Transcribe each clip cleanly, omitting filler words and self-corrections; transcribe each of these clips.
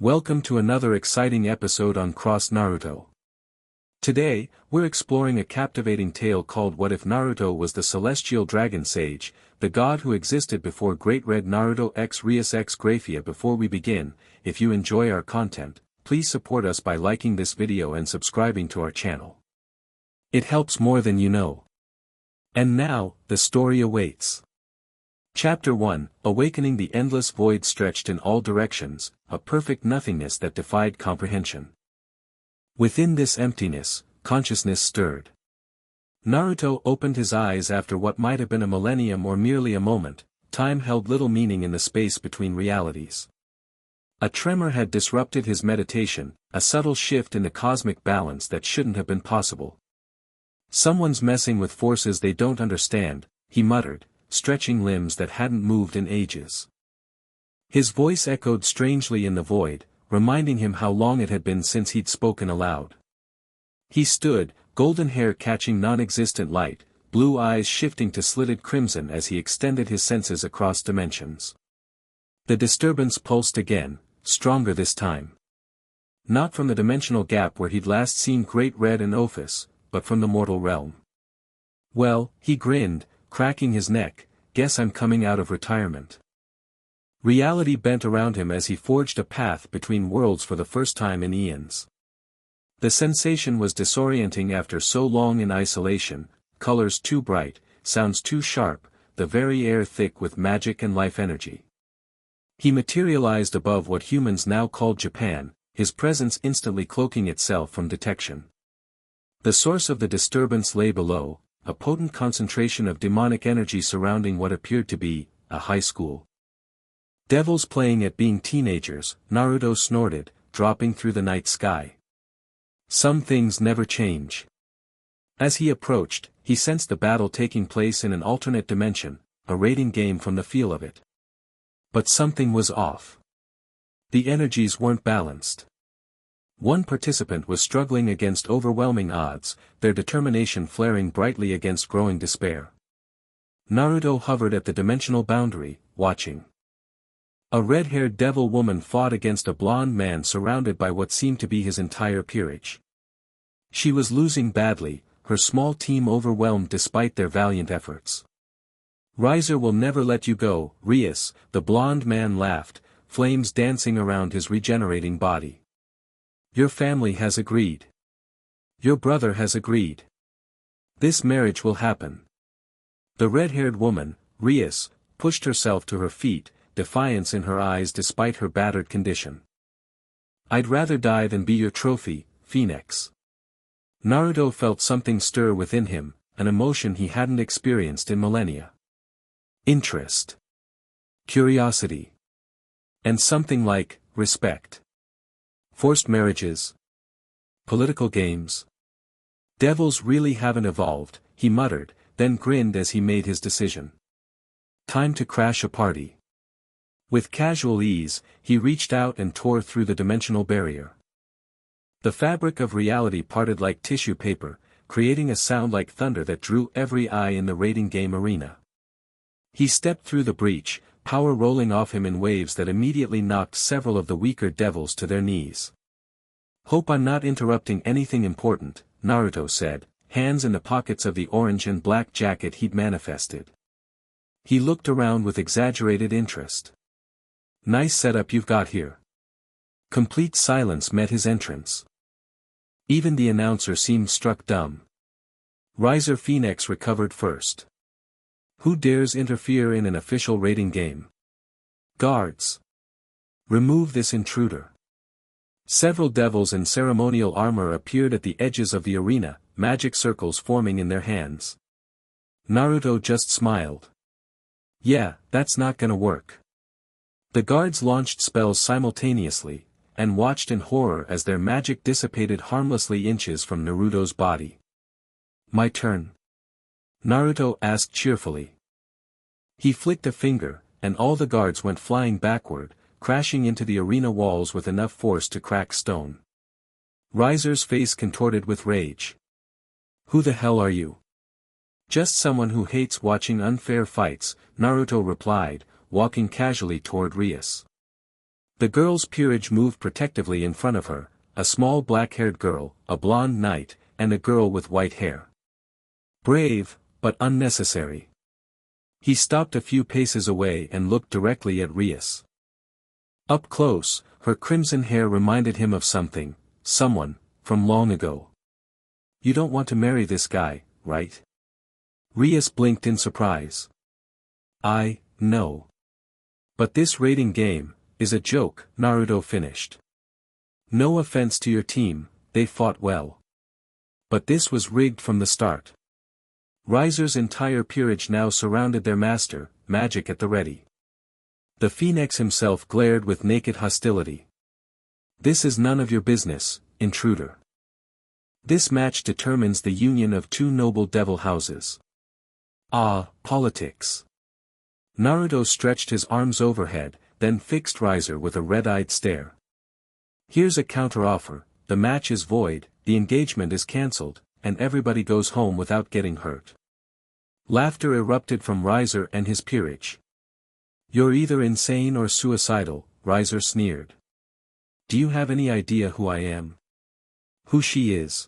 Welcome to another exciting episode on Cross Naruto. Today, we're exploring a captivating tale called What If Naruto Was the Celestial Dragon Sage, the god who existed before Great Red Naruto x Rias x Grayfia. Before we begin, if you enjoy our content, please support us by liking this video and subscribing to our channel. It helps more than you know. And now, the story awaits. Chapter 1, Awakening. The endless void stretched in all directions, a perfect nothingness that defied comprehension. Within this emptiness, consciousness stirred. Naruto opened his eyes after what might have been a millennium or merely a moment. Time held little meaning in the space between realities. A tremor had disrupted his meditation, a subtle shift in the cosmic balance that shouldn't have been possible. "Someone's messing with forces they don't understand," he muttered, stretching limbs that hadn't moved in ages. His voice echoed strangely in the void, reminding him how long it had been since he'd spoken aloud. He stood, golden hair catching non-existent light, blue eyes shifting to slitted crimson as he extended his senses across dimensions. The disturbance pulsed again, stronger this time. Not from the dimensional gap where he'd last seen Great Red and Ophis, but from the mortal realm. "Well," he grinned, cracking his neck, "guess I'm coming out of retirement." Reality bent around him as he forged a path between worlds for the first time in eons. The sensation was disorienting after so long in isolation, colors too bright, sounds too sharp, the very air thick with magic and life energy. He materialized above what humans now called Japan, his presence instantly cloaking itself from detection. The source of the disturbance lay below, a potent concentration of demonic energy surrounding what appeared to be a high school. "Devils playing at being teenagers," Naruto snorted, dropping through the night sky. "Some things never change." As he approached, he sensed the battle taking place in an alternate dimension, a raiding game from the feel of it. But something was off. The energies weren't balanced. One participant was struggling against overwhelming odds, their determination flaring brightly against growing despair. Naruto hovered at the dimensional boundary, watching. A red-haired devil woman fought against a blonde man surrounded by what seemed to be his entire peerage. She was losing badly, her small team overwhelmed despite their valiant efforts. "Riser will never let you go, Rias," the blonde man laughed, flames dancing around his regenerating body. "Your family has agreed. Your brother has agreed. This marriage will happen." The red-haired woman, Rias, pushed herself to her feet, defiance in her eyes despite her battered condition. "I'd rather die than be your trophy, Phoenix." Naruto felt something stir within him, an emotion he hadn't experienced in millennia. Interest. Curiosity. And something like respect. Forced marriages. Political games. "Devils really haven't evolved," he muttered, then grinned as he made his decision. Time to crash a party. With casual ease, he reached out and tore through the dimensional barrier. The fabric of reality parted like tissue paper, creating a sound like thunder that drew every eye in the raiding game arena. He stepped through the breach, power rolling off him in waves that immediately knocked several of the weaker devils to their knees. "Hope I'm not interrupting anything important," Naruto said, hands in the pockets of the orange and black jacket he'd manifested. He looked around with exaggerated interest. "Nice setup you've got here." Complete silence met his entrance. Even the announcer seemed struck dumb. Riser Phoenix recovered first. "Who dares interfere in an official raiding game? Guards! Remove this intruder." Several devils in ceremonial armor appeared at the edges of the arena, magic circles forming in their hands. Naruto just smiled. "Yeah, that's not gonna work." The guards launched spells simultaneously, and watched in horror as their magic dissipated harmlessly inches from Naruto's body. "My turn?" Naruto asked cheerfully. He flicked a finger, and all the guards went flying backward, crashing into the arena walls with enough force to crack stone. Riser's face contorted with rage. "Who the hell are you?" "Just someone who hates watching unfair fights," Naruto replied, walking casually toward Rias. The girl's peerage moved protectively in front of her, a small black-haired girl, a blonde knight, and a girl with white hair. Brave, but unnecessary. He stopped a few paces away and looked directly at Rias. Up close, her crimson hair reminded him of something, someone, from long ago. You don't want to marry this guy, right? Rias blinked in surprise. No. But this raiding game is a joke, Naruto finished. No offense to your team, they fought well. But this was rigged from the start. Riser's entire peerage now surrounded their master, magic at the ready. The Phoenix himself glared with naked hostility. This is none of your business, intruder. This match determines the union of two noble devil houses. Ah, politics. Naruto stretched his arms overhead, then fixed Riser with a red-eyed stare. Here's a counter-offer, the match is void, the engagement is cancelled, and everybody goes home without getting hurt. Laughter erupted from Riser and his peerage. You're either insane or suicidal, Riser sneered. Do you have any idea who I am? Who she is?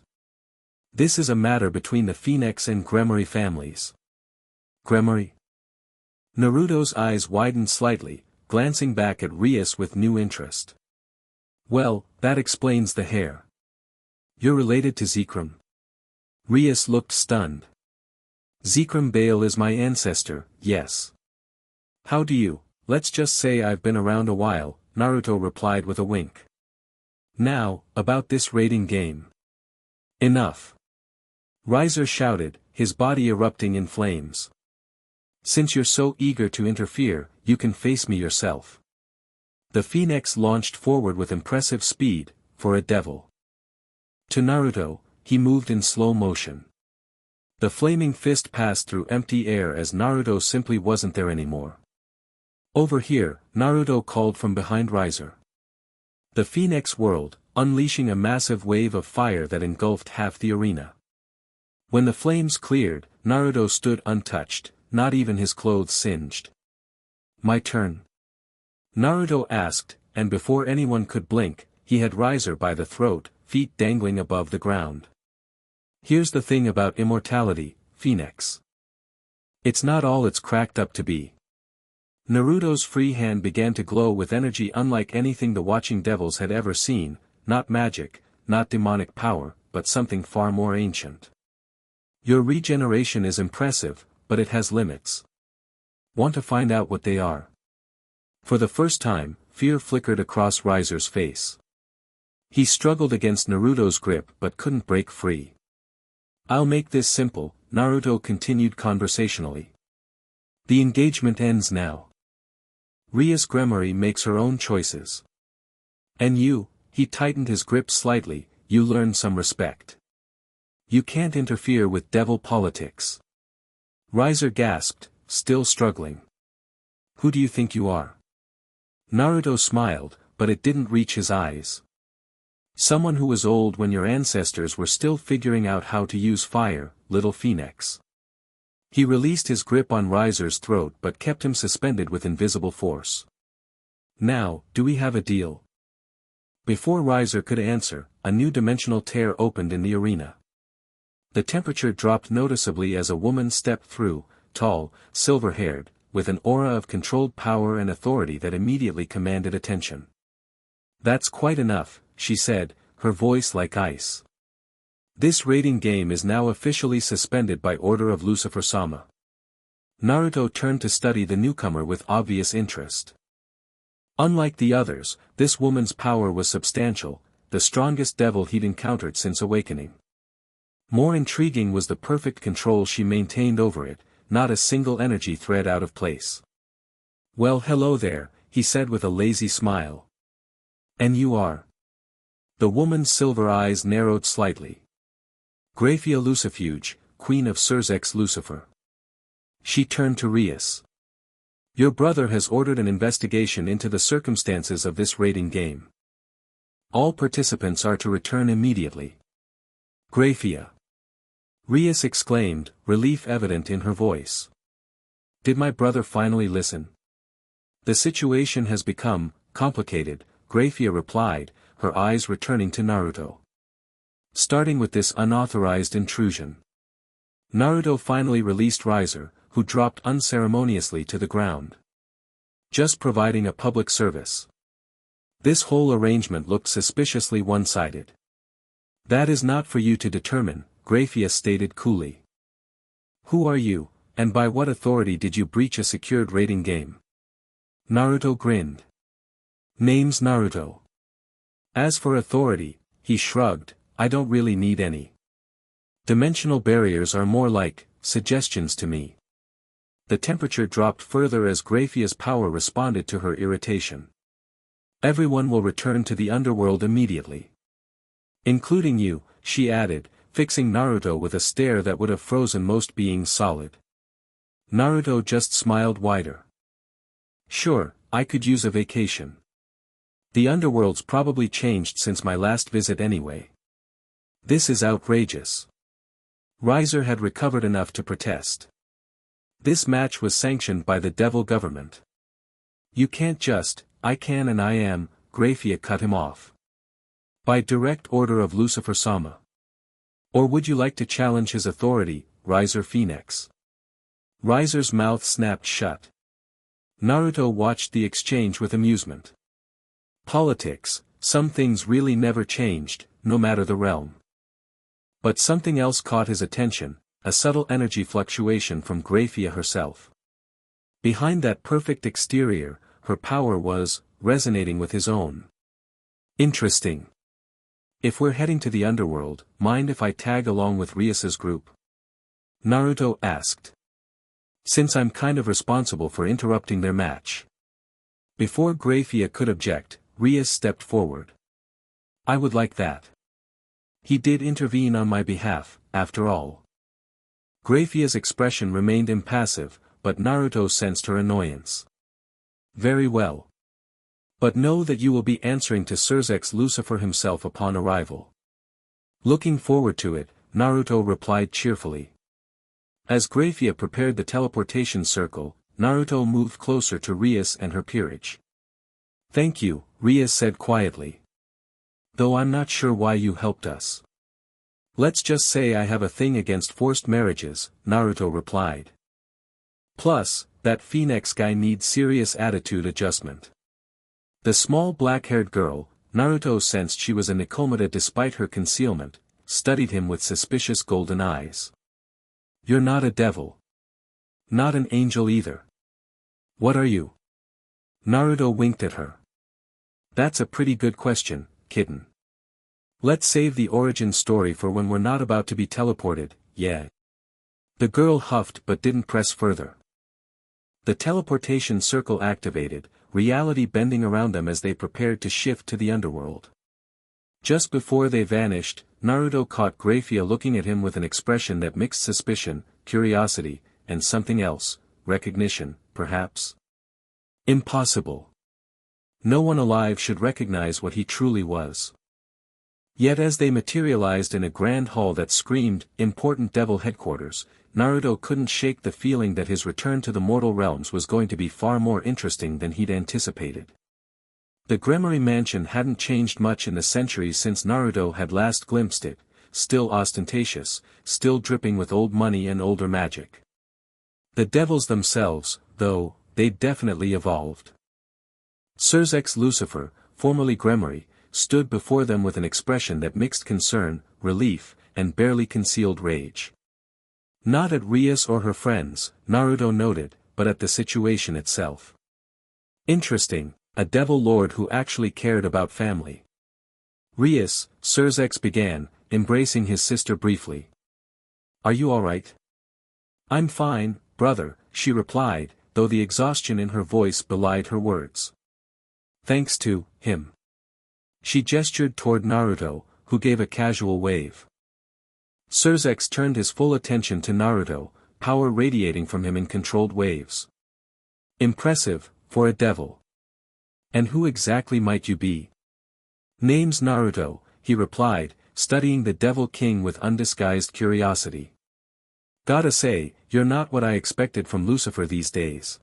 This is a matter between the Phoenix and Grayfia families. Grayfia? Naruto's eyes widened slightly, glancing back at Rias with new interest. Well, that explains the hair. You're related to Zekrom. Rias looked stunned. Zekrom Bale is my ancestor, yes. How do you? Let's just say I've been around a while, Naruto replied with a wink. Now, about this raiding game. Enough. Riser shouted, his body erupting in flames. Since you're so eager to interfere, you can face me yourself. The Phoenix launched forward with impressive speed, for a devil. To Naruto, he moved in slow motion. The flaming fist passed through empty air as Naruto simply wasn't there anymore. Over here, Naruto called from behind Riser. The Phoenix whirled, unleashing a massive wave of fire that engulfed half the arena. When the flames cleared, Naruto stood untouched, not even his clothes singed. My turn? Naruto asked, and before anyone could blink, he had Riser by the throat, feet dangling above the ground. Here's the thing about immortality, Phoenix. It's not all it's cracked up to be. Naruto's free hand began to glow with energy unlike anything the watching devils had ever seen, not magic, not demonic power, but something far more ancient. Your regeneration is impressive, but it has limits. Want to find out what they are? For the first time, fear flickered across Riser's face. He struggled against Naruto's grip but couldn't break free. I'll make this simple, Naruto continued conversationally. The engagement ends now. Rias Grayfia makes her own choices. And you, he tightened his grip slightly, you learn some respect. You can't interfere with devil politics. Riser gasped, still struggling. Who do you think you are? Naruto smiled, but it didn't reach his eyes. Someone who was old when your ancestors were still figuring out how to use fire, little Phoenix. He released his grip on Riser's throat but kept him suspended with invisible force. Now, do we have a deal? Before Riser could answer, a new dimensional tear opened in the arena. The temperature dropped noticeably as a woman stepped through, tall, silver-haired, with an aura of controlled power and authority that immediately commanded attention. That's quite enough, she said, her voice like ice. This raiding game is now officially suspended by order of Lucifer-sama. Naruto turned to study the newcomer with obvious interest. Unlike the others, this woman's power was substantial, the strongest devil he'd encountered since awakening. More intriguing was the perfect control she maintained over it, not a single energy thread out of place. Well, hello there, he said with a lazy smile. And you are? The woman's silver eyes narrowed slightly. Grayfia Lucifuge, Queen of Surzek's Lucifer. She turned to Rias. Your brother has ordered an investigation into the circumstances of this raiding game. All participants are to return immediately. Grayfia. Rias exclaimed, relief evident in her voice. Did my brother finally listen? The situation has become complicated, Grayfia replied, her eyes returning to Naruto. Starting with this unauthorized intrusion. Naruto finally released Riser, who dropped unceremoniously to the ground. Just providing a public service. This whole arrangement looked suspiciously one-sided. That is not for you to determine, Grayfia stated coolly. Who are you, and by what authority did you breach a secured raiding game? Naruto grinned. Name's Naruto. As for authority, he shrugged, I don't really need any. Dimensional barriers are more like suggestions to me. The temperature dropped further as Grayfia's power responded to her irritation. Everyone will return to the underworld immediately. Including you, she added, fixing Naruto with a stare that would have frozen most beings solid. Naruto just smiled wider. Sure, I could use a vacation. The underworld's probably changed since my last visit anyway. This is outrageous. Riser had recovered enough to protest. This match was sanctioned by the devil government. You can't just, I can and I am, Grayfia cut him off. By direct order of Lucifer-sama. Or would you like to challenge his authority, Riser Phoenix? Riser's mouth snapped shut. Naruto watched the exchange with amusement. Politics, some things really never changed, no matter the realm. But something else caught his attention, a subtle energy fluctuation from Grayfia herself. Behind that perfect exterior, her power was resonating with his own. Interesting. If we're heading to the underworld, mind if I tag along with Rias's group? Naruto asked. Since I'm kind of responsible for interrupting their match. Before Grayfia could object, Rias stepped forward. I would like that. He did intervene on my behalf, after all. Grayfia's expression remained impassive, but Naruto sensed her annoyance. Very well. But know that you will be answering to Surzex Lucifer himself upon arrival. Looking forward to it, Naruto replied cheerfully. As Grayfia prepared the teleportation circle, Naruto moved closer to Rias and her peerage. Thank you, Rias said quietly. Though I'm not sure why you helped us. Let's just say I have a thing against forced marriages, Naruto replied. Plus, that Phoenix guy needs serious attitude adjustment. The small black-haired girl, Naruto sensed she was a Nikomata despite her concealment, studied him with suspicious golden eyes. You're not a devil. Not an angel either. What are you? Naruto winked at her. That's a pretty good question, kitten. Let's save the origin story for when we're not about to be teleported, yeah. The girl huffed but didn't press further. The teleportation circle activated, reality bending around them as they prepared to shift to the underworld. Just before they vanished, Naruto caught Grayfia looking at him with an expression that mixed suspicion, curiosity, and something else, recognition, perhaps? Impossible. No one alive should recognize what he truly was. Yet as they materialized in a grand hall that screamed, important devil headquarters, Naruto couldn't shake the feeling that his return to the mortal realms was going to be far more interesting than he'd anticipated. The Gremory mansion hadn't changed much in the centuries since Naruto had last glimpsed it, still ostentatious, still dripping with old money and older magic. The devils themselves, though, they'd definitely evolved. Surzex Lucifer, formerly Gremory, stood before them with an expression that mixed concern, relief, and barely concealed rage. Not at Rias or her friends, Naruto noted, but at the situation itself. Interesting, a devil lord who actually cared about family. Rias, Surzex began, embracing his sister briefly. Are you alright? I'm fine, brother, she replied, though the exhaustion in her voice belied her words. Thanks to him. She gestured toward Naruto, who gave a casual wave. Surzex turned his full attention to Naruto, power radiating from him in controlled waves. Impressive, for a devil. And who exactly might you be? Name's Naruto, he replied, studying the Devil King with undisguised curiosity. Gotta say, you're not what I expected from Lucifer these days.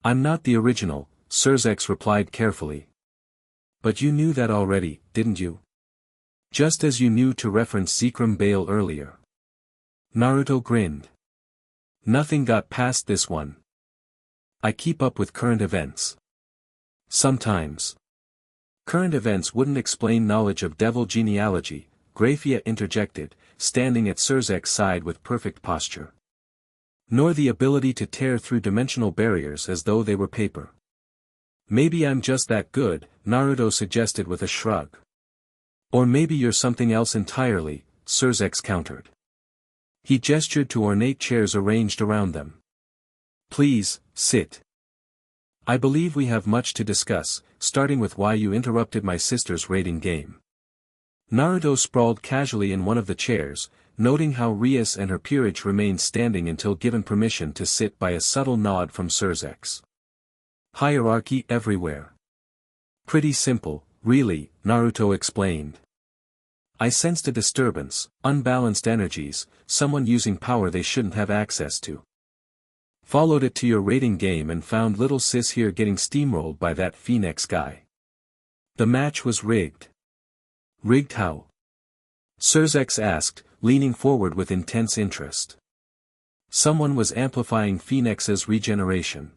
I'm not the original, Surzex replied carefully. But you knew that already, didn't you? Just as you knew to reference Zekrom Bale earlier. Naruto grinned. Nothing got past this one. I keep up with current events. Sometimes. Current events wouldn't explain knowledge of devil genealogy, Grayfia interjected, standing at Surzek's side with perfect posture. Nor the ability to tear through dimensional barriers as though they were paper. Maybe I'm just that good, Naruto suggested with a shrug. Or maybe you're something else entirely, Surzek countered. He gestured to ornate chairs arranged around them. Please, sit. I believe we have much to discuss, starting with why you interrupted my sister's raiding game. Naruto sprawled casually in one of the chairs, noting how Rias and her peerage remained standing until given permission to sit by a subtle nod from Surzek. Hierarchy everywhere. Pretty simple, really, Naruto explained. I sensed a disturbance, unbalanced energies, someone using power they shouldn't have access to. Followed it to your raiding game and found little sis here getting steamrolled by that Phoenix guy. The match was rigged. Rigged how? Surzek asked, leaning forward with intense interest. Someone was amplifying Phoenix's regeneration.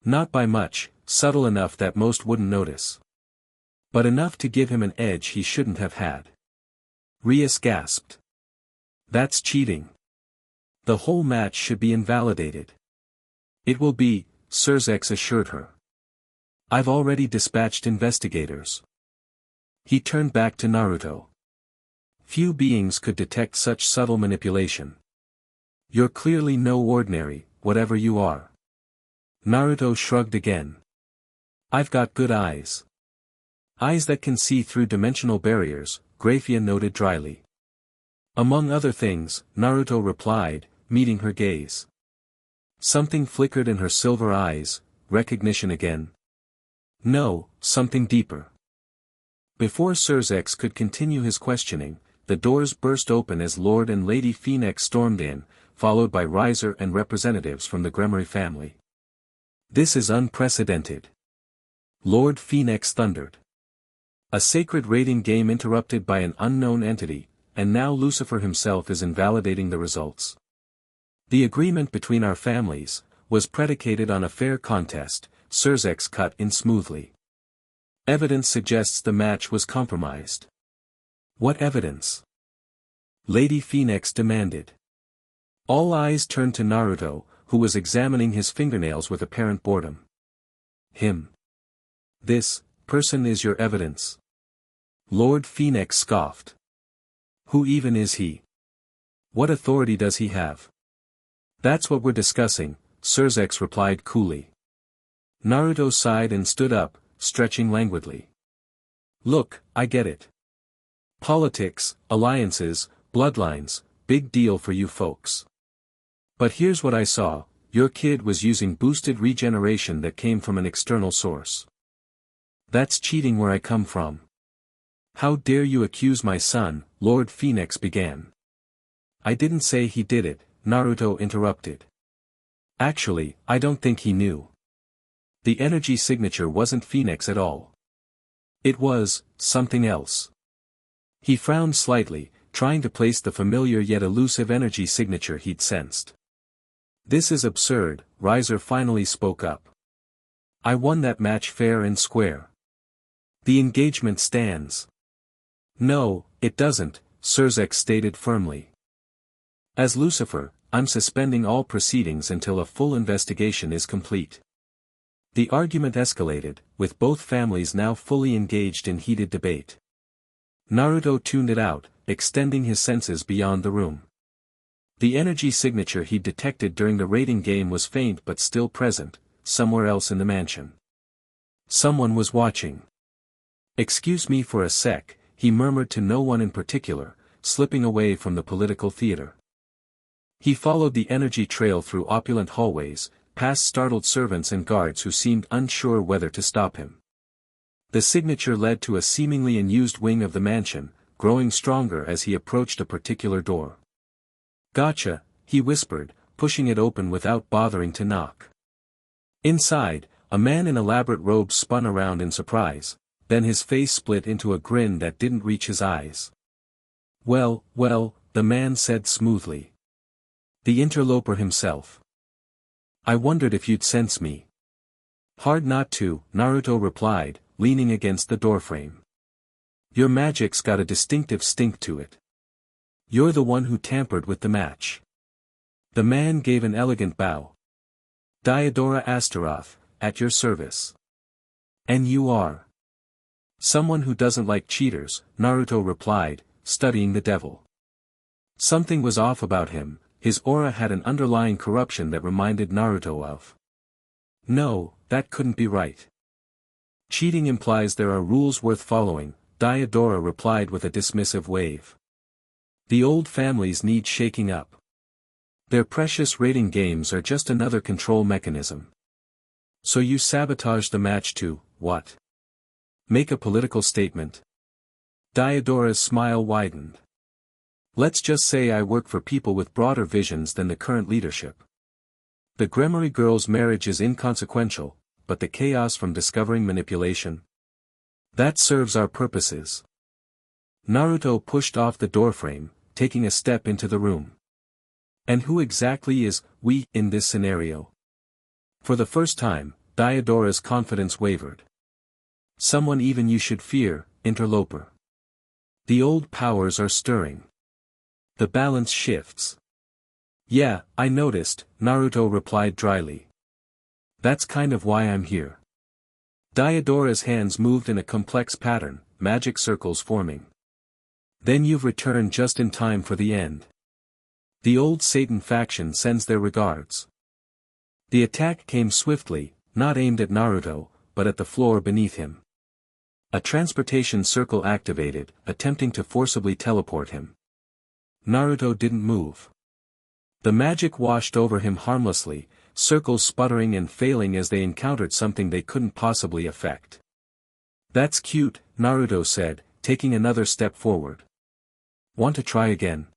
Not by much, subtle enough that most wouldn't notice. But enough to give him an edge he shouldn't have had. Rias gasped. That's cheating. The whole match should be invalidated. It will be, Surzek assured her. I've already dispatched investigators. He turned back to Naruto. Few beings could detect such subtle manipulation. You're clearly no ordinary, whatever you are. Naruto shrugged again. I've got good eyes. Eyes that can see through dimensional barriers, Grayfia noted dryly. Among other things, Naruto replied, meeting her gaze. Something flickered in her silver eyes, recognition again. No, something deeper. Before Surzek could continue his questioning, the doors burst open as Lord and Lady Phoenix stormed in, followed by Riser and representatives from the Grayfia family. This is unprecedented. Lord Phoenix thundered. A sacred raiding game interrupted by an unknown entity, and now Lucifer himself is invalidating the results. The agreement between our families was predicated on a fair contest, Surzek cut in smoothly. Evidence suggests the match was compromised. What evidence? Lady Phoenix demanded. All eyes turned to Naruto, who was examining his fingernails with apparent boredom. Him. This person is your evidence. Lord Phoenix scoffed. Who even is he? What authority does he have? That's what we're discussing, Surzek replied coolly. Naruto sighed and stood up, stretching languidly. Look, I get it. Politics, alliances, bloodlines, big deal for you folks. But here's what I saw, your kid was using boosted regeneration that came from an external source. That's cheating where I come from. How dare you accuse my son, Lord Phoenix began. I didn't say he did it, Naruto interrupted. Actually, I don't think he knew. The energy signature wasn't Phoenix at all. It was, something else. He frowned slightly, trying to place the familiar yet elusive energy signature he'd sensed. This is absurd, Riser finally spoke up. I won that match fair and square. The engagement stands. No, it doesn't, Surzek stated firmly. As Lucifer, I'm suspending all proceedings until a full investigation is complete. The argument escalated, with both families now fully engaged in heated debate. Naruto tuned it out, extending his senses beyond the room. The energy signature he detected during the raiding game was faint but still present, somewhere else in the mansion. Someone was watching. Excuse me for a sec, he murmured to no one in particular, slipping away from the political theater. He followed the energy trail through opulent hallways, past startled servants and guards who seemed unsure whether to stop him. The signature led to a seemingly unused wing of the mansion, growing stronger as he approached a particular door. Gotcha, he whispered, pushing it open without bothering to knock. Inside, a man in elaborate robes spun around in surprise, then his face split into a grin that didn't reach his eyes. Well, the man said smoothly. The interloper himself. I wondered if you'd sense me. Hard not to, Naruto replied, leaning against the doorframe. Your magic's got a distinctive stink to it. You're the one who tampered with the match. The man gave an elegant bow. Diodora Asteroth, at your service. And you are? Someone who doesn't like cheaters, Naruto replied, studying the devil. Something was off about him, his aura had an underlying corruption that reminded Naruto of. No, that couldn't be right. Cheating implies there are rules worth following, Diodora replied with a dismissive wave. The old families need shaking up. Their precious rating games are just another control mechanism. So you sabotage the match to, what? Make a political statement? Diodora's smile widened. Let's just say I work for people with broader visions than the current leadership. The Gremory girl's marriage is inconsequential, but the chaos from discovering manipulation? That serves our purposes. Naruto pushed off the doorframe, taking a step into the room. And who exactly is we in this scenario? For the first time, Diodora's confidence wavered. Someone even you should fear, interloper. The old powers are stirring. The balance shifts. Yeah, I noticed, Naruto replied dryly. That's kind of why I'm here. Diodora's hands moved in a complex pattern, magic circles forming. Then you've returned just in time for the end. The old Satan faction sends their regards. The attack came swiftly, not aimed at Naruto, but at the floor beneath him. A transportation circle activated, attempting to forcibly teleport him. Naruto didn't move. The magic washed over him harmlessly, circles sputtering and failing as they encountered something they couldn't possibly affect. That's cute, Naruto said, taking another step forward. Want to try again?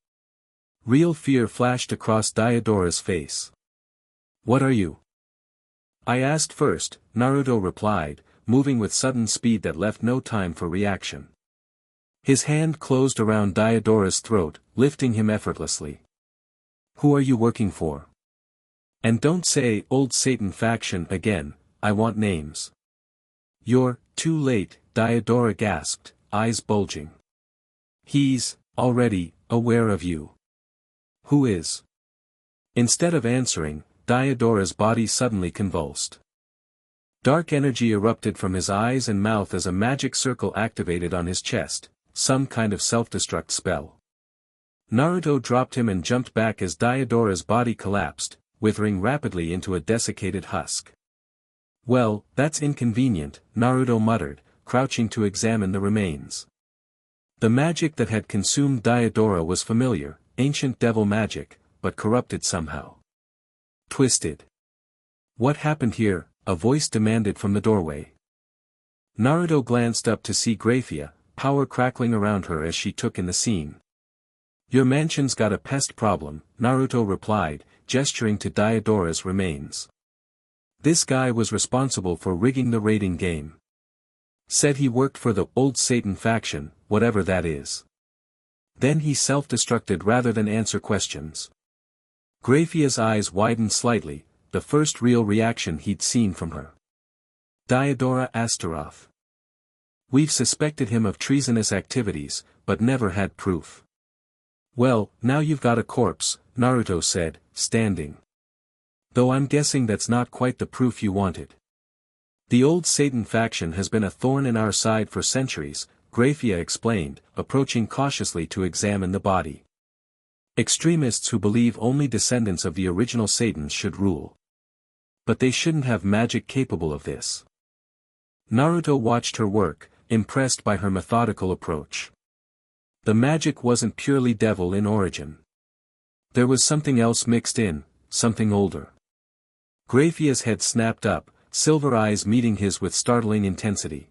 Real fear flashed across Diodora's face. What are you? I asked first, Naruto replied, moving with sudden speed that left no time for reaction. His hand closed around Diodora's throat, lifting him effortlessly. Who are you working for? And don't say old Satan faction again, I want names. You're too late, Diodora gasped, eyes bulging. He's already aware of you. Who is? Instead of answering, Diodora's body suddenly convulsed. Dark energy erupted from his eyes and mouth as a magic circle activated on his chest, some kind of self-destruct spell. Naruto dropped him and jumped back as Diodora's body collapsed, withering rapidly into a desiccated husk. Well, that's inconvenient, Naruto muttered, crouching to examine the remains. The magic that had consumed Diodora was familiar, ancient devil magic, but corrupted somehow. Twisted. What happened here? A voice demanded from the doorway. Naruto glanced up to see Grayfia, power crackling around her as she took in the scene. Your mansion's got a pest problem, Naruto replied, gesturing to Diodora's remains. This guy was responsible for rigging the raiding game. Said he worked for the old Satan faction, whatever that is. Then he self-destructed rather than answer questions. Grayfia's eyes widened slightly, the first real reaction he'd seen from her. Diodora Asteroth. We've suspected him of treasonous activities, but never had proof. Well, now you've got a corpse, Naruto said, standing. Though I'm guessing that's not quite the proof you wanted. The old Satan faction has been a thorn in our side for centuries, Grayfia explained, approaching cautiously to examine the body. Extremists who believe only descendants of the original Satans should rule. But they shouldn't have magic capable of this. Naruto watched her work, impressed by her methodical approach. The magic wasn't purely devil in origin. There was something else mixed in, something older. Grayfia's head snapped up, silver eyes meeting his with startling intensity.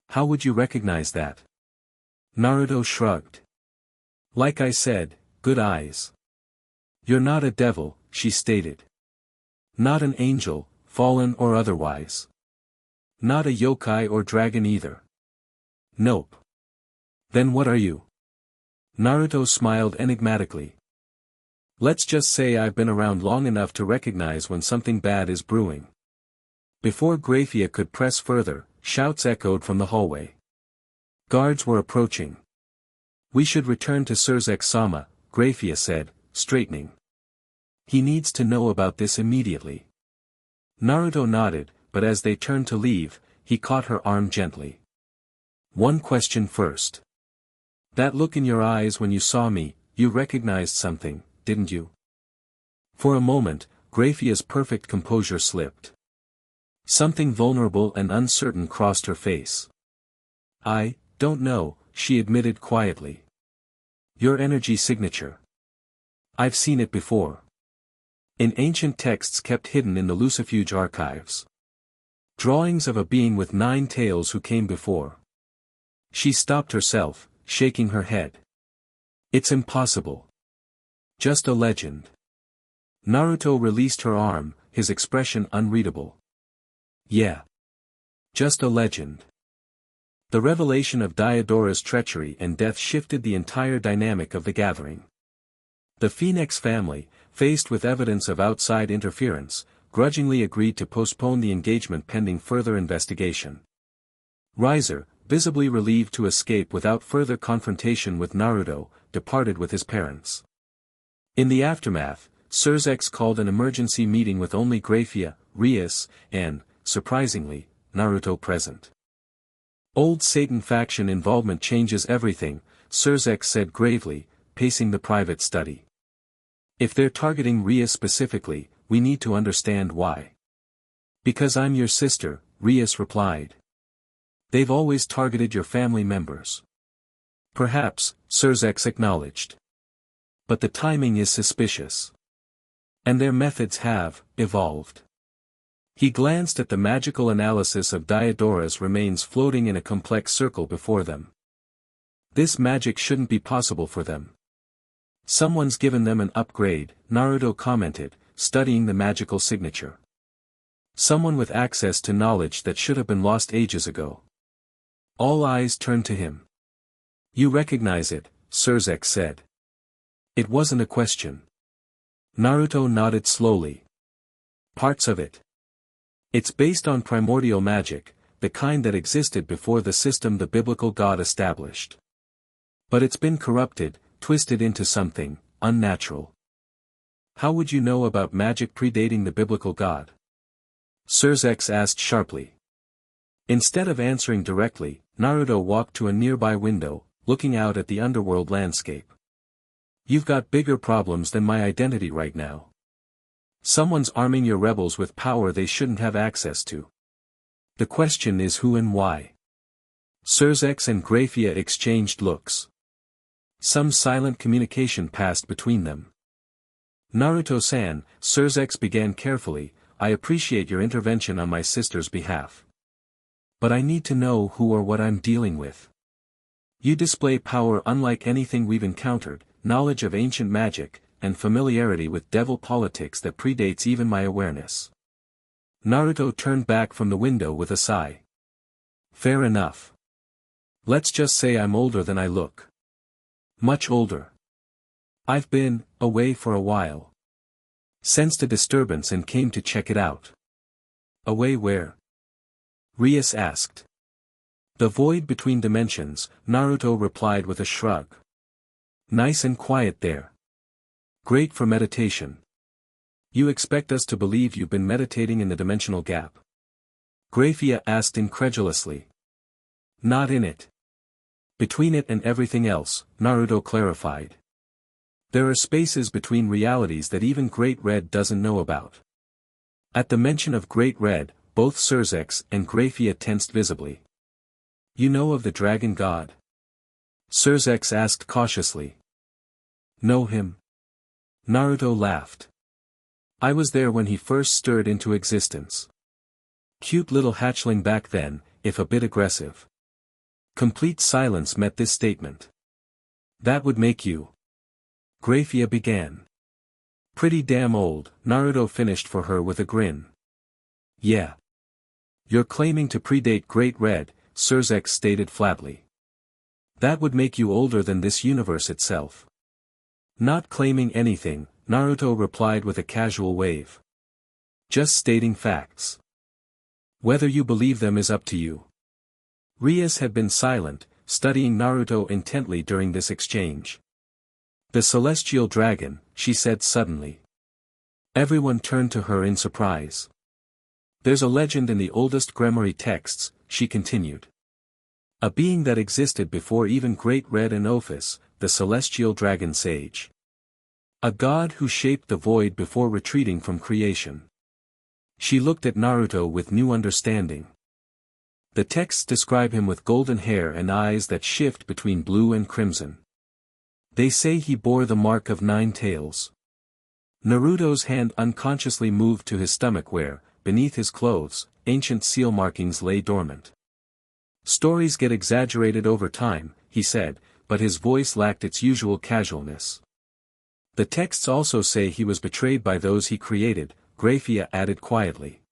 How would you recognize that? Naruto shrugged. Like I said, good eyes. You're not a devil, she stated. Not an angel, fallen or otherwise. Not a yokai or dragon either. Nope. Then what are you? Naruto smiled enigmatically. Let's just say I've been around long enough to recognize when something bad is brewing. Before Grayfia could press further, shouts echoed from the hallway. Guards were approaching. We should return to Surzek-sama, Grayfia said, straightening. He needs to know about this immediately. Naruto nodded, but as they turned to leave, he caught her arm gently. One question first. That look in your eyes when you saw me, you recognized something, didn't you? For a moment, Grayfia's perfect composure slipped. Something vulnerable and uncertain crossed her face. I don't know, she admitted quietly. Your energy signature. I've seen it before. In ancient texts kept hidden in the Lucifuge archives. Drawings of a being with 9 tails who came before. She stopped herself, shaking her head. It's impossible. Just a legend. Naruto released her arm, his expression unreadable. Yeah. Just a legend. The revelation of Diodora's treachery and death shifted the entire dynamic of the gathering. The Phoenix family, faced with evidence of outside interference, grudgingly agreed to postpone the engagement pending further investigation. Riser, visibly relieved to escape without further confrontation with Naruto, departed with his parents. In the aftermath, Surzek called an emergency meeting with only Grayfia, Rias, and, surprisingly, Naruto present. Old Satan faction involvement changes everything, Surzek said gravely, pacing the private study. If they're targeting Rias specifically, we need to understand why. Because I'm your sister, Rias replied. They've always targeted your family members. Perhaps, Surzek acknowledged. But the timing is suspicious. And their methods have evolved. He glanced at the magical analysis of Diodora's remains floating in a complex circle before them. This magic shouldn't be possible for them. Someone's given them an upgrade, Naruto commented, studying the magical signature. Someone with access to knowledge that should have been lost ages ago. All eyes turned to him. You recognize it, Surzek said. It wasn't a question. Naruto nodded slowly. Parts of it. It's based on primordial magic, the kind that existed before the system the biblical God established. But it's been corrupted, twisted into something unnatural. How would you know about magic predating the biblical God? Surzek asked sharply. Instead of answering directly, Naruto walked to a nearby window, looking out at the underworld landscape. You've got bigger problems than my identity right now. Someone's arming your rebels with power they shouldn't have access to. The question is who and why. Surzek and Grayfia exchanged looks. Some silent communication passed between them. Naruto-san, Surzek began carefully, I appreciate your intervention on my sister's behalf. But I need to know who or what I'm dealing with. You display power unlike anything we've encountered, knowledge of ancient magic, and familiarity with devil politics that predates even my awareness. Naruto turned back from the window with a sigh. Fair enough. Let's just say I'm older than I look. Much older. I've been away for a while. Sensed a disturbance and came to check it out. Away where? Rias asked. The void between dimensions, Naruto replied with a shrug. Nice and quiet there. Great for meditation. You expect us to believe you've been meditating in the dimensional gap? Grayfia asked incredulously. Not in it. Between it and everything else, Naruto clarified. There are spaces between realities that even Great Red doesn't know about. At the mention of Great Red, both Surzek and Grayfia tensed visibly. You know of the dragon god? Surzek asked cautiously. Know him? Naruto laughed. I was there when he first stirred into existence. Cute little hatchling back then, if a bit aggressive. Complete silence met this statement. That would make you. Grayfia began. Pretty damn old, Naruto finished for her with a grin. Yeah. You're claiming to predate Great Red, Sirzex stated flatly. That would make you older than this universe itself. Not claiming anything, Naruto replied with a casual wave. Just stating facts. Whether you believe them is up to you. Rias had been silent, studying Naruto intently during this exchange. The celestial dragon, she said suddenly. Everyone turned to her in surprise. There's a legend in the oldest Grayfia texts, she continued. A being that existed before even Great Red and Ophis, the celestial dragon sage. A god who shaped the void before retreating from creation. She looked at Naruto with new understanding. The texts describe him with golden hair and eyes that shift between blue and crimson. They say he bore the mark of 9 tails. Naruto's hand unconsciously moved to his stomach where, beneath his clothes, ancient seal markings lay dormant. Stories get exaggerated over time, he said, but his voice lacked its usual casualness. The texts also say he was betrayed by those he created, Grayfia added quietly.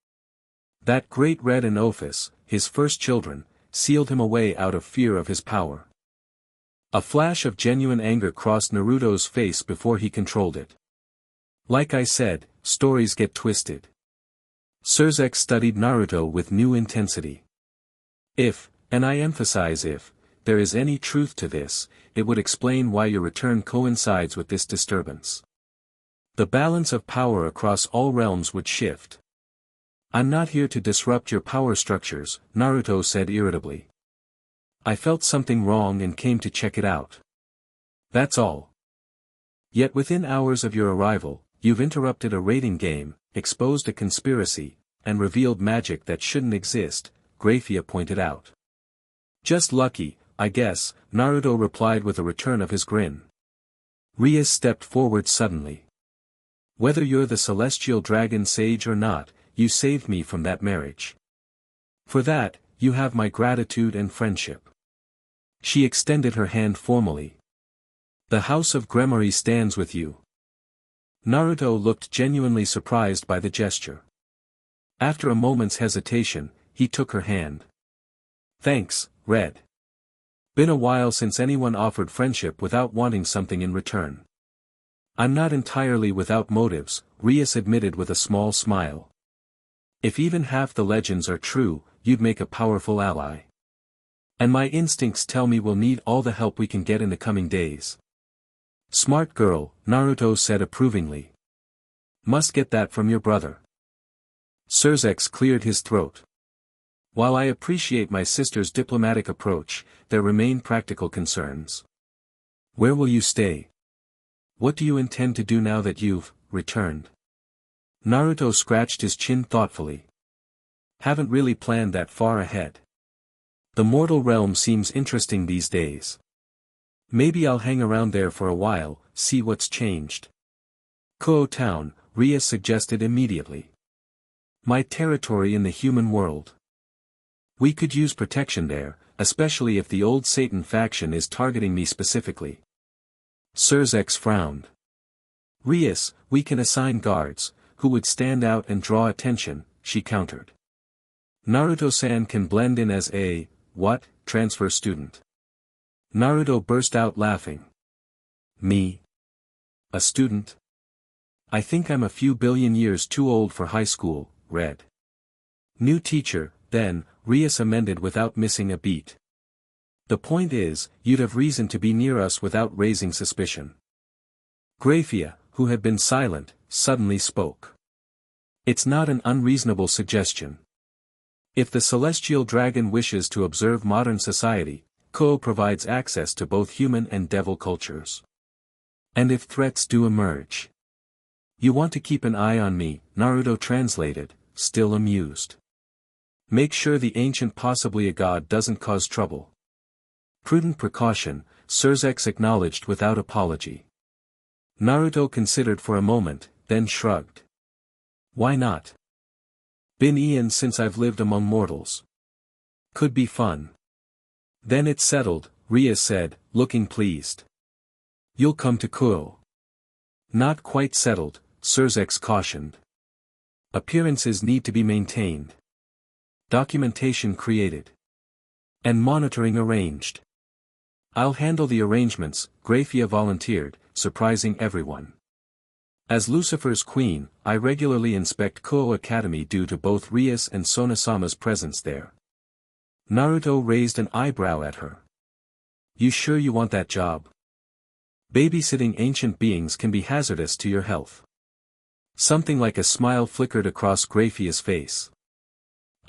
That Great Red and Ophis, his first children, sealed him away out of fear of his power. A flash of genuine anger crossed Naruto's face before he controlled it. Like I said, stories get twisted. Sirzex studied Naruto with new intensity. If, and I emphasize if, there is any truth to this, it would explain why your return coincides with this disturbance. The balance of power across all realms would shift. I'm not here to disrupt your power structures, Naruto said irritably. I felt something wrong and came to check it out. That's all. Yet within hours of your arrival, you've interrupted a raiding game, exposed a conspiracy, and revealed magic that shouldn't exist, Grayfia pointed out. Just lucky, I guess, Naruto replied with a return of his grin. Rias stepped forward suddenly. Whether you're the celestial dragon sage or not, you saved me from that marriage. For that, you have my gratitude and friendship. She extended her hand formally. The House of Grayfia stands with you. Naruto looked genuinely surprised by the gesture. After a moment's hesitation, he took her hand. Thanks, Red. Been a while since anyone offered friendship without wanting something in return. I'm not entirely without motives, Rias admitted with a small smile. If even half the legends are true, you'd make a powerful ally. And my instincts tell me we'll need all the help we can get in the coming days. Smart girl, Naruto said approvingly. Must get that from your brother. Sirzex cleared his throat. While I appreciate my sister's diplomatic approach, there remain practical concerns. Where will you stay? What do you intend to do now that you've returned? Naruto scratched his chin thoughtfully. Haven't really planned that far ahead. The mortal realm seems interesting these days. Maybe I'll hang around there for a while, see what's changed. Kuoh town, Rias suggested immediately. My territory in the human world. We could use protection there, especially if the old Satan faction is targeting me specifically. Sirzex frowned. Rias, we can assign guards, who would stand out and draw attention, she countered. Naruto-san can blend in as a, transfer student. Naruto burst out laughing. Me? A student? I think I'm a few billion years too old for high school, Red. New teacher, then, Rias amended without missing a beat. The point is, you'd have reason to be near us without raising suspicion. Grayfia, who had been silent, suddenly spoke. It's not an unreasonable suggestion. If the celestial dragon wishes to observe modern society, Kuoh provides access to both human and devil cultures. And if threats do emerge. You want to keep an eye on me, Naruto translated, still amused. Make sure the ancient possibly a god doesn't cause trouble. Prudent precaution, Sirzex acknowledged without apology. Naruto considered for a moment, then shrugged. Why not? Been eons since I've lived among mortals. Could be fun. Then it's settled, Rias said, looking pleased. You'll come to Kuoh. Not quite settled, Sirzex cautioned. Appearances need to be maintained. Documentation created. And monitoring arranged. I'll handle the arrangements, Grayfia volunteered, surprising everyone. As Lucifer's queen, I regularly inspect Kuoh Academy due to both Rias and Sona-sama's presence there. Naruto raised an eyebrow at her. You sure you want that job? Babysitting ancient beings can be hazardous to your health. Something like a smile flickered across Grayfia's face.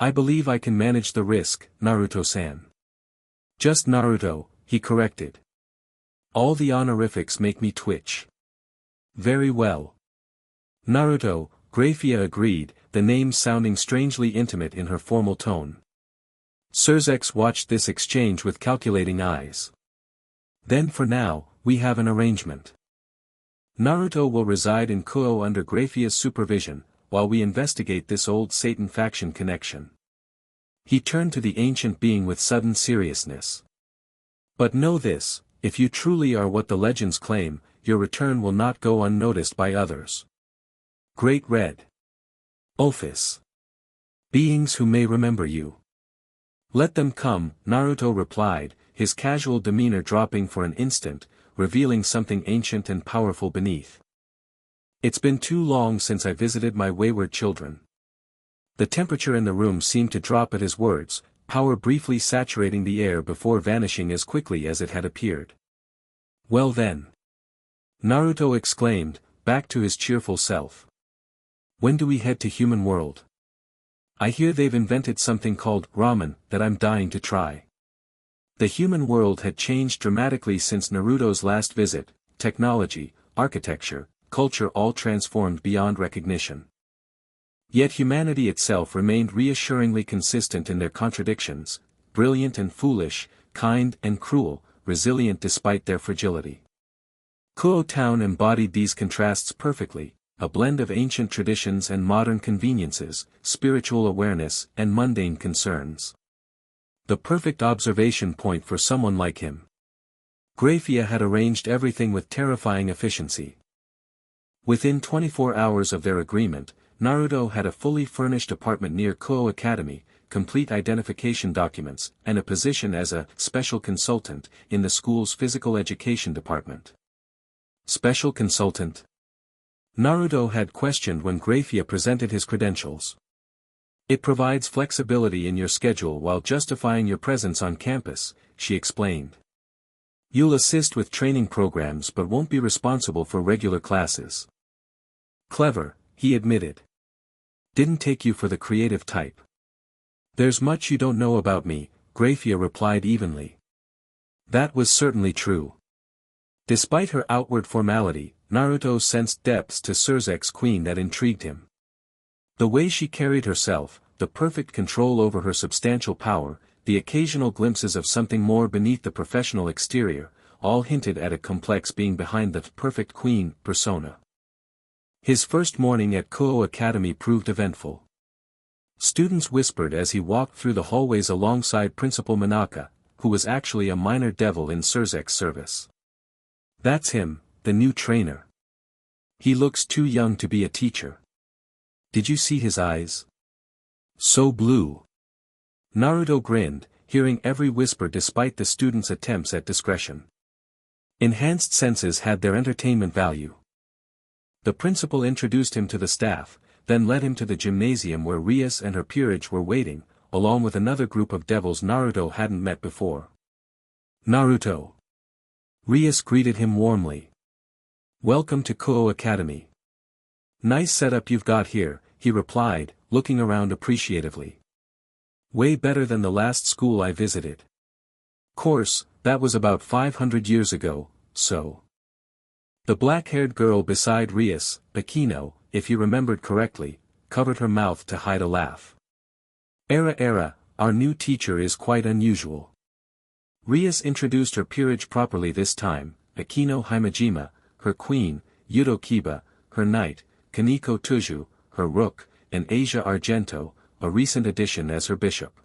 I believe I can manage the risk, Naruto-san. Just Naruto, he corrected. All the honorifics make me twitch. Very well. Naruto, Grayfia agreed, the name sounding strangely intimate in her formal tone. Surzex watched this exchange with calculating eyes. Then for now, we have an arrangement. Naruto will reside in Kuoh under Grayfia's supervision, while we investigate this old Satan faction connection. He turned to the ancient being with sudden seriousness. But know this, if you truly are what the legends claim, your return will not go unnoticed by others. Great Red. Ophis. Beings who may remember you. Let them come, Naruto replied, his casual demeanor dropping for an instant, revealing something ancient and powerful beneath. It's been too long since I visited my wayward children. The temperature in the room seemed to drop at his words, power briefly saturating the air before vanishing as quickly as it had appeared. Well then. Naruto exclaimed, back to his cheerful self. When do we head to human world? I hear they've invented something called ramen that I'm dying to try. The human world had changed dramatically since Naruto's last visit, technology, architecture, culture all transformed beyond recognition. Yet humanity itself remained reassuringly consistent in their contradictions, brilliant and foolish, kind and cruel, resilient despite their fragility. Kuoh Town embodied these contrasts perfectly, a blend of ancient traditions and modern conveniences, spiritual awareness and mundane concerns. The perfect observation point for someone like him. Grayfia had arranged everything with terrifying efficiency. Within 24 hours of their agreement, Naruto had a fully furnished apartment near Kuoh Academy, complete identification documents, and a position as a special consultant in the school's physical education department. Special consultant? Naruto had questioned when Grayfia presented his credentials. It provides flexibility in your schedule while justifying your presence on campus, she explained. You'll assist with training programs but won't be responsible for regular classes. Clever, he admitted. Didn't take you for the creative type. There's much you don't know about me, Grayfia replied evenly. That was certainly true. Despite her outward formality, Naruto sensed depths to Surzek's queen that intrigued him. The way she carried herself, the perfect control over her substantial power, the occasional glimpses of something more beneath the professional exterior, all hinted at a complex being behind the perfect queen persona. His first morning at Kuoh Academy proved eventful. Students whispered as he walked through the hallways alongside Principal Manaka, who was actually a minor devil in Surzek's service. That's him, the new trainer. He looks too young to be a teacher. Did you see his eyes? So blue. Naruto grinned, hearing every whisper despite the students' attempts at discretion. Enhanced senses had their entertainment value. The principal introduced him to the staff, then led him to the gymnasium where Rias and her peerage were waiting, along with another group of devils Naruto hadn't met before. Naruto. Rias greeted him warmly. Welcome to Kuoh Academy. Nice setup you've got here, he replied, looking around appreciatively. Way better than the last school I visited. Course, that was about 500 years ago, so. The black-haired girl beside Rias, Akino, if he remembered correctly, covered her mouth to hide a laugh. Era, our new teacher is quite unusual. Rias introduced her peerage properly this time, Akino Himejima, her queen, Yudo Kiba, her knight, Kaneko Tuju, her rook, and Asia Argento, a recent addition as her bishop.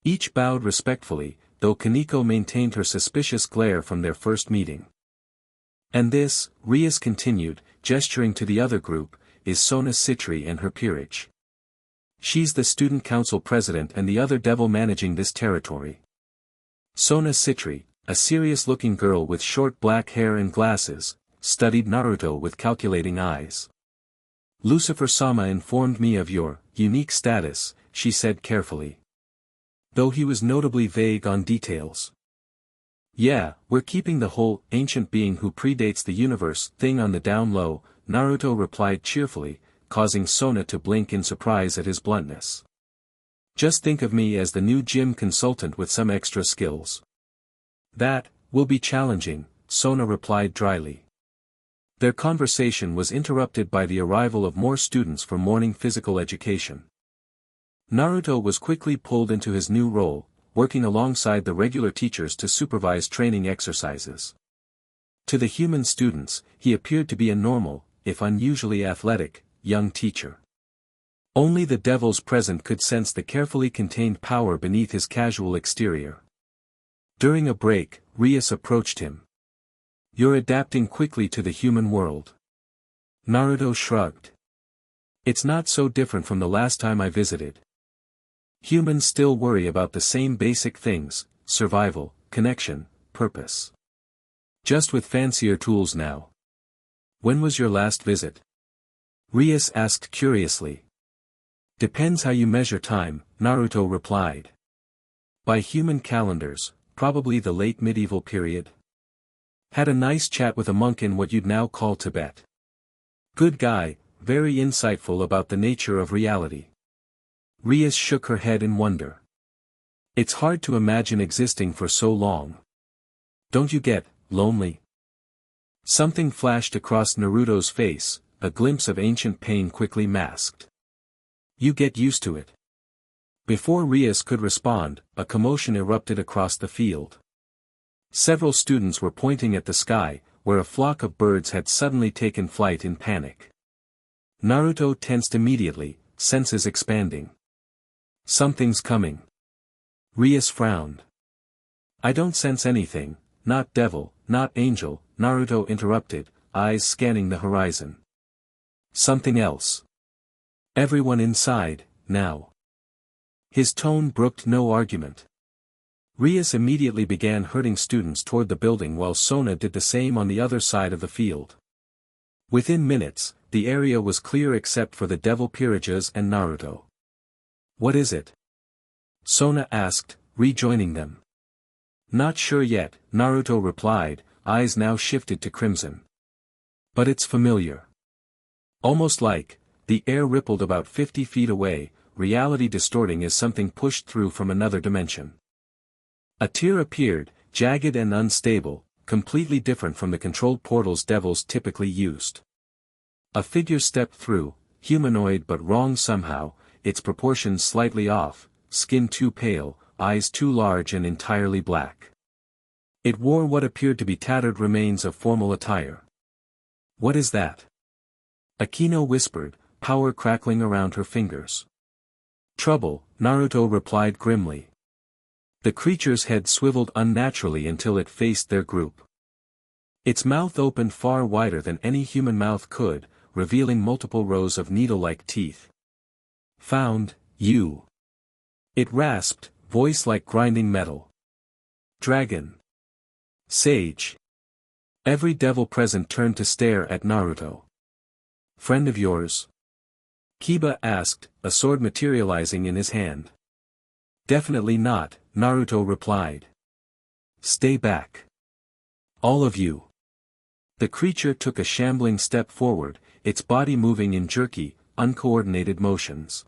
Each bowed respectfully, though Kaneko maintained her suspicious glare from their first meeting. And this, Rias continued, gesturing to the other group, is Sona Citri and her peerage. She's the student council president and the other devil managing this territory. Sona Citri, a serious-looking girl with short black hair and glasses, studied Naruto with calculating eyes. Lucifer-sama informed me of your unique status, she said carefully. Though he was notably vague on details. Yeah, we're keeping the whole ancient being who predates the universe thing on the down low, Naruto replied cheerfully, causing Sona to blink in surprise at his bluntness. Just think of me as the new gym consultant with some extra skills. That will be challenging, Sona replied dryly. Their conversation was interrupted by the arrival of more students for morning physical education. Naruto was quickly pulled into his new role, working alongside the regular teachers to supervise training exercises. To the human students, he appeared to be a normal, if unusually athletic, young teacher. Only the devils present could sense the carefully contained power beneath his casual exterior. During a break, Rias approached him. You're adapting quickly to the human world. Naruto shrugged. It's not so different from the last time I visited. Humans still worry about the same basic things, survival, connection, purpose. Just with fancier tools now. When was your last visit? Rias asked curiously. Depends how you measure time, Naruto replied. By human calendars, probably the late medieval period. Had a nice chat with a monk in what you'd now call Tibet. Good guy, very insightful about the nature of reality. Rias shook her head in wonder. It's hard to imagine existing for so long. Don't you get lonely? Something flashed across Naruto's face, a glimpse of ancient pain quickly masked. You get used to it. Before Rias could respond, a commotion erupted across the field. Several students were pointing at the sky, where a flock of birds had suddenly taken flight in panic. Naruto tensed immediately, senses expanding. Something's coming. Rias frowned. I don't sense anything, not devil, not angel, Naruto interrupted, eyes scanning the horizon. Something else. Everyone inside, now. His tone brooked no argument. Rias immediately began herding students toward the building while Sona did the same on the other side of the field. Within minutes, the area was clear except for the devil Pirajas and Naruto. What is it? Sona asked, rejoining them. Not sure yet, Naruto replied, eyes now shifted to crimson. But it's familiar. Almost like, the air rippled about 50 feet away, reality distorting as something pushed through from another dimension. A tear appeared, jagged and unstable, completely different from the controlled portals devils typically used. A figure stepped through, humanoid but wrong somehow, its proportions slightly off, skin too pale, eyes too large and entirely black. It wore what appeared to be tattered remains of formal attire. What is that? Akino whispered, power crackling around her fingers. Trouble, Naruto replied grimly. The creature's head swiveled unnaturally until it faced their group. Its mouth opened far wider than any human mouth could, revealing multiple rows of needle-like teeth. Found, you. It rasped, voice like grinding metal. Dragon. Sage. Every devil present turned to stare at Naruto. Friend of yours? Kiba asked, a sword materializing in his hand. Definitely not, Naruto replied. Stay back. All of you. The creature took a shambling step forward, its body moving in jerky, uncoordinated motions.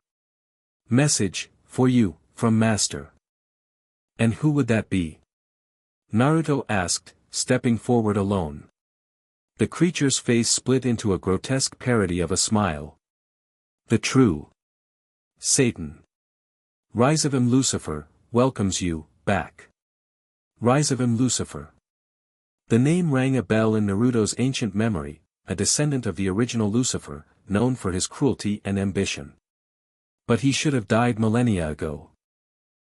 Message, for you, from Master. And who would that be? Naruto asked, stepping forward alone. The creature's face split into a grotesque parody of a smile. The true Satan. Rizevim Lucifer, welcomes you, back. Rizevim Lucifer. The name rang a bell in Naruto's ancient memory, a descendant of the original Lucifer, known for his cruelty and ambition. But he should have died millennia ago.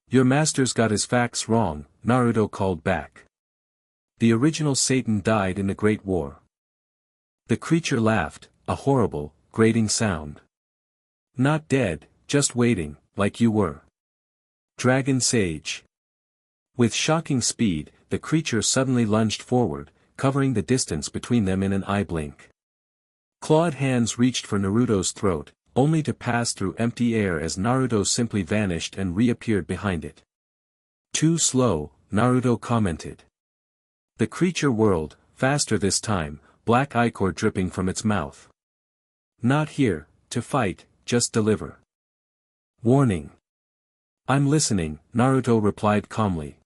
Your master's got his facts wrong, Naruto called back. The original Satan died in the Great War. The creature laughed, a horrible, grating sound. Not dead, just waiting, like you were. Dragon Sage. With shocking speed, the creature suddenly lunged forward, covering the distance between them in an eye blink. Clawed hands reached for Naruto's throat, only to pass through empty air as Naruto simply vanished and reappeared behind it. Too slow, Naruto commented. The creature whirled, faster this time, black ichor dripping from its mouth. Not here, to fight, just deliver. Warning. I'm listening, Naruto replied calmly.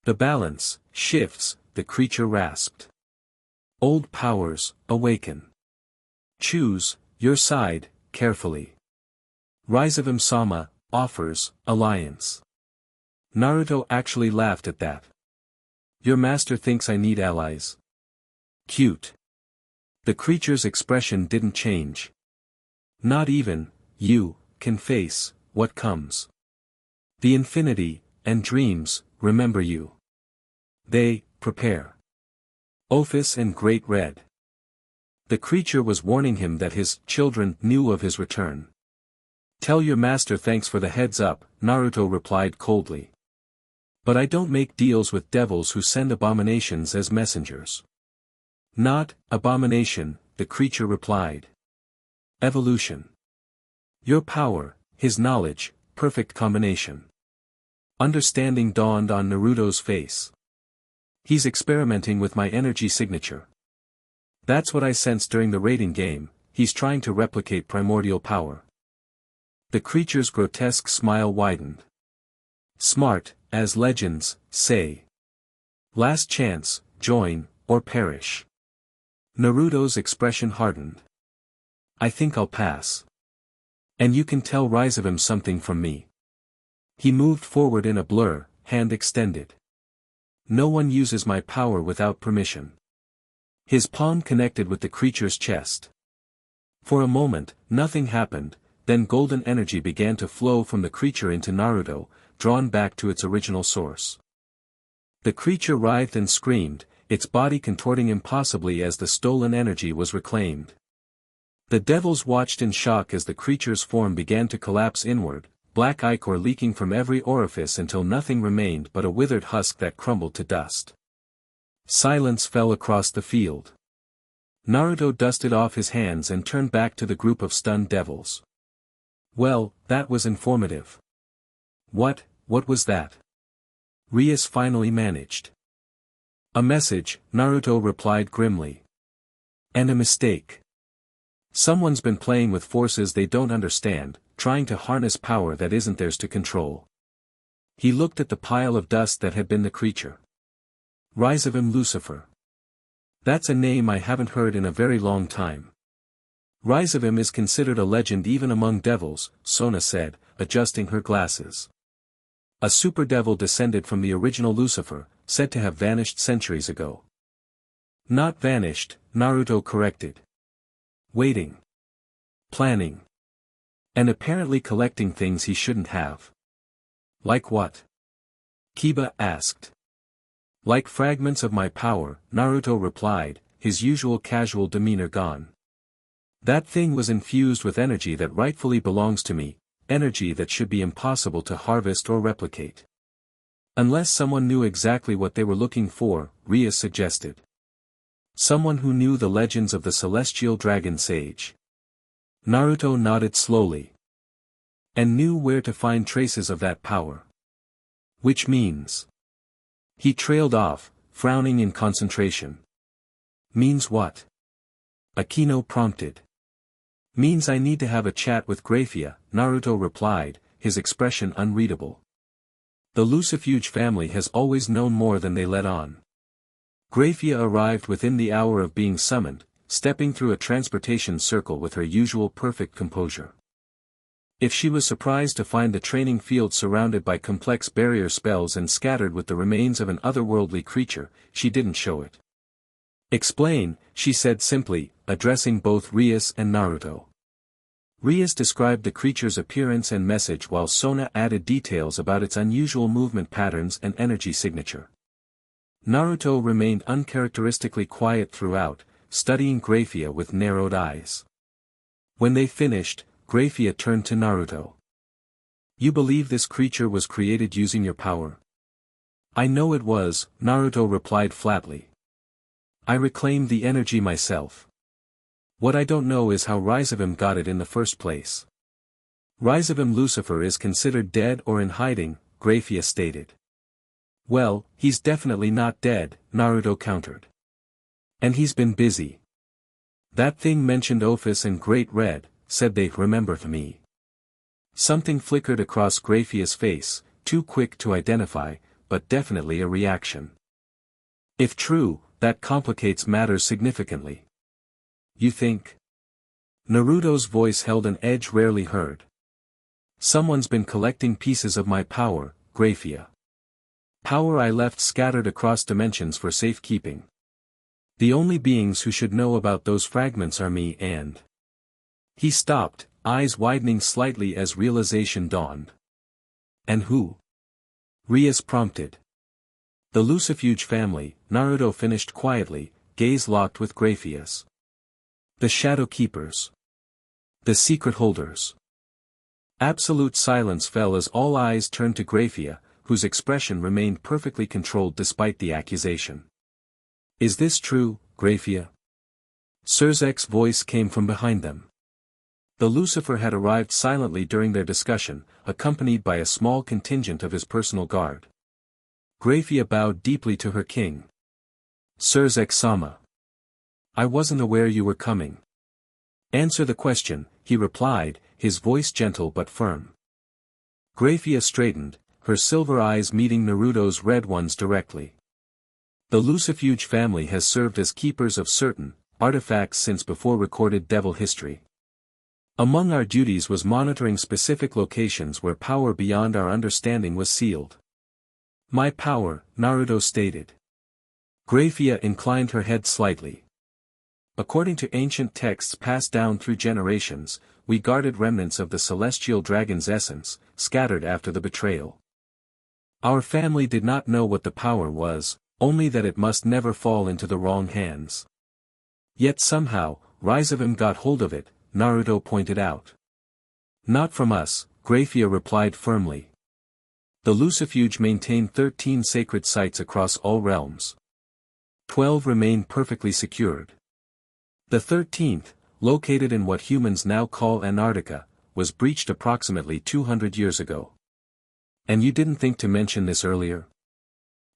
The balance shifts, the creature rasped. Old powers, awaken. Choose your side, carefully. Rizevim-sama offers alliance. Naruto actually laughed at that. Your master thinks I need allies. Cute. The creature's expression didn't change. Not even you can face what comes. The infinity and dreams remember you. They prepare. Ophis and Great Red. The creature was warning him that his children knew of his return. Tell your master thanks for the heads up, Naruto replied coldly. But I don't make deals with devils who send abominations as messengers. Not abomination, the creature replied. Evolution. Your power, his knowledge, perfect combination. Understanding dawned on Naruto's face. He's experimenting with my energy signature. That's what I sensed during the raiding game, he's trying to replicate primordial power. The creature's grotesque smile widened. Smart, as legends say. Last chance, join, or perish. Naruto's expression hardened. I think I'll pass. And you can tell Rizevim something from me. He moved forward in a blur, hand extended. No one uses my power without permission. His palm connected with the creature's chest. For a moment, nothing happened, then golden energy began to flow from the creature into Naruto, drawn back to its original source. The creature writhed and screamed, its body contorting impossibly as the stolen energy was reclaimed. The devils watched in shock as the creature's form began to collapse inward, black ichor leaking from every orifice until nothing remained but a withered husk that crumbled to dust. Silence fell across the field. Naruto dusted off his hands and turned back to the group of stunned devils. Well, that was informative. What was that? Rias finally managed. A message, Naruto replied grimly. And a mistake. Someone's been playing with forces they don't understand, trying to harness power that isn't theirs to control. He looked at the pile of dust that had been the creature. Rizevim Lucifer. That's a name I haven't heard in a very long time. Rizevim is considered a legend even among devils, Sona said, adjusting her glasses. A super devil descended from the original Lucifer, said to have vanished centuries ago. Not vanished, Naruto corrected. Waiting. Planning. And apparently collecting things he shouldn't have. Like what? Kiba asked. Like fragments of my power, Naruto replied, his usual casual demeanor gone. That thing was infused with energy that rightfully belongs to me, energy that should be impossible to harvest or replicate. Unless someone knew exactly what they were looking for, Rias suggested. Someone who knew the legends of the celestial dragon sage. Naruto nodded slowly. And knew where to find traces of that power. Which means. He trailed off, frowning in concentration. Means what? Akino prompted. Means I need to have a chat with Grayfia, Naruto replied, his expression unreadable. The Lucifuge family has always known more than they let on. Grayfia arrived within the hour of being summoned, stepping through a transportation circle with her usual perfect composure. If she was surprised to find the training field surrounded by complex barrier spells and scattered with the remains of an otherworldly creature, she didn't show it. Explain, she said simply, addressing both Rias and Naruto. Rias described the creature's appearance and message while Sona added details about its unusual movement patterns and energy signature. Naruto remained uncharacteristically quiet throughout, studying Grayfia with narrowed eyes. When they finished, Grayfia turned to Naruto. You believe this creature was created using your power? I know it was, Naruto replied flatly. I reclaimed the energy myself. What I don't know is how Rizevim got it in the first place. Rizevim Lucifer is considered dead or in hiding, Grayfia stated. Well, he's definitely not dead, Naruto countered. And he's been busy. That thing mentioned Ophis and Great Red, said they remember me. Something flickered across Grayfia's face, too quick to identify, but definitely a reaction. If true, that complicates matters significantly. You think? Naruto's voice held an edge rarely heard. Someone's been collecting pieces of my power, Grayfia. Power I left scattered across dimensions for safekeeping. The only beings who should know about those fragments are me and... He stopped, eyes widening slightly as realization dawned. And who? Rias prompted. The Lucifuge family, Naruto finished quietly, gaze locked with Grayfia's. The Shadow Keepers. The Secret Holders. Absolute silence fell as all eyes turned to Grayfia, whose expression remained perfectly controlled despite the accusation. Is this true, Grayfia? Surzek's voice came from behind them. The Lucifer had arrived silently during their discussion, accompanied by a small contingent of his personal guard. Grayfia bowed deeply to her king. Surzek-sama. I wasn't aware you were coming. Answer the question, he replied, his voice gentle but firm. Grayfia straightened, her silver eyes meeting Naruto's red ones directly. The Lucifuge family has served as keepers of certain artifacts since before recorded devil history. Among our duties was monitoring specific locations where power beyond our understanding was sealed. My power, Naruto stated. Grayfia inclined her head slightly. According to ancient texts passed down through generations, we guarded remnants of the celestial dragon's essence, scattered after the betrayal. Our family did not know what the power was, only that it must never fall into the wrong hands. Yet somehow, Rizevim got hold of it, Naruto pointed out. Not from us, Grayfia replied firmly. The Lucifuge maintained 13 sacred sites across all realms. 12 remained perfectly secured. The 13th, located in what humans now call Antarctica, was breached approximately 200 years ago. And you didn't think to mention this earlier?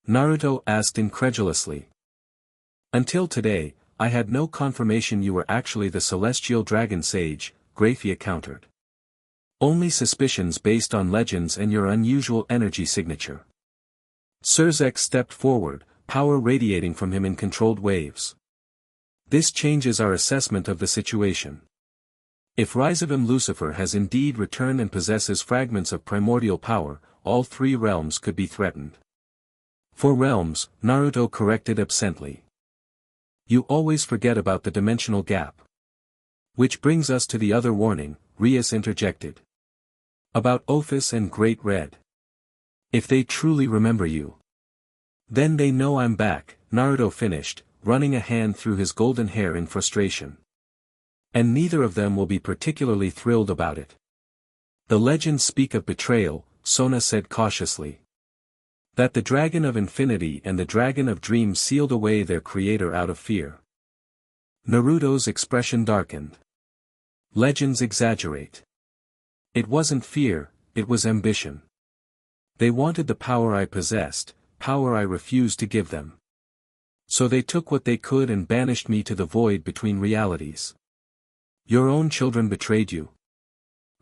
Naruto asked incredulously. Until today, I had no confirmation you were actually the celestial dragon sage, Grayfia countered. Only suspicions based on legends and your unusual energy signature. Surzek stepped forward, power radiating from him in controlled waves. This changes our assessment of the situation. If Rizevim Lucifer has indeed returned and possesses fragments of primordial power, all 3 realms could be threatened. 4 realms, Naruto corrected absently. You always forget about the dimensional gap. Which brings us to the other warning, Rias interjected. About Ophis and Great Red. If they truly remember you. Then they know I'm back, Naruto finished, running a hand through his golden hair in frustration. And neither of them will be particularly thrilled about it. The legends speak of betrayal, Sona said cautiously. That the Dragon of Infinity and the Dragon of Dreams sealed away their creator out of fear. Naruto's expression darkened. Legends exaggerate. It wasn't fear, it was ambition. They wanted the power I possessed, power I refused to give them. So they took what they could and banished me to the void between realities. Your own children betrayed you?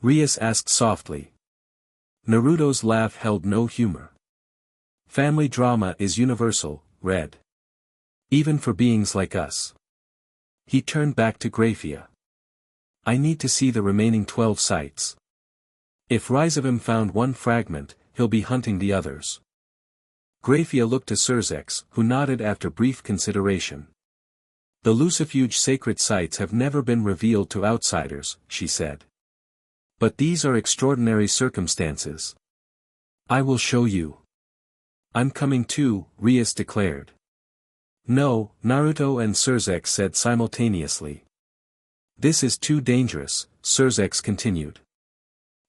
Rias asked softly. Naruto's laugh held no humor. Family drama is universal, Red. Even for beings like us. He turned back to Grayfia. I need to see the remaining 12 sites. If Rizevim found one fragment, he'll be hunting the others. Grayfia looked to Surzek, who nodded after brief consideration. The Lucifuge sacred sites have never been revealed to outsiders, she said. But these are extraordinary circumstances. I will show you. I'm coming too, Rias declared. No, Naruto and Surzek said simultaneously. This is too dangerous, Surzek continued.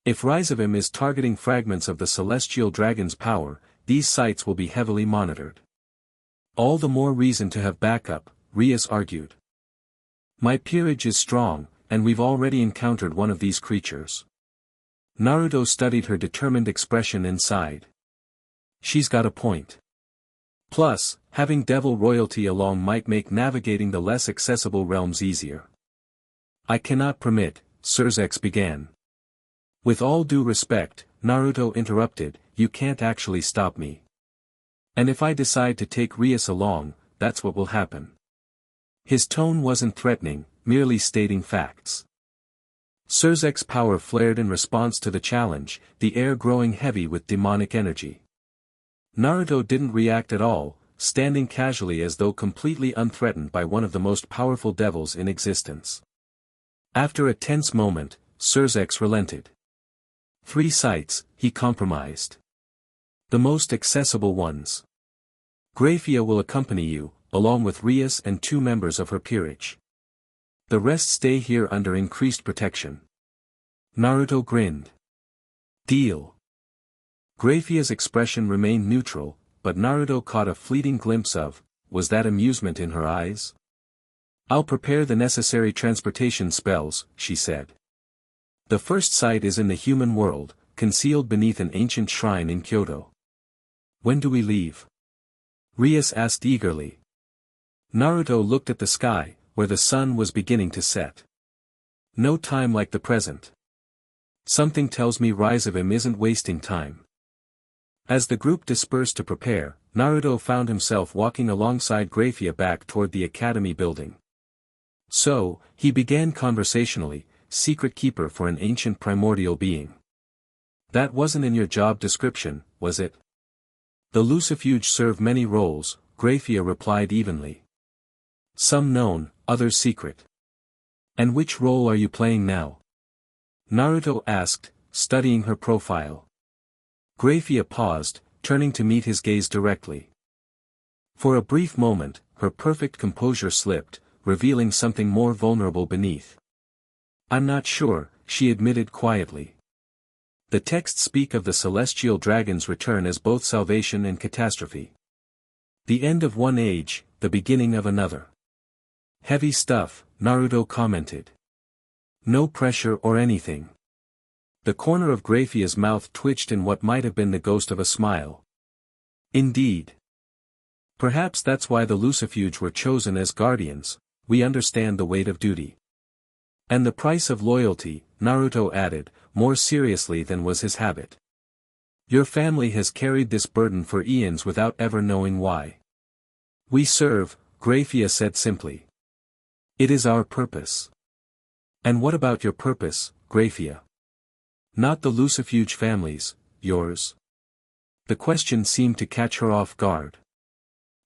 If Rizevim is targeting fragments of the celestial dragon's power, these sites will be heavily monitored. All the more reason to have backup, Rias argued. My peerage is strong, and we've already encountered one of these creatures. Naruto studied her determined expression and sighed. She's got a point. Plus, having devil royalty along might make navigating the less accessible realms easier. I cannot permit, Surzex began. With all due respect, Naruto interrupted, you can't actually stop me. And if I decide to take Rias along, that's what will happen. His tone wasn't threatening, merely stating facts. Surzek's power flared in response to the challenge, the air growing heavy with demonic energy. Naruto didn't react at all, standing casually as though completely unthreatened by one of the most powerful devils in existence. After a tense moment, Surzex relented. 3 sites, he compromised. The most accessible ones. Grayfia will accompany you, along with Rias and 2 members of her peerage. The rest stay here under increased protection. Naruto grinned. Deal. Grayfia's expression remained neutral, but Naruto caught a fleeting glimpse of, was that amusement in her eyes? I'll prepare the necessary transportation spells, she said. The first site is in the human world, concealed beneath an ancient shrine in Kyoto. When do we leave? Rias asked eagerly. Naruto looked at the sky, where the sun was beginning to set. No time like the present. Something tells me Rizevim isn't wasting time. As the group dispersed to prepare, Naruto found himself walking alongside Grayfia back toward the academy building. So, he began conversationally, secret keeper for an ancient primordial being. That wasn't in your job description, was it? The Lucifuge serve many roles, Grayfia replied evenly. Some known, others secret. And which role are you playing now? Naruto asked, studying her profile. Grayfia paused, turning to meet his gaze directly. For a brief moment, her perfect composure slipped, revealing something more vulnerable beneath. I'm not sure, she admitted quietly. The texts speak of the celestial dragon's return as both salvation and catastrophe. The end of one age, the beginning of another. Heavy stuff, Naruto commented. No pressure or anything. The corner of Grayfia's mouth twitched in what might have been the ghost of a smile. Indeed. Perhaps that's why the Lucifuge were chosen as guardians, we understand the weight of duty. And the price of loyalty, Naruto added, more seriously than was his habit. Your family has carried this burden for eons without ever knowing why. We serve, Grayfia said simply. It is our purpose. And what about your purpose, Grayfia? Not the Lucifuge family's, yours. The question seemed to catch her off guard.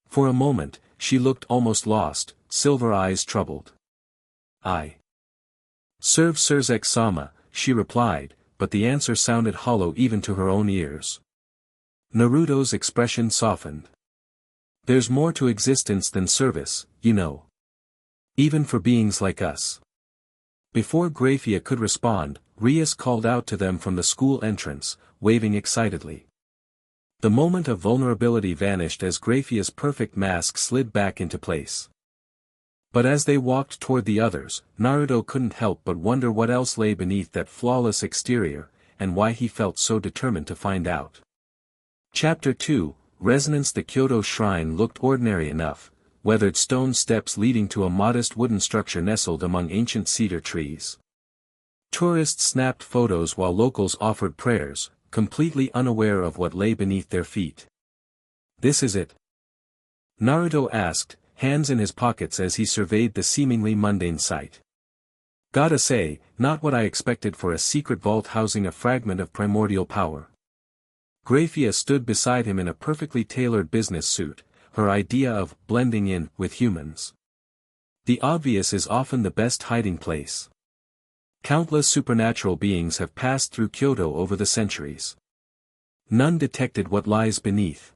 For a moment, she looked almost lost, silver eyes troubled. I serve Surzek-sama, she replied, but the answer sounded hollow even to her own ears. Naruto's expression softened. There's more to existence than service, you know. Even for beings like us. Before Grayfia could respond, Rias called out to them from the school entrance, waving excitedly. The moment of vulnerability vanished as Grayfia's perfect mask slid back into place. But as they walked toward the others, Naruto couldn't help but wonder what else lay beneath that flawless exterior, and why he felt so determined to find out. Chapter 2, Resonance. The Kyoto shrine looked ordinary enough, weathered stone steps leading to a modest wooden structure nestled among ancient cedar trees. Tourists snapped photos while locals offered prayers, completely unaware of what lay beneath their feet. This is it? Naruto asked, hands in his pockets as he surveyed the seemingly mundane sight. Gotta say, not what I expected for a secret vault housing a fragment of primordial power. Grayfia stood beside him in a perfectly tailored business suit, her idea of blending in with humans. The obvious is often the best hiding place. Countless supernatural beings have passed through Kyoto over the centuries. None detected what lies beneath.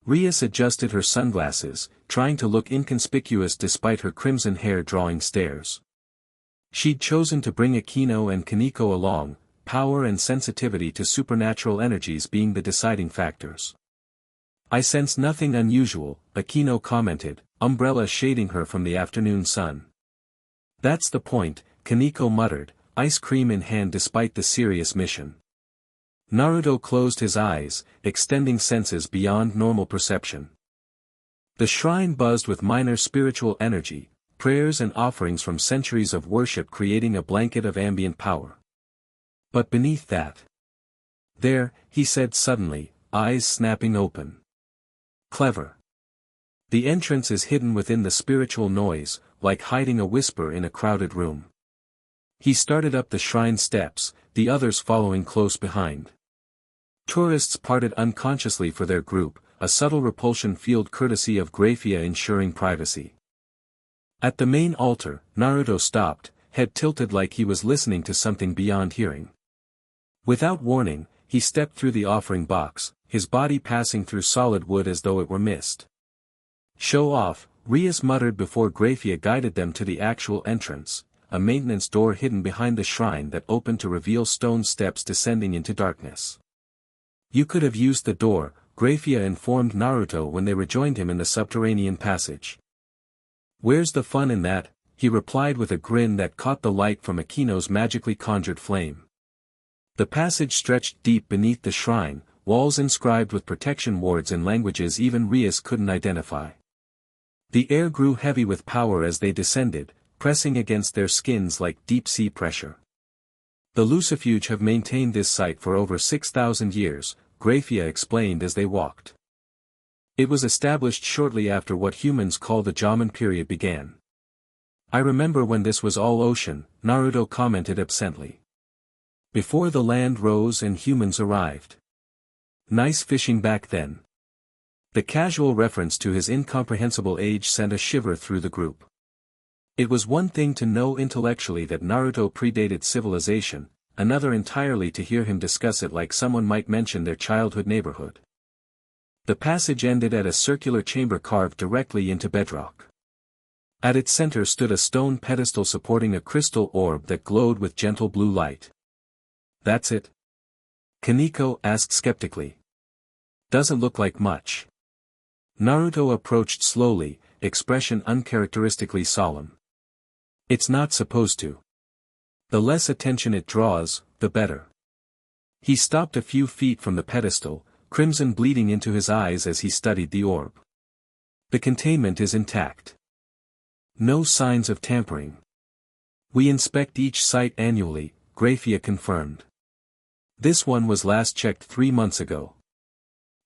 Rias adjusted her sunglasses, trying to look inconspicuous despite her crimson hair drawing stares. She'd chosen to bring Akino and Kaneko along, power and sensitivity to supernatural energies being the deciding factors. I sense nothing unusual, Aquino commented, umbrella shading her from the afternoon sun. That's the point, Kaneko muttered, ice cream in hand despite the serious mission. Naruto closed his eyes, extending senses beyond normal perception. The shrine buzzed with minor spiritual energy, prayers and offerings from centuries of worship creating a blanket of ambient power. But beneath that... There, he said suddenly, eyes snapping open. Clever. The entrance is hidden within the spiritual noise, like hiding a whisper in a crowded room. He started up the shrine steps, the others following close behind. Tourists parted unconsciously for their group, a subtle repulsion field courtesy of Grayfia ensuring privacy. At the main altar, Naruto stopped, head tilted like he was listening to something beyond hearing. Without warning, he stepped through the offering box, his body passing through solid wood as though it were mist. Show off, Rias muttered before Grayfia guided them to the actual entrance, a maintenance door hidden behind the shrine that opened to reveal stone steps descending into darkness. You could have used the door, Grayfia informed Naruto when they rejoined him in the subterranean passage. Where's the fun in that? He replied with a grin that caught the light from Aquino's magically conjured flame. The passage stretched deep beneath the shrine, walls inscribed with protection wards in languages even Rias couldn't identify. The air grew heavy with power as they descended, pressing against their skins like deep-sea pressure. The Lucifuge have maintained this site for over 6,000 years, Grayfia explained as they walked. It was established shortly after what humans call the Jaman period began. I remember when this was all ocean, Naruto commented absently. Before the land rose and humans arrived. Nice fishing back then. The casual reference to his incomprehensible age sent a shiver through the group. It was one thing to know intellectually that Naruto predated civilization, another entirely to hear him discuss it like someone might mention their childhood neighborhood. The passage ended at a circular chamber carved directly into bedrock. At its center stood a stone pedestal supporting a crystal orb that glowed with gentle blue light. That's it? Kaneko asked skeptically. Doesn't look like much. Naruto approached slowly, expression uncharacteristically solemn. It's not supposed to. The less attention it draws, the better. He stopped a few feet from the pedestal, crimson bleeding into his eyes as he studied the orb. The containment is intact. No signs of tampering. We inspect each site annually, Grayfia confirmed. This one was last checked 3 months ago.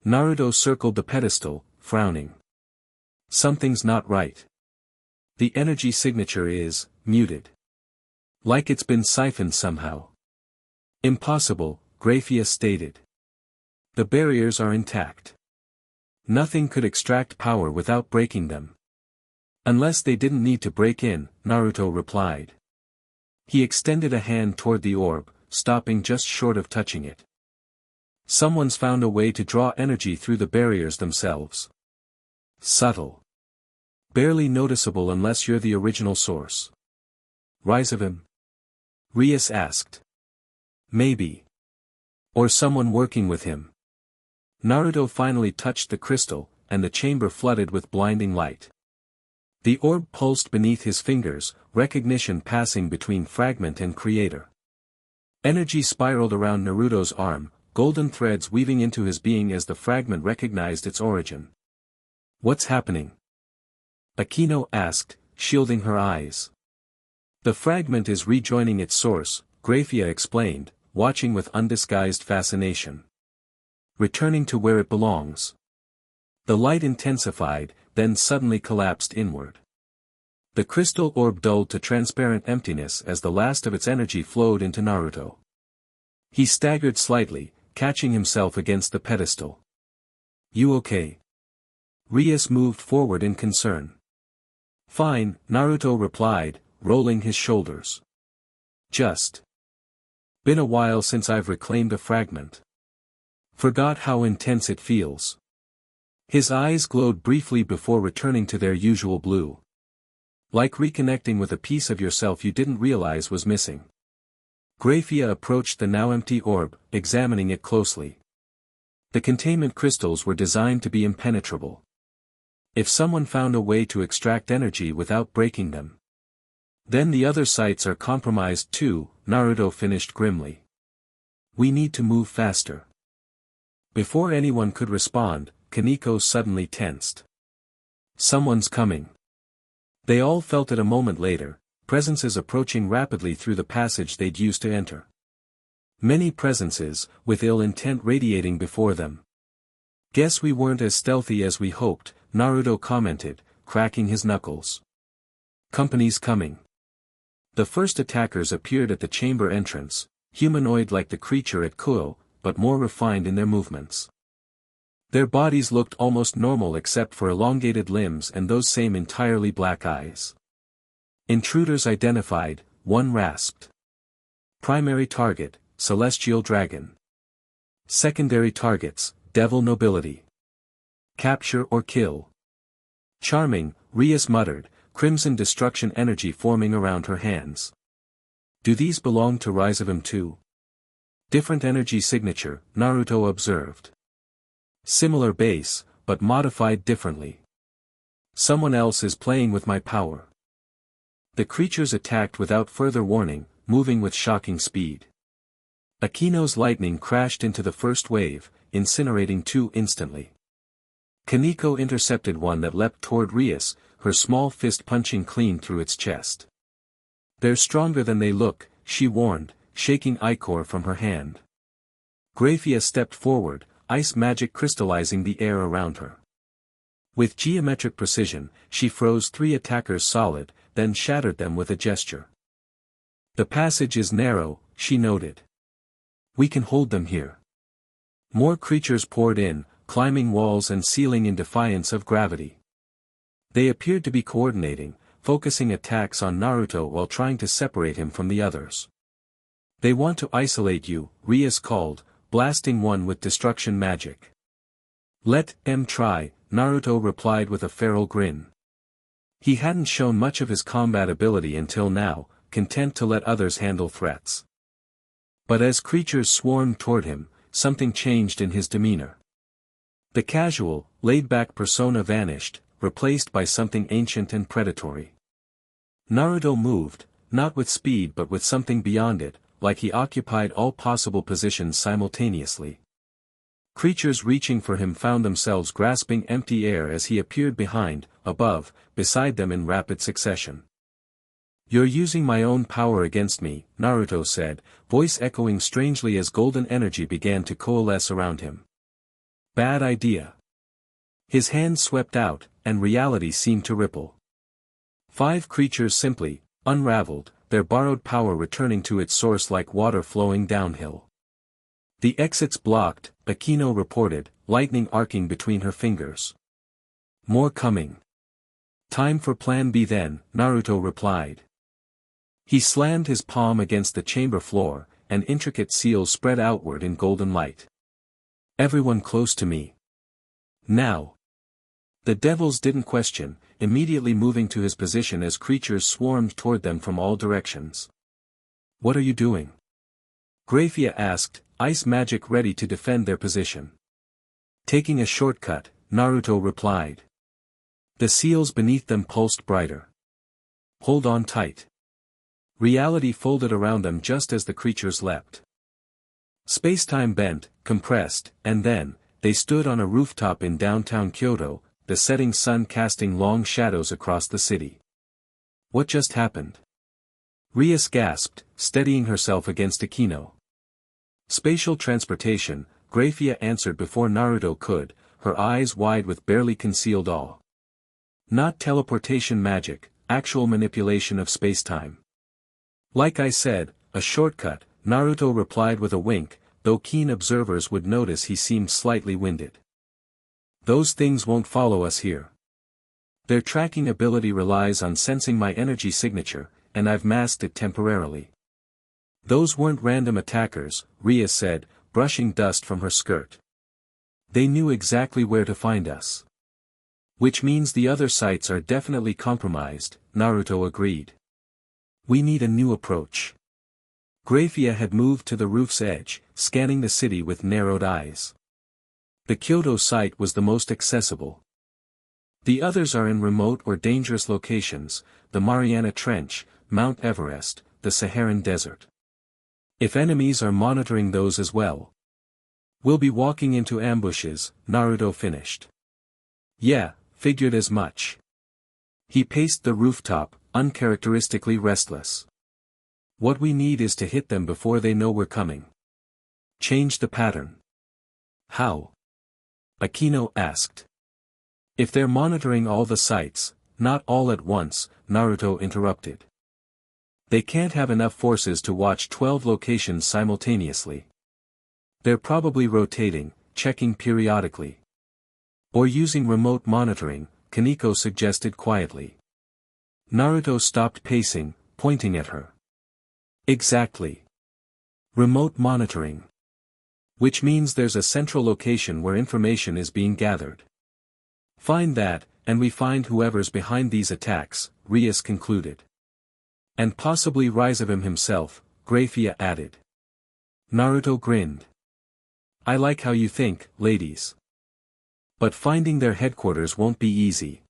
Naruto circled the pedestal, frowning. Something's not right. The energy signature is muted. Like it's been siphoned somehow. Impossible, Grayfia stated. The barriers are intact. Nothing could extract power without breaking them. Unless they didn't need to break in, Naruto replied. He extended a hand toward the orb, stopping just short of touching it. Someone's found a way to draw energy through the barriers themselves. Subtle. Barely noticeable unless you're the original source. Rizevim? Rias asked. Maybe. Or someone working with him. Naruto finally touched the crystal, and the chamber flooded with blinding light. The orb pulsed beneath his fingers, recognition passing between fragment and creator. Energy spiraled around Naruto's arm, golden threads weaving into his being as the fragment recognized its origin. What's happening? Aquino asked, shielding her eyes. The fragment is rejoining its source, Grayfia explained, watching with undisguised fascination. Returning to where it belongs. The light intensified, then suddenly collapsed inward. The crystal orb dulled to transparent emptiness as the last of its energy flowed into Naruto. He staggered slightly, catching himself against the pedestal. You okay? Rias moved forward in concern. Fine, Naruto replied, rolling his shoulders. Just. Been a while since I've reclaimed a fragment. Forgot how intense it feels. His eyes glowed briefly before returning to their usual blue. Like reconnecting with a piece of yourself you didn't realize was missing. Grayfia approached the now empty orb, examining it closely. The containment crystals were designed to be impenetrable. If someone found a way to extract energy without breaking them, then the other sites are compromised too, Naruto finished grimly. We need to move faster. Before anyone could respond, Kaneko suddenly tensed. Someone's coming. They all felt it a moment later, presences approaching rapidly through the passage they'd used to enter. Many presences, with ill intent radiating before them. Guess we weren't as stealthy as we hoped, Naruto commented, cracking his knuckles. Company's coming. The first attackers appeared at the chamber entrance, humanoid like the creature at Kuoh, but more refined in their movements. Their bodies looked almost normal except for elongated limbs and those same entirely black eyes. Intruders identified, one rasped. Primary target, Celestial Dragon. Secondary targets, Devil Nobility. Capture or kill. Charming, Rias muttered, crimson destruction energy forming around her hands. Do these belong to Rizevim too? Different energy signature, Naruto observed. Similar base, but modified differently. Someone else is playing with my power. The creatures attacked without further warning, moving with shocking speed. Akino's lightning crashed into the first wave, incinerating two instantly. Kaneko intercepted one that leapt toward Rias, her small fist punching clean through its chest. They're stronger than they look, she warned, shaking ichor from her hand. Grayfia stepped forward, ice magic crystallizing the air around her. With geometric precision, she froze 3 attackers solid, then shattered them with a gesture. The passage is narrow, she noted. We can hold them here. More creatures poured in, climbing walls and ceiling in defiance of gravity. They appeared to be coordinating, focusing attacks on Naruto while trying to separate him from the others. They want to isolate you, Rias called, blasting one with destruction magic. Let them try, Naruto replied with a feral grin. He hadn't shown much of his combat ability until now, content to let others handle threats. But as creatures swarmed toward him, something changed in his demeanor. The casual, laid-back persona vanished, replaced by something ancient and predatory. Naruto moved, not with speed but with something beyond it, like he occupied all possible positions simultaneously. Creatures reaching for him found themselves grasping empty air as he appeared behind, above, beside them in rapid succession. You're using my own power against me, Naruto said, voice echoing strangely as golden energy began to coalesce around him. Bad idea. His hand swept out, and reality seemed to ripple. 5 creatures simply, unraveled, their borrowed power returning to its source like water flowing downhill. The exits blocked, Akino reported, lightning arcing between her fingers. More coming. Time for Plan B then, Naruto replied. He slammed his palm against the chamber floor, and intricate seals spread outward in golden light. Everyone close to me. Now. The devils didn't question, immediately moving to his position as creatures swarmed toward them from all directions. What are you doing? Grayfia asked, ice magic ready to defend their position. Taking a shortcut, Naruto replied. The seals beneath them pulsed brighter. Hold on tight. Reality folded around them just as the creatures leapt. Space-time bent, compressed, and then, they stood on a rooftop in downtown Kyoto, the setting sun casting long shadows across the city. What just happened? Rias gasped, steadying herself against Akino. Spatial transportation, Grayfia answered before Naruto could, her eyes wide with barely concealed awe. Not teleportation magic, actual manipulation of space-time. Like I said, a shortcut, Naruto replied with a wink, though keen observers would notice he seemed slightly winded. Those things won't follow us here. Their tracking ability relies on sensing my energy signature, and I've masked it temporarily. Those weren't random attackers, Rias said, brushing dust from her skirt. They knew exactly where to find us. Which means the other sites are definitely compromised, Naruto agreed. We need a new approach. Grayfia had moved to the roof's edge, scanning the city with narrowed eyes. The Kyoto site was the most accessible. The others are in remote or dangerous locations, the Mariana Trench, Mount Everest, the Saharan Desert. If enemies are monitoring those as well, we'll be walking into ambushes, Naruto finished. Yeah, figured as much. He paced the rooftop, uncharacteristically restless. What we need is to hit them before they know we're coming. Change the pattern. How? Akino asked. If they're monitoring all the sites, not all at once, Naruto interrupted. They can't have enough forces to watch 12 locations simultaneously. They're probably rotating, checking periodically. Or using remote monitoring, Kaneko suggested quietly. Naruto stopped pacing, pointing at her. Exactly. Remote monitoring. Which means there's a central location where information is being gathered. Find that, and we find whoever's behind these attacks, Rias concluded. And possibly Rizevim himself, Grayfia added. Naruto grinned. I like how you think, ladies. But finding their headquarters won't be easy.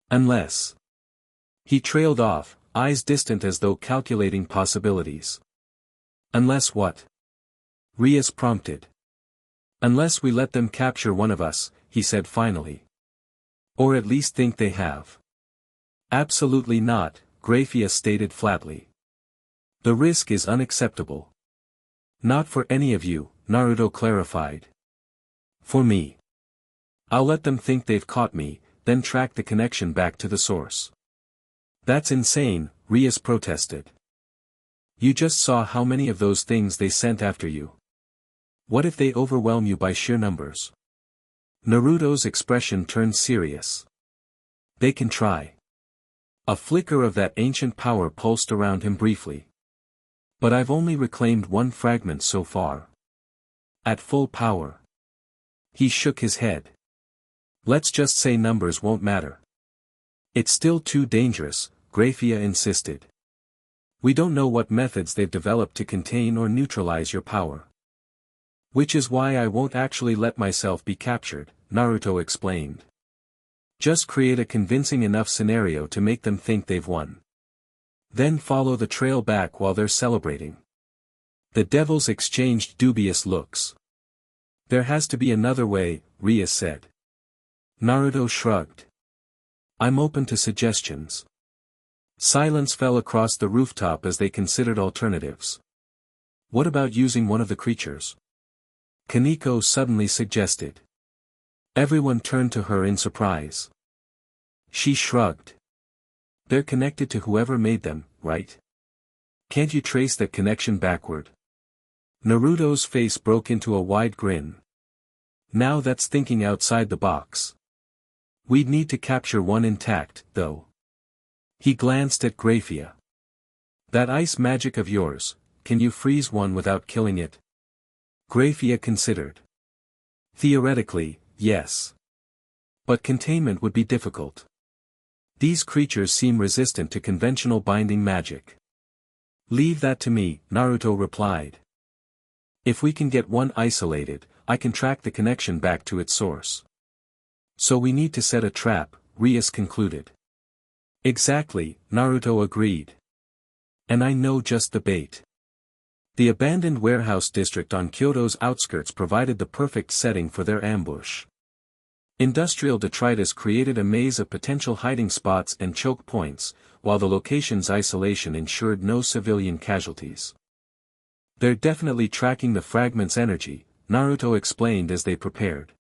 Unless. He trailed off, eyes distant as though calculating possibilities. Unless what? Rias prompted. Unless we let them capture one of us, he said finally. Or at least think they have. Absolutely not, Grayfia stated flatly. The risk is unacceptable. Not for any of you, Naruto clarified. For me. I'll let them think they've caught me, then track the connection back to the source. That's insane, Rias protested. You just saw how many of those things they sent after you. What if they overwhelm you by sheer numbers? Naruto's expression turned serious. They can try. A flicker of that ancient power pulsed around him briefly. But I've only reclaimed one fragment so far. At full power. He shook his head. Let's just say numbers won't matter. It's still too dangerous, Grayfia insisted. We don't know what methods they've developed to contain or neutralize your power. Which is why I won't actually let myself be captured, Naruto explained. Just create a convincing enough scenario to make them think they've won. Then follow the trail back while they're celebrating. The devils exchanged dubious looks. There has to be another way, Rias said. Naruto shrugged. I'm open to suggestions. Silence fell across the rooftop as they considered alternatives. What about using one of the creatures? Kaneko suddenly suggested. Everyone turned to her in surprise. She shrugged. They're connected to whoever made them, right? Can't you trace that connection backward? Naruto's face broke into a wide grin. Now that's thinking outside the box. We'd need to capture one intact, though. He glanced at Grayfia. That ice magic of yours, can you freeze one without killing it? Grayfia considered. Theoretically, yes. But containment would be difficult. These creatures seem resistant to conventional binding magic. Leave that to me, Naruto replied. If we can get one isolated, I can track the connection back to its source. So we need to set a trap, Rias concluded. Exactly, Naruto agreed. And I know just the bait. The abandoned warehouse district on Kyoto's outskirts provided the perfect setting for their ambush. Industrial detritus created a maze of potential hiding spots and choke points, while the location's isolation ensured no civilian casualties. They're definitely tracking the fragment's energy, Naruto explained as they prepared.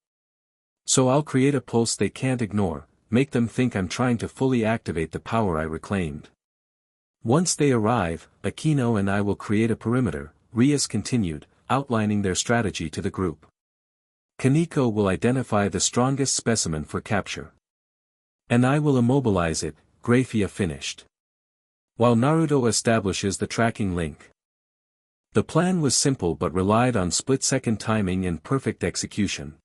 So I'll create a pulse they can't ignore, make them think I'm trying to fully activate the power I reclaimed. Once they arrive, Akino and I will create a perimeter, Rias continued, outlining their strategy to the group. Kaneko will identify the strongest specimen for capture. And I will immobilize it, Grayfia finished. While Naruto establishes the tracking link. The plan was simple but relied on split-second timing and perfect execution.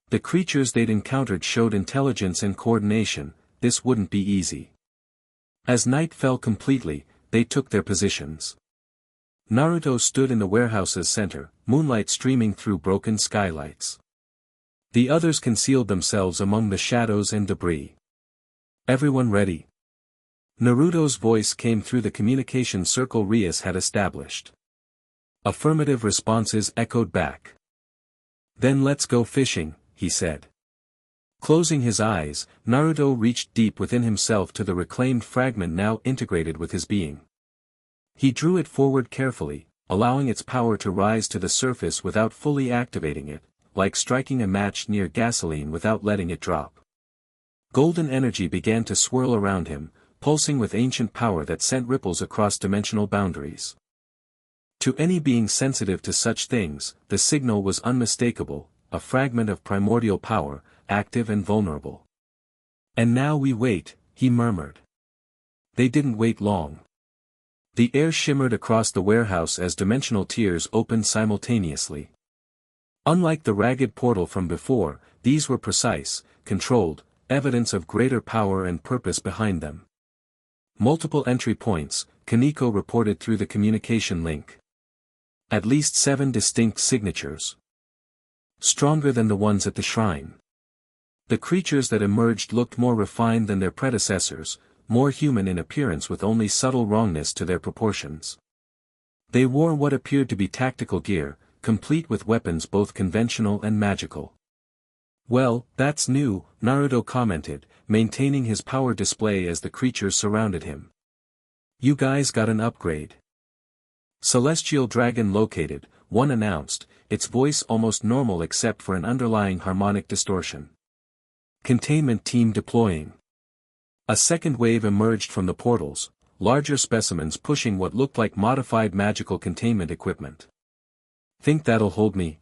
The creatures they'd encountered showed intelligence and coordination, this wouldn't be easy. As night fell completely, they took their positions. Naruto stood in the warehouse's center, moonlight streaming through broken skylights. The others concealed themselves among the shadows and debris. Everyone ready? Naruto's voice came through the communication circle Rias had established. Affirmative responses echoed back. Then let's go fishing, he said. Closing his eyes, Naruto reached deep within himself to the reclaimed fragment now integrated with his being. He drew it forward carefully, allowing its power to rise to the surface without fully activating it, like striking a match near gasoline without letting it drop. Golden energy began to swirl around him, pulsing with ancient power that sent ripples across dimensional boundaries. To any being sensitive to such things, the signal was unmistakable, a fragment of primordial power, active and vulnerable. And now we wait, he murmured. They didn't wait long. The air shimmered across the warehouse as dimensional tiers opened simultaneously. Unlike the ragged portal from before, these were precise, controlled, evidence of greater power and purpose behind them. Multiple entry points, Kaneko reported through the communication link. At least 7 distinct signatures. Stronger than the ones at the shrine. The creatures that emerged looked more refined than their predecessors, more human in appearance with only subtle wrongness to their proportions. They wore what appeared to be tactical gear, complete with weapons both conventional and magical. Well, that's new, Naruto commented, maintaining his power display as the creatures surrounded him. You guys got an upgrade. Celestial dragon located, one announced, its voice almost normal except for an underlying harmonic distortion. Containment team deploying. A second wave emerged from the portals, larger specimens pushing what looked like modified magical containment equipment. Think that'll hold me?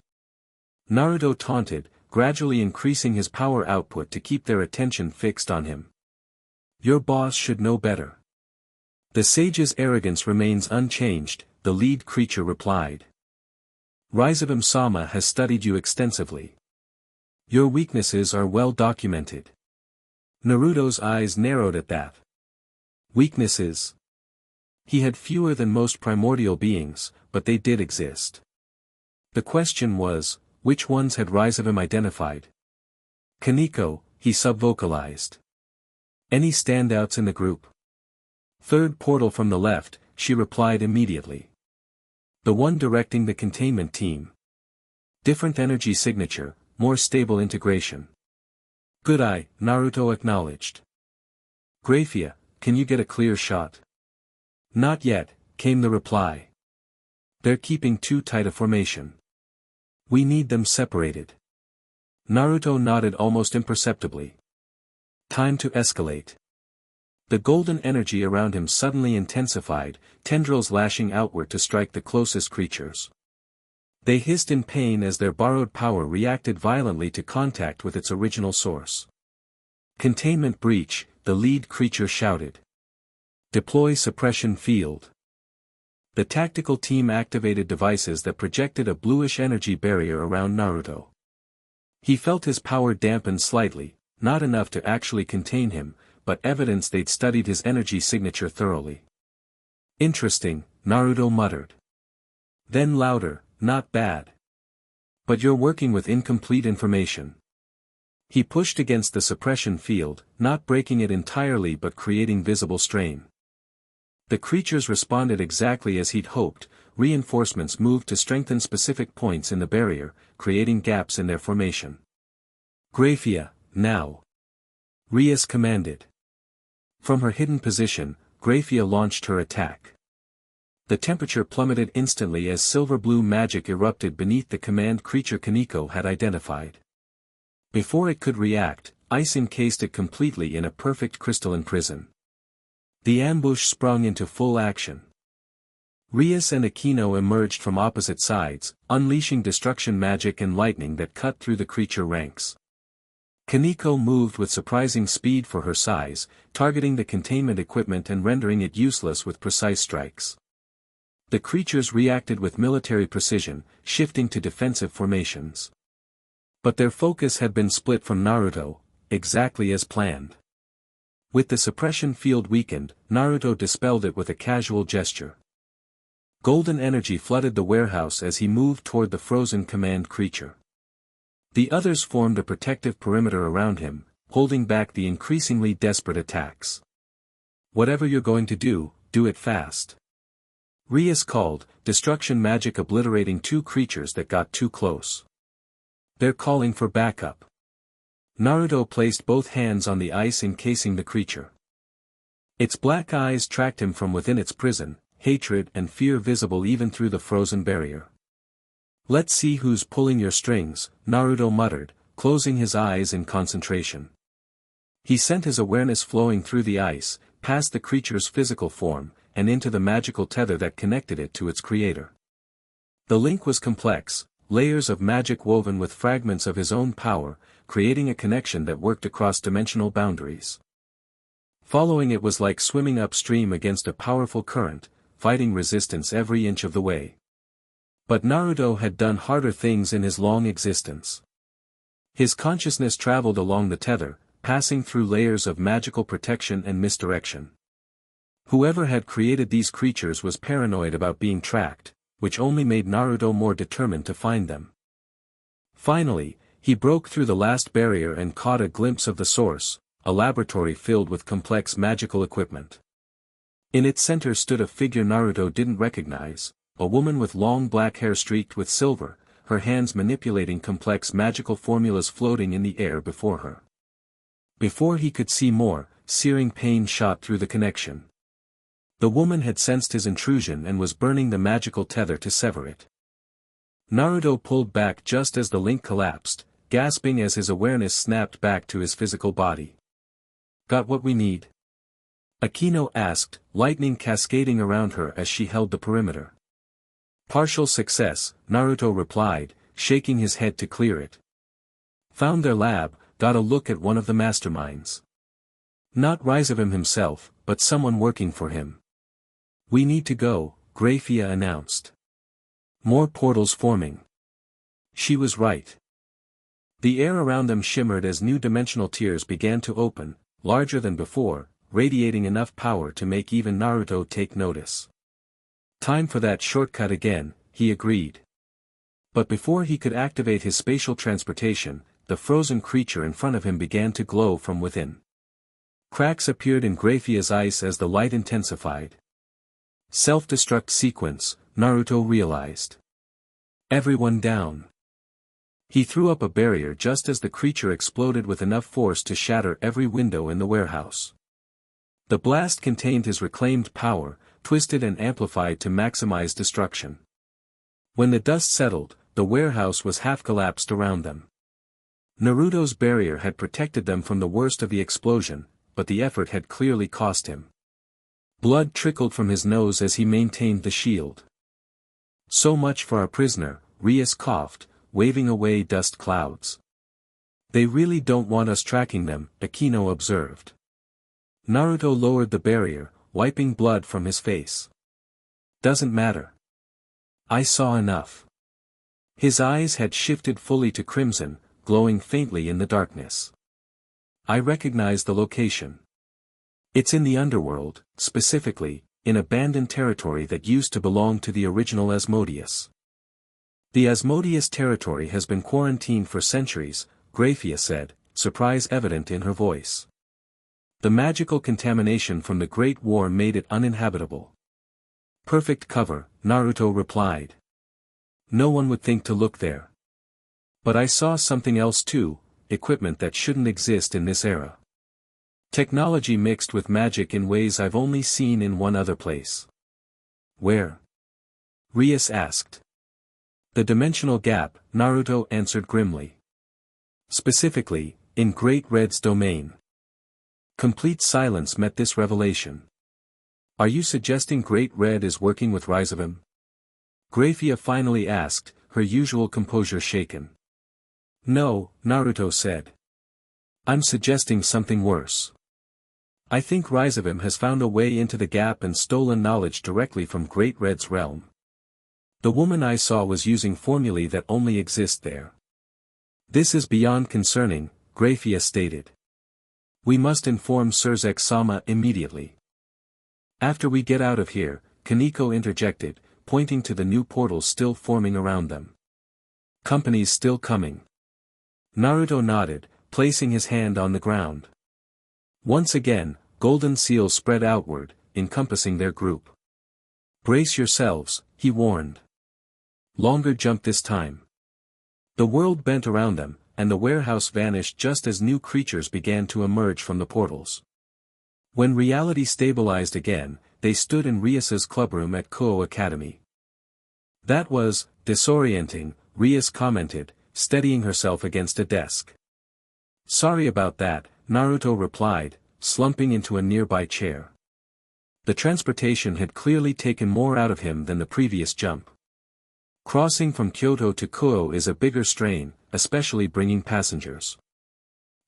Naruto taunted, gradually increasing his power output to keep their attention fixed on him. Your boss should know better. The sage's arrogance remains unchanged, the lead creature replied. Rizevim-sama has studied you extensively. Your weaknesses are well documented. Naruto's eyes narrowed at that. Weaknesses? He had fewer than most primordial beings, but they did exist. The question was, which ones had Rizevim identified? Kaneko, he subvocalized. Any standouts in the group? Third portal from the left, she replied immediately. The one directing the containment team. Different energy signature, more stable integration. Good eye, Naruto acknowledged. Grayfia, can you get a clear shot? Not yet, came the reply. They're keeping too tight a formation. We need them separated. Naruto nodded almost imperceptibly. Time to escalate. The golden energy around him suddenly intensified, tendrils lashing outward to strike the closest creatures. They hissed in pain as their borrowed power reacted violently to contact with its original source. Containment breach, the lead creature shouted. Deploy suppression field. The tactical team activated devices that projected a bluish energy barrier around Naruto. He felt his power dampen slightly, not enough to actually contain him, but evidence they'd studied his energy signature thoroughly. Interesting, Naruto muttered. Then louder, not bad. But you're working with incomplete information. He pushed against the suppression field, not breaking it entirely but creating visible strain. The creatures responded exactly as he'd hoped, reinforcements moved to strengthen specific points in the barrier, creating gaps in their formation. Grayfia, now. Rias commanded. From her hidden position, Grayfia launched her attack. The temperature plummeted instantly as silver-blue magic erupted beneath the command creature Kaneko had identified. Before it could react, ice encased it completely in a perfect crystalline prison. The ambush sprung into full action. Rias and Akino emerged from opposite sides, unleashing destruction magic and lightning that cut through the creature ranks. Kaneko moved with surprising speed for her size, targeting the containment equipment and rendering it useless with precise strikes. The creatures reacted with military precision, shifting to defensive formations. But their focus had been split from Naruto, exactly as planned. With the suppression field weakened, Naruto dispelled it with a casual gesture. Golden energy flooded the warehouse as he moved toward the frozen command creature. The others formed a protective perimeter around him, holding back the increasingly desperate attacks. Whatever you're going to do it fast. Rias called, destruction magic obliterating two creatures that got too close. They're calling for backup. Naruto placed both hands on the ice encasing the creature. Its black eyes tracked him from within its prison, hatred and fear visible even through the frozen barrier. Let's see who's pulling your strings, Naruto muttered, closing his eyes in concentration. He sent his awareness flowing through the ice, past the creature's physical form, and into the magical tether that connected it to its creator. The link was complex, layers of magic woven with fragments of his own power, creating a connection that worked across dimensional boundaries. Following it was like swimming upstream against a powerful current, fighting resistance every inch of the way. But Naruto had done harder things in his long existence. His consciousness traveled along the tether, passing through layers of magical protection and misdirection. Whoever had created these creatures was paranoid about being tracked, which only made Naruto more determined to find them. Finally, he broke through the last barrier and caught a glimpse of the source, a laboratory filled with complex magical equipment. In its center stood a figure Naruto didn't recognize, a woman with long black hair streaked with silver, her hands manipulating complex magical formulas floating in the air before her. Before he could see more, searing pain shot through the connection. The woman had sensed his intrusion and was burning the magical tether to sever it. Naruto pulled back just as the link collapsed, gasping as his awareness snapped back to his physical body. Got what we need? Akino asked, lightning cascading around her as she held the perimeter. Partial success, Naruto replied, shaking his head to clear it. Found their lab, got a look at one of the masterminds. Not Rizevim himself, but someone working for him. We need to go, Grayfia announced. More portals forming. She was right. The air around them shimmered as new dimensional tiers began to open, larger than before, radiating enough power to make even Naruto take notice. Time for that shortcut again, he agreed. But before he could activate his spatial transportation, the frozen creature in front of him began to glow from within. Cracks appeared in Grayfia's ice as the light intensified. Self-destruct sequence, Naruto realized. Everyone down. He threw up a barrier just as the creature exploded with enough force to shatter every window in the warehouse. The blast contained his reclaimed power, twisted and amplified to maximize destruction. When the dust settled, the warehouse was half collapsed around them. Naruto's barrier had protected them from the worst of the explosion, but the effort had clearly cost him. Blood trickled from his nose as he maintained the shield. So much for our prisoner, Rias coughed, waving away dust clouds. They really don't want us tracking them, Akino observed. Naruto lowered the barrier, wiping blood from his face. Doesn't matter. I saw enough. His eyes had shifted fully to crimson, glowing faintly in the darkness. I recognize the location. It's in the Underworld, specifically, in abandoned territory that used to belong to the original Asmodeus. The Asmodeus territory has been quarantined for centuries, Grayfia said, surprise evident in her voice. The magical contamination from the Great War made it uninhabitable. Perfect cover, Naruto replied. No one would think to look there. But I saw something else too, equipment that shouldn't exist in this era. Technology mixed with magic in ways I've only seen in one other place. Where? Rias asked. The dimensional gap, Naruto answered grimly. Specifically, in Great Red's domain. Complete silence met this revelation. Are you suggesting Great Red is working with Rizevim? Grayfia finally asked, her usual composure shaken. No, Naruto said. I'm suggesting something worse. I think Rizevim has found a way into the gap and stolen knowledge directly from Great Red's realm. The woman I saw was using formulae that only exist there. This is beyond concerning, Grayfia stated. We must inform Surzek-sama immediately. After we get out of here, Kaneko interjected, pointing to the new portals still forming around them. Companies still coming. Naruto nodded, placing his hand on the ground. Once again, golden seals spread outward, encompassing their group. "Brace yourselves," he warned. "Longer jump this time." The world bent around them, and the warehouse vanished just as new creatures began to emerge from the portals. When reality stabilized again, they stood in Rias's clubroom at Kuoh Academy. "That was disorienting," Rias commented, steadying herself against a desk. "Sorry about that," Naruto replied, slumping into a nearby chair. The transportation had clearly taken more out of him than the previous jump. Crossing from Kyoto to Kuoh is a bigger strain, especially bringing passengers.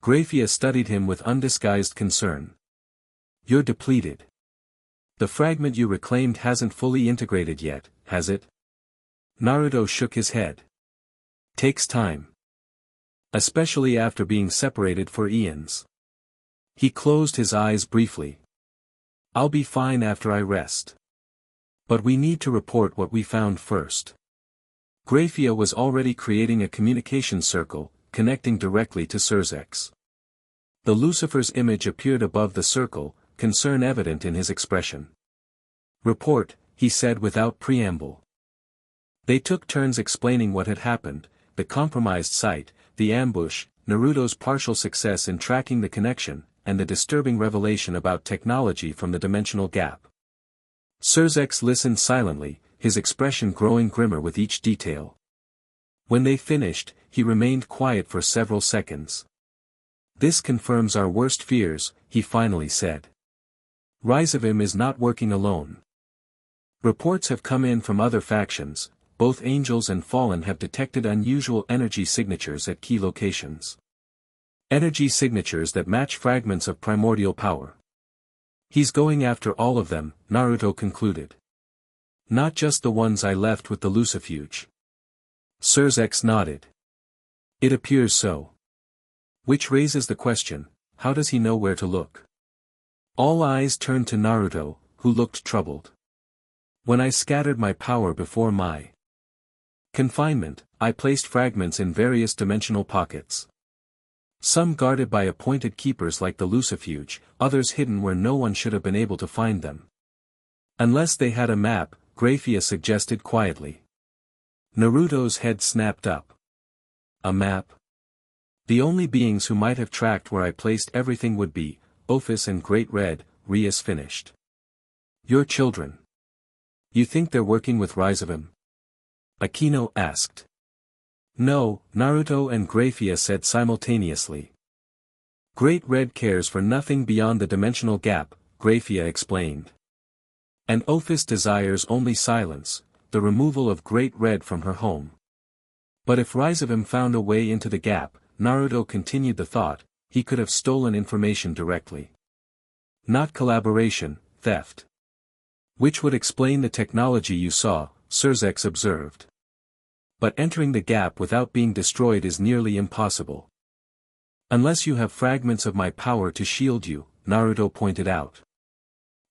Grayfia studied him with undisguised concern. "You're depleted. The fragment you reclaimed hasn't fully integrated yet, has it?" Naruto shook his head. "Takes time. Especially after being separated for eons." He closed his eyes briefly. "I'll be fine after I rest. But we need to report what we found first." Grayfia was already creating a communication circle, connecting directly to Surzex. The Lucifer's image appeared above the circle, concern evident in his expression. "Report," he said without preamble. They took turns explaining what had happened, the compromised site, the ambush, Naruto's partial success in tracking the connection, and the disturbing revelation about technology from the dimensional gap. Surzex listened silently, his expression growing grimmer with each detail. When they finished, he remained quiet for several seconds. "This confirms our worst fears," he finally said. "Rizevim is not working alone. Reports have come in from other factions. Both Angels and Fallen have detected unusual energy signatures at key locations. Energy signatures that match fragments of primordial power. He's going after all of them," Naruto concluded. "Not just the ones I left with the Lucifuge." Surzex nodded. "It appears so. Which raises the question, how does he know where to look?" All eyes turned to Naruto, who looked troubled. "When I scattered my power before my confinement, I placed fragments in various dimensional pockets. Some guarded by appointed keepers like the Lucifuge, others hidden where no one should have been able to find them. Unless they had a map," Grayfia suggested quietly. Naruto's head snapped up. "A map? The only beings who might have tracked where I placed everything would be Ophis and Great Red," Rias finished. "Your children. You think they're working with Rizevim?" Akino asked. "No," Naruto and Grayfia said simultaneously. "Great Red cares for nothing beyond the dimensional gap," Grayfia explained. "And Ophis desires only silence, the removal of Great Red from her home. But if Rizevim found a way into the gap," Naruto continued the thought, "he could have stolen information directly. Not collaboration, theft. Which would explain the technology you saw," Surzex observed. "But entering the gap without being destroyed is nearly impossible. Unless you have fragments of my power to shield you," Naruto pointed out.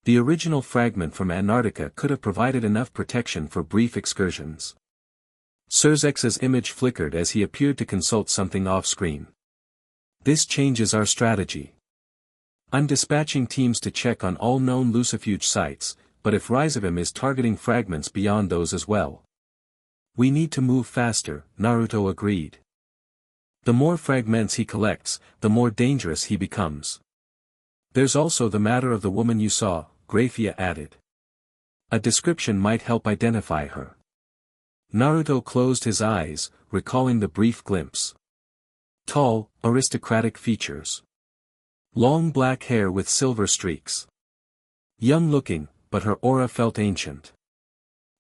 "The original fragment from Antarctica could have provided enough protection for brief excursions." Surzex's image flickered as he appeared to consult something off-screen. "This changes our strategy. I'm dispatching teams to check on all known Lucifuge sites, but if Rizevim is targeting fragments beyond those as well. We need to move faster," Naruto agreed. "The more fragments he collects, the more dangerous he becomes. There's also the matter of the woman you saw," Grayfia added. "A description might help identify her." Naruto closed his eyes, recalling the brief glimpse. Tall, aristocratic features. Long black hair with silver streaks. Young-looking, but her aura felt ancient.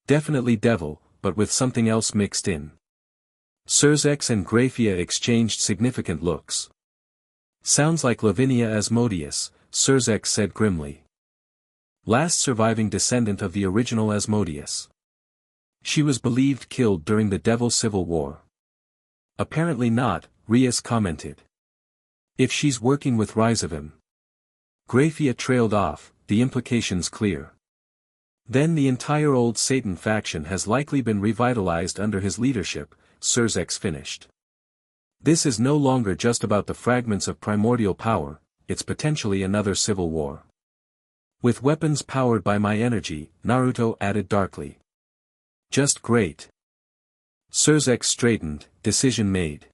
Definitely devil, but with something else mixed in. Surzex and Grayfia exchanged significant looks. "Sounds like Lavinia Asmodeus," Surzex said grimly. "Last surviving descendant of the original Asmodeus. She was believed killed during the Devil Civil War." "Apparently not," Rias commented. "If she's working with Rizevim." Grayfia trailed off, the implications clear. "Then the entire old Satan faction has likely been revitalized under his leadership," Surzex finished. This is no longer just about the fragments of primordial power, it's potentially another civil war. With weapons powered by my energy, Naruto added darkly. Just great. Surzex straightened, decision made.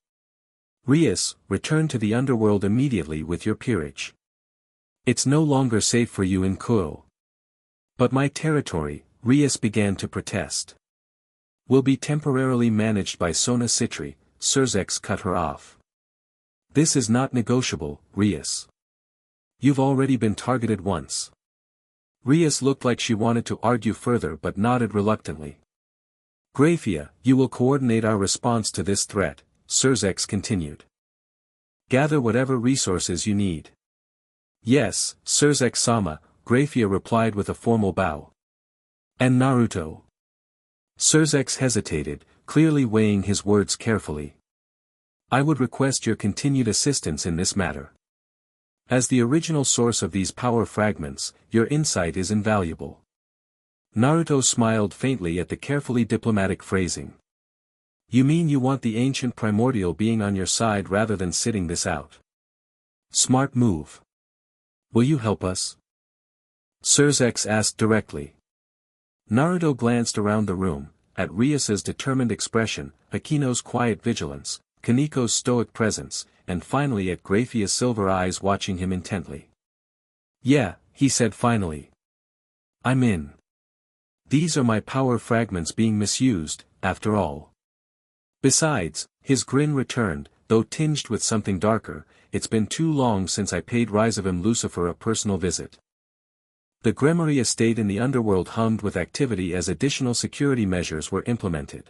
Rias, return to the underworld immediately with your peerage. It's no longer safe for you in Kuoh. But my territory, Rias began to protest. Will be temporarily managed by Sona Citri, Surzex cut her off. This is not negotiable, Rias. You've already been targeted once. Rias looked like she wanted to argue further but nodded reluctantly. Grayfia, you will coordinate our response to this threat, Surzex continued. Gather whatever resources you need. Yes, Surzex-sama, Grayfia replied with a formal bow. And Naruto? Surzex hesitated, clearly weighing his words carefully. I would request your continued assistance in this matter. As the original source of these power fragments, your insight is invaluable. Naruto smiled faintly at the carefully diplomatic phrasing. You mean you want the ancient primordial being on your side rather than sitting this out? Smart move. Will you help us? Surzex asked directly. Naruto glanced around the room, at Rias's determined expression, Akino's quiet vigilance, Kaniko's stoic presence, and finally at Grayfia's silver eyes watching him intently. Yeah, he said finally. I'm in. These are my power fragments being misused, after all. Besides, his grin returned, though tinged with something darker, it's been too long since I paid Rizevim Lucifer a personal visit. The Grayfia estate in the underworld hummed with activity as additional security measures were implemented.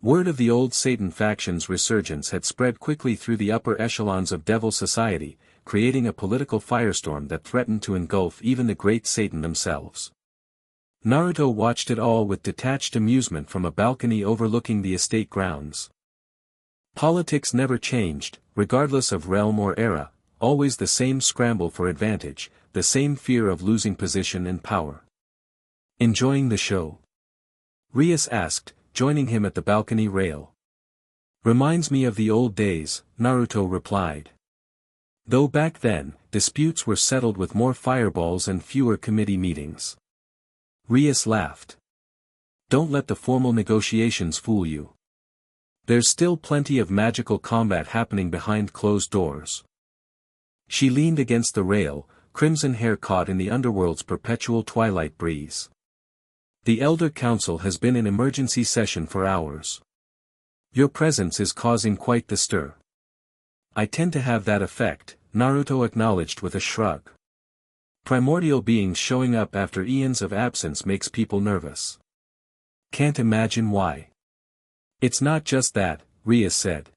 Word of the old Satan faction's resurgence had spread quickly through the upper echelons of Devil Society, creating a political firestorm that threatened to engulf even the great Satan themselves. Naruto watched it all with detached amusement from a balcony overlooking the estate grounds. Politics never changed, regardless of realm or era, always the same scramble for advantage, the same fear of losing position and power. Enjoying the show? Rias asked, joining him at the balcony rail. Reminds me of the old days, Naruto replied. Though back then, disputes were settled with more fireballs and fewer committee meetings. Rias laughed. Don't let the formal negotiations fool you. There's still plenty of magical combat happening behind closed doors. She leaned against the rail, crimson hair caught in the underworld's perpetual twilight breeze. The Elder Council has been in emergency session for hours. Your presence is causing quite the stir. I tend to have that effect, Naruto acknowledged with a shrug. Primordial beings showing up after eons of absence makes people nervous. Can't imagine why. It's not just that, Rias said.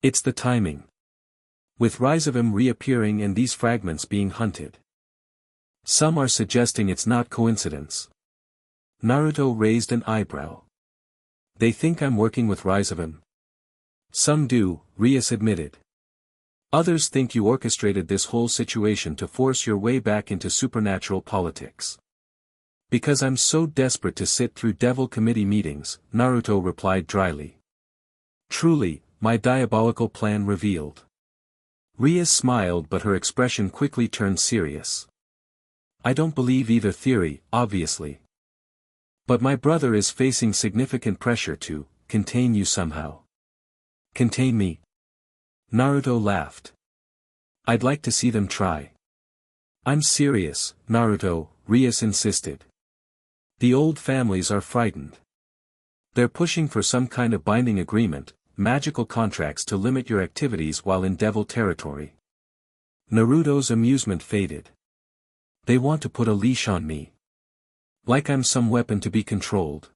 It's the timing. With Rizevim reappearing and these fragments being hunted. Some are suggesting it's not coincidence. Naruto raised an eyebrow. They think I'm working with Rizevim. Some do, Rias admitted. Others think you orchestrated this whole situation to force your way back into supernatural politics. Because I'm so desperate to sit through Devil Committee meetings, Naruto replied dryly. Truly, my diabolical plan revealed. Rias smiled but her expression quickly turned serious. I don't believe either theory, obviously. But my brother is facing significant pressure to contain you somehow. Contain me? Naruto laughed. I'd like to see them try. I'm serious, Naruto, Rias insisted. The old families are frightened. They're pushing for some kind of binding agreement, magical contracts to limit your activities while in devil territory. Naruto's amusement faded. They want to put a leash on me. Like I'm some weapon to be controlled.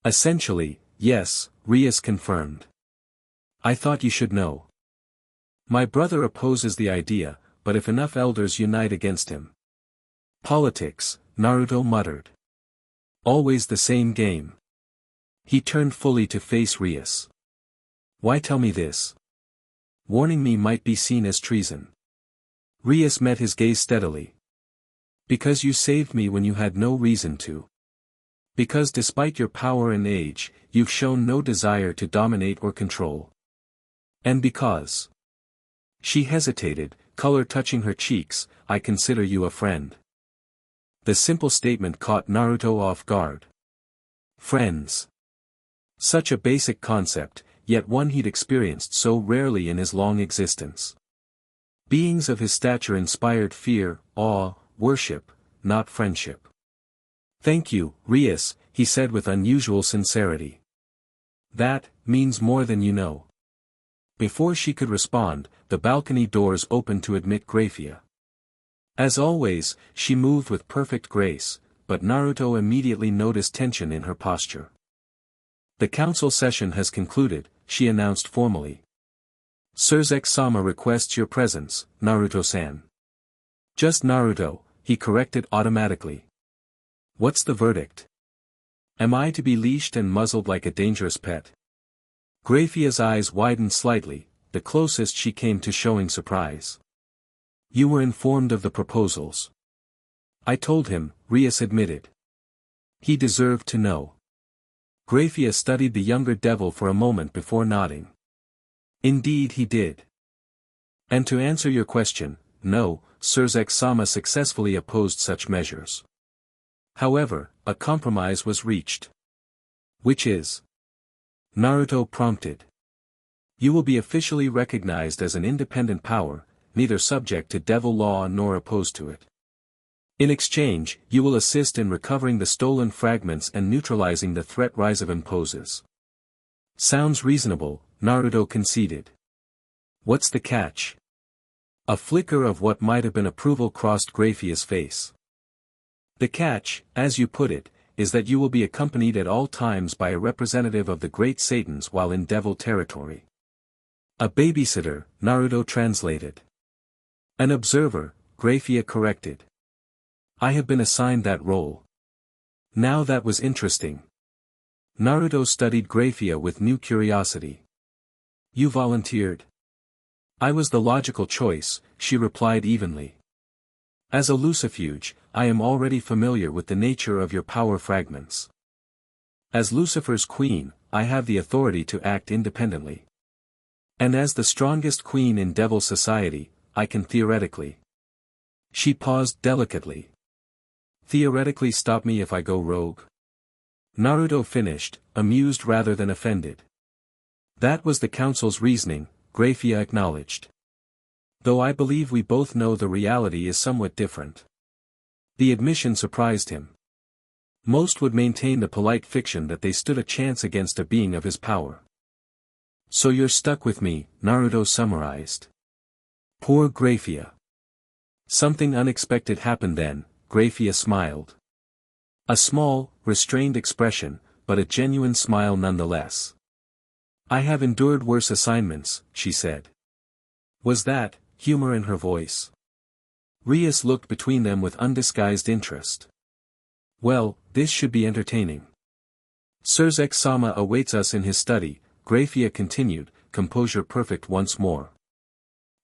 Essentially, yes, Rias confirmed. I thought you should know. My brother opposes the idea, but if enough elders unite against him. Politics, Naruto muttered. Always the same game. He turned fully to face Rias. Why tell me this? Warning me might be seen as treason. Rias met his gaze steadily. Because you saved me when you had no reason to. Because despite your power and age, you've shown no desire to dominate or control. And because. She hesitated, color touching her cheeks, I consider you a friend. The simple statement caught Naruto off guard. Friends. Such a basic concept, yet one he'd experienced so rarely in his long existence. Beings of his stature inspired fear, awe, worship, not friendship. Thank you, Rias, he said with unusual sincerity. That means more than you know. Before she could respond, the balcony doors opened to admit Grayfia. As always, she moved with perfect grace, but Naruto immediately noticed tension in her posture. The council session has concluded, she announced formally. Surzek-sama requests your presence, Naruto-san. Just Naruto, he corrected automatically. What's the verdict? Am I to be leashed and muzzled like a dangerous pet? Grayfia's eyes widened slightly, the closest she came to showing surprise. You were informed of the proposals. I told him, Rias admitted. He deserved to know. Grayfia studied the younger devil for a moment before nodding. Indeed he did. And to answer your question, no, Surzek-sama successfully opposed such measures. However, a compromise was reached. Which is? Naruto prompted. You will be officially recognized as an independent power, neither subject to devil law nor opposed to it. In exchange, you will assist in recovering the stolen fragments and neutralizing the threat Rizevim poses. Sounds reasonable, Naruto conceded. What's the catch? A flicker of what might have been approval crossed Grayfia's face. The catch, as you put it, is that you will be accompanied at all times by a representative of the great Satans while in devil territory. A babysitter, Naruto translated. An observer, Grayfia corrected. I have been assigned that role. Now that was interesting. Naruto studied Grayfia with new curiosity. You volunteered? I was the logical choice, she replied evenly. As a Lucifuge, I am already familiar with the nature of your power fragments. As Lucifer's queen, I have the authority to act independently. And as the strongest queen in devil society, I can theoretically. She paused delicately. Theoretically stop me if I go rogue? Naruto finished, amused rather than offended. That was the council's reasoning, Grayfia acknowledged. Though I believe we both know the reality is somewhat different. The admission surprised him. Most would maintain the polite fiction that they stood a chance against a being of his power. So you're stuck with me, Naruto summarized. Poor Grayfia. Something unexpected happened then, Grayfia smiled. A small, restrained expression, but a genuine smile nonetheless. I have endured worse assignments, she said. Was that, humor in her voice? Rias looked between them with undisguised interest. Well, this should be entertaining. Surzek-sama awaits us in his study, Grayfia continued, composure perfect once more.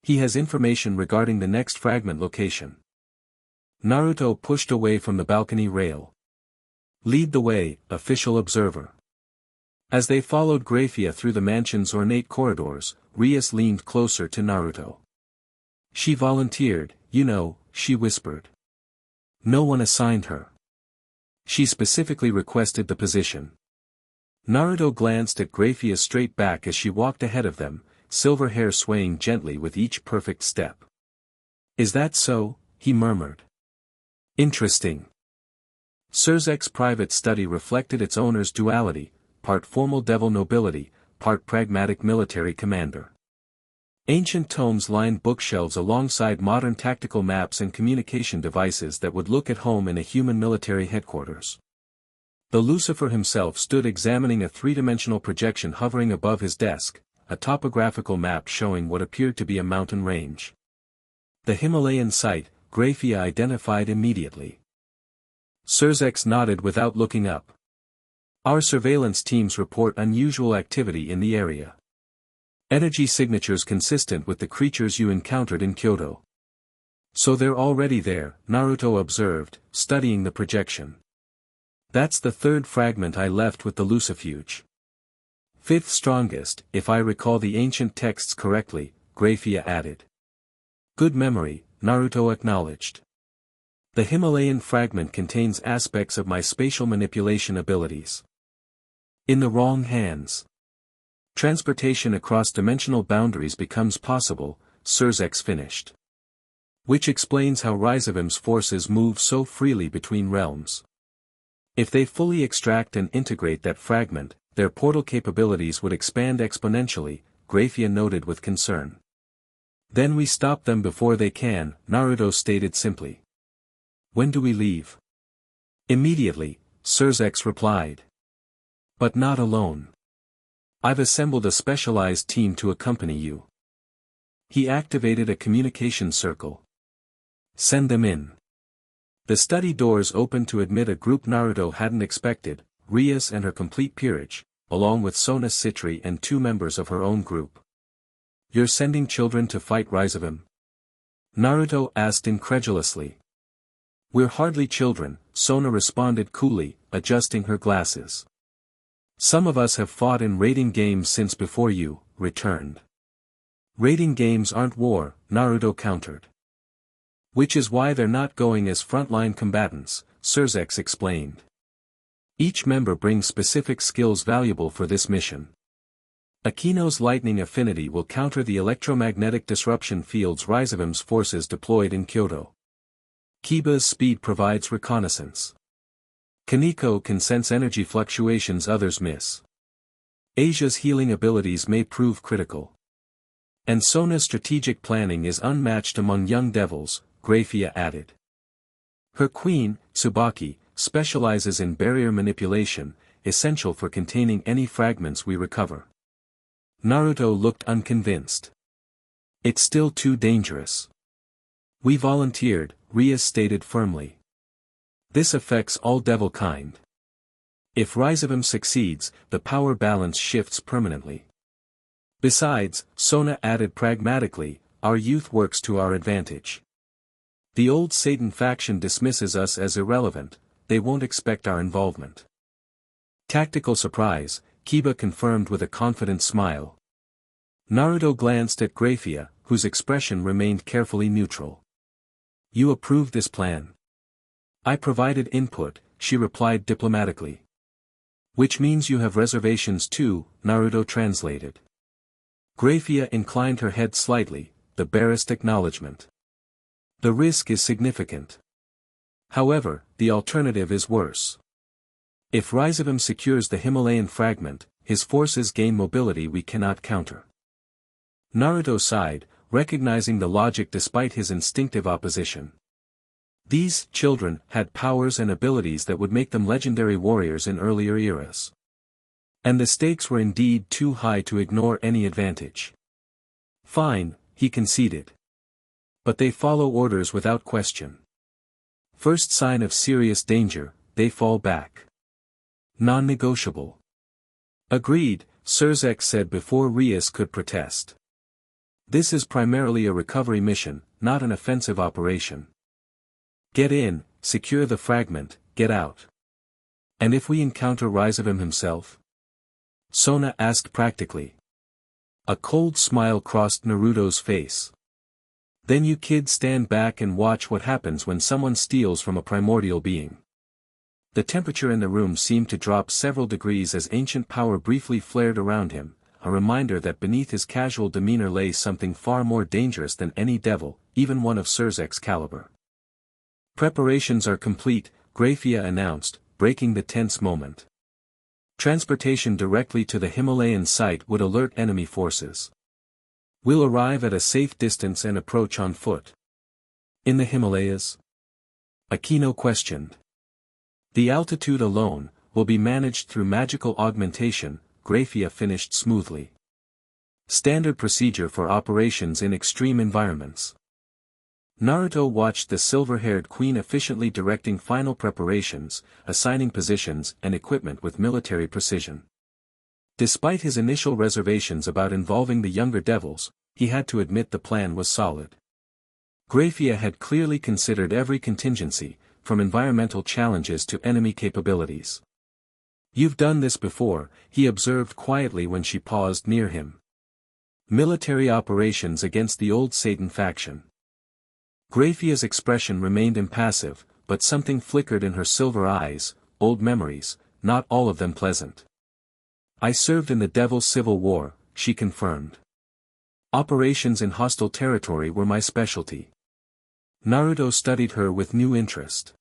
He has information regarding the next fragment location. Naruto pushed away from the balcony rail. Lead the way, official observer. As they followed Grayfia through the mansion's ornate corridors, Rias leaned closer to Naruto. She volunteered, you know, she whispered. No one assigned her. She specifically requested the position. Naruto glanced at Grayfia's straight back as she walked ahead of them, silver hair swaying gently with each perfect step. Is that so? He murmured. Interesting. Surzek's private study reflected its owner's duality, part formal devil nobility, part pragmatic military commander. Ancient tomes lined bookshelves alongside modern tactical maps and communication devices that would look at home in a human military headquarters. The Lucifer himself stood examining a three-dimensional projection hovering above his desk, a topographical map showing what appeared to be a mountain range. The Himalayan site, Grayfia identified immediately. Surzek nodded without looking up. Our surveillance teams report unusual activity in the area. Energy signatures consistent with the creatures you encountered in Kyoto. So they're already there, Naruto observed, studying the projection. That's the third fragment I left with the Lucifuge. Fifth strongest, if I recall the ancient texts correctly, Grayfia added. Good memory, Naruto acknowledged. The Himalayan fragment contains aspects of my spatial manipulation abilities. In the wrong hands. Transportation across dimensional boundaries becomes possible, Sirzex finished. Which explains how Rizevim's forces move so freely between realms. If they fully extract and integrate that fragment, their portal capabilities would expand exponentially, Grayfia noted with concern. Then we stop them before they can, Naruto stated simply. When do we leave? Immediately, Sirzex replied. But not alone. I've assembled a specialized team to accompany you. He activated a communication circle. Send them in. The study doors opened to admit a group Naruto hadn't expected, Rias and her complete peerage, along with Sona Citri and 2 members of her own group. You're sending children to fight Rizevim? Naruto asked incredulously. We're hardly children, Sona responded coolly, adjusting her glasses. Some of us have fought in raiding games since before you, returned. Raiding games aren't war, Naruto countered. Which is why they're not going as frontline combatants, Sirzex explained. Each member brings specific skills valuable for this mission. Akino's lightning affinity will counter the electromagnetic disruption fields Rizevim's forces deployed in Kyoto. Kiba's speed provides reconnaissance. Kaneko can sense energy fluctuations others miss. Asia's healing abilities may prove critical. And Sona's strategic planning is unmatched among young devils, Grayfia added. Her queen, Tsubaki, specializes in barrier manipulation, essential for containing any fragments we recover. Naruto looked unconvinced. It's still too dangerous. We volunteered, Rias stated firmly. This affects all devil kind. If Rizevim succeeds, the power balance shifts permanently. Besides, Sona added pragmatically, our youth works to our advantage. The old Satan faction dismisses us as irrelevant, they won't expect our involvement. Tactical surprise, Kiba confirmed with a confident smile. Naruto glanced at Grayfia, whose expression remained carefully neutral. You approve this plan? I provided input, she replied diplomatically. Which means you have reservations too, Naruto translated. Grayfia inclined her head slightly, the barest acknowledgement. The risk is significant. However, the alternative is worse. If Rizevim secures the Himalayan fragment, his forces gain mobility we cannot counter. Naruto sighed, recognizing the logic despite his instinctive opposition. These children had powers and abilities that would make them legendary warriors in earlier eras. And the stakes were indeed too high to ignore any advantage. Fine, he conceded. But they follow orders without question. First sign of serious danger, they fall back. Non-negotiable. Agreed, Sirzex said before Rias could protest. This is primarily a recovery mission, not an offensive operation. Get in, secure the fragment, get out. And if we encounter Rizevim himself? Sona asked practically. A cold smile crossed Naruto's face. Then you kids stand back and watch what happens when someone steals from a primordial being. The temperature in the room seemed to drop several degrees as ancient power briefly flared around him, a reminder that beneath his casual demeanor lay something far more dangerous than any devil, even one of Sirzek's caliber. Preparations are complete, Grayfia announced, breaking the tense moment. Transportation directly to the Himalayan site would alert enemy forces. We'll arrive at a safe distance and approach on foot. In the Himalayas? Akino questioned. The altitude alone will be managed through magical augmentation, Grayfia finished smoothly. Standard procedure for operations in extreme environments. Naruto watched the silver-haired queen efficiently directing final preparations, assigning positions and equipment with military precision. Despite his initial reservations about involving the younger devils, he had to admit the plan was solid. Grayfia had clearly considered every contingency, from environmental challenges to enemy capabilities. You've done this before, he observed quietly when she paused near him. Military operations against the old Satan faction. Grayfia's expression remained impassive, but something flickered in her silver eyes. Old memories, not all of them pleasant. I served in the Devil's Civil War, she confirmed. Operations in hostile territory were my specialty. Naruto studied her with new interest.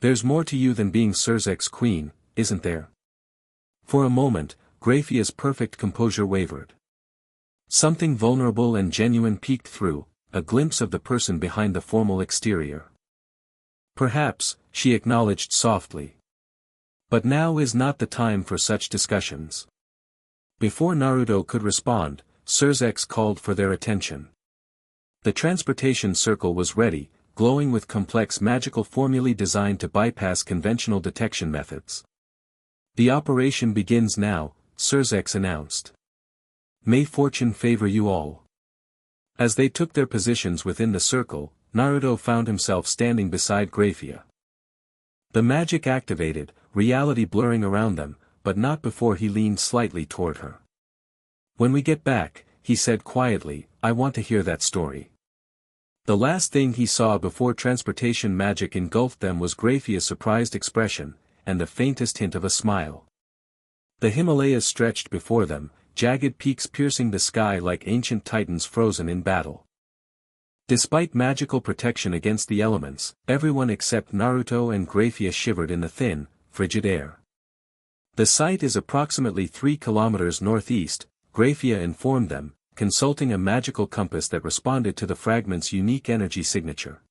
There's more to you than being Surzek's queen, isn't there? For a moment, Grayfia's perfect composure wavered. Something vulnerable and genuine peeked through, a glimpse of the person behind the formal exterior. Perhaps, she acknowledged softly. But now is not the time for such discussions. Before Naruto could respond, Surzek called for their attention. The transportation circle was ready, glowing with complex magical formulae designed to bypass conventional detection methods. The operation begins now, Surzek announced. May fortune favor you all. As they took their positions within the circle, Naruto found himself standing beside Grayfia. The magic activated, reality blurring around them, but not before he leaned slightly toward her. When we get back, he said quietly, I want to hear that story. The last thing he saw before transportation magic engulfed them was Grayfia's surprised expression, and the faintest hint of a smile. The Himalayas stretched before them, jagged peaks piercing the sky like ancient titans frozen in battle. Despite magical protection against the elements, everyone except Naruto and Grayfia shivered in the thin, frigid air. The site is approximately 3 kilometers northeast, Grayfia informed them, consulting a magical compass that responded to the fragment's unique energy signature.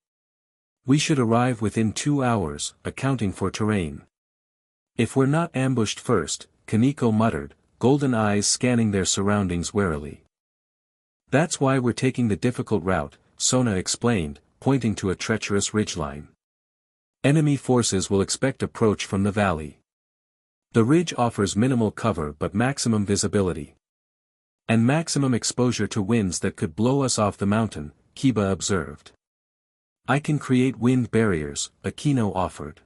We should arrive within 2 hours, accounting for terrain. If we're not ambushed first, Kaneko muttered, golden eyes scanning their surroundings warily. That's why we're taking the difficult route, Sona explained, pointing to a treacherous ridgeline. Enemy forces will expect approach from the valley. The ridge offers minimal cover but maximum visibility. And maximum exposure to winds that could blow us off the mountain, Kiba observed. I can create wind barriers, Akino offered.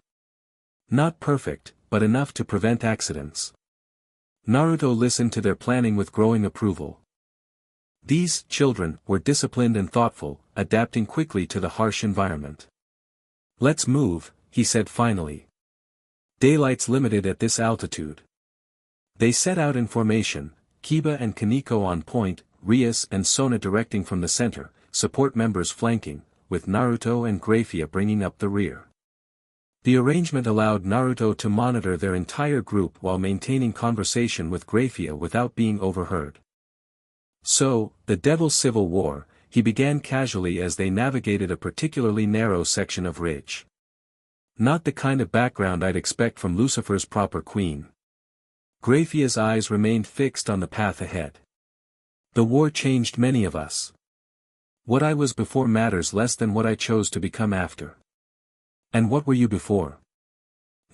Not perfect, but enough to prevent accidents. Naruto listened to their planning with growing approval. These children were disciplined and thoughtful, adapting quickly to the harsh environment. Let's move, he said finally. Daylight's limited at this altitude. They set out in formation, Kiba and Kaneko on point, Rias and Sona directing from the center, support members flanking, with Naruto and Grayfia bringing up the rear. The arrangement allowed Naruto to monitor their entire group while maintaining conversation with Grayfia without being overheard. So, the Devil's Civil War, he began casually as they navigated a particularly narrow section of ridge. Not the kind of background I'd expect from Lucifer's proper queen. Grayfia's eyes remained fixed on the path ahead. The war changed many of us. What I was before matters less than what I chose to become after. And what were you before?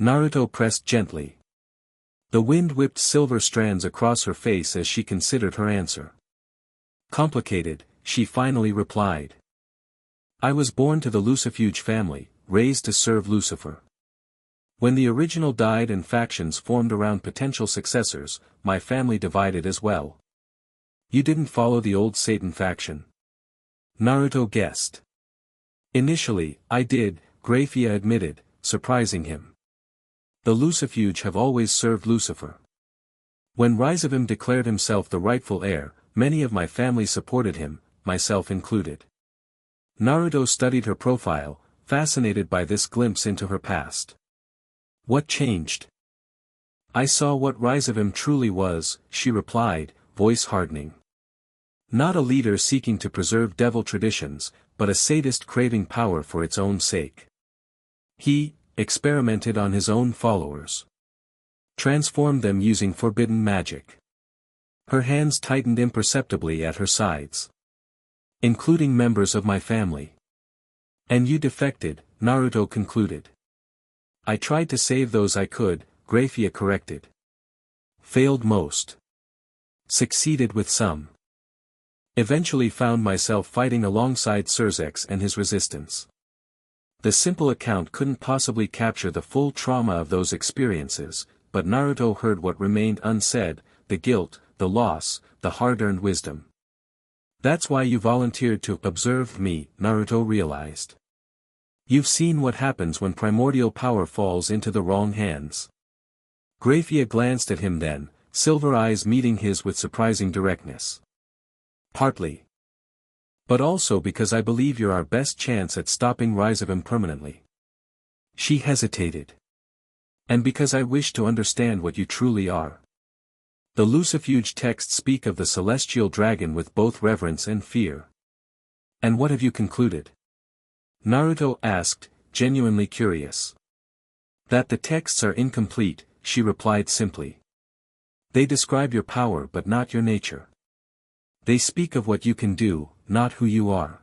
Naruto pressed gently. The wind whipped silver strands across her face as she considered her answer. Complicated, she finally replied. I was born to the Lucifuge family, raised to serve Lucifer. When the original died and factions formed around potential successors, my family divided as well. You didn't follow the old Satan faction? Naruto guessed. Initially, I did, Grayfia admitted, surprising him. The Lucifuge have always served Lucifer. When Rizevim declared himself the rightful heir, many of my family supported him, myself included. Naruto studied her profile, fascinated by this glimpse into her past. What changed? I saw what Rizevim truly was, she replied, voice hardening. Not a leader seeking to preserve devil traditions, but a sadist craving power for its own sake. He experimented on his own followers. Transformed them using forbidden magic. Her hands tightened imperceptibly at her sides. Including members of my family. And you defected, Naruto concluded. I tried to save those I could, Grayfia corrected. Failed most. Succeeded with some. Eventually found myself fighting alongside Surzek and his resistance. The simple account couldn't possibly capture the full trauma of those experiences, but Naruto heard what remained unsaid, the guilt, the loss, the hard-earned wisdom. That's why you volunteered to observe me, Naruto realized. You've seen what happens when primordial power falls into the wrong hands. Grayfia glanced at him then, silver eyes meeting his with surprising directness. Partly. But also because I believe you're our best chance at stopping Rizevim permanently. She hesitated. And because I wish to understand what you truly are. The Lucifuge texts speak of the celestial dragon with both reverence and fear. And what have you concluded? Naruto asked, genuinely curious. That the texts are incomplete, she replied simply. They describe your power but not your nature. They speak of what you can do, not who you are.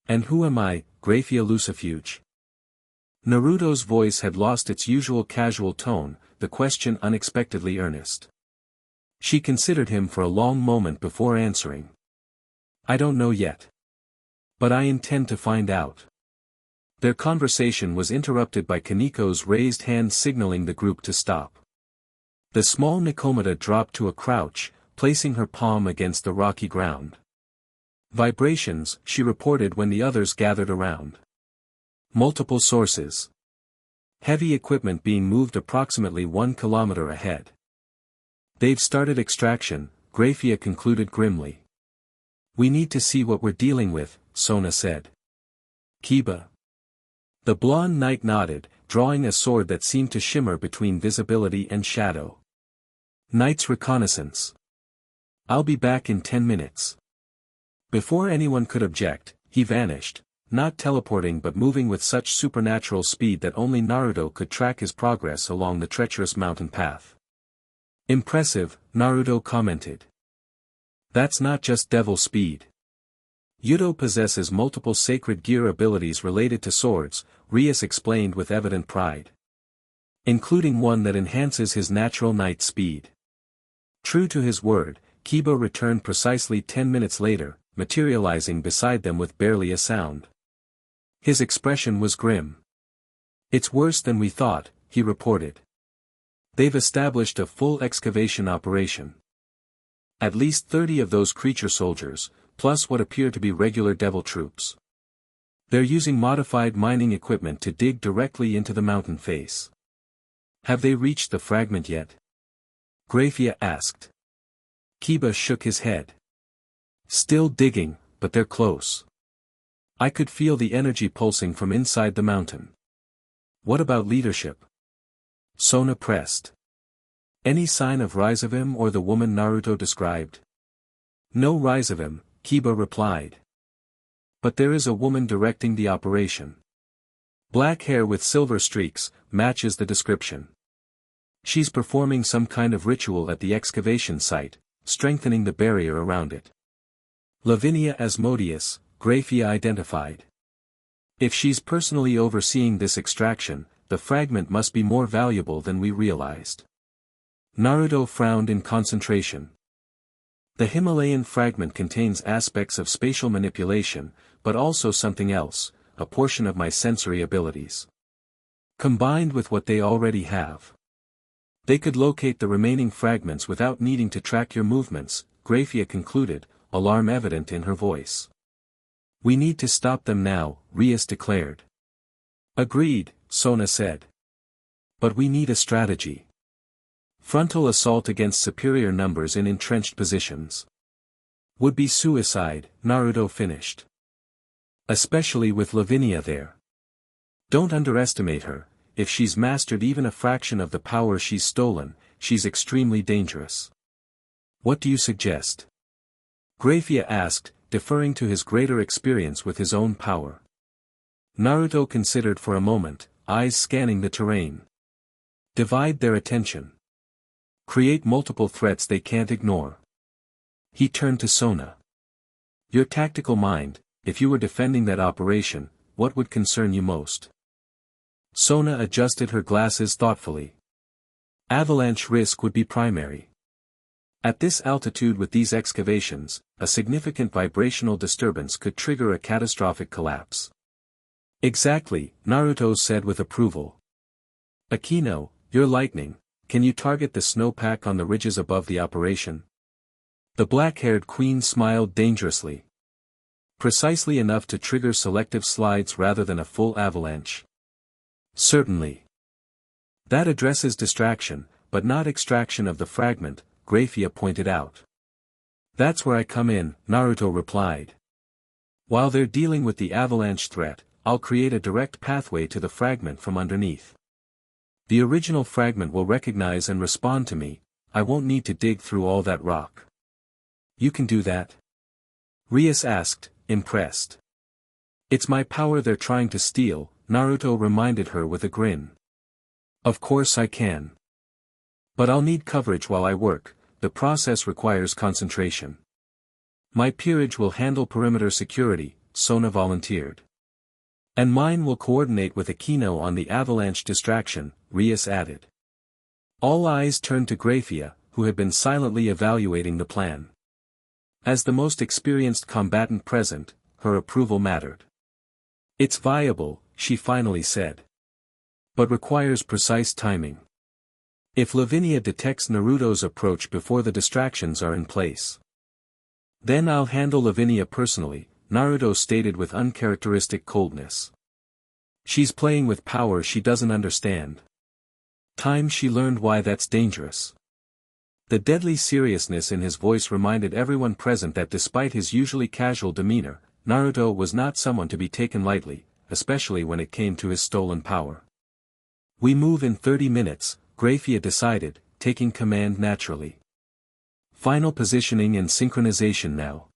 And who am I, Grayfia Lucifuge? Naruto's voice had lost its usual casual tone, the question unexpectedly earnest. She considered him for a long moment before answering. I don't know yet. But I intend to find out. Their conversation was interrupted by Kaniko's raised hand signaling the group to stop. The small Nikomata dropped to a crouch, placing her palm against the rocky ground. Vibrations, she reported when the others gathered around. Multiple sources. Heavy equipment being moved approximately 1 kilometer ahead. They've started extraction, Grayfia concluded grimly. We need to see what we're dealing with, Sona said. Kiba. The blonde knight nodded, drawing a sword that seemed to shimmer between visibility and shadow. Knight's reconnaissance. I'll be back in 10 minutes. Before anyone could object, he vanished, not teleporting but moving with such supernatural speed that only Naruto could track his progress along the treacherous mountain path. Impressive, Naruto commented. That's not just devil speed. Yudo possesses multiple sacred gear abilities related to swords, Rias explained with evident pride. Including one that enhances his natural knight speed. True to his word, Kiba returned precisely 10 minutes later, materializing beside them with barely a sound. His expression was grim. It's worse than we thought, he reported. They've established a full excavation operation. At least 30 of those creature soldiers, plus what appear to be regular devil troops. They're using modified mining equipment to dig directly into the mountain face. Have they reached the fragment yet? Grayfia asked. Kiba shook his head. Still digging, but they're close. I could feel the energy pulsing from inside the mountain. What about leadership? Sona pressed. Any sign of Rizevim or the woman Naruto described? No Rizevim, Kiba replied. But there is a woman directing the operation. Black hair with silver streaks, matches the description. She's performing some kind of ritual at the excavation site, strengthening the barrier around it. Lavinia Asmodeus, Grayfia identified. If she's personally overseeing this extraction, the fragment must be more valuable than we realized. Naruto frowned in concentration. The Himalayan fragment contains aspects of spatial manipulation, but also something else, a portion of my sensory abilities. Combined with what they already have. They could locate the remaining fragments without needing to track your movements, Grayfia concluded, alarm evident in her voice. We need to stop them now, Rias declared. Agreed, Sona said. But we need a strategy. Frontal assault against superior numbers in entrenched positions. Would be suicide, Naruto finished. Especially with Lavinia there. Don't underestimate her, if she's mastered even a fraction of the power she's stolen, she's extremely dangerous. What do you suggest? Grayfia asked, deferring to his greater experience with his own power. Naruto considered for a moment, eyes scanning the terrain. Divide their attention. Create multiple threats they can't ignore. He turned to Sona. Your tactical mind, if you were defending that operation, what would concern you most? Sona adjusted her glasses thoughtfully. Avalanche risk would be primary. At this altitude with these excavations, a significant vibrational disturbance could trigger a catastrophic collapse. Exactly, Naruto said with approval. Akino, you're lightning, can you target the snowpack on the ridges above the operation? The black-haired queen smiled dangerously. Precisely enough to trigger selective slides rather than a full avalanche. Certainly. That addresses distraction, but not extraction of the fragment, Grayfia pointed out. That's where I come in, Naruto replied. While they're dealing with the avalanche threat, I'll create a direct pathway to the fragment from underneath. The original fragment will recognize and respond to me, I won't need to dig through all that rock. You can do that? Rias asked, impressed. It's my power they're trying to steal, Naruto reminded her with a grin. Of course I can. But I'll need coverage while I work, the process requires concentration. My peerage will handle perimeter security, Sona volunteered. And mine will coordinate with Akino on the avalanche distraction, Rias added. All eyes turned to Grayfia, who had been silently evaluating the plan. As the most experienced combatant present, her approval mattered. It's viable, she finally said. But requires precise timing. If Lavinia detects Naruto's approach before the distractions are in place. Then I'll handle Lavinia personally, Naruto stated with uncharacteristic coldness. She's playing with power she doesn't understand. Time she learned why that's dangerous. The deadly seriousness in his voice reminded everyone present that despite his usually casual demeanor, Naruto was not someone to be taken lightly, especially when it came to his stolen power. We move in 30 minutes, Grayfia decided, taking command naturally. Final positioning and synchronization now.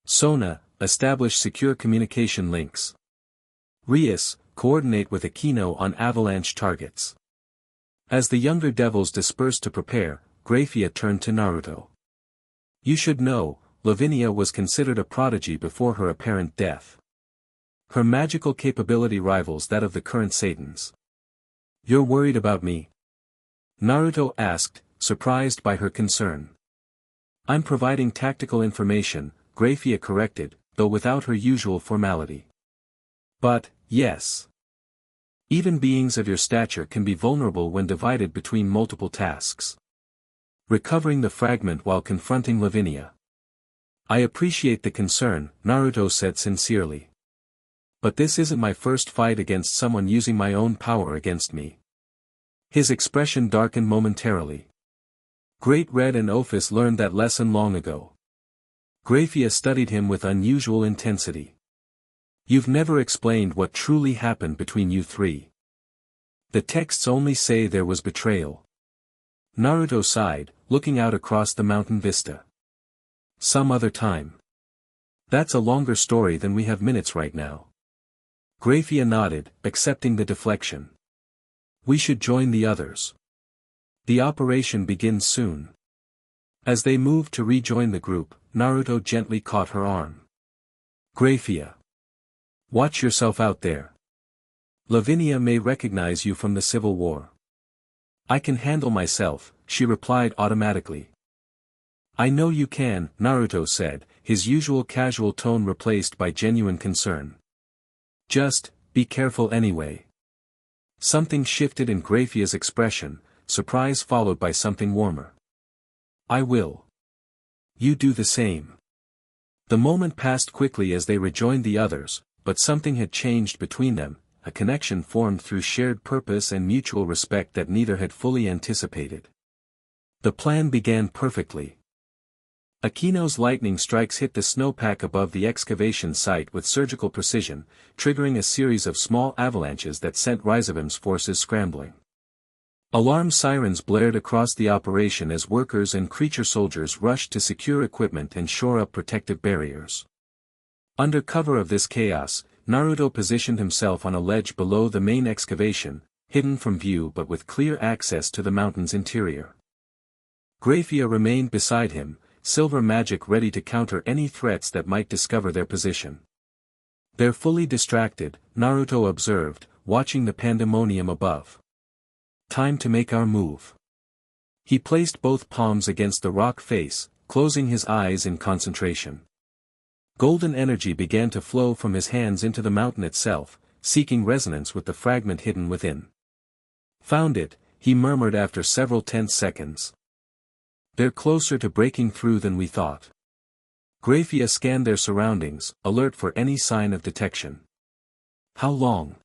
Sona, establish secure communication links. Rias, coordinate with Akino on avalanche targets. As the younger devils dispersed to prepare, Grayfia turned to Naruto. You should know, Lavinia was considered a prodigy before her apparent death. Her magical capability rivals that of the current Satans. You're worried about me? Naruto asked, surprised by her concern. I'm providing tactical information, Grayfia corrected, though without her usual formality. But, yes. Even beings of your stature can be vulnerable when divided between multiple tasks. Recovering the fragment while confronting Lavinia. I appreciate the concern, Naruto said sincerely. But this isn't my first fight against someone using my own power against me. His expression darkened momentarily. Great Red and Ophis learned that lesson long ago. Grayfia studied him with unusual intensity. You've never explained what truly happened between you three. The texts only say there was betrayal. Naruto sighed, looking out across the mountain vista. Some other time. That's a longer story than we have minutes right now. Grayfia nodded, accepting the deflection. We should join the others. The operation begins soon. As they moved to rejoin the group, Naruto gently caught her arm. Grayfia. Watch yourself out there. Lavinia may recognize you from the Civil War. I can handle myself, she replied automatically. I know you can, Naruto said, his usual casual tone replaced by genuine concern. Just, be careful anyway. Something shifted in Grayfia's expression, surprise followed by something warmer. I will. You do the same. The moment passed quickly as they rejoined the others, but something had changed between them, a connection formed through shared purpose and mutual respect that neither had fully anticipated. The plan began perfectly. Akino's lightning strikes hit the snowpack above the excavation site with surgical precision, triggering a series of small avalanches that sent Rizevim's forces scrambling. Alarm sirens blared across the operation as workers and creature soldiers rushed to secure equipment and shore up protective barriers. Under cover of this chaos, Naruto positioned himself on a ledge below the main excavation, hidden from view but with clear access to the mountain's interior. Grayfia remained beside him, silver magic ready to counter any threats that might discover their position. They're fully distracted, Naruto observed, watching the pandemonium above. Time to make our move. He placed both palms against the rock face, closing his eyes in concentration. Golden energy began to flow from his hands into the mountain itself, seeking resonance with the fragment hidden within. Found it, he murmured after several tense seconds. They're closer to breaking through than we thought. Grayfia scanned their surroundings, alert for any sign of detection. How long?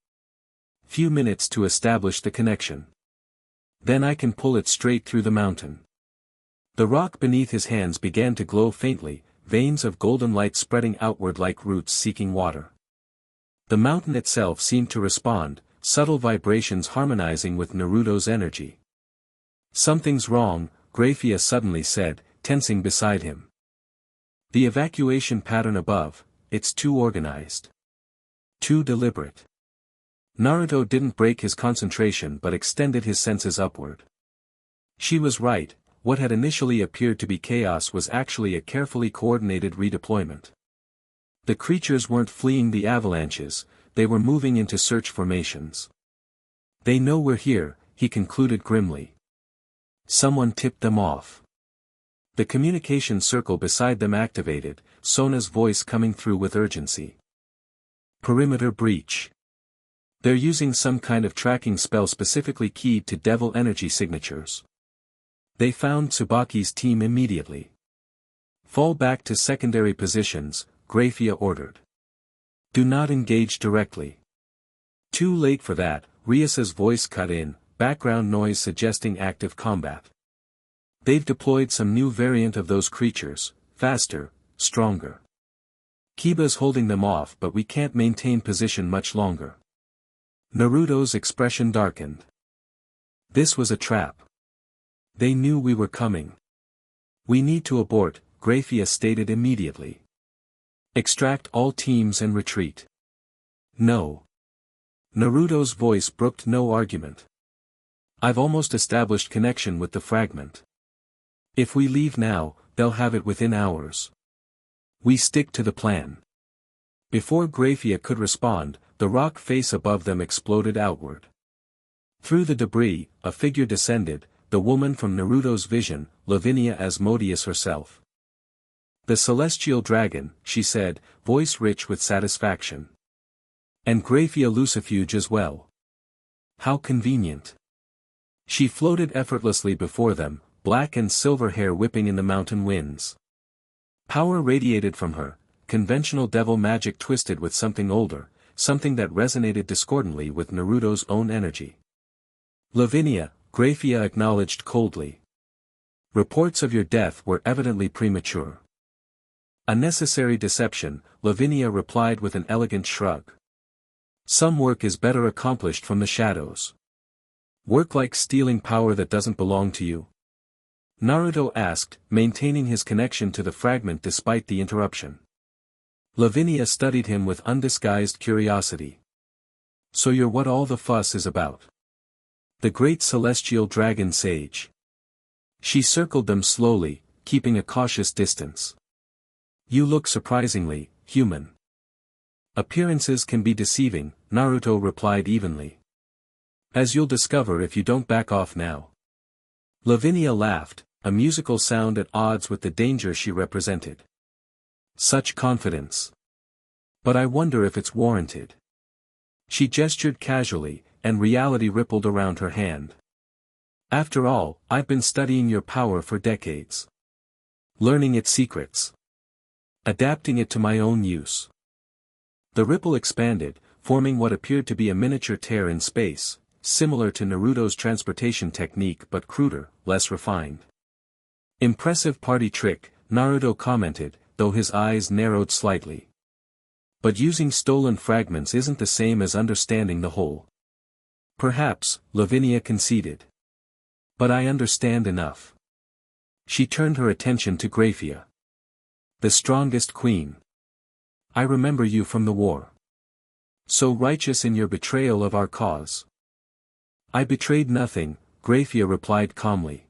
Few minutes to establish the connection. Then I can pull it straight through the mountain. The rock beneath his hands began to glow faintly, veins of golden light spreading outward like roots seeking water. The mountain itself seemed to respond, subtle vibrations harmonizing with Naruto's energy. Something's wrong, Grayfia suddenly said, tensing beside him. The evacuation pattern above, it's too organized. Too deliberate. Naruto didn't break his concentration but extended his senses upward. She was right, what had initially appeared to be chaos was actually a carefully coordinated redeployment. The creatures weren't fleeing the avalanches, they were moving into search formations. They know we're here, he concluded grimly. Someone tipped them off. The communication circle beside them activated, Sona's voice coming through with urgency. Perimeter breach. They're using some kind of tracking spell specifically keyed to devil energy signatures. They found Tsubaki's team immediately. Fall back to secondary positions, Grayfia ordered. Do not engage directly. Too late for that, Rias's voice cut in, background noise suggesting active combat. They've deployed some new variant of those creatures, faster, stronger. Kiba's holding them off but we can't maintain position much longer. Naruto's expression darkened. This was a trap. They knew we were coming. We need to abort, Grayfia stated immediately. Extract all teams and retreat. No. Naruto's voice brooked no argument. I've almost established connection with the fragment. If we leave now, they'll have it within hours. We stick to the plan. Before Grayfia could respond, the rock face above them exploded outward. Through the debris, a figure descended, the woman from Naruto's vision, Lavinia Asmodeus herself. The celestial dragon, she said, voice rich with satisfaction. And Grayfia Lucifuge as well. How convenient. She floated effortlessly before them, black and silver hair whipping in the mountain winds. Power radiated from her, conventional devil magic twisted with something older, something that resonated discordantly with Naruto's own energy. Lavinia, Grayfia acknowledged coldly. Reports of your death were evidently premature. A necessary deception, Lavinia replied with an elegant shrug. Some work is better accomplished from the shadows. Work like stealing power that doesn't belong to you? Naruto asked, maintaining his connection to the fragment despite the interruption. Lavinia studied him with undisguised curiosity. So you're what all the fuss is about. The great celestial dragon sage. She circled them slowly, keeping a cautious distance. You look surprisingly human. Appearances can be deceiving, Naruto replied evenly. As you'll discover if you don't back off now. Lavinia laughed, a musical sound at odds with the danger she represented. Such confidence. But I wonder if it's warranted. She gestured casually, and reality rippled around her hand. After all, I've been studying your power for decades. Learning its secrets. Adapting it to my own use. The ripple expanded, forming what appeared to be a miniature tear in space, similar to Naruto's transportation technique but cruder, less refined. Impressive party trick, Naruto commented, though his eyes narrowed slightly. But using stolen fragments isn't the same as understanding the whole. Perhaps, Lavinia conceded. But I understand enough. She turned her attention to Grayfia. The strongest queen. I remember you from the war. So righteous in your betrayal of our cause. I betrayed nothing, Grayfia replied calmly.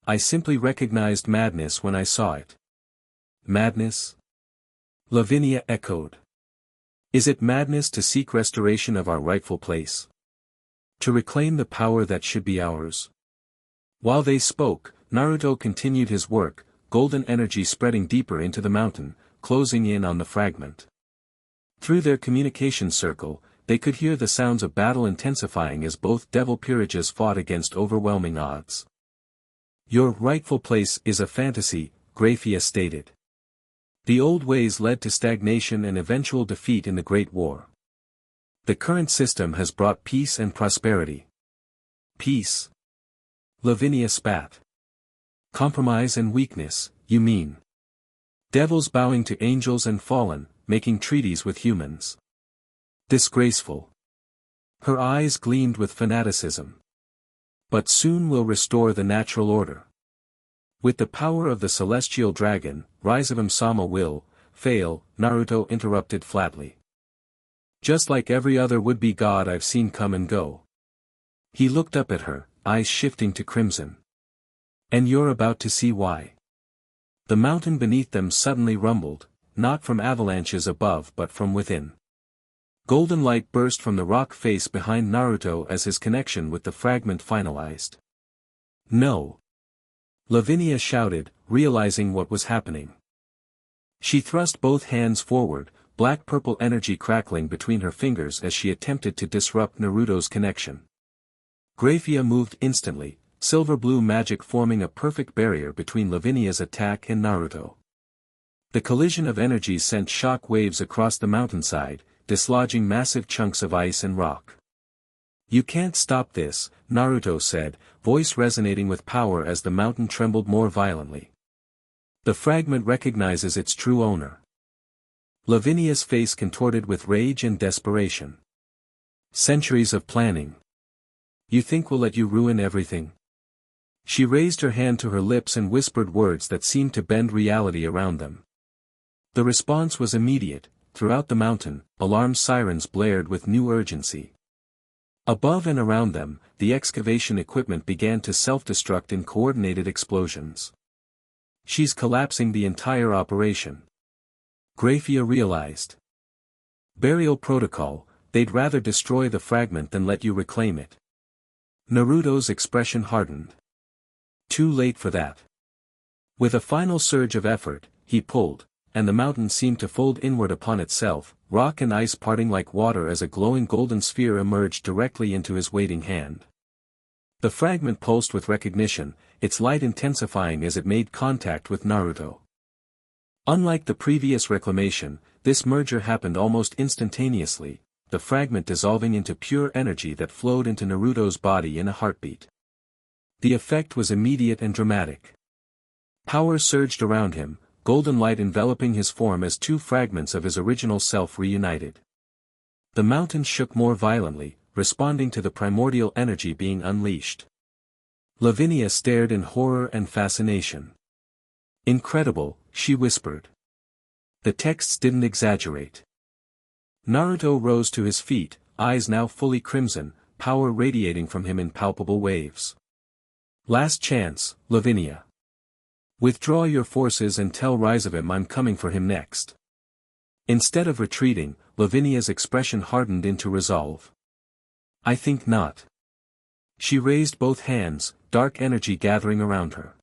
I simply recognized madness when I saw it. Madness? Lavinia echoed. Is it madness to seek restoration of our rightful place? To reclaim the power that should be ours? While they spoke, Naruto continued his work, golden energy spreading deeper into the mountain, closing in on the fragment. Through their communication circle, they could hear the sounds of battle intensifying as both devil peerages fought against overwhelming odds. "Your rightful place is a fantasy," Grayfia stated. "The old ways led to stagnation and eventual defeat in the Great War. The current system has brought peace and prosperity." "Peace?" Lavinia spat. "Compromise and weakness, you mean? Devils bowing to angels and fallen, making treaties with humans. Disgraceful." Her eyes gleamed with fanaticism. "But soon we'll restore the natural order. With the power of the celestial dragon, Rizevim Sama will fail," Naruto interrupted flatly. "Just like every other would-be god I've seen come and go." He looked up at her, eyes shifting to crimson. "And you're about to see why." The mountain beneath them suddenly rumbled, not from avalanches above but from within. Golden light burst from the rock face behind Naruto as his connection with the fragment finalized. "No!" Lavinia shouted, realizing what was happening. She thrust both hands forward, black-purple energy crackling between her fingers as she attempted to disrupt Naruto's connection. Grayfia moved instantly, silver-blue magic forming a perfect barrier between Lavinia's attack and Naruto. The collision of energies sent shock waves across the mountainside, dislodging massive chunks of ice and rock. "You can't stop this," Naruto said, voice resonating with power as the mountain trembled more violently. "The fragment recognizes its true owner." Lavinia's face contorted with rage and desperation. "Centuries of planning. You think we'll let you ruin everything?" She raised her hand to her lips and whispered words that seemed to bend reality around them. The response was immediate. Throughout the mountain, alarm sirens blared with new urgency. Above and around them, the excavation equipment began to self-destruct in coordinated explosions. "She's collapsing the entire operation," Grayfia realized. "Burial protocol, they'd rather destroy the fragment than let you reclaim it." Naruto's expression hardened. Too late for that. With a final surge of effort, he pulled, and the mountain seemed to fold inward upon itself, rock and ice parting like water as a glowing golden sphere emerged directly into his waiting hand. The fragment pulsed with recognition, its light intensifying as it made contact with Naruto. Unlike the previous reclamation, this merger happened almost instantaneously, the fragment dissolving into pure energy that flowed into Naruto's body in a heartbeat. The effect was immediate and dramatic. Power surged around him, golden light enveloping his form as two fragments of his original self reunited. The mountain shook more violently, responding to the primordial energy being unleashed. Lavinia stared in horror and fascination. "Incredible," she whispered. The texts didn't exaggerate. Naruto rose to his feet, eyes now fully crimson, power radiating from him in palpable waves. "Last chance, Lavinia. Withdraw your forces and tell Rizevim I'm coming for him next." Instead of retreating, Lavinia's expression hardened into resolve. "I think not." She raised both hands, dark energy gathering around her.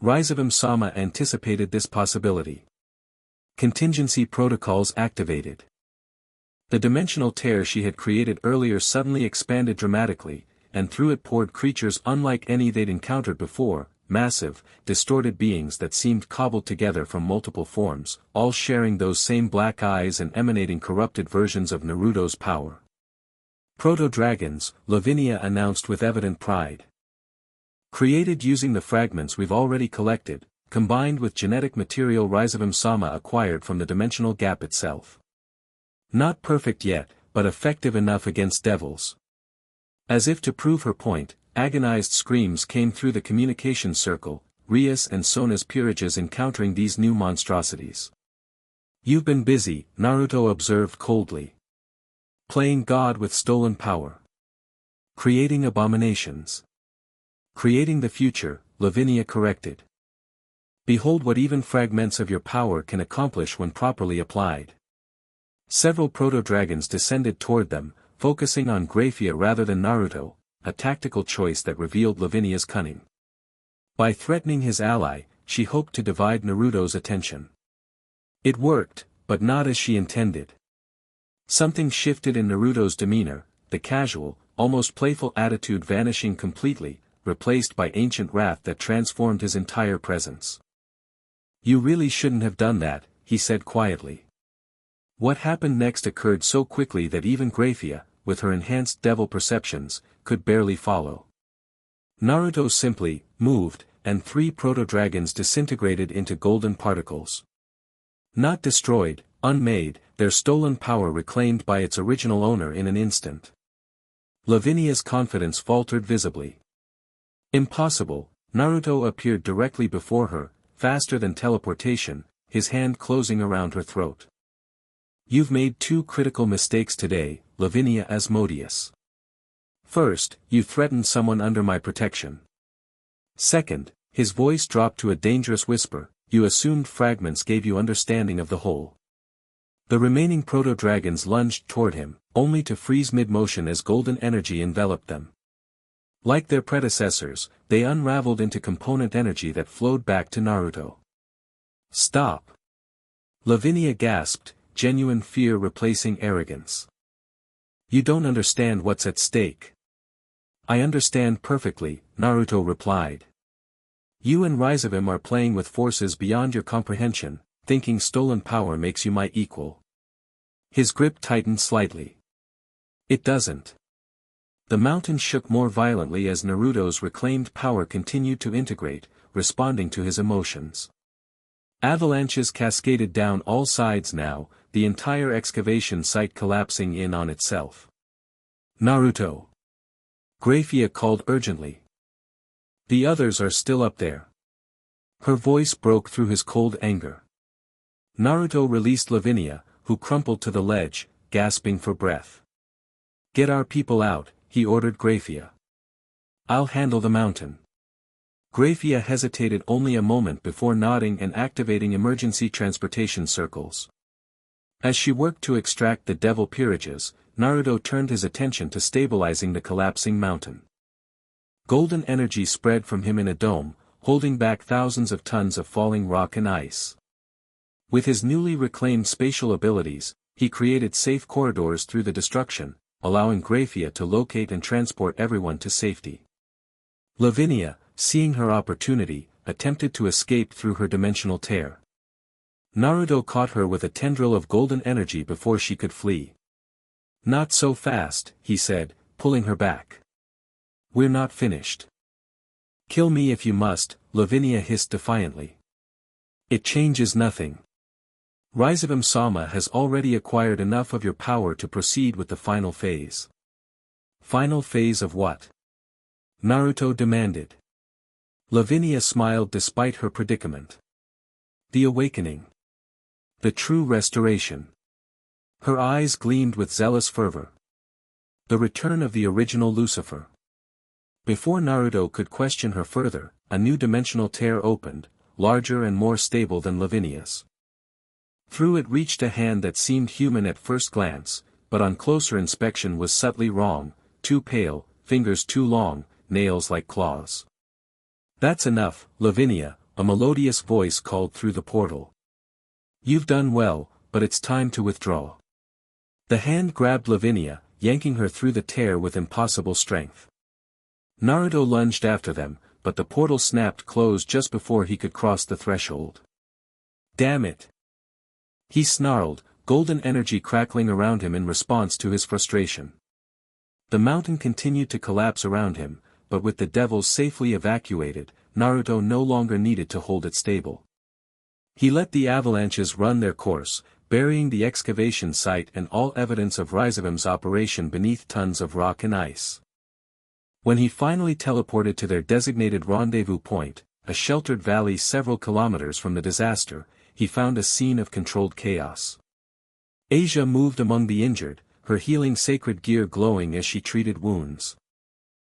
Rizevim Sama anticipated this possibility. Contingency protocols activated. The dimensional tear she had created earlier suddenly expanded dramatically, and through it poured creatures unlike any they'd encountered before, massive, distorted beings that seemed cobbled together from multiple forms, all sharing those same black eyes and emanating corrupted versions of Naruto's power. "Proto-dragons," Lavinia announced with evident pride. "Created using the fragments we've already collected, combined with genetic material Rizevim Sama acquired from the dimensional gap itself. Not perfect yet, but effective enough against devils." As if to prove her point, agonized screams came through the communication circle, Rias and Sona's peerages encountering these new monstrosities. "You've been busy," Naruto observed coldly. "Playing God with stolen power. Creating abominations. Creating the future," Lavinia corrected. "Behold what even fragments of your power can accomplish when properly applied." Several proto-dragons descended toward them, focusing on Grayfia rather than Naruto, a tactical choice that revealed Lavinia's cunning. By threatening his ally, she hoped to divide Naruto's attention. It worked, but not as she intended. Something shifted in Naruto's demeanor, the casual, almost playful attitude vanishing completely, replaced by ancient wrath that transformed his entire presence. "You really shouldn't have done that," he said quietly. What happened next occurred so quickly that even Grayfia, with her enhanced devil perceptions, could barely follow. Naruto simply moved, and 3 proto-dragons disintegrated into golden particles. Not destroyed, unmade, their stolen power reclaimed by its original owner in an instant. Lavinia's confidence faltered visibly. Impossible. Naruto appeared directly before her, faster than teleportation, his hand closing around her throat. "You've made 2 critical mistakes today, Lavinia Asmodeus. First, you threatened someone under my protection. Second," his voice dropped to a dangerous whisper, "you assumed fragments gave you understanding of the whole." The remaining proto-dragons lunged toward him, only to freeze mid-motion as golden energy enveloped them. Like their predecessors, they unraveled into component energy that flowed back to Naruto. "Stop!" Lavinia gasped, genuine fear replacing arrogance. "You don't understand what's at stake." "I understand perfectly," Naruto replied. "You and Rizevim are playing with forces beyond your comprehension, thinking stolen power makes you my equal." His grip tightened slightly. "It doesn't." The mountain shook more violently as Naruto's reclaimed power continued to integrate, responding to his emotions. Avalanches cascaded down all sides now, the entire excavation site collapsing in on itself. "Naruto!" Grayfia called urgently. "The others are still up there." Her voice broke through his cold anger. Naruto released Lavinia, who crumpled to the ledge, gasping for breath. "Get our people out," he ordered Grayfia. "I'll handle the mountain." Grayfia hesitated only a moment before nodding and activating emergency transportation circles. As she worked to extract the devil peerages, Naruto turned his attention to stabilizing the collapsing mountain. Golden energy spread from him in a dome, holding back thousands of tons of falling rock and ice. With his newly reclaimed spatial abilities, he created safe corridors through the destruction, allowing Grayfia to locate and transport everyone to safety. Lavinia, seeing her opportunity, attempted to escape through her dimensional tear. Naruto caught her with a tendril of golden energy before she could flee. "Not so fast," he said, pulling her back. "We're not finished." "Kill me if you must," Lavinia hissed defiantly. "It changes nothing. Rizevim-sama has already acquired enough of your power to proceed with the final phase." "Final phase of what?" Naruto demanded. Lavinia smiled despite her predicament. "The awakening. The true restoration." Her eyes gleamed with zealous fervor. "The return of the original Lucifer." Before Naruto could question her further, a new dimensional tear opened, larger and more stable than Lavinia's. Through it reached a hand that seemed human at first glance, but on closer inspection was subtly wrong, too pale, fingers too long, nails like claws. "That's enough, Lavinia," a melodious voice called through the portal. "You've done well, but it's time to withdraw." The hand grabbed Lavinia, yanking her through the tear with impossible strength. Naruto lunged after them, but the portal snapped closed just before he could cross the threshold. "Damn it!" he snarled, golden energy crackling around him in response to his frustration. The mountain continued to collapse around him, but with the devils safely evacuated, Naruto no longer needed to hold it stable. He let the avalanches run their course, burying the excavation site and all evidence of Rizevim's operation beneath tons of rock and ice. When he finally teleported to their designated rendezvous point, a sheltered valley several kilometers from the disaster, he found a scene of controlled chaos. Asia moved among the injured, her healing sacred gear glowing as she treated wounds.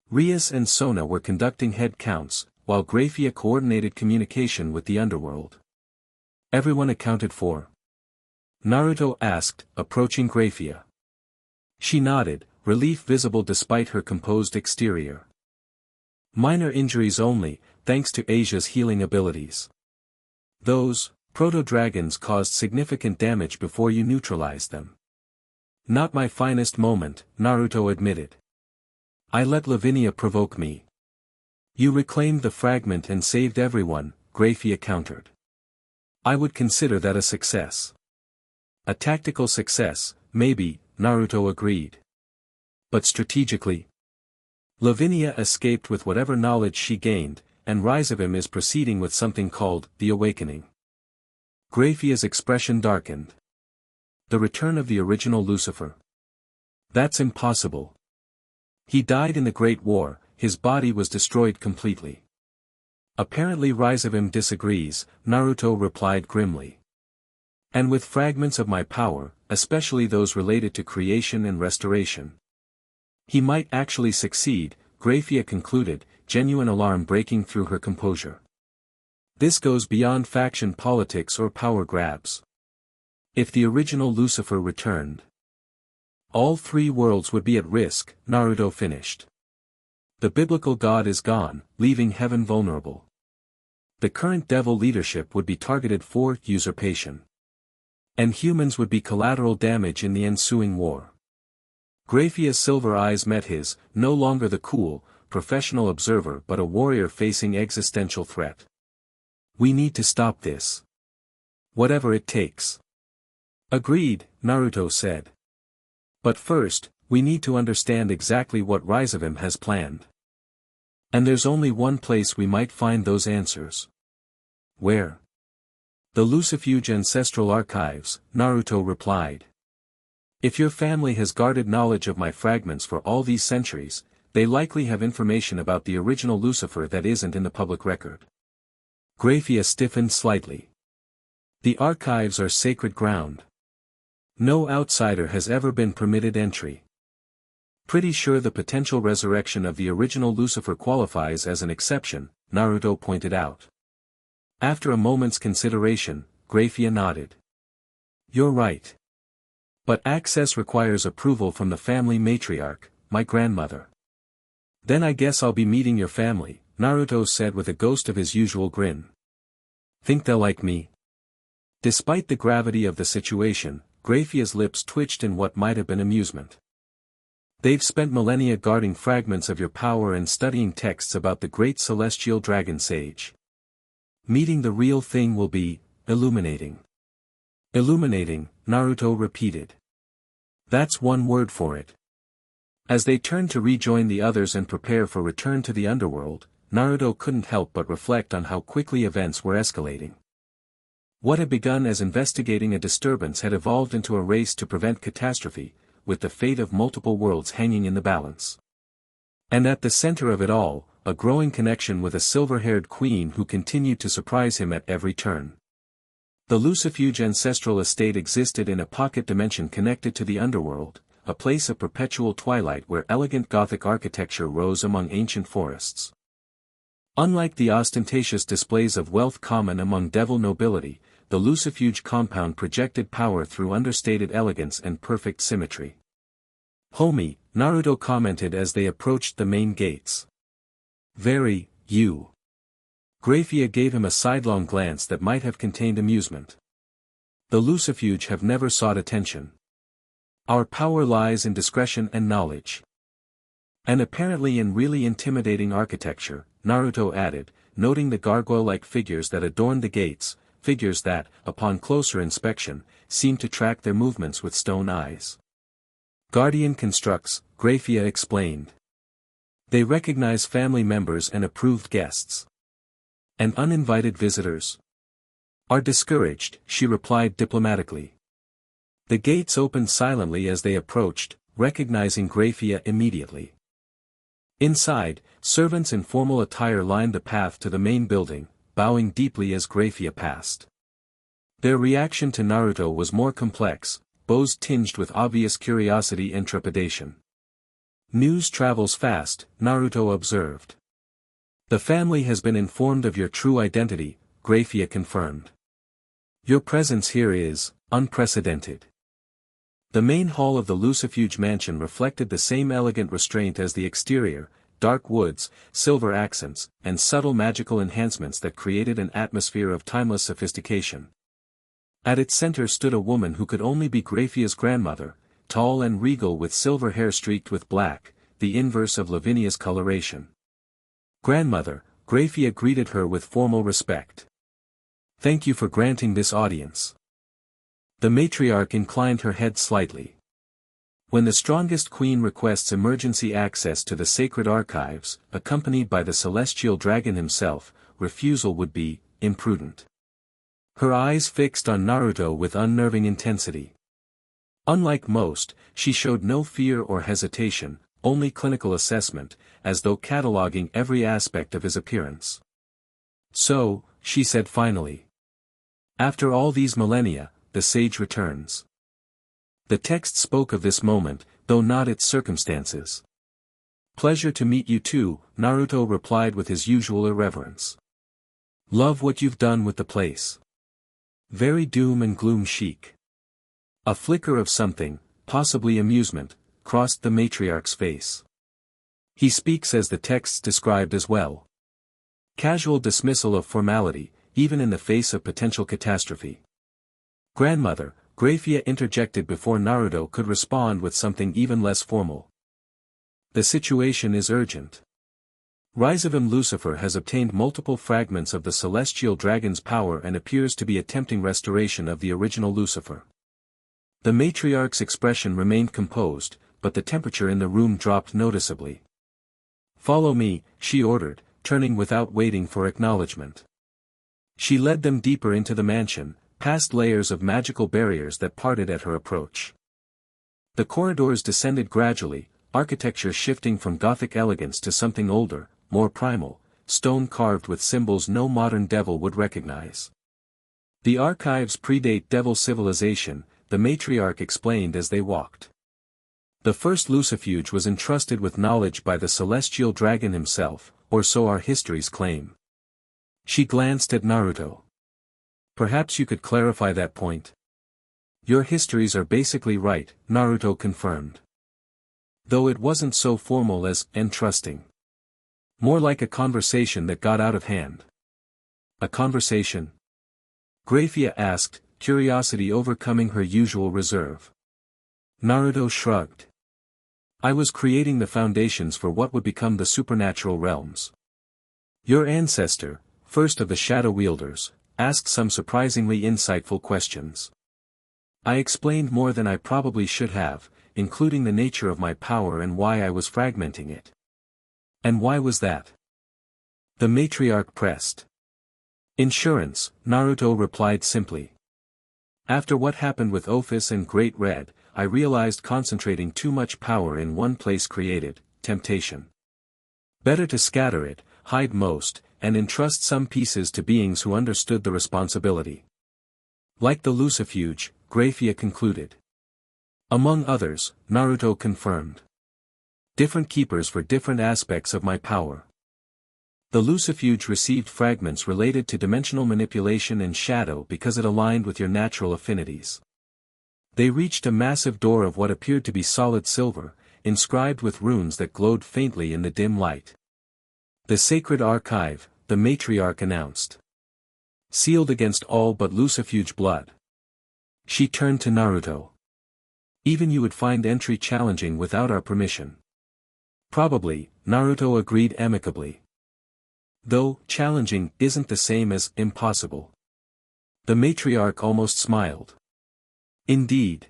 Rias and Sona were conducting head counts, while Grayfia coordinated communication with the Underworld. "Everyone accounted for?" Naruto asked, approaching Grayfia. She nodded, relief visible despite her composed exterior. "Minor injuries only, thanks to Asia's healing abilities. Those proto-dragons caused significant damage before you neutralized them." Not my finest moment, Naruto admitted. I let Lavinia provoke me. You reclaimed the fragment and saved everyone, Grayfia countered. I would consider that a success. A tactical success, maybe, Naruto agreed. But strategically? Lavinia escaped with whatever knowledge she gained, and Rizevim is proceeding with something called the Awakening. Grayfia's expression darkened. The return of the original Lucifer. That's impossible. He died in the Great War, his body was destroyed completely. Apparently Rizevim disagrees, Naruto replied grimly. And with fragments of my power, especially those related to creation and restoration. He might actually succeed, Grayfia concluded, genuine alarm breaking through her composure. This goes beyond faction politics or power grabs. If the original Lucifer returned, all three worlds would be at risk, Naruto finished. The biblical god is gone, leaving heaven vulnerable. The current devil leadership would be targeted for usurpation. And humans would be collateral damage in the ensuing war. Grayfia's silver eyes met his, no longer the cool, professional observer but a warrior facing existential threat. We need to stop this. Whatever it takes. Agreed, Naruto said. But first, we need to understand exactly what Rizevim has planned. And there's only one place we might find those answers. Where? The Lucifuge Ancestral Archives, Naruto replied. If your family has guarded knowledge of my fragments for all these centuries, they likely have information about the original Lucifer that isn't in the public record. Grayfia stiffened slightly. The archives are sacred ground. No outsider has ever been permitted entry. Pretty sure the potential resurrection of the original Lucifer qualifies as an exception, Naruto pointed out. After a moment's consideration, Grayfia nodded. You're right. But access requires approval from the family matriarch, my grandmother. Then I guess I'll be meeting your family, Naruto said with a ghost of his usual grin. Think they'll like me? Despite the gravity of the situation, Grayfia's lips twitched in what might have been amusement. They've spent millennia guarding fragments of your power and studying texts about the great celestial dragon sage. Meeting the real thing will be illuminating. Illuminating, Naruto repeated. That's one word for it. As they turned to rejoin the others and prepare for return to the Underworld, Naruto couldn't help but reflect on how quickly events were escalating. What had begun as investigating a disturbance had evolved into a race to prevent catastrophe, with the fate of multiple worlds hanging in the balance. And at the center of it all, a growing connection with a silver-haired queen who continued to surprise him at every turn. The Lucifuge ancestral estate existed in a pocket dimension connected to the Underworld, a place of perpetual twilight where elegant Gothic architecture rose among ancient forests. Unlike the ostentatious displays of wealth common among devil nobility, the Lucifuge compound projected power through understated elegance and perfect symmetry. Homie, Naruto commented as they approached the main gates. Very, you. Grayfia gave him a sidelong glance that might have contained amusement. The Lucifuge have never sought attention. Our power lies in discretion and knowledge. And apparently in really intimidating architecture, Naruto added, noting the gargoyle-like figures that adorned the gates, figures that, upon closer inspection, seemed to track their movements with stone eyes. Guardian constructs, Grayfia explained. They recognize family members and approved guests. And uninvited visitors are discouraged, she replied diplomatically. The gates opened silently as they approached, recognizing Grayfia immediately. Inside, servants in formal attire lined the path to the main building, bowing deeply as Grayfia passed. Their reaction to Naruto was more complex, bows tinged with obvious curiosity and trepidation. News travels fast, Naruto observed. The family has been informed of your true identity, Grayfia confirmed. Your presence here is unprecedented. The main hall of the Lucifuge mansion reflected the same elegant restraint as the exterior, dark woods, silver accents, and subtle magical enhancements that created an atmosphere of timeless sophistication. At its center stood a woman who could only be Grayfia's grandmother, tall and regal with silver hair streaked with black, the inverse of Lavinia's coloration. Grandmother, Grayfia greeted her with formal respect. Thank you for granting this audience. The matriarch inclined her head slightly. When the strongest queen requests emergency access to the sacred archives, accompanied by the celestial dragon himself, refusal would be imprudent. Her eyes fixed on Naruto with unnerving intensity. Unlike most, she showed no fear or hesitation, only clinical assessment, as though cataloging every aspect of his appearance. So, she said finally. After all these millennia, the sage returns. The text spoke of this moment, though not its circumstances. Pleasure to meet you too, Naruto replied with his usual irreverence. Love what you've done with the place. Very doom and gloom chic. A flicker of something, possibly amusement, crossed the matriarch's face. He speaks as the texts described as well. Casual dismissal of formality, even in the face of potential catastrophe. Grandmother, Grayfia interjected before Naruto could respond with something even less formal. The situation is urgent. Rizevim Lucifer has obtained multiple fragments of the celestial dragon's power and appears to be attempting restoration of the original Lucifer. The matriarch's expression remained composed, but the temperature in the room dropped noticeably. Follow me, she ordered, turning without waiting for acknowledgement. She led them deeper into the mansion, past layers of magical barriers that parted at her approach. The corridors descended gradually, architecture shifting from Gothic elegance to something older, more primal, stone carved with symbols no modern devil would recognize. The archives predate devil civilization, the matriarch explained as they walked. The first Lucifuge was entrusted with knowledge by the celestial dragon himself, or so our histories claim. She glanced at Naruto. Perhaps you could clarify that point. Your histories are basically right, Naruto confirmed. Though it wasn't so formal as entrusting. More like a conversation that got out of hand. A conversation? Grayfia asked, curiosity overcoming her usual reserve. Naruto shrugged. I was creating the foundations for what would become the supernatural realms. Your ancestor, first of the shadow wielders, asked some surprisingly insightful questions. I explained more than I probably should have, including the nature of my power and why I was fragmenting it. And why was that? The matriarch pressed. Insurance, Naruto replied simply. After what happened with Ophis and Great Red, I realized concentrating too much power in one place created temptation. Better to scatter it, hide most, and entrust some pieces to beings who understood the responsibility. Like the Lucifuge, Grayfia concluded. Among others, Naruto confirmed. Different keepers for different aspects of my power. The Lucifuge received fragments related to dimensional manipulation and shadow because it aligned with your natural affinities. They reached a massive door of what appeared to be solid silver, inscribed with runes that glowed faintly in the dim light. The sacred archive, the matriarch announced. Sealed against all but Lucifuge blood. She turned to Naruto. Even you would find entry challenging without our permission. Probably, Naruto agreed amicably. Though, challenging isn't the same as impossible. The matriarch almost smiled. Indeed.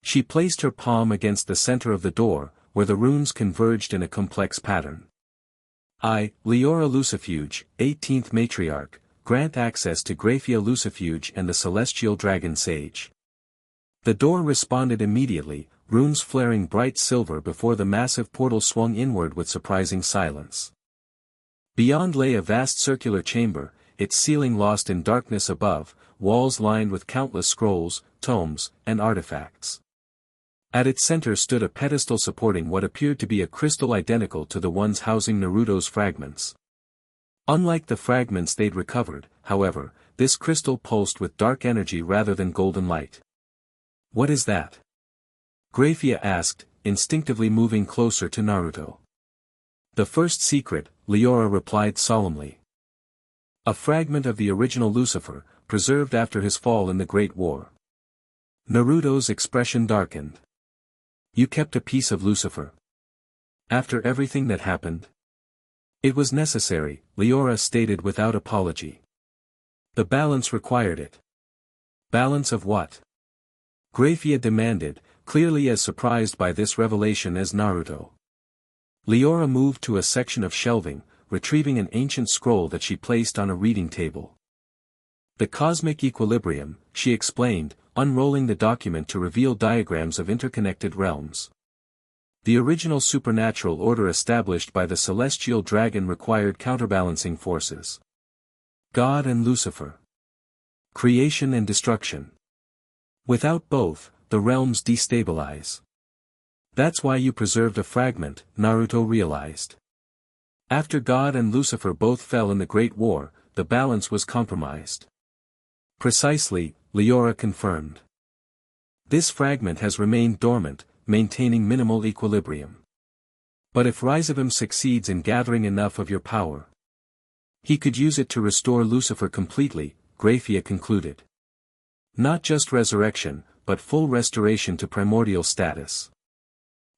She placed her palm against the center of the door, where the runes converged in a complex pattern. I, Leora Lucifuge, 18th Matriarch, grant access to Grayfia Lucifuge and the Celestial Dragon Sage. The door responded immediately, runes flaring bright silver before the massive portal swung inward with surprising silence. Beyond lay a vast circular chamber, its ceiling lost in darkness above, walls lined with countless scrolls, tomes, and artifacts. At its center stood a pedestal supporting what appeared to be a crystal identical to the ones housing Naruto's fragments. Unlike the fragments they'd recovered, however, this crystal pulsed with dark energy rather than golden light. What is that? Grayfia asked, instinctively moving closer to Naruto. The first secret, Leora replied solemnly. A fragment of the original Lucifer, preserved after his fall in the Great War. Naruto's expression darkened. You kept a piece of Lucifer. After everything that happened? It was necessary, Leora stated without apology. The balance required it. Balance of what? Grayfia demanded, clearly as surprised by this revelation as Naruto. Leora moved to a section of shelving, retrieving an ancient scroll that she placed on a reading table. The cosmic equilibrium, she explained, unrolling the document to reveal diagrams of interconnected realms. The original supernatural order established by the celestial dragon required counterbalancing forces. God and Lucifer. Creation and destruction. Without both, the realms destabilize. That's why you preserved a fragment, Naruto realized. After God and Lucifer both fell in the Great War, the balance was compromised. Precisely, Leora confirmed. This fragment has remained dormant, maintaining minimal equilibrium. But if Rizevim succeeds in gathering enough of your power, he could use it to restore Lucifer completely, Grayfia concluded. Not just resurrection, but full restoration to primordial status.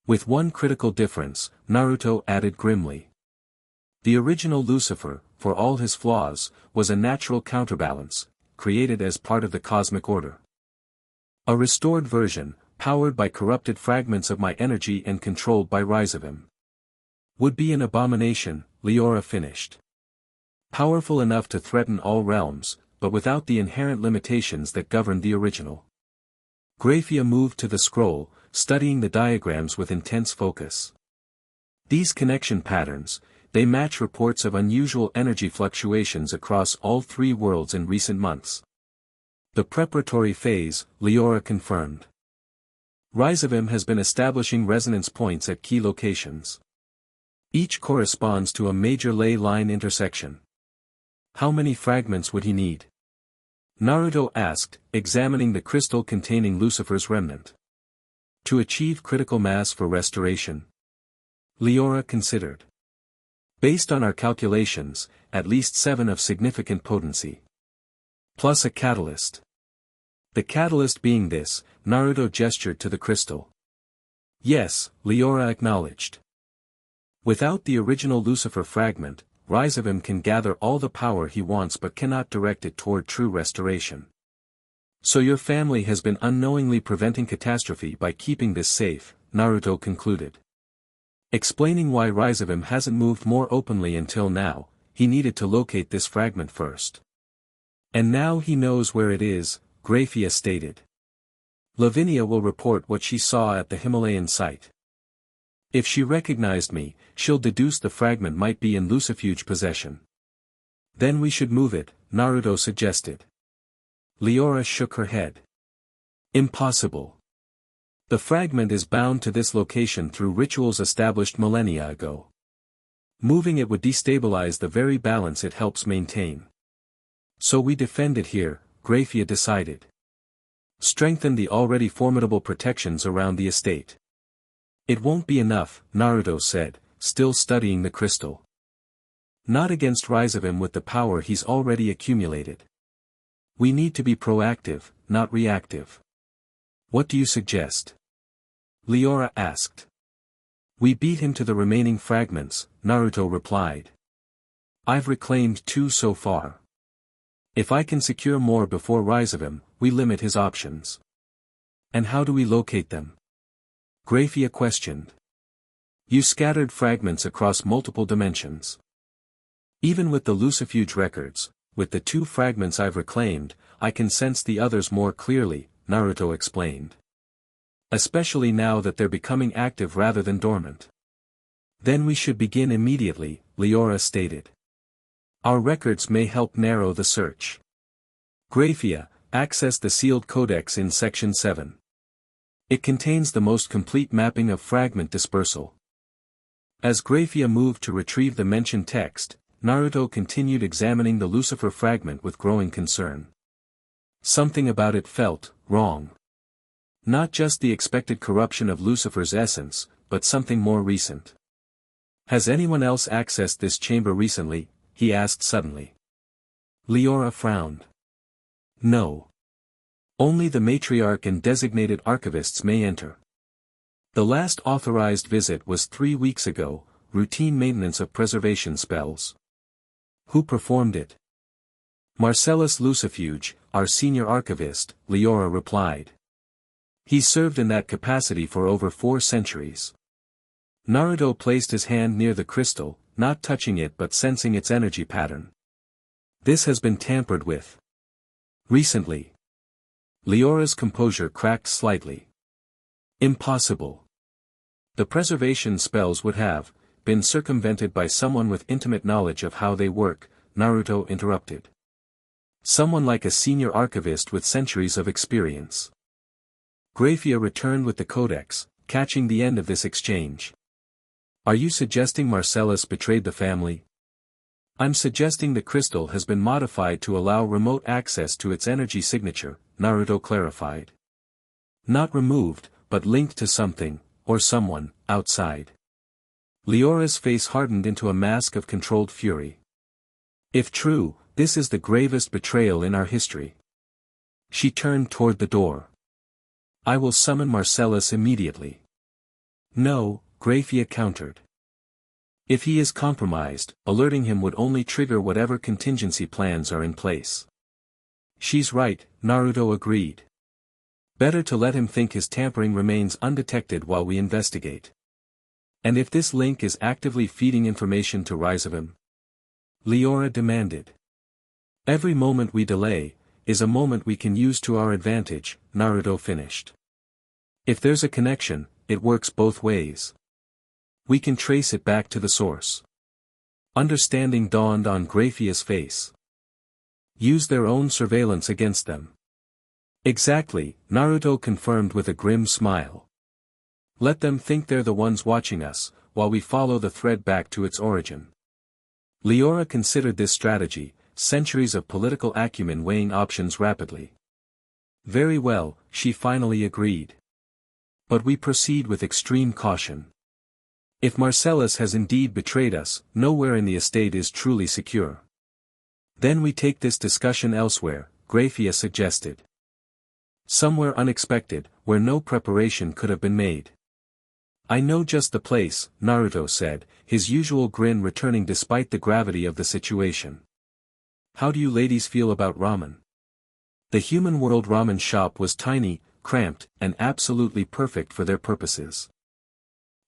With one critical difference, Naruto added grimly. The original Lucifer, for all his flaws, was a natural counterbalance, created as part of the cosmic order. A restored version, powered by corrupted fragments of my energy and controlled by Rizevim, would be an abomination, Leora finished. Powerful enough to threaten all realms, but without the inherent limitations that governed the original. Grayfia moved to the scroll, studying the diagrams with intense focus. These connection patterns, they match reports of unusual energy fluctuations across all three worlds in recent months. The preparatory phase, Leora confirmed. Rizevim has been establishing resonance points at key locations. Each corresponds to a major ley line intersection. How many fragments would he need? Naruto asked, examining the crystal containing Lucifer's remnant. To achieve critical mass for restoration? Leora considered. Based on our calculations, at least 7 of significant potency. Plus a catalyst. The catalyst being this, Naruto gestured to the crystal. Yes, Leora acknowledged. Without the original Lucifer fragment, Rizevim can gather all the power he wants but cannot direct it toward true restoration. So your family has been unknowingly preventing catastrophe by keeping this safe, Naruto concluded. Explaining why Rizevim hasn't moved more openly until now, he needed to locate this fragment first. And now he knows where it is, Grayfia stated. Lavinia will report what she saw at the Himalayan site. If she recognized me, she'll deduce the fragment might be in Lucifuge possession. Then we should move it, Naruto suggested. Leora shook her head. Impossible. The fragment is bound to this location through rituals established millennia ago. Moving it would destabilize the very balance it helps maintain. So we defend it here, Grayfia decided. Strengthen the already formidable protections around the estate. It won't be enough, Naruto said, still studying the crystal. Not against Rizevim with the power he's already accumulated. We need to be proactive, not reactive. What do you suggest? Leora asked. We beat him to the remaining fragments, Naruto replied. I've reclaimed 2 so far. If I can secure more before Rizevim, we limit his options. And how do we locate them? Grayfia questioned. You scattered fragments across multiple dimensions. Even with the Lucifuge records, with the 2 fragments I've reclaimed, I can sense the others more clearly, Naruto explained. Especially now that they're becoming active rather than dormant. Then we should begin immediately, Leora stated. Our records may help narrow the search. Grayfia, access the sealed codex in section 7. It contains the most complete mapping of fragment dispersal. As Grayfia moved to retrieve the mentioned text, Naruto continued examining the Lucifer fragment with growing concern. Something about it felt wrong. Not just the expected corruption of Lucifer's essence, but something more recent. Has anyone else accessed this chamber recently? He asked suddenly. Leora frowned. No. Only the matriarch and designated archivists may enter. The last authorized visit was 3 weeks ago, routine maintenance of preservation spells. Who performed it? Marcellus Lucifuge, our senior archivist, Leora replied. He served in that capacity for over 4 centuries. Naruto placed his hand near the crystal, not touching it but sensing its energy pattern. This has been tampered with. Recently. Leora's composure cracked slightly. Impossible. The preservation spells would have been circumvented by someone with intimate knowledge of how they work, Naruto interrupted. Someone like a senior archivist with centuries of experience. Grayfia returned with the codex, catching the end of this exchange. Are you suggesting Marcellus betrayed the family? I'm suggesting the crystal has been modified to allow remote access to its energy signature, Naruto clarified. Not removed, but linked to something, or someone, outside. Leora's face hardened into a mask of controlled fury. If true, this is the gravest betrayal in our history. She turned toward the door. I will summon Marcellus immediately. No, Grayfia countered. If he is compromised, alerting him would only trigger whatever contingency plans are in place. She's right, Naruto agreed. Better to let him think his tampering remains undetected while we investigate. And if this link is actively feeding information to Rizevim? Leora demanded. Every moment we delay, is a moment we can use to our advantage, Naruto finished. If there's a connection, it works both ways. We can trace it back to the source. Understanding dawned on Grayfia's face. Use their own surveillance against them. Exactly, Naruto confirmed with a grim smile. Let them think they're the ones watching us, while we follow the thread back to its origin. Leora considered this strategy, centuries of political acumen weighing options rapidly. Very well, she finally agreed. But we proceed with extreme caution. If Marcellus has indeed betrayed us, nowhere in the estate is truly secure. Then we take this discussion elsewhere, Grayfia suggested. Somewhere unexpected, where no preparation could have been made. I know just the place, Naruto said, his usual grin returning despite the gravity of the situation. How do you ladies feel about ramen? The human world ramen shop was tiny, cramped, and absolutely perfect for their purposes.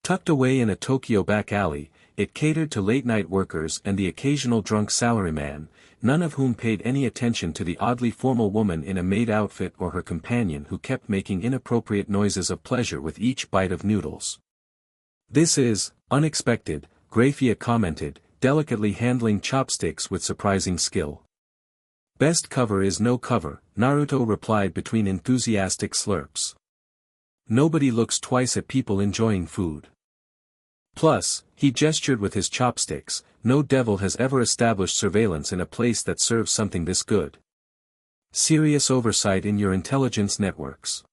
Tucked away in a Tokyo back alley, it catered to late-night workers and the occasional drunk salaryman, none of whom paid any attention to the oddly formal woman in a maid outfit or her companion who kept making inappropriate noises of pleasure with each bite of noodles. This is unexpected, Grayfia commented, delicately handling chopsticks with surprising skill. Best cover is no cover, Naruto replied between enthusiastic slurps. Nobody looks twice at people enjoying food. Plus, he gestured with his chopsticks, no devil has ever established surveillance in a place that serves something this good. Serious oversight in your intelligence networks.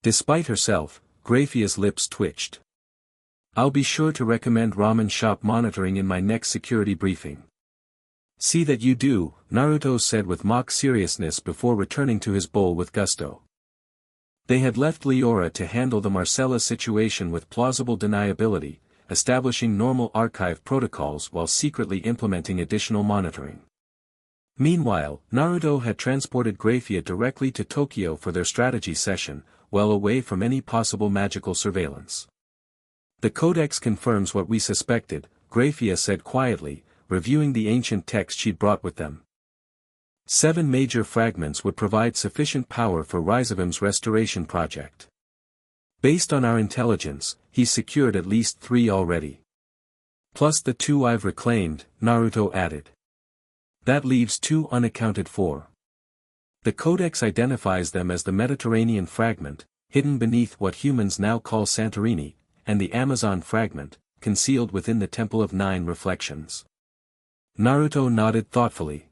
Despite herself, Grayfia's lips twitched. I'll be sure to recommend ramen shop monitoring in my next security briefing. See that you do, Naruto said with mock seriousness before returning to his bowl with gusto. They had left Leora to handle the Marcellus situation with plausible deniability, establishing normal archive protocols while secretly implementing additional monitoring. Meanwhile, Naruto had transported Grayfia directly to Tokyo for their strategy session, well away from any possible magical surveillance. The codex confirms what we suspected, Grayfia said quietly, reviewing the ancient text she'd brought with them. 7 major fragments would provide sufficient power for Rizevim's restoration project. Based on our intelligence, he's secured at least 3 already. Plus the 2 I've reclaimed, Naruto added. That leaves 2 unaccounted for. The codex identifies them as the Mediterranean fragment, hidden beneath what humans now call Santorini, and the Amazon fragment, concealed within the Temple of 9 Reflections. Naruto nodded thoughtfully.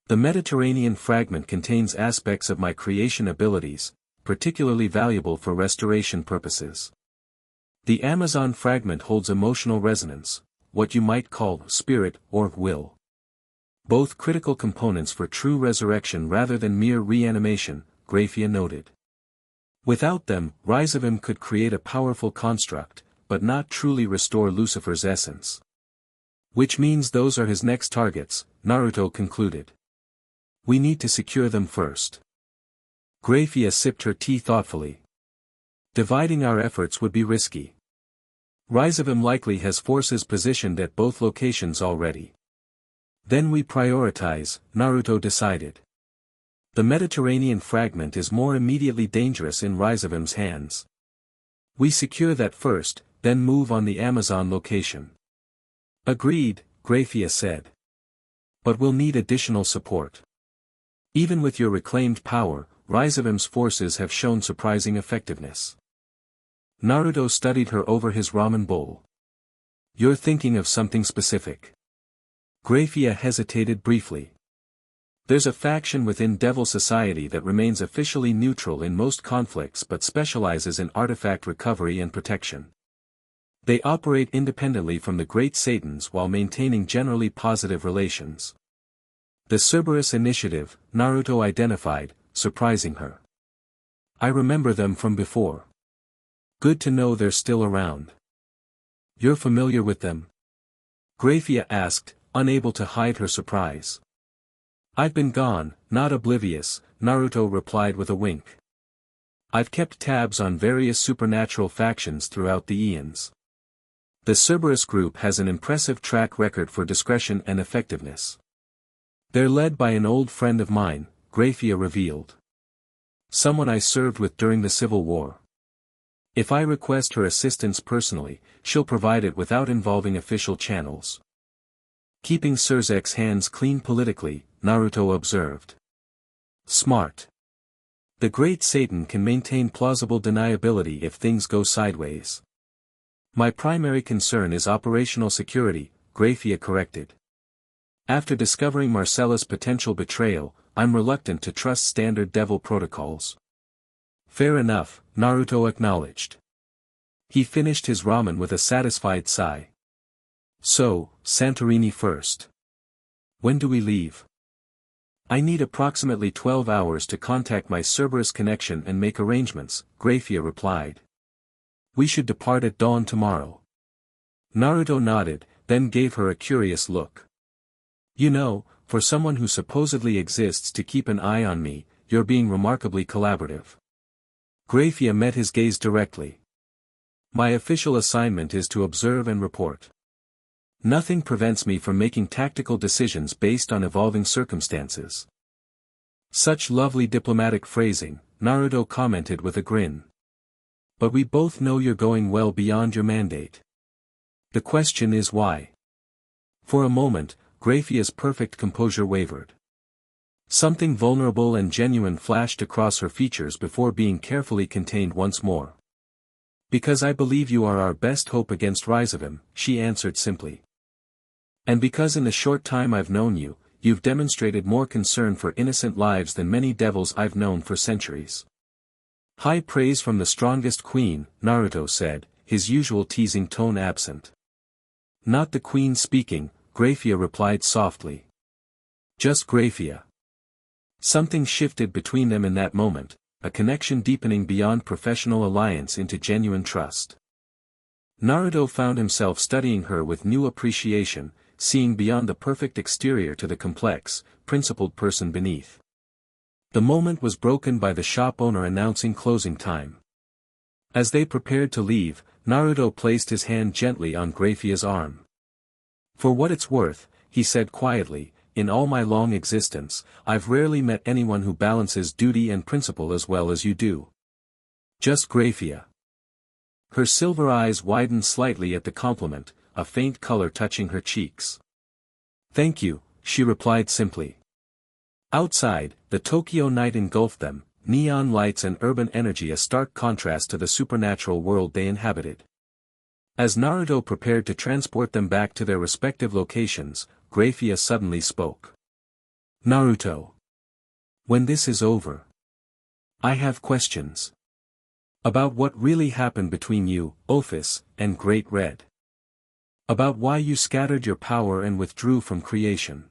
The Mediterranean fragment contains aspects of my creation abilities, particularly valuable for restoration purposes. The Amazon fragment holds emotional resonance, what you might call spirit or will. Both critical components for true resurrection rather than mere reanimation, Grayfia noted. Without them, Rizevim could create a powerful construct, but not truly restore Lucifer's essence. Which means those are his next targets, Naruto concluded. We need to secure them first. Grayfia sipped her tea thoughtfully. Dividing our efforts would be risky. Rizevim likely has forces positioned at both locations already. Then we prioritize, Naruto decided. The Mediterranean fragment is more immediately dangerous in Rizevim's hands. We secure that first, then move on the Amazon location. Agreed, Grayfia said. But we'll need additional support. Even with your reclaimed power, Rizevim's forces have shown surprising effectiveness. Naruto studied her over his ramen bowl. You're thinking of something specific. Grayfia hesitated briefly. There's a faction within Devil Society that remains officially neutral in most conflicts but specializes in artifact recovery and protection. They operate independently from the Great Satans while maintaining generally positive relations. The Cerberus Initiative, Naruto identified, surprising her. I remember them from before. Good to know they're still around. You're familiar with them? Grayfia asked, unable to hide her surprise. I've been gone, not oblivious, Naruto replied with a wink. I've kept tabs on various supernatural factions throughout the eons. The Cerberus group has an impressive track record for discretion and effectiveness. They're led by an old friend of mine, Grayfia revealed. Someone I served with during the Civil War. If I request her assistance personally, she'll provide it without involving official channels. Keeping Cerzek's hands clean politically, Naruto observed. Smart. The Great Satan can maintain plausible deniability if things go sideways. My primary concern is operational security, Grayfia corrected. After discovering Marcella's potential betrayal, I'm reluctant to trust standard devil protocols. Fair enough, Naruto acknowledged. He finished his ramen with a satisfied sigh. So, Santorini first. When do we leave? I need approximately 12 hours to contact my Cerberus connection and make arrangements, Grayfia replied. We should depart at dawn tomorrow. Naruto nodded, then gave her a curious look. You know, for someone who supposedly exists to keep an eye on me, you're being remarkably collaborative. Grayfia met his gaze directly. My official assignment is to observe and report. Nothing prevents me from making tactical decisions based on evolving circumstances. Such lovely diplomatic phrasing, Naruto commented with a grin. But we both know you're going well beyond your mandate. The question is why? For a moment, Grayfia's perfect composure wavered. Something vulnerable and genuine flashed across her features before being carefully contained once more. Because I believe you are our best hope against Rizevim, she answered simply. And because in the short time I've known you, you've demonstrated more concern for innocent lives than many devils I've known for centuries. High praise from the strongest queen, Naruto said, his usual teasing tone absent. Not the queen speaking, Grayfia replied softly. Just Grayfia. Something shifted between them in that moment, a connection deepening beyond professional alliance into genuine trust. Naruto found himself studying her with new appreciation, seeing beyond the perfect exterior to the complex, principled person beneath. The moment was broken by the shop owner announcing closing time. As they prepared to leave, Naruto placed his hand gently on Grayfia's arm. For what it's worth, he said quietly, in all my long existence, I've rarely met anyone who balances duty and principle as well as you do. Just Grayfia. Her silver eyes widened slightly at the compliment, a faint color touching her cheeks. Thank you, she replied simply. Outside, the Tokyo night engulfed them, neon lights and urban energy a stark contrast to the supernatural world they inhabited. As Naruto prepared to transport them back to their respective locations, Grayfia suddenly spoke. Naruto. When this is over, I have questions. About what really happened between you, Ophis, and Great Red. About why you scattered your power and withdrew from creation.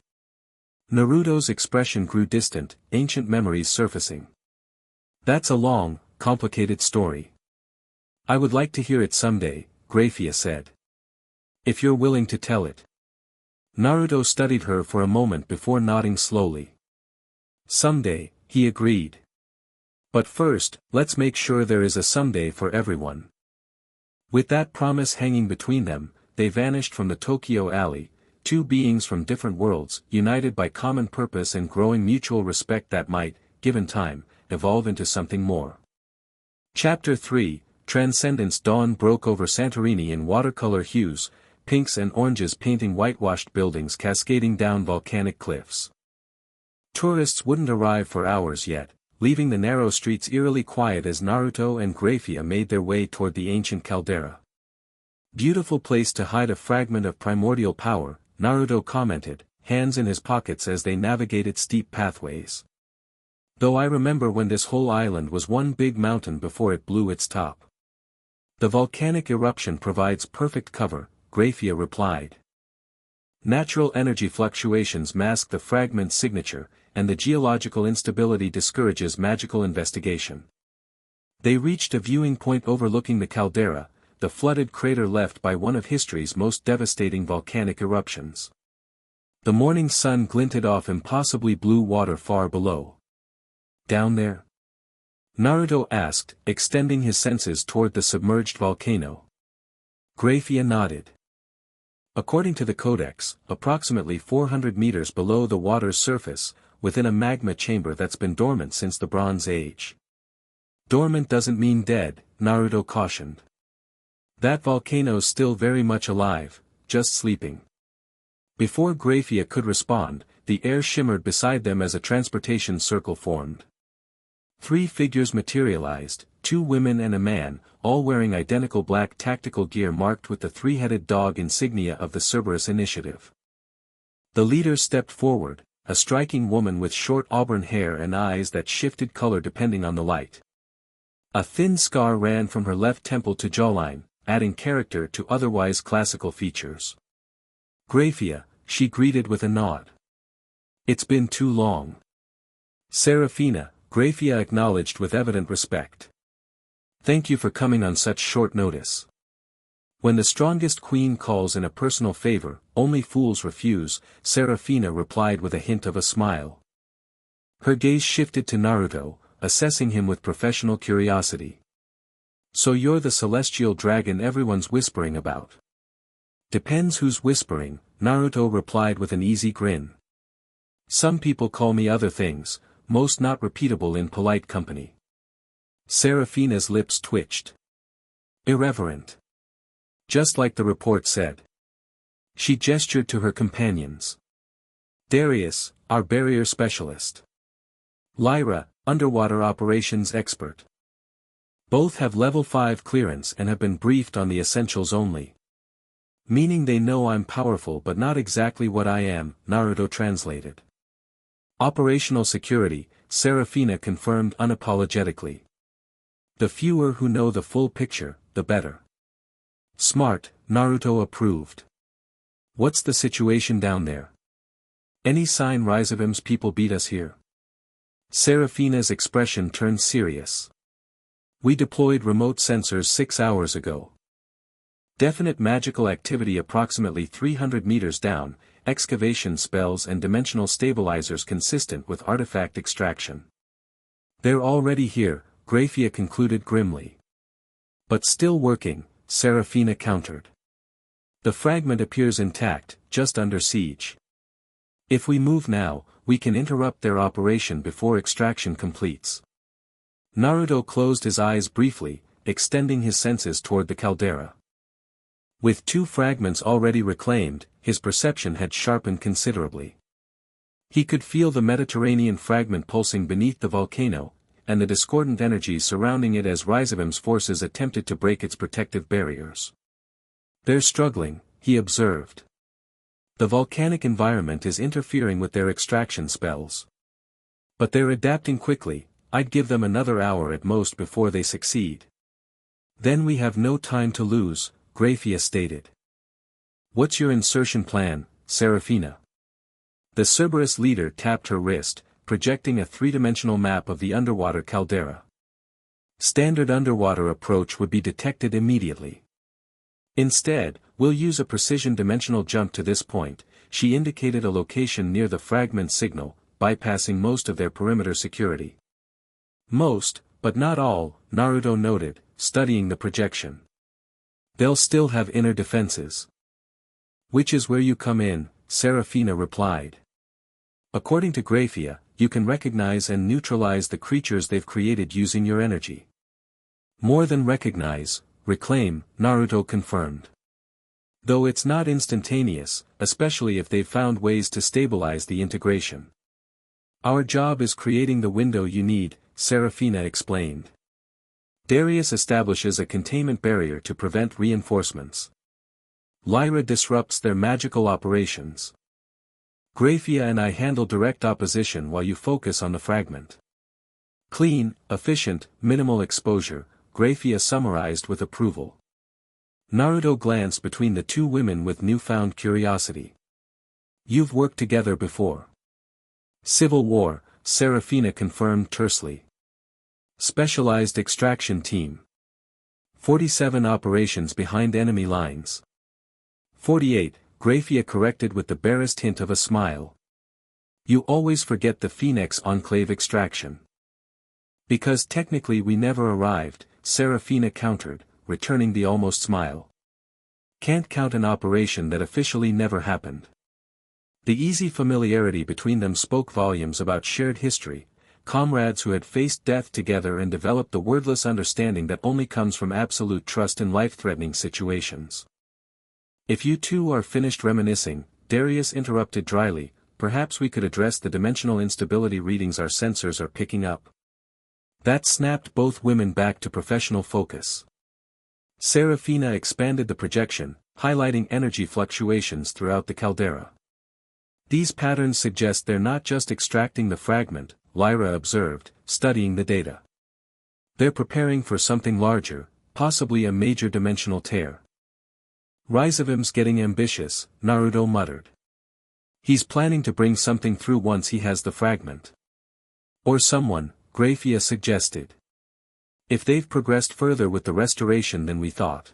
Naruto's expression grew distant, ancient memories surfacing. That's a long, complicated story. I would like to hear it someday, Grayfia said. If you're willing to tell it. Naruto studied her for a moment before nodding slowly. Someday, he agreed. But first, let's make sure there is a someday for everyone. With that promise hanging between them, they vanished from the Tokyo alley, two beings from different worlds, united by common purpose and growing mutual respect that might, given time, evolve into something more. Chapter 3, Transcendence. Dawn broke over Santorini in watercolor hues, pinks and oranges painting whitewashed buildings cascading down volcanic cliffs. Tourists wouldn't arrive for hours yet, leaving the narrow streets eerily quiet as Naruto and Grayfia made their way toward the ancient caldera. Beautiful place to hide a fragment of primordial power, Naruto commented, hands in his pockets as they navigated steep pathways. Though I remember when this whole island was one big mountain before it blew its top. The volcanic eruption provides perfect cover, Grayfia replied. Natural energy fluctuations mask the fragment signature, and the geological instability discourages magical investigation. They reached a viewing point overlooking the caldera, the flooded crater left by one of history's most devastating volcanic eruptions. The morning sun glinted off impossibly blue water far below. Down there? Naruto asked, extending his senses toward the submerged volcano. Grayfia nodded. According to the Codex, approximately 400 meters below the water's surface, within a magma chamber that's been dormant since the Bronze Age. Dormant doesn't mean dead, Naruto cautioned. That volcano's still very much alive, just sleeping. Before Grayfia could respond, the air shimmered beside them as a transportation circle formed. 3 figures materialized, 2 women and a man, all wearing identical black tactical gear marked with the 3-headed dog insignia of the Cerberus Initiative. The leader stepped forward, a striking woman with short auburn hair and eyes that shifted color depending on the light. A thin scar ran from her left temple to jawline, adding character to otherwise classical features. Grayfia, she greeted with a nod. It's been too long. Seraphina, Grayfia acknowledged with evident respect. Thank you for coming on such short notice. When the strongest queen calls in a personal favor, only fools refuse, Seraphina replied with a hint of a smile. Her gaze shifted to Naruto, assessing him with professional curiosity. So you're the celestial dragon everyone's whispering about. Depends who's whispering, Naruto replied with an easy grin. Some people call me other things, most not repeatable in polite company. Seraphina's lips twitched. Irreverent. Just like the report said. She gestured to her companions. Darius, our barrier specialist. Lyra, underwater operations expert. Both have level 5 clearance and have been briefed on the essentials only. Meaning they know I'm powerful but not exactly what I am, Naruto translated. Operational security, Seraphina confirmed unapologetically. The fewer who know the full picture, the better. Smart, Naruto approved. What's the situation down there? Any sign Rizevim's people beat us here? Seraphina's expression turned serious. We deployed remote sensors 6 hours ago. Definite magical activity approximately 300 meters down, excavation spells and dimensional stabilizers consistent with artifact extraction. They're already here, Grayfia concluded grimly. But still working, Seraphina countered. The fragment appears intact, just under siege. If we move now, we can interrupt their operation before extraction completes. Naruto closed his eyes briefly, extending his senses toward the caldera. With 2 fragments already reclaimed, his perception had sharpened considerably. He could feel the Mediterranean fragment pulsing beneath the volcano, and the discordant energies surrounding it as Rizevim's forces attempted to break its protective barriers. They're struggling, he observed. The volcanic environment is interfering with their extraction spells. But they're adapting quickly, I'd give them another hour at most before they succeed. Then we have no time to lose, Grayfia stated. What's your insertion plan, Seraphina? The Cerberus leader tapped her wrist, projecting a 3-dimensional map of the underwater caldera. Standard underwater approach would be detected immediately. Instead, we'll use a precision dimensional jump to this point. She indicated a location near the fragment signal, bypassing most of their perimeter security. Most, but not all, Naruto noted, studying the projection. They'll still have inner defenses. Which is where you come in, Serafina replied. According to Grayfia, you can recognize and neutralize the creatures they've created using your energy. More than recognize, reclaim, Naruto confirmed. Though it's not instantaneous, especially if they've found ways to stabilize the integration. Our job is creating the window you need, Serafina explained. Darius establishes a containment barrier to prevent reinforcements. Lyra disrupts their magical operations. Grayfia and I handle direct opposition while you focus on the fragment. Clean, efficient, minimal exposure, Grayfia summarized with approval. Naruto glanced between the two women with newfound curiosity. You've worked together before. Civil War, Serafina confirmed tersely. Specialized extraction team. 47 operations behind enemy lines. 48, Grayfia corrected with the barest hint of a smile. You always forget the Phoenix Enclave extraction. Because technically we never arrived, Serafina countered, returning the almost smile. Can't count an operation that officially never happened. The easy familiarity between them spoke volumes about shared history, comrades who had faced death together and developed the wordless understanding that only comes from absolute trust in life-threatening situations. If you two are finished reminiscing, Darius interrupted dryly, perhaps we could address the dimensional instability readings our sensors are picking up. That snapped both women back to professional focus. Serafina expanded the projection, highlighting energy fluctuations throughout the caldera. These patterns suggest they're not just extracting the fragment, Lyra observed, studying the data. They're preparing for something larger, possibly a major dimensional tear. Rizevim's getting ambitious, Naruto muttered. He's planning to bring something through once he has the fragment. Or someone, Grayfia suggested. If they've progressed further with the restoration than we thought.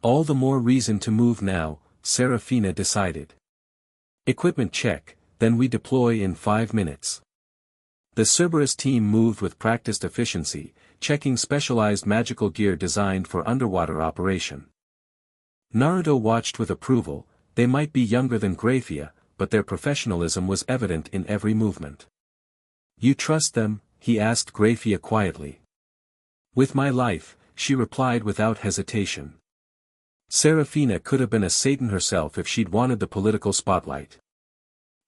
All the more reason to move now, Serafina decided. Equipment check, then we deploy in 5 minutes. The Cerberus team moved with practiced efficiency, checking specialized magical gear designed for underwater operation. Naruto watched with approval. They might be younger than Grayfia, but their professionalism was evident in every movement. You trust them? He asked Grayfia quietly. With my life, she replied without hesitation. Serafina could have been a Satan herself if she'd wanted the political spotlight.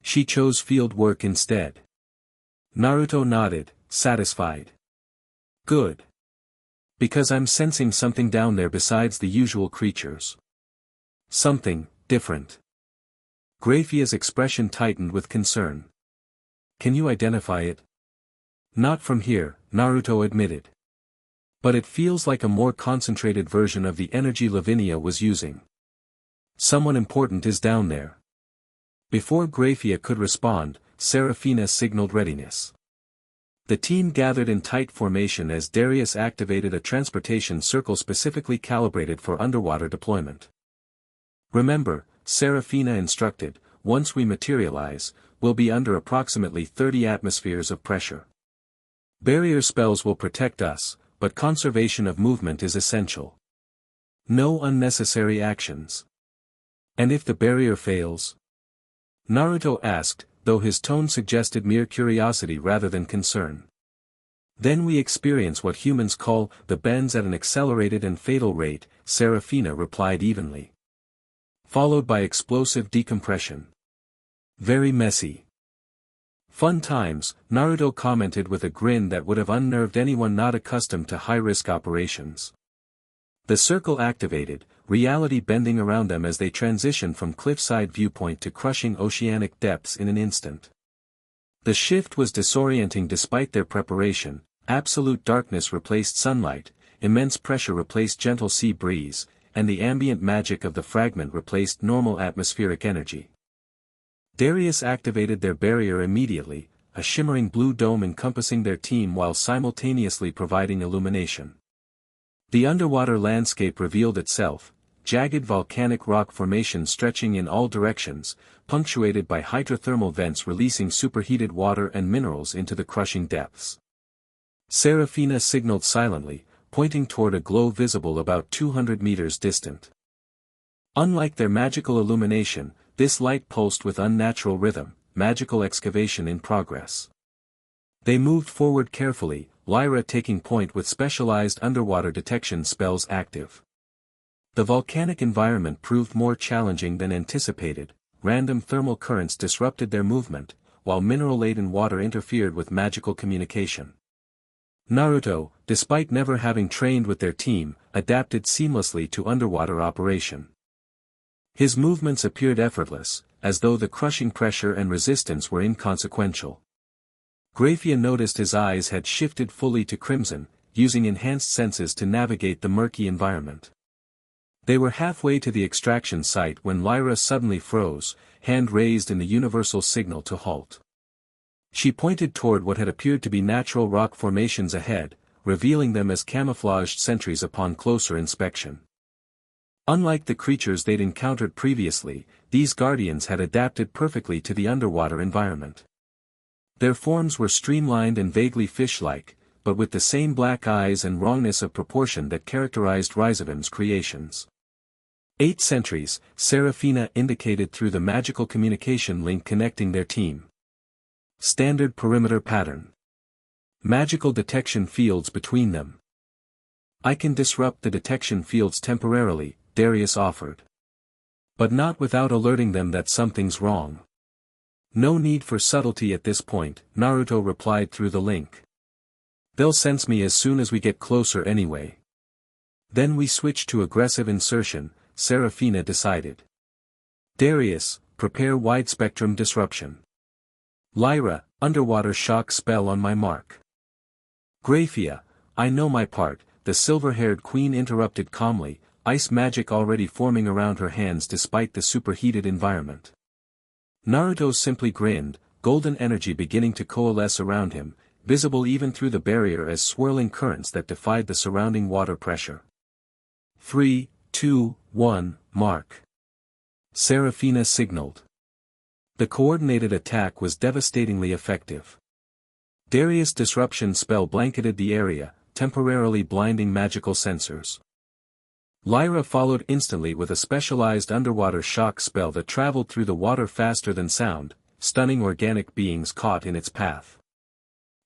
She chose field work instead. Naruto nodded, satisfied. Good. Because I'm sensing something down there besides the usual creatures. Something different. Grayfia's expression tightened with concern. Can you identify it? Not from here, Naruto admitted. But it feels like a more concentrated version of the energy Lavinia was using. Someone important is down there. Before Grayfia could respond, Serafina signaled readiness. The team gathered in tight formation as Darius activated a transportation circle specifically calibrated for underwater deployment. Remember, Serafina instructed, once we materialize, we'll be under approximately 30 atmospheres of pressure. Barrier spells will protect us, but conservation of movement is essential. No unnecessary actions. And if the barrier fails? Naruto asked, though his tone suggested mere curiosity rather than concern. Then we experience what humans call the bends at an accelerated and fatal rate, Serafina replied evenly. Followed by explosive decompression. Very messy. Fun times, Naruto commented with a grin that would have unnerved anyone not accustomed to high-risk operations. The circle activated, reality bending around them as they transitioned from cliffside viewpoint to crushing oceanic depths in an instant. The shift was disorienting despite their preparation. Absolute darkness replaced sunlight, immense pressure replaced gentle sea breeze, and the ambient magic of the fragment replaced normal atmospheric energy. Darius activated their barrier immediately, a shimmering blue dome encompassing their team while simultaneously providing illumination. The underwater landscape revealed itself, jagged volcanic rock formations stretching in all directions, punctuated by hydrothermal vents releasing superheated water and minerals into the crushing depths. Serafina signaled silently, pointing toward a glow visible about 200 meters distant. Unlike their magical illumination, this light pulsed with unnatural rhythm, magical excavation in progress. They moved forward carefully, Lyra taking point with specialized underwater detection spells active. The volcanic environment proved more challenging than anticipated, random thermal currents disrupted their movement, while mineral-laden water interfered with magical communication. Naruto, despite never having trained with their team, adapted seamlessly to underwater operation. His movements appeared effortless, as though the crushing pressure and resistance were inconsequential. Grayfia noticed his eyes had shifted fully to crimson, using enhanced senses to navigate the murky environment. They were halfway to the extraction site when Lyra suddenly froze, hand raised in the universal signal to halt. She pointed toward what had appeared to be natural rock formations ahead, revealing them as camouflaged sentries upon closer inspection. Unlike the creatures they'd encountered previously, these guardians had adapted perfectly to the underwater environment. Their forms were streamlined and vaguely fish-like, but with the same black eyes and wrongness of proportion that characterized Rizevim's creations. 8 sentries, Serafina indicated through the magical communication link connecting their team. Standard perimeter pattern. Magical detection fields between them. I can disrupt the detection fields temporarily, Darius offered. But not without alerting them that something's wrong. No need for subtlety at this point, Naruto replied through the link. They'll sense me as soon as we get closer anyway. Then we switch to aggressive insertion, Serafina decided. Darius, prepare wide-spectrum disruption. Lyra, underwater shock spell on my mark. Grayfia, I know my part, the silver-haired queen interrupted calmly, ice magic already forming around her hands despite the superheated environment. Naruto simply grinned, golden energy beginning to coalesce around him, visible even through the barrier as swirling currents that defied the surrounding water pressure. 3, 2, 1, mark. Serafina signaled. The coordinated attack was devastatingly effective. Darius' disruption spell blanketed the area, temporarily blinding magical sensors. Lyra followed instantly with a specialized underwater shock spell that traveled through the water faster than sound, stunning organic beings caught in its path.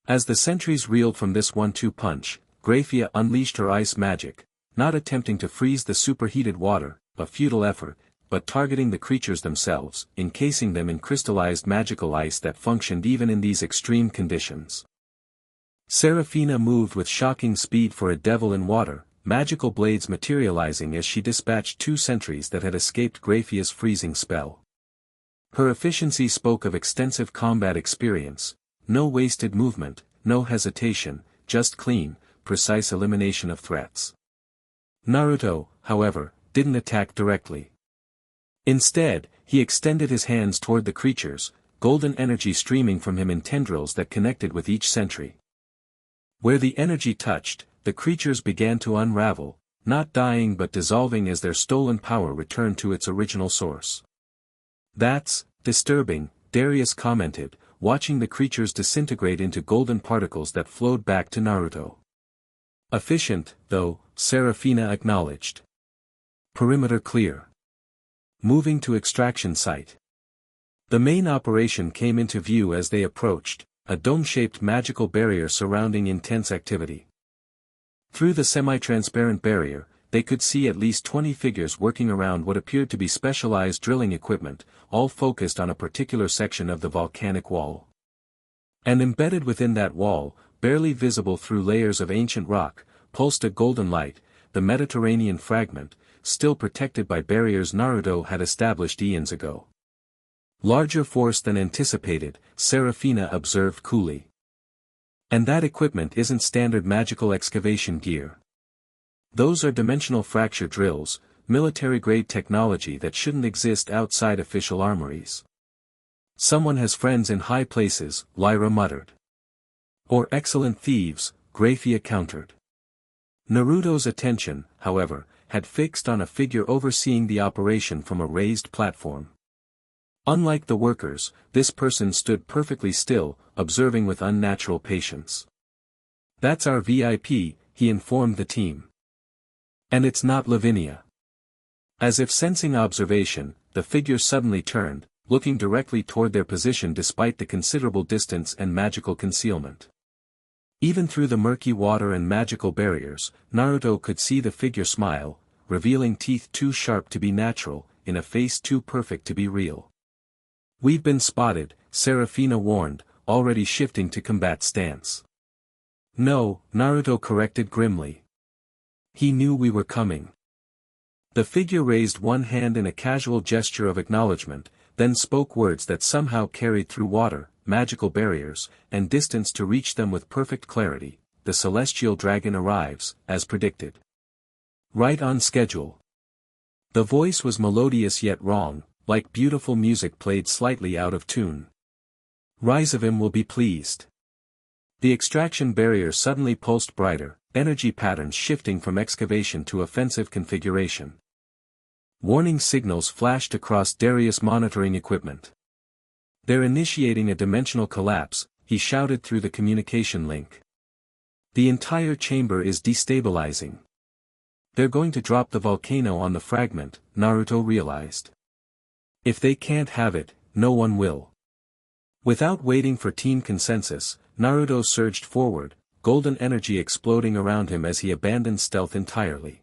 As the sentries reeled from this 1-2 punch, Grayfia unleashed her ice magic, not attempting to freeze the superheated water, a futile effort, but targeting the creatures themselves, encasing them in crystallized magical ice that functioned even in these extreme conditions. Serafina moved with shocking speed for a devil in water, magical blades materializing as she dispatched 2 sentries that had escaped Grayfia's freezing spell. Her efficiency spoke of extensive combat experience, no wasted movement, no hesitation, just clean, precise elimination of threats. Naruto, however, didn't attack directly. Instead, he extended his hands toward the creatures, golden energy streaming from him in tendrils that connected with each sentry. Where the energy touched, the creatures began to unravel, not dying but dissolving as their stolen power returned to its original source. That's disturbing, Darius commented, watching the creatures disintegrate into golden particles that flowed back to Naruto. Efficient, though, Serafina acknowledged. Perimeter clear. Moving to extraction site. The main operation came into view as they approached, a dome-shaped magical barrier surrounding intense activity. Through the semi-transparent barrier, they could see at least 20 figures working around what appeared to be specialized drilling equipment, all focused on a particular section of the volcanic wall. And embedded within that wall, barely visible through layers of ancient rock, pulsed a golden light, the Mediterranean fragment, still protected by barriers Naruto had established eons ago. Larger force than anticipated, Serafina observed coolly. And that equipment isn't standard magical excavation gear. Those are dimensional fracture drills, military-grade technology that shouldn't exist outside official armories. Someone has friends in high places, Lyra muttered. Or excellent thieves, Grayfia countered. Naruto's attention, however, had fixed on a figure overseeing the operation from a raised platform. Unlike the workers, this person stood perfectly still, observing with unnatural patience. "That's our VIP," he informed the team. "And it's not Lavinia." As if sensing observation, the figure suddenly turned, looking directly toward their position despite the considerable distance and magical concealment. Even through the murky water and magical barriers, Naruto could see the figure smile, revealing teeth too sharp to be natural, in a face too perfect to be real. "We've been spotted," Seraphina warned, already shifting to combat stance. "No," Naruto corrected grimly. "He knew we were coming." The figure raised one hand in a casual gesture of acknowledgement, then spoke words that somehow carried through water, magical barriers, and distance to reach them with perfect clarity. "The celestial dragon arrives, as predicted. Right on schedule." The voice was melodious yet wrong, like beautiful music played slightly out of tune. "Rizevim will be pleased." The extraction barrier suddenly pulsed brighter, energy patterns shifting from excavation to offensive configuration. Warning signals flashed across Darius' monitoring equipment. "They're initiating a dimensional collapse," he shouted through the communication link. "The entire chamber is destabilizing." "They're going to drop the volcano on the fragment," Naruto realized. "If they can't have it, no one will." Without waiting for team consensus, Naruto surged forward, golden energy exploding around him as he abandoned stealth entirely.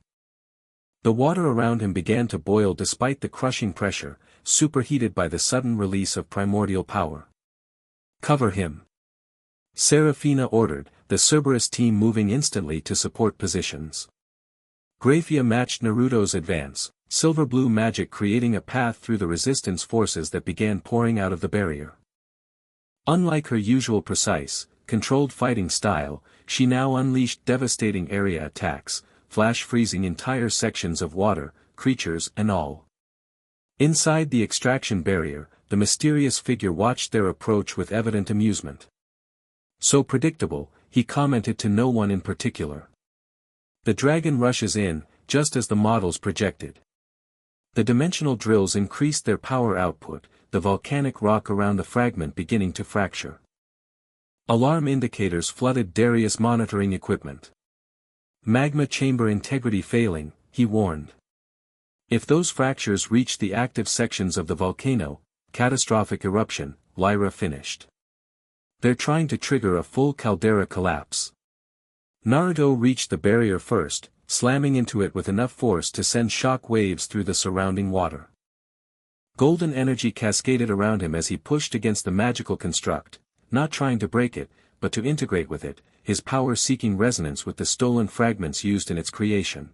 The water around him began to boil despite the crushing pressure, superheated by the sudden release of primordial power. "Cover him," Seraphina ordered, the Cerberus team moving instantly to support positions. Grayfia matched Naruto's advance, silver-blue magic creating a path through the resistance forces that began pouring out of the barrier. Unlike her usual precise, controlled fighting style, she now unleashed devastating area attacks, flash freezing entire sections of water, creatures and all. Inside the extraction barrier, the mysterious figure watched their approach with evident amusement. "So predictable," he commented to no one in particular. "The dragon rushes in, just as the models projected." The dimensional drills increased their power output, the volcanic rock around the fragment beginning to fracture. Alarm indicators flooded Darius' monitoring equipment. "Magma chamber integrity failing," he warned. "If those fractures reach the active sections of the volcano, catastrophic eruption," Lyra finished. "They're trying to trigger a full caldera collapse." Naruto reached the barrier first, slamming into it with enough force to send shock waves through the surrounding water. Golden energy cascaded around him as he pushed against the magical construct, not trying to break it, but to integrate with it, his power seeking resonance with the stolen fragments used in its creation.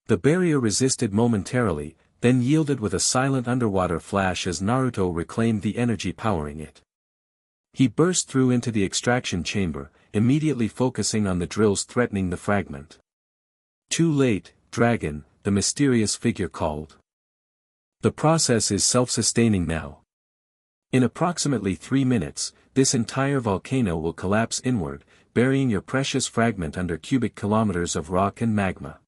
The barrier resisted momentarily, then yielded with a silent underwater flash as Naruto reclaimed the energy powering it. He burst through into the extraction chamber, immediately focusing on the drills threatening the fragment. "Too late, dragon," the mysterious figure called. "The process is self-sustaining now. In approximately 3 minutes, this entire volcano will collapse inward, burying your precious fragment under cubic kilometers of rock and magma."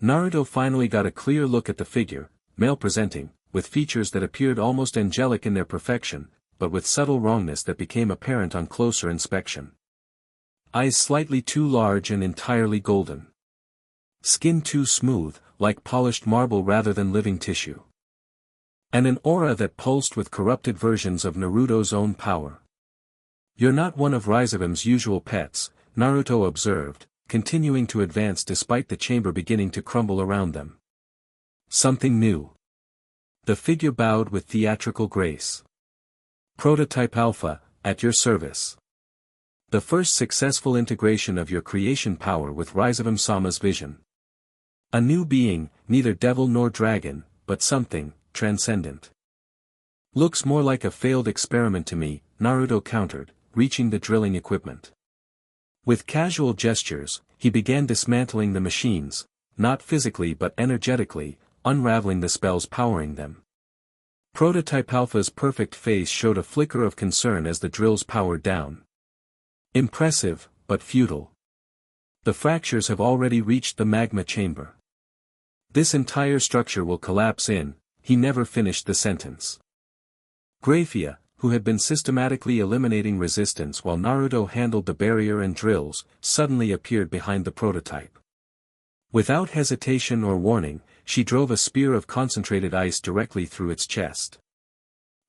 Naruto finally got a clear look at the figure, male-presenting, with features that appeared almost angelic in their perfection, but with subtle wrongness that became apparent on closer inspection. Eyes slightly too large and entirely golden. Skin too smooth, like polished marble rather than living tissue. And an aura that pulsed with corrupted versions of Naruto's own power. "You're not one of Rizevim's usual pets," Naruto observed, continuing to advance despite the chamber beginning to crumble around them. "Something new." The figure bowed with theatrical grace. "Prototype Alpha, at your service. The first successful integration of your creation power with Rizevim-sama's vision. A new being, neither devil nor dragon, but something transcendent." "Looks more like a failed experiment to me," Naruto countered, reaching the drilling equipment. With casual gestures, he began dismantling the machines, not physically but energetically, unraveling the spells powering them. Prototype Alpha's perfect face showed a flicker of concern as the drills powered down. Impressive, but futile. The fractures have already reached the magma chamber. This entire structure will collapse in. He never finished the sentence. Grayfia, who had been systematically eliminating resistance while Naruto handled the barrier and drills, suddenly appeared behind the prototype. Without hesitation or warning, she drove a spear of concentrated ice directly through its chest.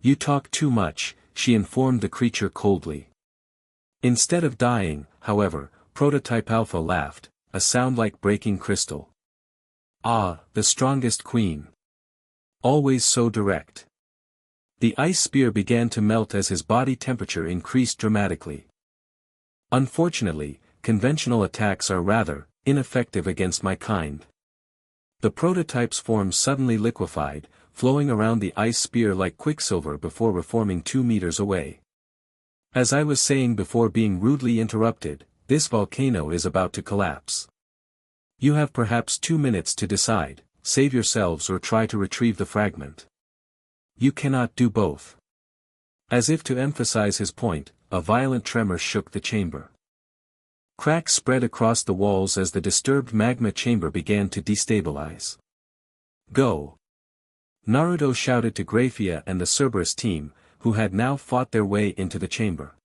"You talk too much," she informed the creature coldly. Instead of dying, however, Prototype Alpha laughed, a sound like breaking crystal. "Ah, the strongest queen. Always so direct." The ice spear began to melt as his body temperature increased dramatically. "Unfortunately, conventional attacks are rather ineffective against my kind." The prototype's form suddenly liquefied, flowing around the ice spear like quicksilver before reforming 2 meters away. "As I was saying before being rudely interrupted, this volcano is about to collapse. You have perhaps 2 minutes to decide, save yourselves or try to retrieve the fragment. You cannot do both." As if to emphasize his point, a violent tremor shook the chamber. Cracks spread across the walls as the disturbed magma chamber began to destabilize. "Go!" Naruto shouted to Grayfia and the Cerberus team, who had now fought their way into the chamber.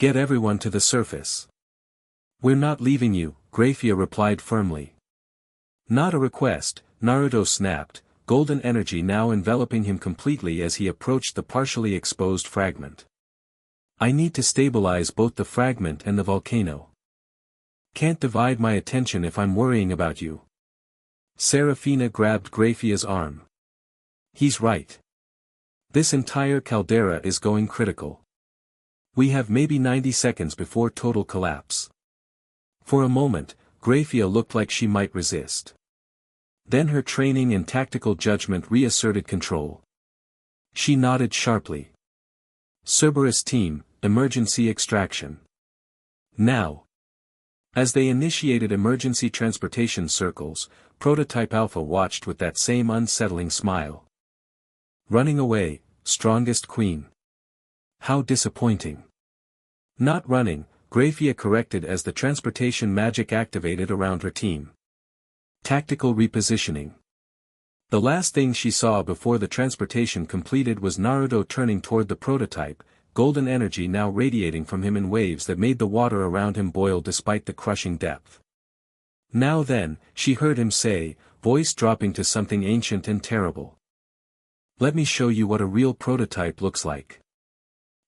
"Get everyone to the surface." "We're not leaving you," Grayfia replied firmly. "Not a request," Naruto snapped, golden energy now enveloping him completely as he approached the partially exposed fragment. "I need to stabilize both the fragment and the volcano. Can't divide my attention if I'm worrying about you." Serafina grabbed Grayfia's arm. "He's right. This entire caldera is going critical. We have maybe 90 seconds before total collapse." For a moment, Grayfia looked like she might resist. Then her training and tactical judgment reasserted control. She nodded sharply. "Cerberus team, emergency extraction. Now." As they initiated emergency transportation circles, Prototype Alpha watched with that same unsettling smile. "Running away, strongest queen. How disappointing." "Not running," Grayfia corrected as the transportation magic activated around her team. Tactical repositioning. The last thing she saw before the transportation completed was Naruto turning toward the prototype, golden energy now radiating from him in waves that made the water around him boil despite the crushing depth. "Now then," she heard him say, voice dropping to something ancient and terrible. "Let me show you what a real prototype looks like."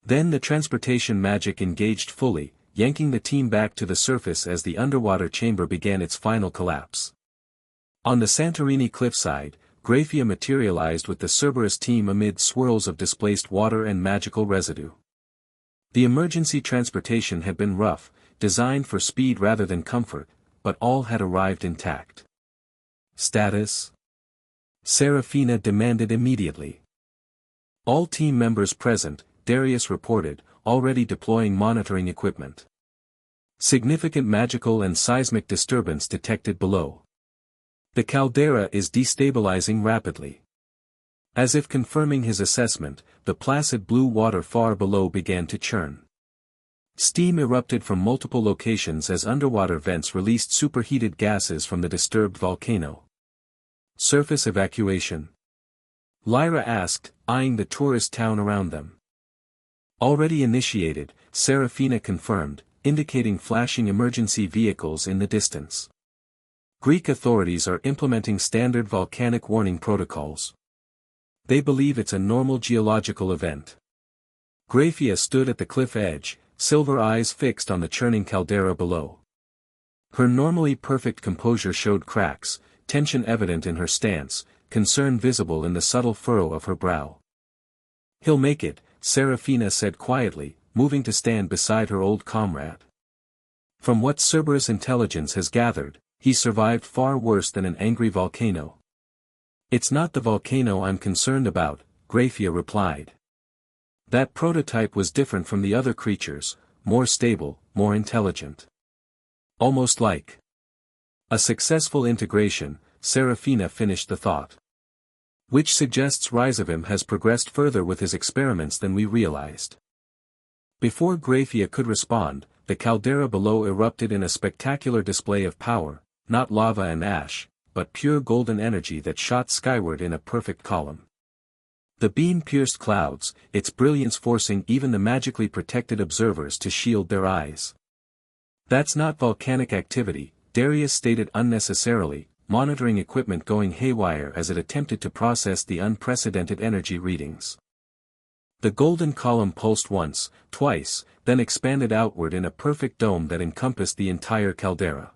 Then the transportation magic engaged fully, yanking the team back to the surface as the underwater chamber began its final collapse. On the Santorini cliffside, Grayfia materialized with the Cerberus team amid swirls of displaced water and magical residue. The emergency transportation had been rough, designed for speed rather than comfort, but all had arrived intact. "Status?" Serafina demanded immediately. "All team members present," Darius reported, already deploying monitoring equipment. "Significant magical and seismic disturbance detected below. The caldera is destabilizing rapidly." As if confirming his assessment, the placid blue water far below began to churn. Steam erupted from multiple locations as underwater vents released superheated gases from the disturbed volcano. "Surface evacuation?" Lyra asked, eyeing the tourist town around them. "Already initiated," Serafina confirmed, indicating flashing emergency vehicles in the distance. "Greek authorities are implementing standard volcanic warning protocols. They believe it's a normal geological event." Grayfia stood at the cliff edge, silver eyes fixed on the churning caldera below. Her normally perfect composure showed cracks, tension evident in her stance, concern visible in the subtle furrow of her brow. "He'll make it," Serafina said quietly, moving to stand beside her old comrade. "From what Cerberus intelligence has gathered, he survived far worse than an angry volcano." "It's not the volcano I'm concerned about," Grayfia replied. "That prototype was different from the other creatures, more stable, more intelligent. Almost like a successful integration," Serafina finished the thought. Which suggests Rizevim has progressed further with his experiments than we realized. Before Grayfia could respond, the caldera below erupted in a spectacular display of power, not lava and ash, but pure golden energy that shot skyward in a perfect column. The beam pierced clouds, its brilliance forcing even the magically protected observers to shield their eyes. "That's not volcanic activity," Darius stated unnecessarily, monitoring equipment going haywire as it attempted to process the unprecedented energy readings. The golden column pulsed once, twice, then expanded outward in a perfect dome that encompassed the entire caldera.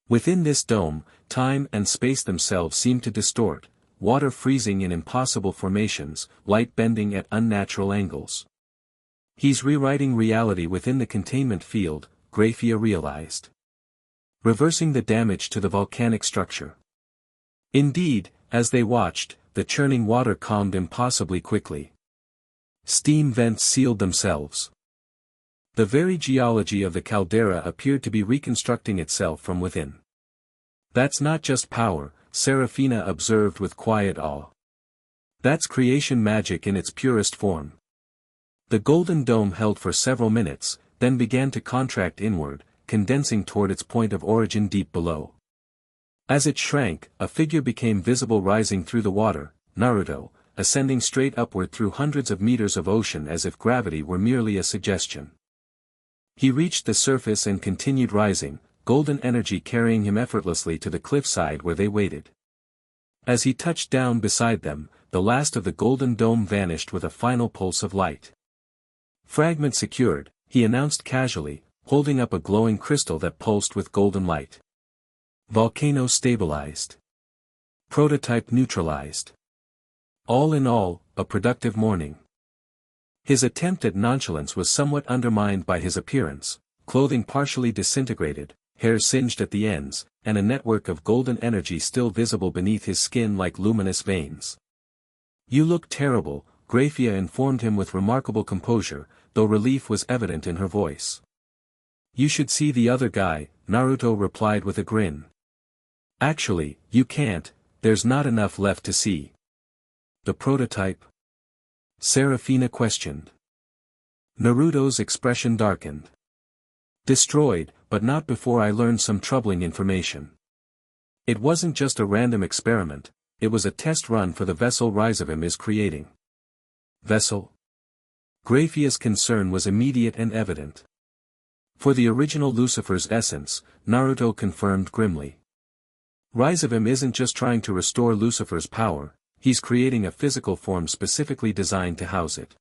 Within this dome, time and space themselves seemed to distort, water freezing in impossible formations, light bending at unnatural angles. "He's rewriting reality within the containment field," Grayfia realized. "Reversing the damage to the volcanic structure." Indeed, as they watched, the churning water calmed impossibly quickly. Steam vents sealed themselves. The very geology of the caldera appeared to be reconstructing itself from within. "That's not just power," Serafina observed with quiet awe. "That's creation magic in its purest form." The golden dome held for several minutes, then began to contract inward, condensing toward its point of origin deep below. As it shrank, a figure became visible rising through the water, Naruto, ascending straight upward through hundreds of meters of ocean as if gravity were merely a suggestion. He reached the surface and continued rising, golden energy carrying him effortlessly to the cliffside where they waited. As he touched down beside them, the last of the golden dome vanished with a final pulse of light. "Fragment secured," he announced casually, holding up a glowing crystal that pulsed with golden light. "Volcano stabilized. Prototype neutralized. All in all, a productive morning." His attempt at nonchalance was somewhat undermined by his appearance, clothing partially disintegrated, hair singed at the ends, and a network of golden energy still visible beneath his skin like luminous veins. "You look terrible," Grayfia informed him with remarkable composure, though relief was evident in her voice. "You should see the other guy," Naruto replied with a grin. "Actually, you can't, there's not enough left to see." "The prototype?" Serafina questioned. Naruto's expression darkened. "Destroyed, but not before I learned some troubling information. It wasn't just a random experiment, it was a test run for the vessel Rizevim is creating." "Vessel?" Grayfia's concern was immediate and evident. "For the original Lucifer's essence," Naruto confirmed grimly. "Rizevim isn't just trying to restore Lucifer's power, he's creating a physical form specifically designed to house it.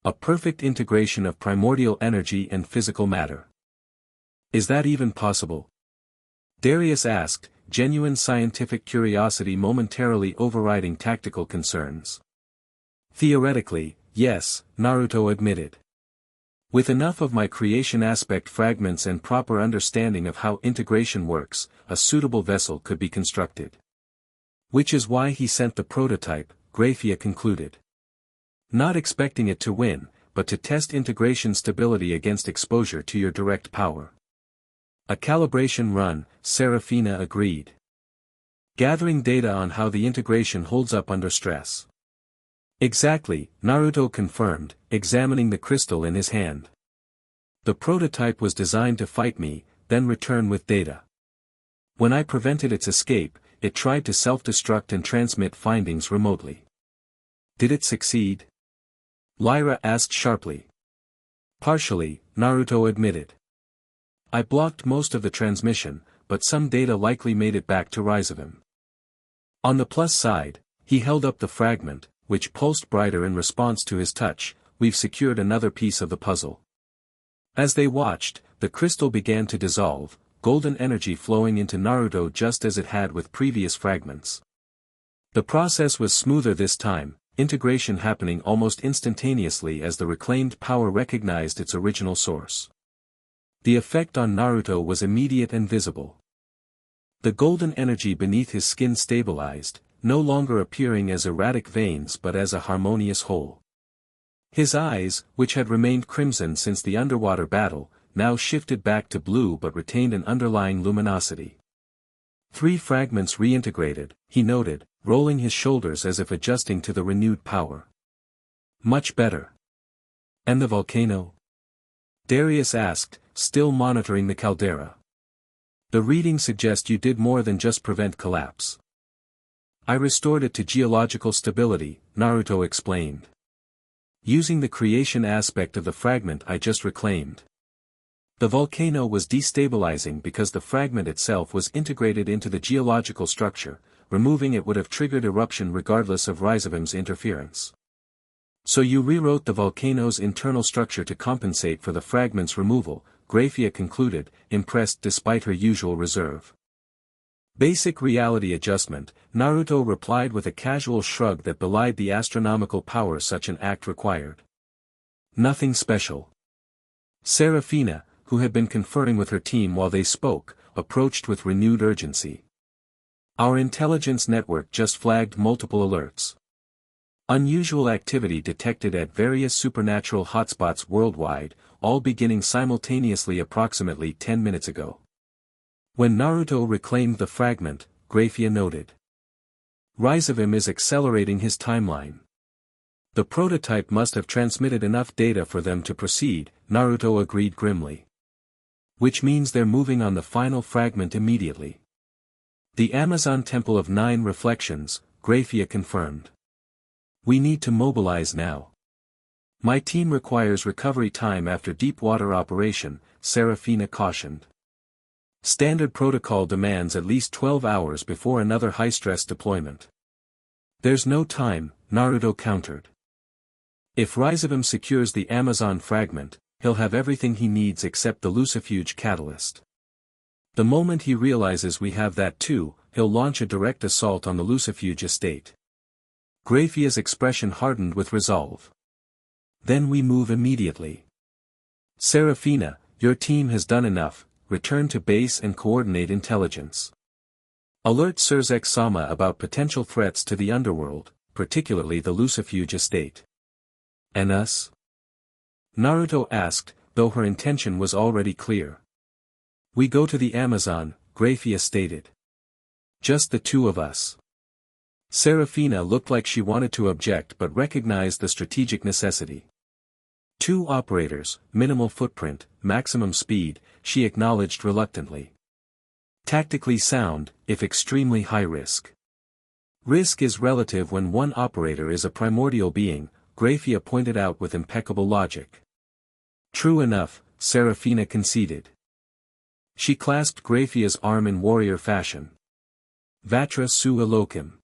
A perfect integration of primordial energy and physical matter." "Is that even possible?" Darius asked, genuine scientific curiosity momentarily overriding tactical concerns. "Theoretically, yes," Naruto admitted. "With enough of my creation aspect fragments and proper understanding of how integration works, a suitable vessel could be constructed." "Which is why he sent the prototype," Grayfia concluded. "Not expecting it to win, but to test integration stability against exposure to your direct power." "A calibration run," Serafina agreed. "Gathering data on how the integration holds up under stress." "Exactly," Naruto confirmed, examining the crystal in his hand. "The prototype was designed to fight me, then return with data. When I prevented its escape, it tried to self-destruct and transmit findings remotely." "Did it succeed?" Lyra asked sharply. "Partially," Naruto admitted. "I blocked most of the transmission, but some data likely made it back to Rizevim. On the plus side," he held up the fragment, which pulsed brighter in response to his touch, "we've secured another piece of the puzzle." As they watched, the crystal began to dissolve, golden energy flowing into Naruto just as it had with previous fragments. The process was smoother this time, integration happening almost instantaneously as the reclaimed power recognized its original source. The effect on Naruto was immediate and visible. The golden energy beneath his skin stabilized, no longer appearing as erratic veins but as a harmonious whole. His eyes, which had remained crimson since the underwater battle, now shifted back to blue but retained an underlying luminosity. 3 fragments reintegrated, he noted, rolling his shoulders as if adjusting to the renewed power. Much better. And the volcano? Darius asked, still monitoring the caldera. The readings suggest you did more than just prevent collapse. I restored it to geological stability, Naruto explained. Using the creation aspect of the fragment I just reclaimed. The volcano was destabilizing because the fragment itself was integrated into the geological structure. Removing it would have triggered eruption regardless of Rizevim's interference. So you rewrote the volcano's internal structure to compensate for the fragment's removal, Grayfia concluded, impressed despite her usual reserve. Basic reality adjustment, Naruto replied with a casual shrug that belied the astronomical power such an act required. Nothing special. Serafina, who had been conferring with her team while they spoke, approached with renewed urgency. Our intelligence network just flagged multiple alerts. Unusual activity detected at various supernatural hotspots worldwide, all beginning simultaneously approximately 10 minutes ago. When Naruto reclaimed the fragment, Grayfia noted. Rizevim is accelerating his timeline. The prototype must have transmitted enough data for them to proceed, Naruto agreed grimly. Which means they're moving on the final fragment immediately. The Amazon Temple of 9 Reflections, Grayfia confirmed. We need to mobilize now. My team requires recovery time after deep water operation, Serafina cautioned. Standard protocol demands at least 12 hours before another high-stress deployment. There's no time, Naruto countered. If Rizevim secures the Amazon fragment, he'll have everything he needs except the Lucifuge catalyst. The moment he realizes we have that too, he'll launch a direct assault on the Lucifuge estate. Grayfia's expression hardened with resolve. Then we move immediately. Serafina, your team has done enough, return to base and coordinate intelligence. Alert Surzek-sama about potential threats to the Underworld, particularly the Lucifuge estate. And us? Naruto asked, though her intention was already clear. We go to the Amazon, Grayfia stated. Just the two of us. Serafina looked like she wanted to object but recognized the strategic necessity. 2 operators, minimal footprint, maximum speed, she acknowledged reluctantly. Tactically sound, if extremely high risk. Risk is relative when one operator is a primordial being, Grayfia pointed out with impeccable logic. True enough, Serafina conceded. She clasped Grayfia's arm in warrior fashion. Vatra su Elohim.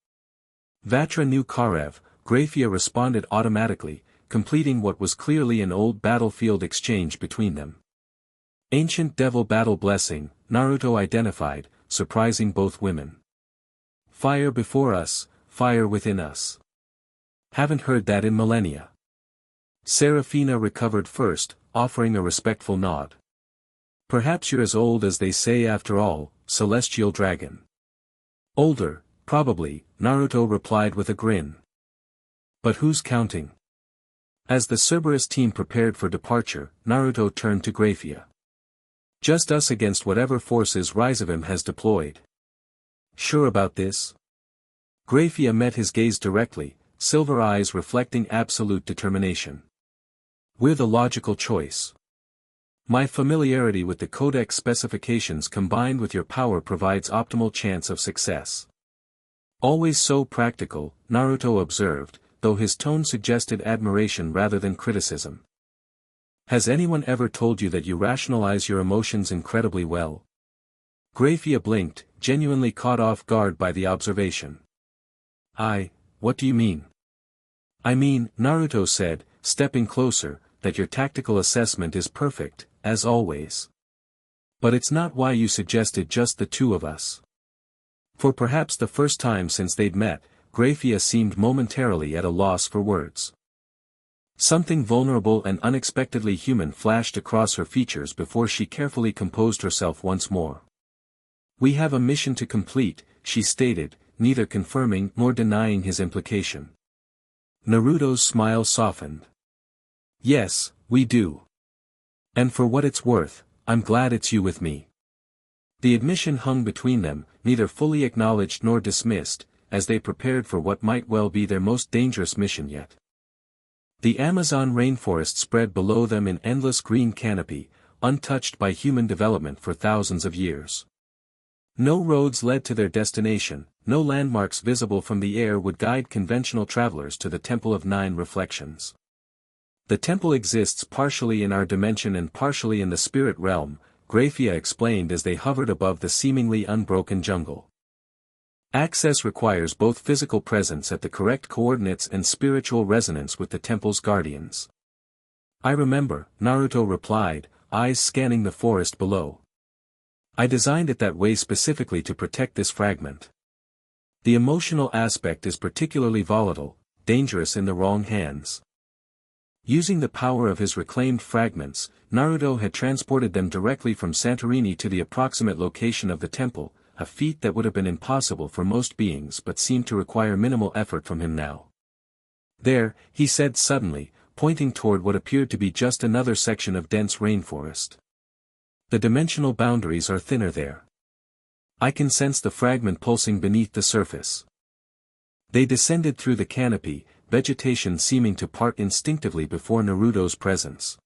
Vatra nu Karev, Grayfia responded automatically, completing what was clearly an old battlefield exchange between them. Ancient Devil Battle Blessing, Naruto identified, surprising both women. Fire before us, fire within us. Haven't heard that in millennia. Serafina recovered first, offering a respectful nod. Perhaps you're as old as they say after all, Celestial Dragon. Older, probably, Naruto replied with a grin. But who's counting? As the Cerberus team prepared for departure, Naruto turned to Grayfia. Just us against whatever forces Rizevim has deployed. Sure about this? Grayfia met his gaze directly, silver eyes reflecting absolute determination. We're the logical choice. My familiarity with the codex specifications combined with your power provides optimal chance of success. Always so practical, Naruto observed, though his tone suggested admiration rather than criticism. Has anyone ever told you that you rationalize your emotions incredibly well? Grayfia blinked, genuinely caught off guard by the observation. What do you mean? I mean, Naruto said, stepping closer, that your tactical assessment is perfect, as always. But it's not why you suggested just the two of us. For perhaps the first time since they'd met, Grayfia seemed momentarily at a loss for words. Something vulnerable and unexpectedly human flashed across her features before she carefully composed herself once more. We have a mission to complete, she stated, neither confirming nor denying his implication. Naruto's smile softened. Yes, we do. And for what it's worth, I'm glad it's you with me. The admission hung between them, neither fully acknowledged nor dismissed, as they prepared for what might well be their most dangerous mission yet. The Amazon rainforest spread below them in endless green canopy, untouched by human development for thousands of years. No roads led to their destination, no landmarks visible from the air would guide conventional travelers to the Temple of Nine Reflections. The temple exists partially in our dimension and partially in the spirit realm, Grayfia explained as they hovered above the seemingly unbroken jungle. Access requires both physical presence at the correct coordinates and spiritual resonance with the temple's guardians. I remember, Naruto replied, eyes scanning the forest below. I designed it that way specifically to protect this fragment. The emotional aspect is particularly volatile, dangerous in the wrong hands. Using the power of his reclaimed fragments, Naruto had transported them directly from Santorini to the approximate location of the temple, a feat that would have been impossible for most beings but seemed to require minimal effort from him now. There, he said suddenly, pointing toward what appeared to be just another section of dense rainforest. The dimensional boundaries are thinner there. I can sense the fragment pulsing beneath the surface. They descended through the canopy, vegetation seeming to part instinctively before Naruto's presence.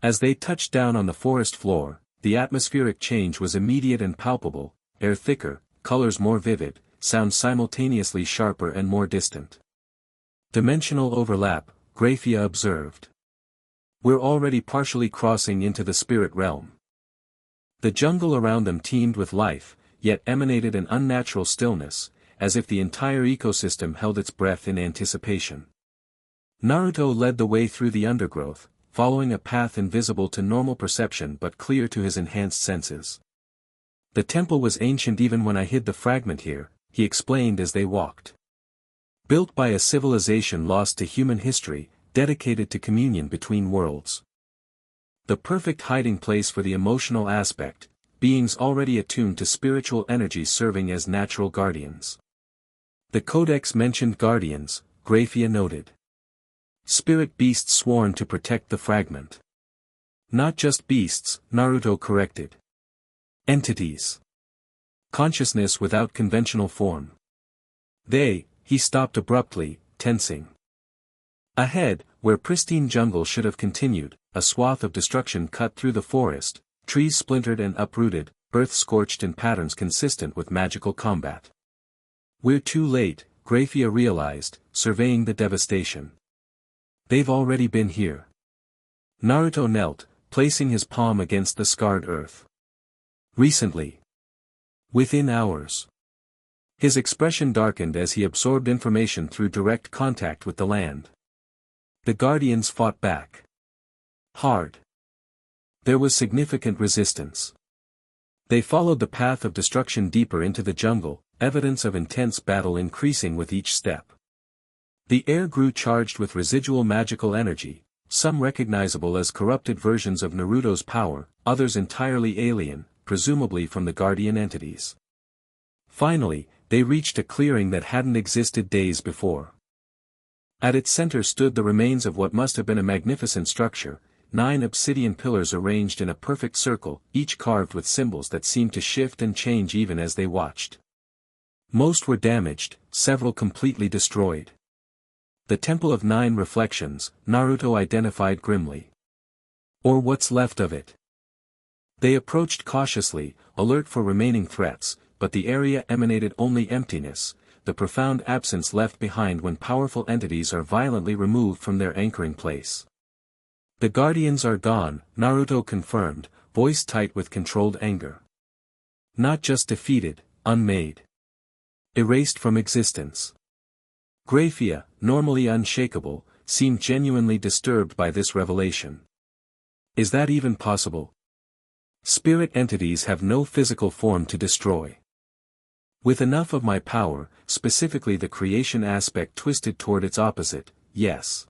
As they touched down on the forest floor, the atmospheric change was immediate and palpable, air thicker, colors more vivid, sounds simultaneously sharper and more distant. Dimensional overlap, Grayfia observed. We're already partially crossing into the spirit realm. The jungle around them teemed with life, yet emanated an unnatural stillness, as if the entire ecosystem held its breath in anticipation. Naruto led the way through the undergrowth, following a path invisible to normal perception but clear to his enhanced senses. The temple was ancient even when I hid the fragment here, he explained as they walked. Built by a civilization lost to human history, dedicated to communion between worlds. The perfect hiding place for the emotional aspect, beings already attuned to spiritual energy serving as natural guardians. The codex mentioned guardians, Grayfia noted. Spirit beasts sworn to protect the fragment. Not just beasts, Naruto corrected. Entities. Consciousness without conventional form. He stopped abruptly, tensing. Ahead, where pristine jungle should have continued, a swath of destruction cut through the forest, trees splintered and uprooted, earth scorched in patterns consistent with magical combat. We're too late, Grayfia realized, surveying the devastation. They've already been here. Naruto knelt, placing his palm against the scarred earth. Recently. Within hours. His expression darkened as he absorbed information through direct contact with the land. The Guardians fought back. Hard. There was significant resistance. They followed the path of destruction deeper into the jungle, evidence of intense battle increasing with each step. The air grew charged with residual magical energy, some recognizable as corrupted versions of Naruto's power, others entirely alien, presumably from the guardian entities. Finally, they reached a clearing that hadn't existed days before. At its center stood the remains of what must have been a magnificent structure, 9 obsidian pillars arranged in a perfect circle, each carved with symbols that seemed to shift and change even as they watched. Most were damaged, several completely destroyed. The Temple of Nine Reflections, Naruto identified grimly. Or what's left of it. They approached cautiously, alert for remaining threats, but the area emanated only emptiness, the profound absence left behind when powerful entities are violently removed from their anchoring place. The Guardians are gone, Naruto confirmed, voice tight with controlled anger. Not just defeated, unmade. Erased from existence. Grayfia, normally unshakable, seemed genuinely disturbed by this revelation. Is that even possible? Spirit entities have no physical form to destroy. With enough of my power, specifically the creation aspect twisted toward its opposite, yes.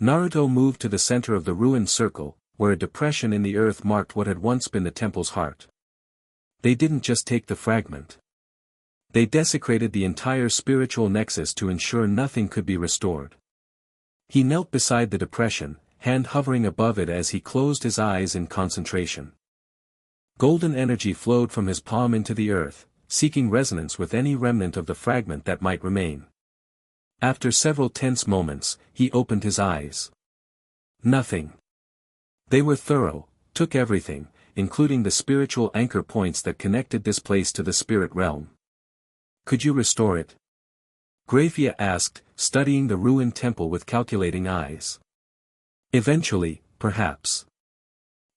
Naruto moved to the center of the ruined circle, where a depression in the earth marked what had once been the temple's heart. They didn't just take the fragment. They desecrated the entire spiritual nexus to ensure nothing could be restored. He knelt beside the depression, hand hovering above it as he closed his eyes in concentration. Golden energy flowed from his palm into the earth, seeking resonance with any remnant of the fragment that might remain. After several tense moments, he opened his eyes. Nothing. They were thorough, took everything, including the spiritual anchor points that connected this place to the spirit realm. Could you restore it? Grayfia asked, studying the ruined temple with calculating eyes. Eventually, perhaps.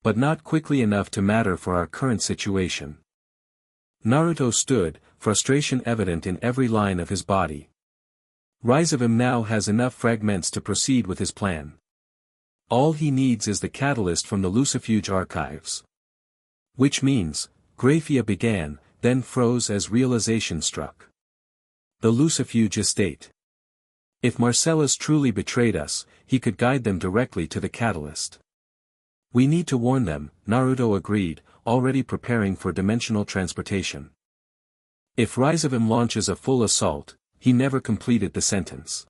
But not quickly enough to matter for our current situation. Naruto stood, frustration evident in every line of his body. Rizevim now has enough fragments to proceed with his plan. All he needs is the catalyst from the Lucifuge archives. Which means, Grayfia began, then froze as realization struck. The Lucifuge estate. If Marcellus truly betrayed us, he could guide them directly to the catalyst. We need to warn them, Naruto agreed, already preparing for dimensional transportation. If Rizevim launches a full assault, he never completed the sentence.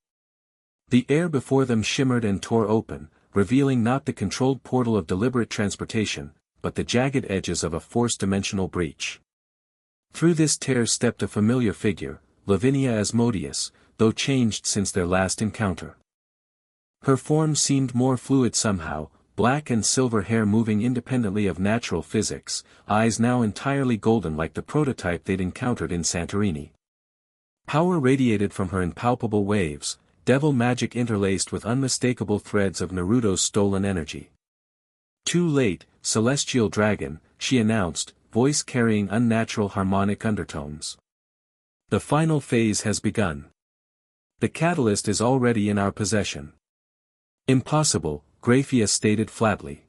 The air before them shimmered and tore open, revealing not the controlled portal of deliberate transportation, but the jagged edges of a force-dimensional breach. Through this tear stepped a familiar figure, Lavinia Asmodeus, though changed since their last encounter. Her form seemed more fluid somehow, black and silver hair moving independently of natural physics, eyes now entirely golden like the prototype they'd encountered in Santorini. Power radiated from her in palpable waves, devil magic interlaced with unmistakable threads of Naruto's stolen energy. Too late, celestial dragon, she announced, voice carrying unnatural harmonic undertones. The final phase has begun. The catalyst is already in our possession. Impossible, Grayfia stated flatly.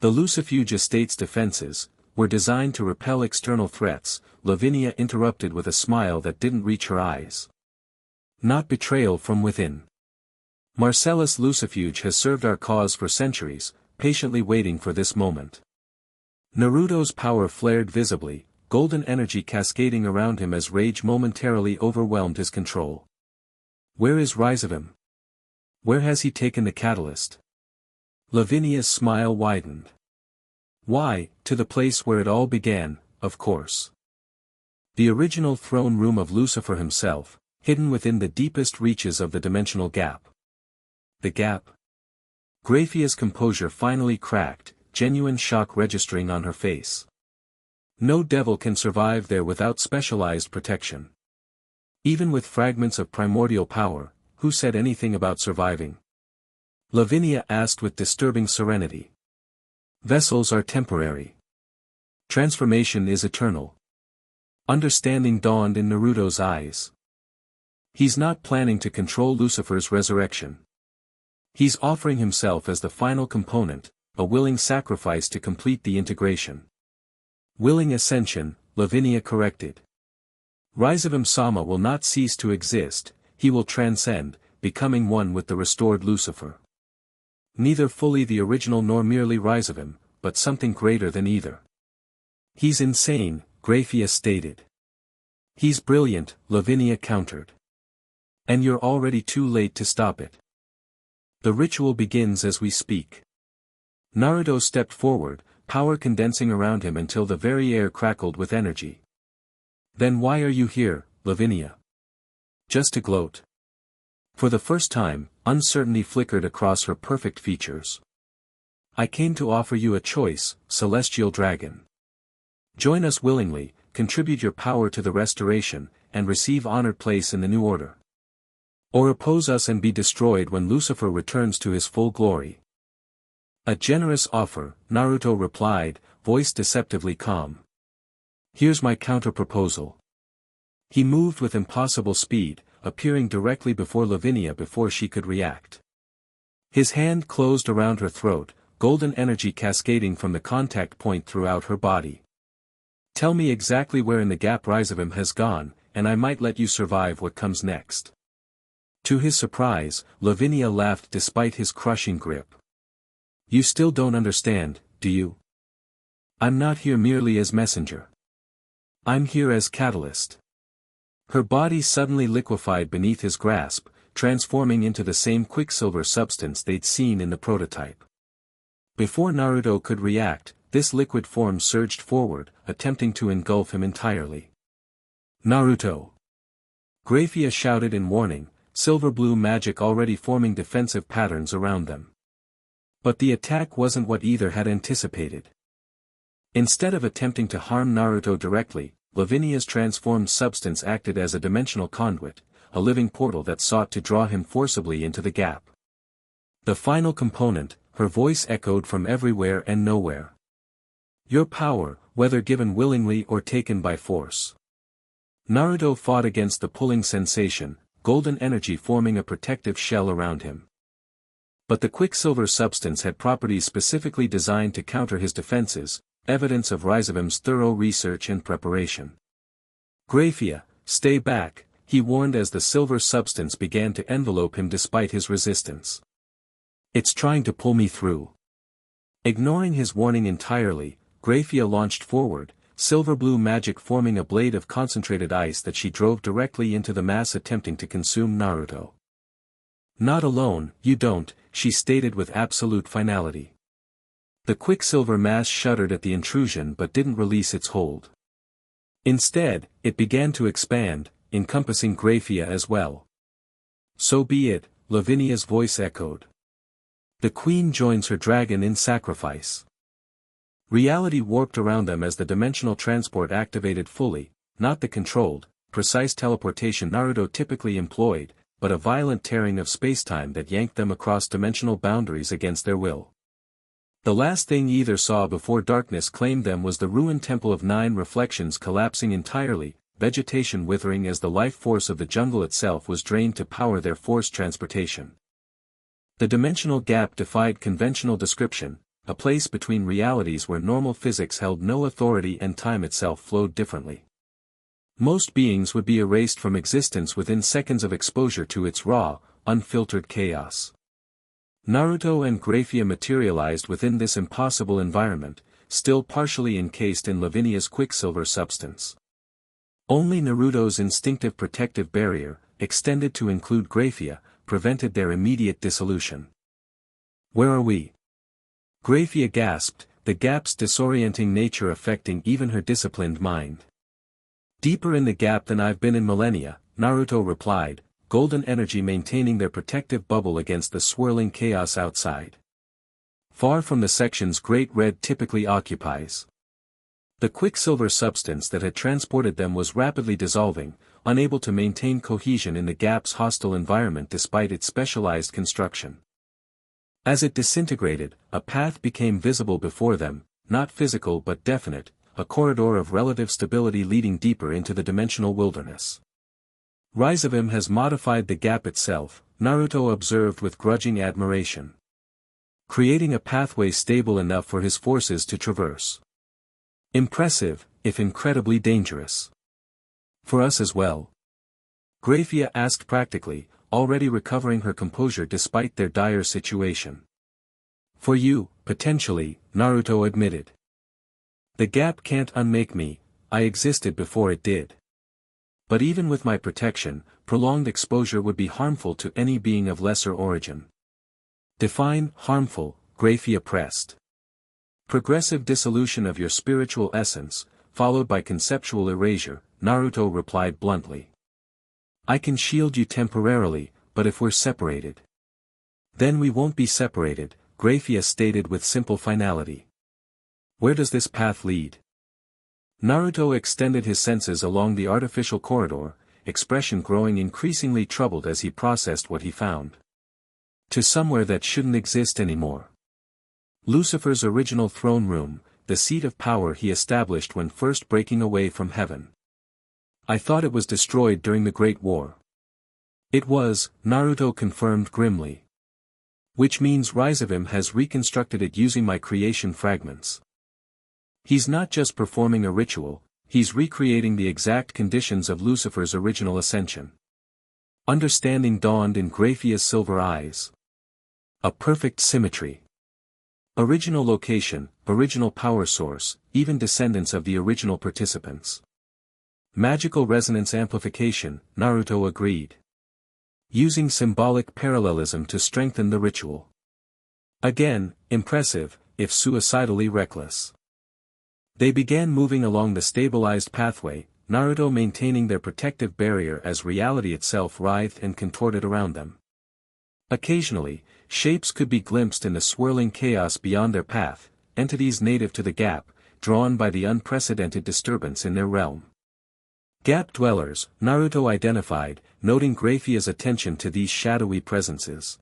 The Lucifuge estate's defenses were designed to repel external threats, Lavinia interrupted with a smile that didn't reach her eyes. Not betrayal from within. Marcellus Lucifuge has served our cause for centuries, patiently waiting for this moment. Naruto's power flared visibly, golden energy cascading around him as rage momentarily overwhelmed his control. Where is Rizevim? Where has he taken the catalyst? Lavinia's smile widened. Why, to the place where it all began, of course. The original throne room of Lucifer himself, hidden within the deepest reaches of the dimensional gap. The gap? Grayfia's composure finally cracked, genuine shock registering on her face. No devil can survive there without specialized protection. Even with fragments of primordial power, who said anything about surviving? Lavinia asked with disturbing serenity. Vessels are temporary. Transformation is eternal. Understanding dawned in Naruto's eyes. He's not planning to control Lucifer's resurrection. He's offering himself as the final component, a willing sacrifice to complete the integration. Willing ascension, Lavinia corrected. Rizevim-sama will not cease to exist, he will transcend, becoming one with the restored Lucifer. Neither fully the original nor merely Rizevim, but something greater than either. He's insane, Grayfia stated. He's brilliant, Lavinia countered. And you're already too late to stop it. The ritual begins as we speak. Naruto stepped forward, power condensing around him until the very air crackled with energy. Then why are you here, Lavinia? Just to gloat. For the first time, uncertainty flickered across her perfect features. I came to offer you a choice, celestial dragon. Join us willingly, contribute your power to the restoration, and receive honored place in the new order. Or oppose us and be destroyed when Lucifer returns to his full glory. A generous offer, Naruto replied, voice deceptively calm. Here's my counter-proposal. He moved with impossible speed, appearing directly before Lavinia before she could react. His hand closed around her throat, golden energy cascading from the contact point throughout her body. Tell me exactly where in the gap Rizevim has gone, and I might let you survive what comes next. To his surprise, Lavinia laughed despite his crushing grip. You still don't understand, do you? I'm not here merely as messenger. I'm here as catalyst. Her body suddenly liquefied beneath his grasp, transforming into the same quicksilver substance they'd seen in the prototype. Before Naruto could react, this liquid form surged forward, attempting to engulf him entirely. Naruto! Grayfia shouted in warning, silver-blue magic already forming defensive patterns around them. But the attack wasn't what either had anticipated. Instead of attempting to harm Naruto directly, Lavinia's transformed substance acted as a dimensional conduit, a living portal that sought to draw him forcibly into the gap. The final component, her voice echoed from everywhere and nowhere. Your power, whether given willingly or taken by force. Naruto fought against the pulling sensation, golden energy forming a protective shell around him. But the quicksilver substance had properties specifically designed to counter his defenses, evidence of Rizevim's thorough research and preparation. Grayfia, stay back, he warned as the silver substance began to envelope him despite his resistance. It's trying to pull me through. Ignoring his warning entirely, Grayfia launched forward, silver-blue magic forming a blade of concentrated ice that she drove directly into the mass attempting to consume Naruto. Not alone, you don't, she stated with absolute finality. The quicksilver mass shuddered at the intrusion but didn't release its hold. Instead, it began to expand, encompassing Grayfia as well. So be it, Lavinia's voice echoed. The queen joins her dragon in sacrifice. Reality warped around them as the dimensional transport activated fully, not the controlled, precise teleportation Naruto typically employed, but a violent tearing of spacetime that yanked them across dimensional boundaries against their will. The last thing either saw before darkness claimed them was the ruined Temple of Nine Reflections collapsing entirely, vegetation withering as the life force of the jungle itself was drained to power their forced transportation. The dimensional gap defied conventional description, a place between realities where normal physics held no authority and time itself flowed differently. Most beings would be erased from existence within seconds of exposure to its raw, unfiltered chaos. Naruto and Grayfia materialized within this impossible environment, still partially encased in Lavinia's quicksilver substance. Only Naruto's instinctive protective barrier, extended to include Grayfia, prevented their immediate dissolution. Where are we? Grayfia gasped, the gap's disorienting nature affecting even her disciplined mind. Deeper in the gap than I've been in millennia, Naruto replied, golden energy maintaining their protective bubble against the swirling chaos outside. Far from the sections Great Red typically occupies. The quicksilver substance that had transported them was rapidly dissolving, unable to maintain cohesion in the gap's hostile environment despite its specialized construction. As it disintegrated, a path became visible before them, not physical but definite, a corridor of relative stability leading deeper into the dimensional wilderness. Rizevim has modified the gap itself, Naruto observed with grudging admiration. Creating a pathway stable enough for his forces to traverse. Impressive, if incredibly dangerous. For us as well? Grayfia asked practically, already recovering her composure despite their dire situation. For you, potentially, Naruto admitted. The gap can't unmake me, I existed before it did. But even with my protection, prolonged exposure would be harmful to any being of lesser origin. Define harmful, Grayfia pressed. Progressive dissolution of your spiritual essence, followed by conceptual erasure, Naruto replied bluntly. I can shield you temporarily, but if we're separated. Then we won't be separated, Grayfia stated with simple finality. Where does this path lead? Naruto extended his senses along the artificial corridor, expression growing increasingly troubled as he processed what he found. To somewhere that shouldn't exist anymore. Lucifer's original throne room, the seat of power he established when first breaking away from heaven. I thought it was destroyed during the Great War. It was, Naruto confirmed grimly. Which means Rizevim has reconstructed it using my creation fragments. He's not just performing a ritual, he's recreating the exact conditions of Lucifer's original ascension. Understanding dawned in Grayfia's silver eyes. A perfect symmetry. Original location, original power source, even descendants of the original participants. Magical resonance amplification, Naruto agreed. Using symbolic parallelism to strengthen the ritual. Again, impressive, if suicidally reckless. They began moving along the stabilized pathway, Naruto maintaining their protective barrier as reality itself writhed and contorted around them. Occasionally, shapes could be glimpsed in the swirling chaos beyond their path, entities native to the gap, drawn by the unprecedented disturbance in their realm. Gap dwellers, Naruto identified, noting Grayfia's attention to these shadowy presences.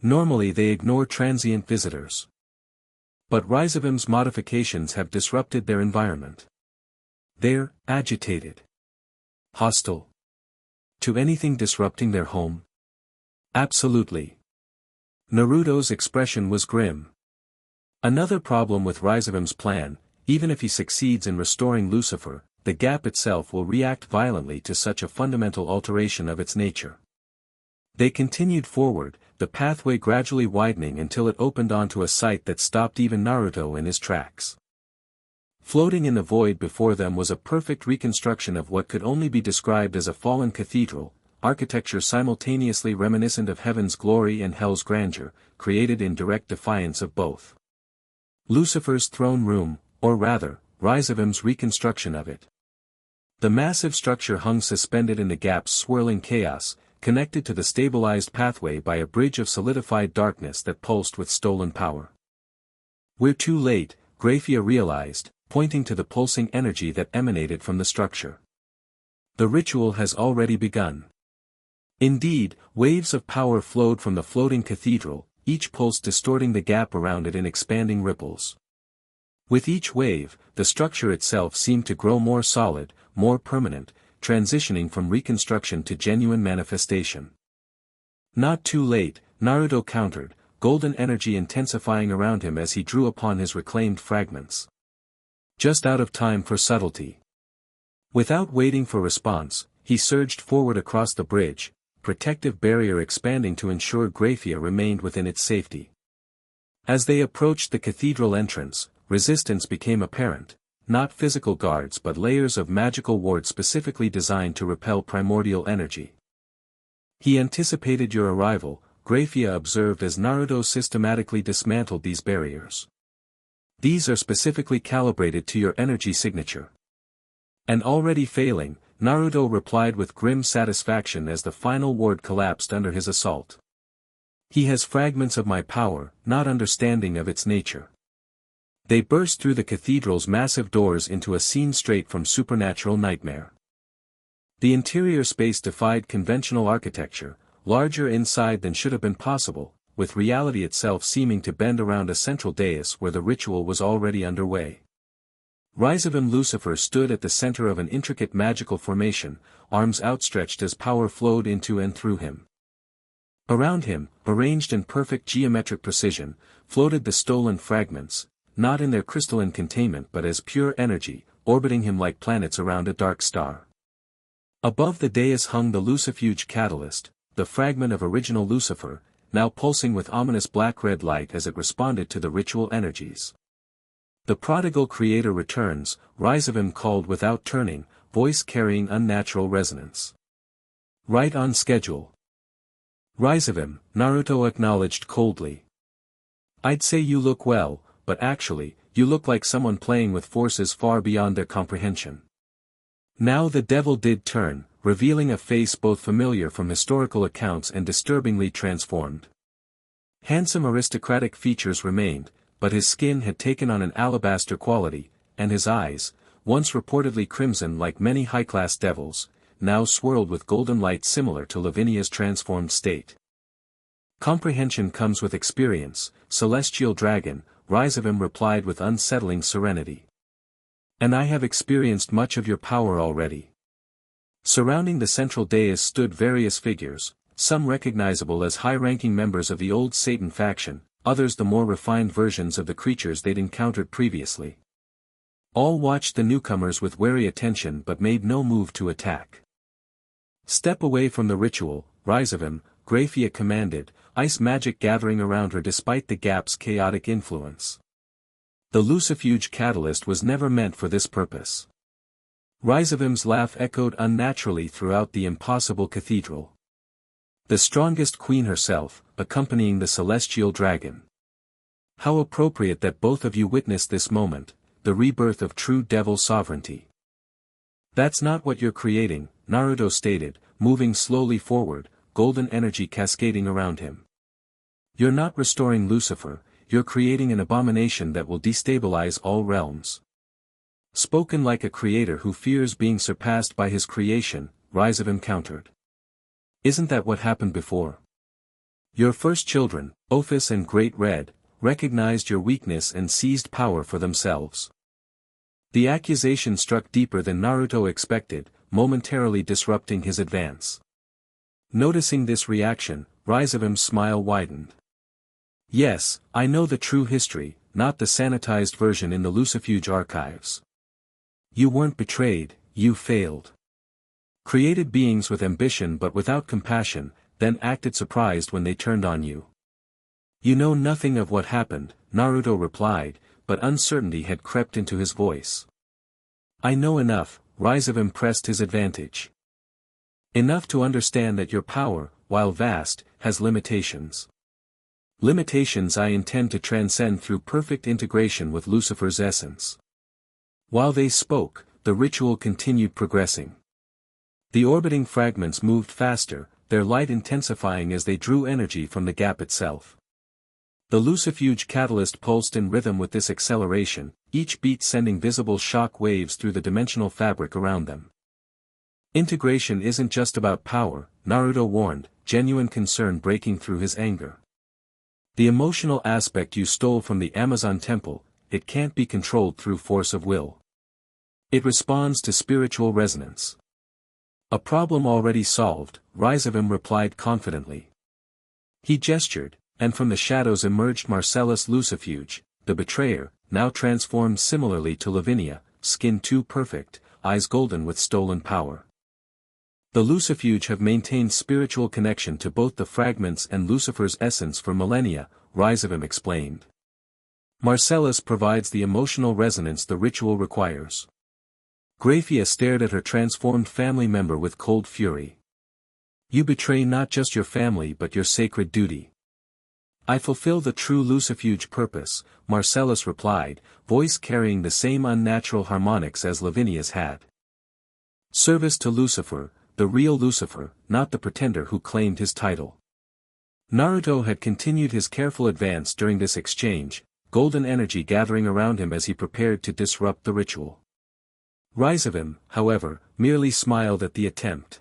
Normally they ignore transient visitors. But Rizevim's modifications have disrupted their environment. They're agitated. Hostile. To anything disrupting their home? Absolutely. Naruto's expression was grim. Another problem with Rizevim's plan, even if he succeeds in restoring Lucifer, the gap itself will react violently to such a fundamental alteration of its nature. They continued forward, the pathway gradually widening until it opened onto a sight that stopped even Naruto in his tracks. Floating in the void before them was a perfect reconstruction of what could only be described as a fallen cathedral, architecture simultaneously reminiscent of heaven's glory and hell's grandeur, created in direct defiance of both. Lucifer's throne room, or rather, Rizevim's reconstruction of it. The massive structure hung suspended in the gap's swirling chaos, connected to the stabilized pathway by a bridge of solidified darkness that pulsed with stolen power. We're too late, Grayfia realized, pointing to the pulsing energy that emanated from the structure. The ritual has already begun. Indeed, waves of power flowed from the floating cathedral, each pulse distorting the gap around it in expanding ripples. With each wave, the structure itself seemed to grow more solid, more permanent, transitioning from reconstruction to genuine manifestation. Not too late, Naruto countered, golden energy intensifying around him as he drew upon his reclaimed fragments. Just out of time for subtlety. Without waiting for response, he surged forward across the bridge, protective barrier expanding to ensure Grayfia remained within its safety. As they approached the cathedral entrance, resistance became apparent, not physical guards but layers of magical wards specifically designed to repel primordial energy. He anticipated your arrival, Grayfia observed as Naruto systematically dismantled these barriers. These are specifically calibrated to your energy signature. And already failing, Naruto replied with grim satisfaction as the final ward collapsed under his assault. He has fragments of my power, not understanding of its nature. They burst through the cathedral's massive doors into a scene straight from supernatural nightmare. The interior space defied conventional architecture, larger inside than should have been possible, with reality itself seeming to bend around a central dais where the ritual was already underway. Rizevim Lucifer stood at the center of an intricate magical formation, arms outstretched as power flowed into and through him. Around him, arranged in perfect geometric precision, floated the stolen fragments, not in their crystalline containment but as pure energy, orbiting him like planets around a dark star. Above the dais hung the Lucifuge catalyst, the fragment of original Lucifer, now pulsing with ominous black-red light as it responded to the ritual energies. The prodigal creator returns, Rizevim called without turning, voice carrying unnatural resonance. Right on schedule. Rizevim, Naruto acknowledged coldly. I'd say you look well, but actually, you look like someone playing with forces far beyond their comprehension. Now the devil did turn, revealing a face both familiar from historical accounts and disturbingly transformed. Handsome aristocratic features remained, but his skin had taken on an alabaster quality, and his eyes, once reportedly crimson like many high-class devils, now swirled with golden light similar to Lavinia's transformed state. Comprehension comes with experience, celestial dragon, Rizevim replied with unsettling serenity. And I have experienced much of your power already. Surrounding the central dais stood various figures, some recognizable as high-ranking members of the old Satan faction, others the more refined versions of the creatures they'd encountered previously. All watched the newcomers with wary attention but made no move to attack. Step away from the ritual, Rizevim, Grayfia commanded, ice magic gathering around her despite the gap's chaotic influence. The Lucifuge catalyst was never meant for this purpose. Rizevim's laugh echoed unnaturally throughout the impossible cathedral. The strongest queen herself, accompanying the celestial dragon. How appropriate that both of you witnessed this moment, the rebirth of true devil sovereignty. That's not what you're creating, Naruto stated, moving slowly forward, golden energy cascading around him. You're not restoring Lucifer, you're creating an abomination that will destabilize all realms. Spoken like a creator who fears being surpassed by his creation, Rizevim countered. Isn't that what happened before? Your first children, Ophis and Great Red, recognized your weakness and seized power for themselves. The accusation struck deeper than Naruto expected, momentarily disrupting his advance. Noticing this reaction, Rizevim's smile widened. Yes, I know the true history, not the sanitized version in the Lucifuge archives. You weren't betrayed, you failed. Created beings with ambition but without compassion, then acted surprised when they turned on you. You know nothing of what happened, Naruto replied, but uncertainty had crept into his voice. I know enough, Rizevim pressed his advantage. Enough to understand that your power, while vast, has limitations. Limitations I intend to transcend through perfect integration with Lucifer's essence. While they spoke, the ritual continued progressing. The orbiting fragments moved faster, their light intensifying as they drew energy from the gap itself. The Lucifuge catalyst pulsed in rhythm with this acceleration, each beat sending visible shock waves through the dimensional fabric around them. Integration isn't just about power, Naruto warned, genuine concern breaking through his anger. The emotional aspect you stole from the Amazon temple, it can't be controlled through force of will. It responds to spiritual resonance. A problem already solved, Rizevim replied confidently. He gestured, and from the shadows emerged Marcellus Lucifuge, the betrayer, now transformed similarly to Lavinia, skin too perfect, eyes golden with stolen power. The Lucifuge have maintained spiritual connection to both the fragments and Lucifer's essence for millennia, Rizevim explained. Marcellus provides the emotional resonance the ritual requires. Grayfia stared at her transformed family member with cold fury. You betray not just your family but your sacred duty. I fulfill the true Lucifuge purpose, Marcellus replied, voice carrying the same unnatural harmonics as Lavinia's had. Service to Lucifer, the real Lucifer, not the pretender who claimed his title. Naruto had continued his careful advance during this exchange, golden energy gathering around him as he prepared to disrupt the ritual. Rizevim, however, merely smiled at the attempt.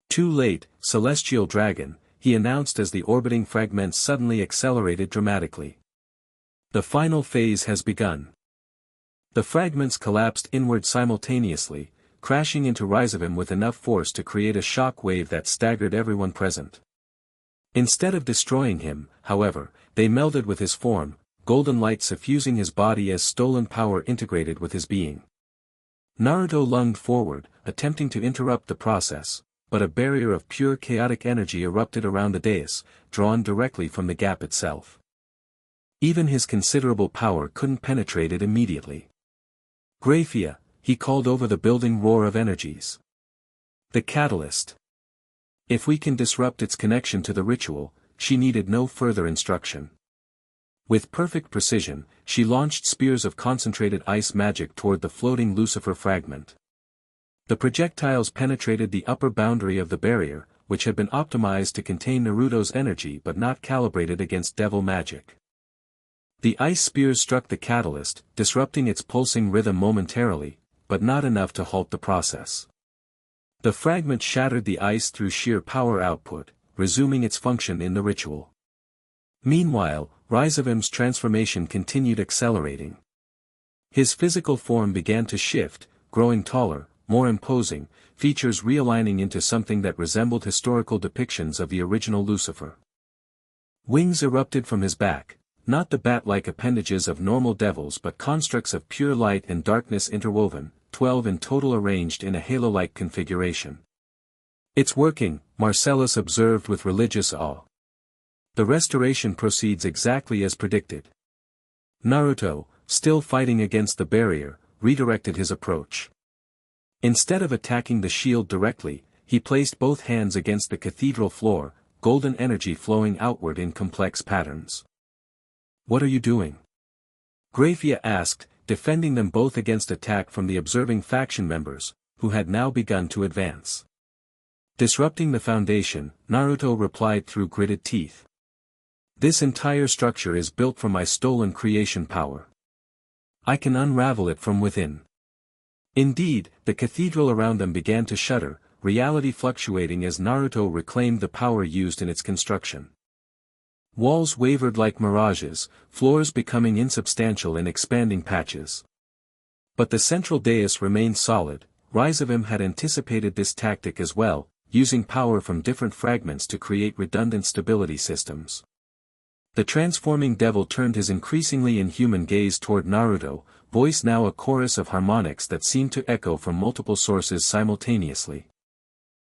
Too late, celestial dragon, he announced as the orbiting fragments suddenly accelerated dramatically. The final phase has begun. The fragments collapsed inward simultaneously, crashing into Rizevim with enough force to create a shock wave that staggered everyone present. Instead of destroying him, however, they melded with his form, golden light suffusing his body as stolen power integrated with his being. Naruto lunged forward, attempting to interrupt the process, but a barrier of pure chaotic energy erupted around the dais, drawn directly from the gap itself. Even his considerable power couldn't penetrate it immediately. Grayfia, he called over the building roar of energies. The catalyst. If we can disrupt its connection to the ritual, she needed no further instruction. With perfect precision, she launched spears of concentrated ice magic toward the floating Lucifer fragment. The projectiles penetrated the upper boundary of the barrier, which had been optimized to contain Naruto's energy but not calibrated against devil magic. The ice spears struck the catalyst, disrupting its pulsing rhythm momentarily, but not enough to halt the process. The fragment shattered the ice through sheer power output, resuming its function in the ritual. Meanwhile, Rizevim's transformation continued accelerating. His physical form began to shift, growing taller, more imposing, features realigning into something that resembled historical depictions of the original Lucifer. Wings erupted from his back, not the bat-like appendages of normal devils but constructs of pure light and darkness interwoven, 12 in total arranged in a halo-like configuration. It's working, Marcellus observed with religious awe. The restoration proceeds exactly as predicted. Naruto, still fighting against the barrier, redirected his approach. Instead of attacking the shield directly, he placed both hands against the cathedral floor, golden energy flowing outward in complex patterns. What are you doing? Grayfia asked, defending them both against attack from the observing faction members, who had now begun to advance. Disrupting the foundation, Naruto replied through gritted teeth. This entire structure is built from my stolen creation power. I can unravel it from within. Indeed, the cathedral around them began to shudder, reality fluctuating as Naruto reclaimed the power used in its construction. Walls wavered like mirages, floors becoming insubstantial in expanding patches. But the central dais remained solid. Rizevim had anticipated this tactic as well, using power from different fragments to create redundant stability systems. The transforming devil turned his increasingly inhuman gaze toward Naruto, voice now a chorus of harmonics that seemed to echo from multiple sources simultaneously.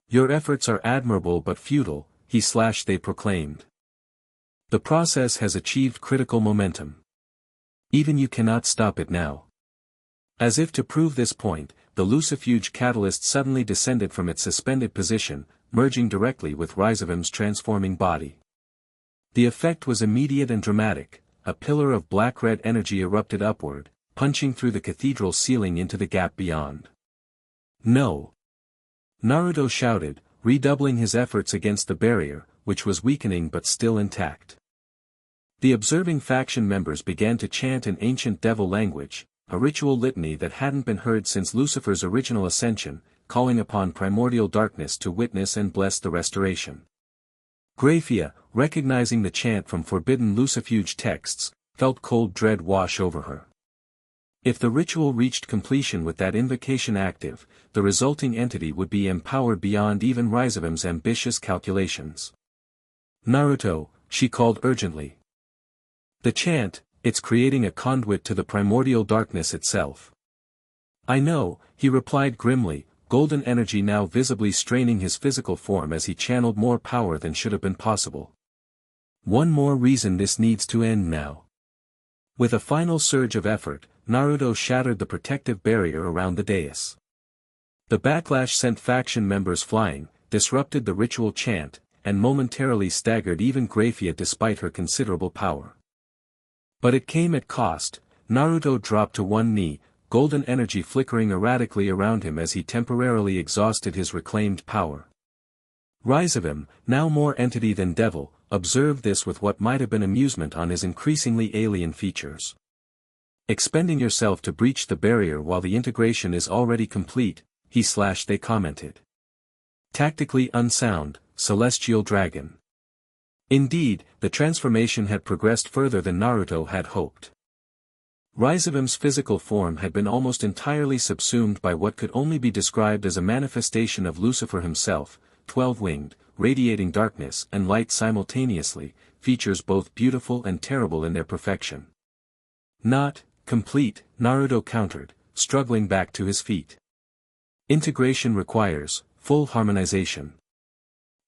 Your efforts are admirable but futile, they proclaimed. The process has achieved critical momentum. Even you cannot stop it now. As if to prove this point, the Lucifuge catalyst suddenly descended from its suspended position, merging directly with Rizevim's transforming body. The effect was immediate and dramatic. A pillar of black-red energy erupted upward, punching through the cathedral ceiling into the gap beyond. No! Naruto shouted, redoubling his efforts against the barrier, which was weakening but still intact. The observing faction members began to chant in ancient devil language, a ritual litany that hadn't been heard since Lucifer's original ascension, calling upon primordial darkness to witness and bless the restoration. Grayfia, recognizing the chant from forbidden Lucifuge texts, felt cold dread wash over her. If the ritual reached completion with that invocation active, the resulting entity would be empowered beyond even Rizevim's ambitious calculations. Naruto, she called urgently. The chant, it's creating a conduit to the primordial darkness itself. I know, he replied grimly, golden energy now visibly straining his physical form as he channeled more power than should have been possible. One more reason this needs to end now. With a final surge of effort, Naruto shattered the protective barrier around the dais. The backlash sent faction members flying, disrupted the ritual chant, and momentarily staggered even Grayfia despite her considerable power. But it came at cost. Naruto dropped to one knee, golden energy flickering erratically around him as he temporarily exhausted his reclaimed power. Rizevim, now more entity than devil, observed this with what might have been amusement on his increasingly alien features. Expending yourself to breach the barrier while the integration is already complete, they commented. Tactically unsound, celestial dragon. Indeed, the transformation had progressed further than Naruto had hoped. Rizevim's physical form had been almost entirely subsumed by what could only be described as a manifestation of Lucifer himself, 12-winged, radiating darkness and light simultaneously, features both beautiful and terrible in their perfection. Not complete, Naruto countered, struggling back to his feet. Integration requires full harmonization.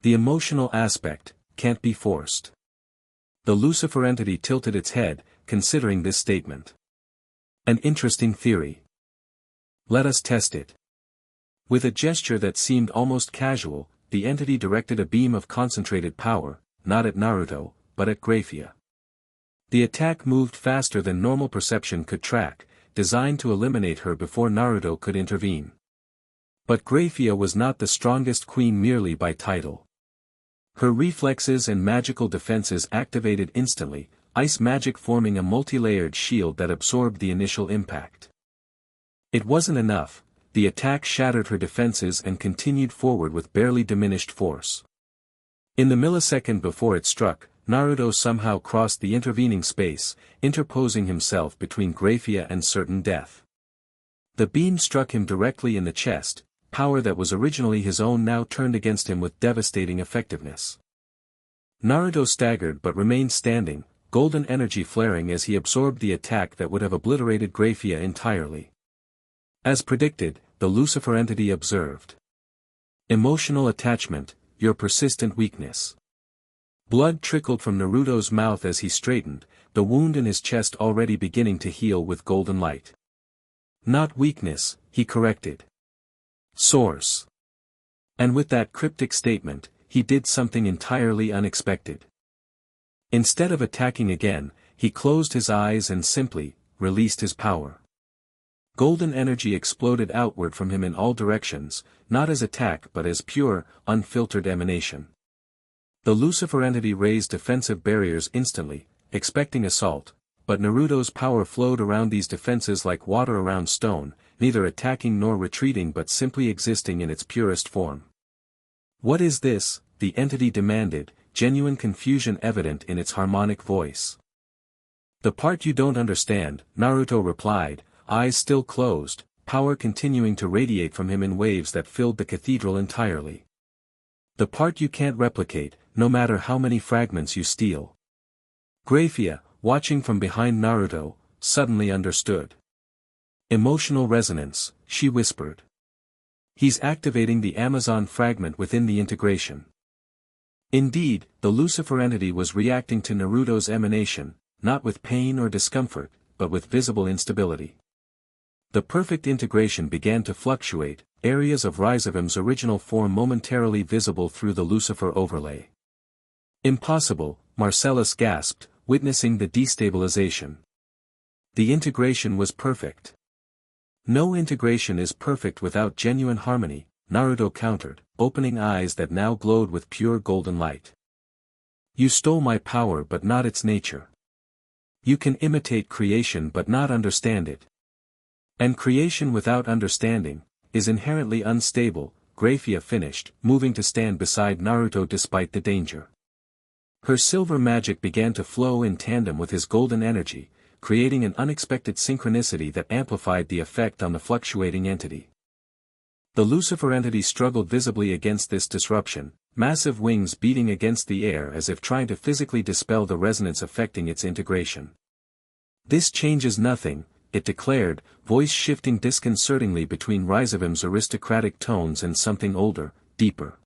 The emotional aspect can't be forced. The Lucifer entity tilted its head, considering this statement. An interesting theory. Let us test it. With a gesture that seemed almost casual, the entity directed a beam of concentrated power, not at Naruto, but at Grayfia. The attack moved faster than normal perception could track, designed to eliminate her before Naruto could intervene. But Grayfia was not the strongest queen merely by title. Her reflexes and magical defenses activated instantly, ice magic forming a multi-layered shield that absorbed the initial impact. It wasn't enough, the attack shattered her defenses and continued forward with barely diminished force. In the millisecond before it struck, Naruto somehow crossed the intervening space, interposing himself between Grayfia and certain death. The beam struck him directly in the chest. Power that was originally his own now turned against him with devastating effectiveness. Naruto staggered but remained standing, golden energy flaring as he absorbed the attack that would have obliterated Grayfia entirely. As predicted, the Lucifer entity observed. Emotional attachment, your persistent weakness. Blood trickled from Naruto's mouth as he straightened, the wound in his chest already beginning to heal with golden light. Not weakness, he corrected. Source. And with that cryptic statement, he did something entirely unexpected. Instead of attacking again, he closed his eyes and simply released his power. Golden energy exploded outward from him in all directions, not as attack but as pure, unfiltered emanation. The Lucifer entity raised defensive barriers instantly, expecting assault, but Naruto's power flowed around these defenses like water around stone, neither attacking nor retreating but simply existing in its purest form. "What is this?" the entity demanded, genuine confusion evident in its harmonic voice. "The part you don't understand," Naruto replied, eyes still closed, power continuing to radiate from him in waves that filled the cathedral entirely. "The part you can't replicate, no matter how many fragments you steal." Grayfia, watching from behind Naruto, suddenly understood. Emotional resonance, she whispered. "He's activating the Amazon fragment within the integration." Indeed, the Lucifer entity was reacting to Naruto's emanation, not with pain or discomfort, but with visible instability. The perfect integration began to fluctuate, areas of Rizevim's original form momentarily visible through the Lucifer overlay. "Impossible," Marcellus gasped, witnessing the destabilization. The integration was perfect. "No integration is perfect without genuine harmony," Naruto countered, opening eyes that now glowed with pure golden light. "You stole my power but not its nature. You can imitate creation but not understand it. And creation without understanding is inherently unstable," Grayfia finished, moving to stand beside Naruto despite the danger. Her silver magic began to flow in tandem with his golden energy, creating an unexpected synchronicity that amplified the effect on the fluctuating entity. The Lucifer entity struggled visibly against this disruption, massive wings beating against the air as if trying to physically dispel the resonance affecting its integration. "This changes nothing," it declared, voice shifting disconcertingly between Rizevim's aristocratic tones and something older, deeper.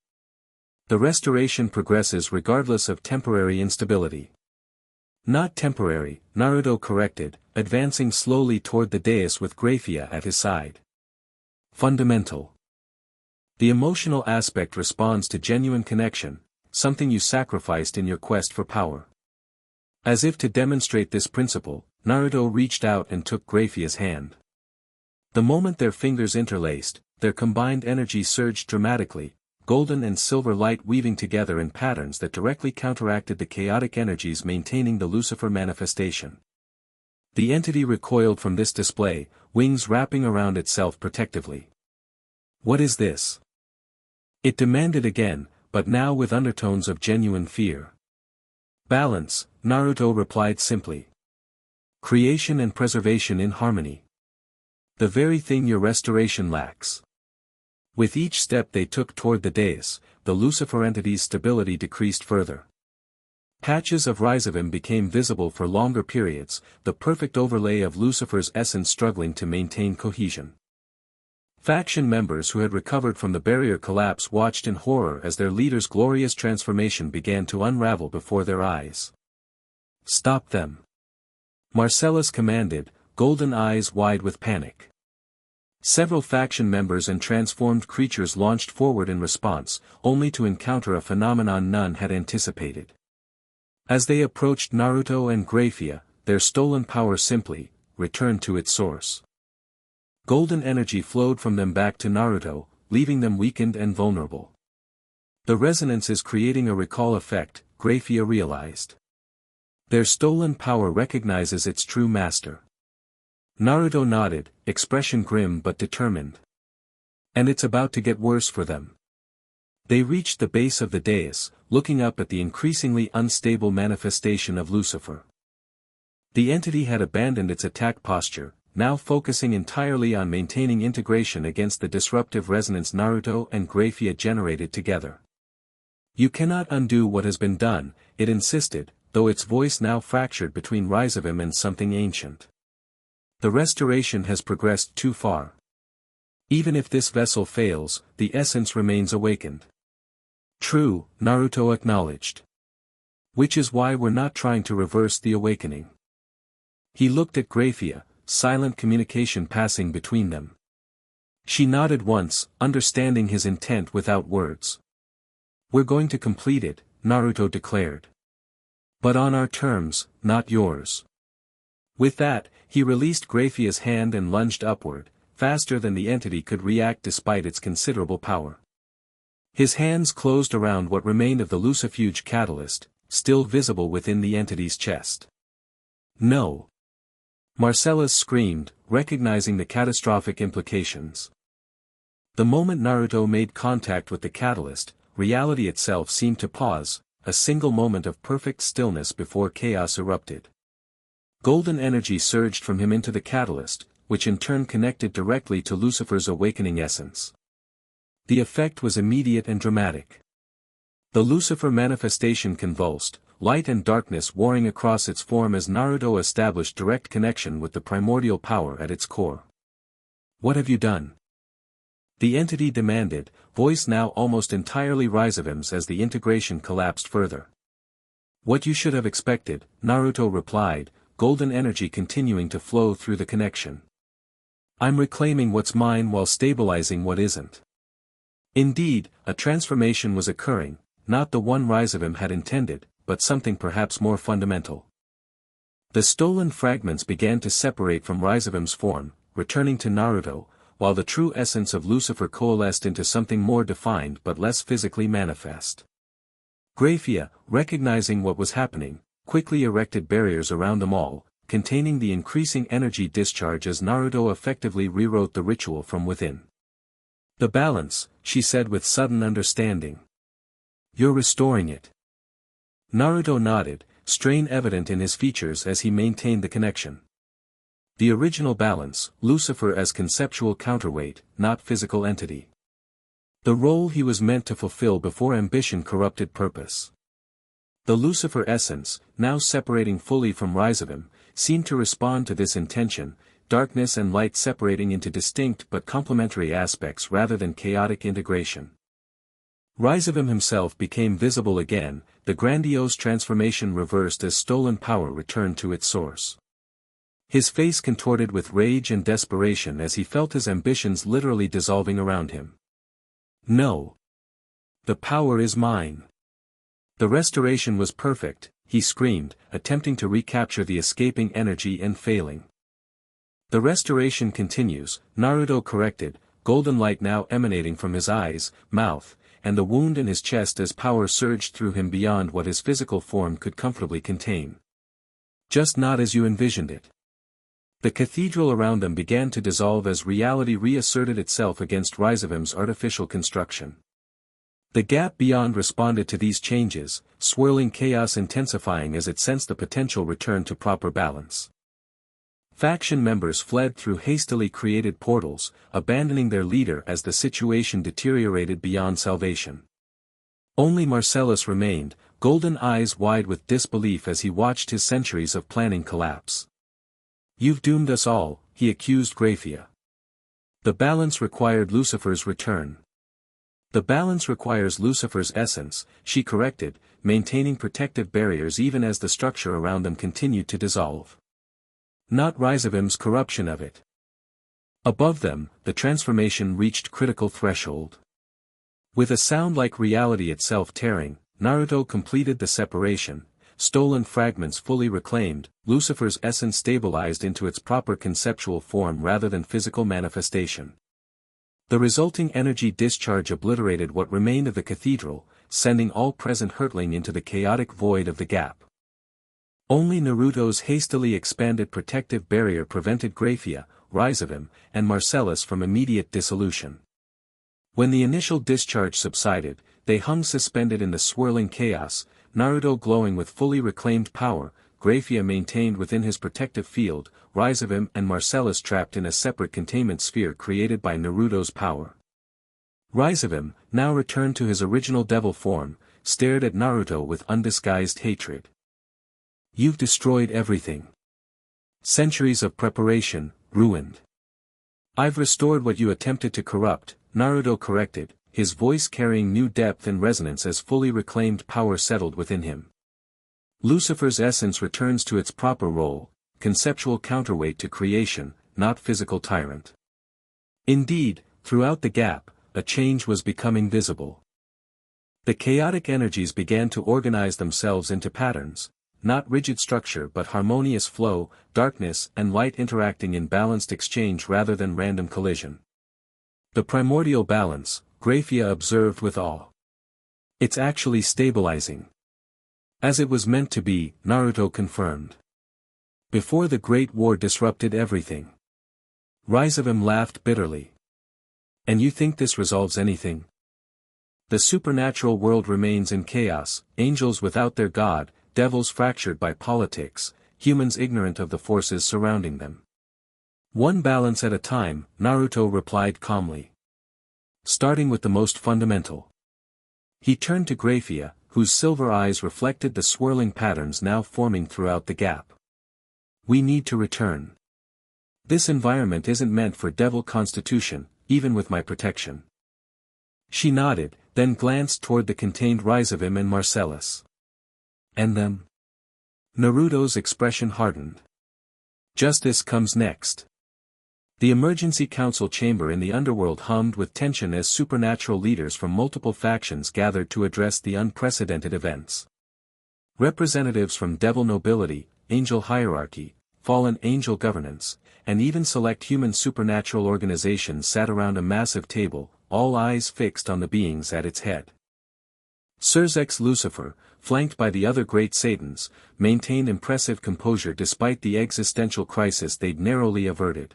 "The restoration progresses regardless of temporary instability." "Not temporary," Naruto corrected, advancing slowly toward the dais with Grayfia at his side. "Fundamental. The emotional aspect responds to genuine connection, something you sacrificed in your quest for power." As if to demonstrate this principle, Naruto reached out and took Grayfia's hand. The moment their fingers interlaced, their combined energy surged dramatically, golden and silver light weaving together in patterns that directly counteracted the chaotic energies maintaining the Lucifer manifestation. The entity recoiled from this display, wings wrapping around itself protectively. "What is this?" it demanded again, but now with undertones of genuine fear. "Balance," Naruto replied simply. "Creation and preservation in harmony. The very thing your restoration lacks." With each step they took toward the dais, the Lucifer entity's stability decreased further. Patches of Rizevim became visible for longer periods, the perfect overlay of Lucifer's essence struggling to maintain cohesion. Faction members who had recovered from the barrier collapse watched in horror as their leader's glorious transformation began to unravel before their eyes. "Stop them!" Marcellus commanded, golden eyes wide with panic. Several faction members and transformed creatures launched forward in response, only to encounter a phenomenon none had anticipated. As they approached Naruto and Grayfia, their stolen power simply returned to its source. Golden energy flowed from them back to Naruto, leaving them weakened and vulnerable. The resonance is creating a recall effect, Grayfia realized. Their stolen power recognizes its true master. Naruto nodded, expression grim but determined. And it's about to get worse for them. They reached the base of the dais, looking up at the increasingly unstable manifestation of Lucifer. The entity had abandoned its attack posture, now focusing entirely on maintaining integration against the disruptive resonance Naruto and Grayfia generated together. "You cannot undo what has been done," it insisted, though its voice now fractured between Rizevim and something ancient. "The restoration has progressed too far. Even if this vessel fails, the essence remains awakened." "True," Naruto acknowledged. "Which is why we're not trying to reverse the awakening." He looked at Grayfia, silent communication passing between them. She nodded once, understanding his intent without words. "We're going to complete it," Naruto declared. "But on our terms, not yours." With that, he released Grayfia's hand and lunged upward, faster than the entity could react despite its considerable power. His hands closed around what remained of the Lucifuge catalyst, still visible within the entity's chest. No! Marcellus screamed, recognizing the catastrophic implications. The moment Naruto made contact with the catalyst, reality itself seemed to pause, a single moment of perfect stillness before chaos erupted. Golden energy surged from him into the catalyst, which in turn connected directly to Lucifer's awakening essence. The effect was immediate and dramatic. The Lucifer manifestation convulsed, light and darkness warring across its form as Naruto established direct connection with the primordial power at its core. "What have you done?" the entity demanded, voice now almost entirely Rizevim's as the integration collapsed further. "What you should have expected," Naruto replied, golden energy continuing to flow through the connection. "I'm reclaiming what's mine while stabilizing what isn't." Indeed, a transformation was occurring, not the one Rizevim had intended, but something perhaps more fundamental. The stolen fragments began to separate from Rizevim's form, returning to Naruto, while the true essence of Lucifer coalesced into something more defined but less physically manifest. Grayfia, recognizing what was happening, quickly erected barriers around them all, containing the increasing energy discharge as Naruto effectively rewrote the ritual from within. "The balance," she said with sudden understanding. "You're restoring it." Naruto nodded, strain evident in his features as he maintained the connection. The original balance, Lucifer as conceptual counterweight, not physical entity. The role he was meant to fulfill before ambition corrupted purpose. The Lucifer essence, now separating fully from Rizevim, seemed to respond to this intention, darkness and light separating into distinct but complementary aspects rather than chaotic integration. Rizevim himself became visible again, the grandiose transformation reversed as stolen power returned to its source. His face contorted with rage and desperation as he felt his ambitions literally dissolving around him. "No! The power is mine!" The restoration was perfect, he screamed, attempting to recapture the escaping energy and failing. "The restoration continues," Naruto corrected, golden light now emanating from his eyes, mouth, and the wound in his chest as power surged through him beyond what his physical form could comfortably contain. "Just not as you envisioned it." The cathedral around them began to dissolve as reality reasserted itself against Rizevim's artificial construction. The gap beyond responded to these changes, swirling chaos intensifying as it sensed the potential return to proper balance. Faction members fled through hastily created portals, abandoning their leader as the situation deteriorated beyond salvation. Only Marcellus remained, golden eyes wide with disbelief as he watched his centuries of planning collapse. "You've doomed us all," he accused Grayfia. "The balance required Lucifer's return." "The balance requires Lucifer's essence," she corrected, maintaining protective barriers even as the structure around them continued to dissolve. "Not Rizevim's corruption of it." Above them, the transformation reached critical threshold. With a sound like reality itself tearing, Naruto completed the separation. Stolen fragments fully reclaimed, Lucifer's essence stabilized into its proper conceptual form rather than physical manifestation. The resulting energy discharge obliterated what remained of the cathedral, sending all present hurtling into the chaotic void of the gap. Only Naruto's hastily expanded protective barrier prevented Grayfia, Rizevim, and Marcellus from immediate dissolution. When the initial discharge subsided, they hung suspended in the swirling chaos, Naruto glowing with fully reclaimed power, Grayfia maintained within his protective field, Rizevim and Marcellus trapped in a separate containment sphere created by Naruto's power. Rizevim, now returned to his original devil form, stared at Naruto with undisguised hatred. "You've destroyed everything. Centuries of preparation, ruined." "I've restored what you attempted to corrupt," Naruto corrected, his voice carrying new depth and resonance as fully reclaimed power settled within him. "Lucifer's essence returns to its proper role, conceptual counterweight to creation, not physical tyrant." Indeed, throughout the gap, a change was becoming visible. The chaotic energies began to organize themselves into patterns, not rigid structure but harmonious flow, darkness and light interacting in balanced exchange rather than random collision. The primordial balance, Grayfia observed with awe. It's actually stabilizing. As it was meant to be, Naruto confirmed. Before the Great War disrupted everything. Rizevim laughed bitterly. And you think this resolves anything? The supernatural world remains in chaos, angels without their god, devils fractured by politics, humans ignorant of the forces surrounding them. One balance at a time, Naruto replied calmly. Starting with the most fundamental. He turned to Grayfia, whose silver eyes reflected the swirling patterns now forming throughout the gap. We need to return. This environment isn't meant for devil constitution, even with my protection. She nodded, then glanced toward the contained Rizevim and Marcellus. And them? Naruto's expression hardened. Justice comes next. The emergency council chamber in the underworld hummed with tension as supernatural leaders from multiple factions gathered to address the unprecedented events. Representatives from devil nobility, angel hierarchy, fallen angel governance, and even select human supernatural organizations sat around a massive table, all eyes fixed on the beings at its head. Surzek's Lucifer, flanked by the other great Satans, maintained impressive composure despite the existential crisis they'd narrowly averted.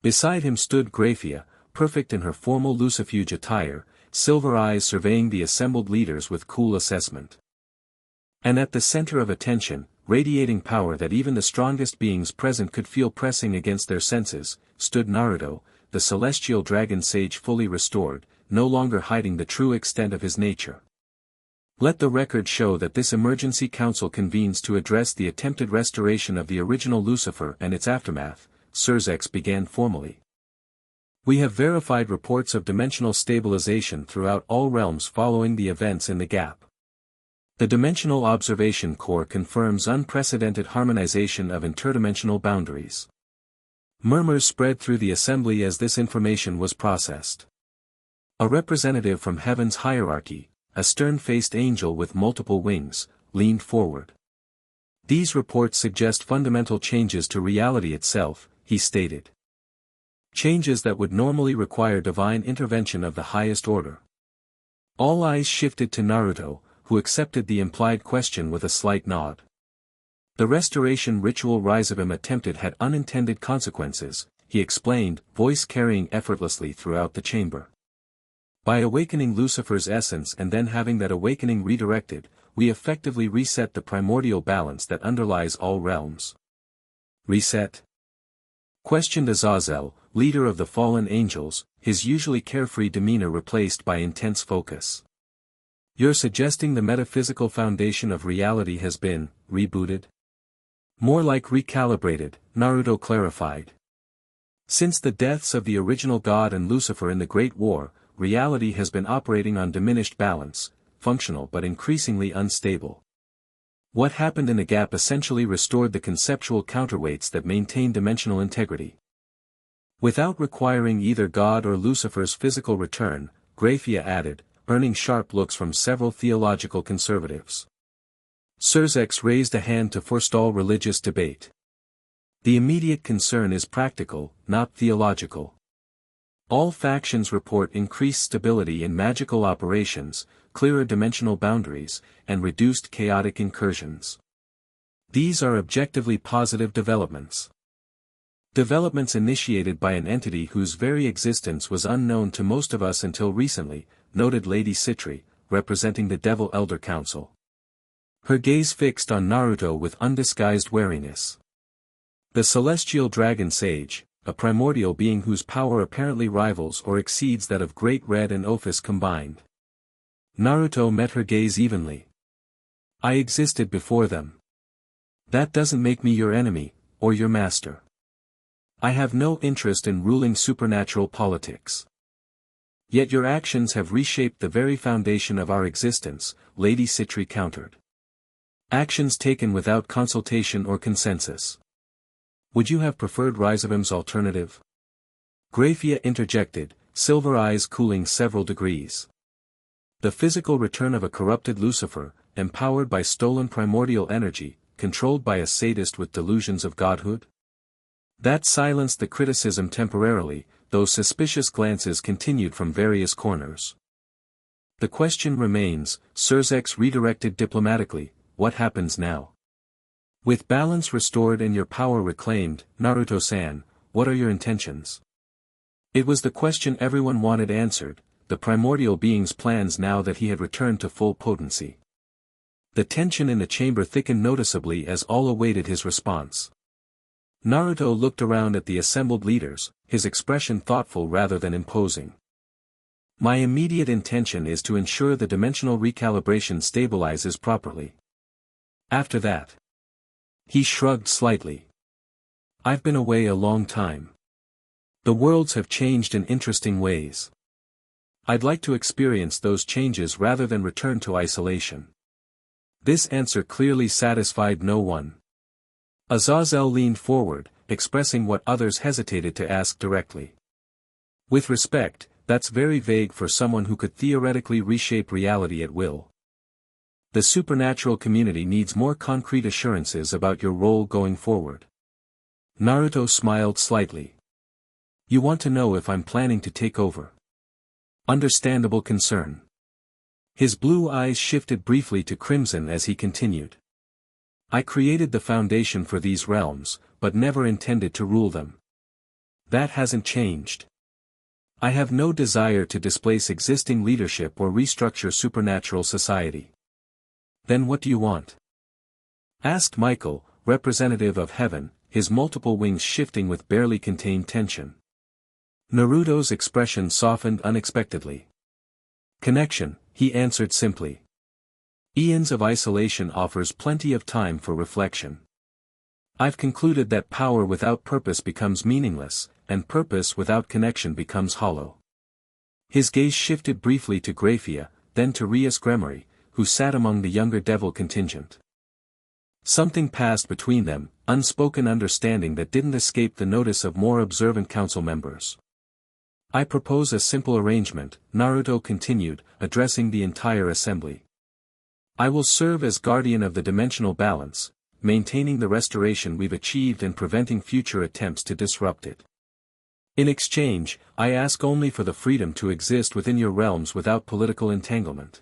Beside him stood Grayfia, perfect in her formal Lucifuge attire, silver eyes surveying the assembled leaders with cool assessment. And at the center of attention, radiating power that even the strongest beings present could feel pressing against their senses, stood Naruto, the celestial dragon sage fully restored, no longer hiding the true extent of his nature. Let the record show that this emergency council convenes to address the attempted restoration of the original Lucifer and its aftermath. Surzek began formally. We have verified reports of dimensional stabilization throughout all realms following the events in the gap. The Dimensional Observation Corps confirms unprecedented harmonization of interdimensional boundaries. Murmurs spread through the assembly as this information was processed. A representative from Heaven's hierarchy, a stern-faced angel with multiple wings, leaned forward. These reports suggest fundamental changes to reality itself, he stated. Changes that would normally require divine intervention of the highest order. All eyes shifted to Naruto, who accepted the implied question with a slight nod. The restoration ritual Rizevim attempted had unintended consequences, he explained, voice carrying effortlessly throughout the chamber. By awakening Lucifer's essence and then having that awakening redirected, we effectively reset the primordial balance that underlies all realms. Reset? Questioned Azazel, leader of the fallen angels, his usually carefree demeanor replaced by intense focus. You're suggesting the metaphysical foundation of reality has been rebooted? More like recalibrated, Naruto clarified. Since the deaths of the original God and Lucifer in the Great War, reality has been operating on diminished balance, functional but increasingly unstable. What happened in the gap essentially restored the conceptual counterweights that maintain dimensional integrity. Without requiring either God or Lucifer's physical return, Grayfia added, earning sharp looks from several theological conservatives. Surzek raised a hand to forestall religious debate. The immediate concern is practical, not theological. All factions report increased stability in magical operations, clearer dimensional boundaries, and reduced chaotic incursions. These are objectively positive developments. Developments initiated by an entity whose very existence was unknown to most of us until recently, noted Lady Treachery, representing the Devil Elder Council. Her gaze fixed on Naruto with undisguised wariness. The celestial dragon sage, a primordial being whose power apparently rivals or exceeds that of Great Red and Ophis combined. Naruto met her gaze evenly. I existed before them. That doesn't make me your enemy, or your master. I have no interest in ruling supernatural politics. Yet your actions have reshaped the very foundation of our existence, Lady Treachery countered. Actions taken without consultation or consensus. Would you have preferred Rizevim's alternative? Grayfia interjected, silver eyes cooling several degrees. The physical return of a corrupted Lucifer, empowered by stolen primordial energy, controlled by a sadist with delusions of godhood? That silenced the criticism temporarily, though suspicious glances continued from various corners. The question remains, Surzex redirected diplomatically, what happens now? With balance restored and your power reclaimed, Naruto-san, what are your intentions? It was the question everyone wanted answered, the primordial being's plans now that he had returned to full potency. The tension in the chamber thickened noticeably as all awaited his response. Naruto looked around at the assembled leaders, his expression thoughtful rather than imposing. My immediate intention is to ensure the dimensional recalibration stabilizes properly. After that. He shrugged slightly. I've been away a long time. The worlds have changed in interesting ways. I'd like to experience those changes rather than return to isolation. This answer clearly satisfied no one. Azazel leaned forward, expressing what others hesitated to ask directly. With respect, that's very vague for someone who could theoretically reshape reality at will. The supernatural community needs more concrete assurances about your role going forward. Naruto smiled slightly. You want to know if I'm planning to take over? Understandable concern. His blue eyes shifted briefly to crimson as he continued. I created the foundation for these realms, but never intended to rule them. That hasn't changed. I have no desire to displace existing leadership or restructure supernatural society. Then what do you want? Asked Michael, representative of heaven, his multiple wings shifting with barely contained tension. Naruto's expression softened unexpectedly. Connection, he answered simply. Eons of isolation offers plenty of time for reflection. I've concluded that power without purpose becomes meaningless, and purpose without connection becomes hollow. His gaze shifted briefly to Grayfia, then to Rias, who sat among the younger devil contingent. Something passed between them, unspoken understanding that didn't escape the notice of more observant council members. I propose a simple arrangement, Naruto continued, addressing the entire assembly. I will serve as guardian of the dimensional balance, maintaining the restoration we've achieved and preventing future attempts to disrupt it. In exchange, I ask only for the freedom to exist within your realms without political entanglement.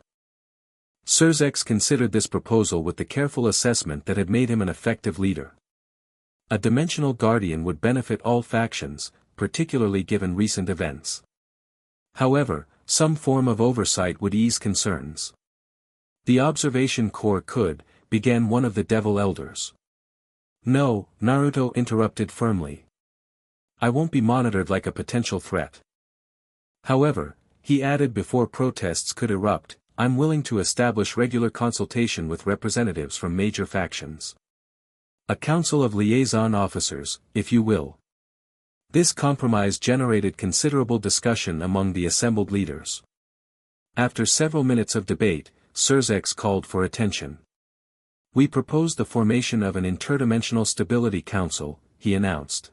Surzex considered this proposal with the careful assessment that had made him an effective leader. A dimensional guardian would benefit all factions, particularly given recent events. However, some form of oversight would ease concerns. The observation corps could, began one of the devil elders. No, Naruto interrupted firmly. I won't be monitored like a potential threat. However, he added before protests could erupt, I'm willing to establish regular consultation with representatives from major factions. A council of liaison officers, if you will. This compromise generated considerable discussion among the assembled leaders. After several minutes of debate, Surzex called for attention. We propose the formation of an interdimensional stability council, he announced.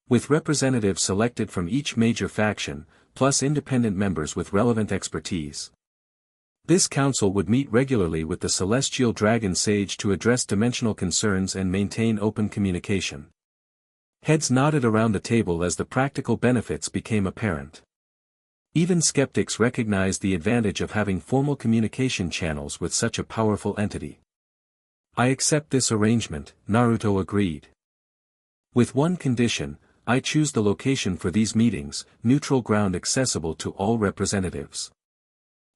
With representatives selected from each major faction, plus independent members with relevant expertise. This council would meet regularly with the celestial dragon sage to address dimensional concerns and maintain open communication. Heads nodded around the table as the practical benefits became apparent. Even skeptics recognized the advantage of having formal communication channels with such a powerful entity. I accept this arrangement, Naruto agreed. With one condition, I choose the location for these meetings, neutral ground accessible to all representatives.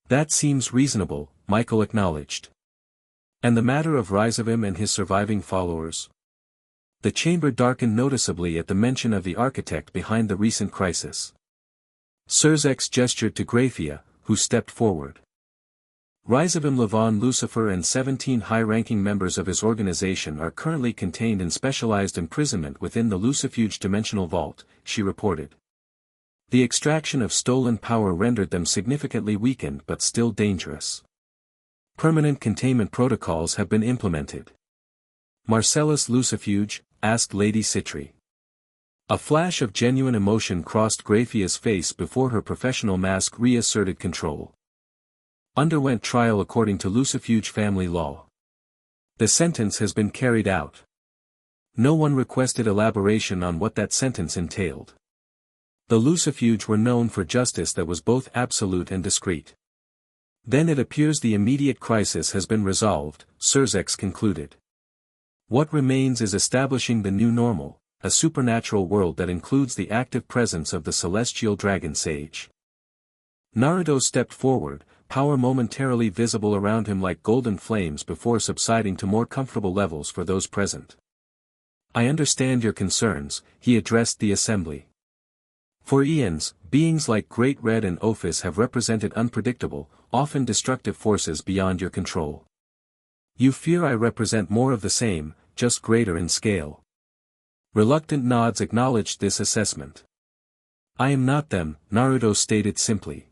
That seems reasonable, Michael acknowledged. And the matter of Rizevim and his surviving followers? The chamber darkened noticeably at the mention of the architect behind the recent crisis. Surzex gestured to Grayfia, who stepped forward. Rizevim Levon Lucifer and 17 high-ranking members of his organization are currently contained in specialized imprisonment within the Lucifuge dimensional vault, she reported. The extraction of stolen power rendered them significantly weakened but still dangerous. Permanent containment protocols have been implemented. Marcellus Lucifuge, asked Lady Citri. A flash of genuine emotion crossed Grayfia's face before her professional mask reasserted control. Underwent trial according to Lucifuge family law. The sentence has been carried out. No one requested elaboration on what that sentence entailed. The Lucifuge were known for justice that was both absolute and discreet. Then it appears the immediate crisis has been resolved, Surzex concluded. What remains is establishing the new normal, a supernatural world that includes the active presence of the celestial dragon sage. Naruto stepped forward, power momentarily visible around him like golden flames before subsiding to more comfortable levels for those present. I understand your concerns, he addressed the assembly. For eons, beings like Great Red and Ophis have represented unpredictable, often destructive forces beyond your control. You fear I represent more of the same, just greater in scale. Reluctant nods acknowledged this assessment. I am not them, Naruto stated simply.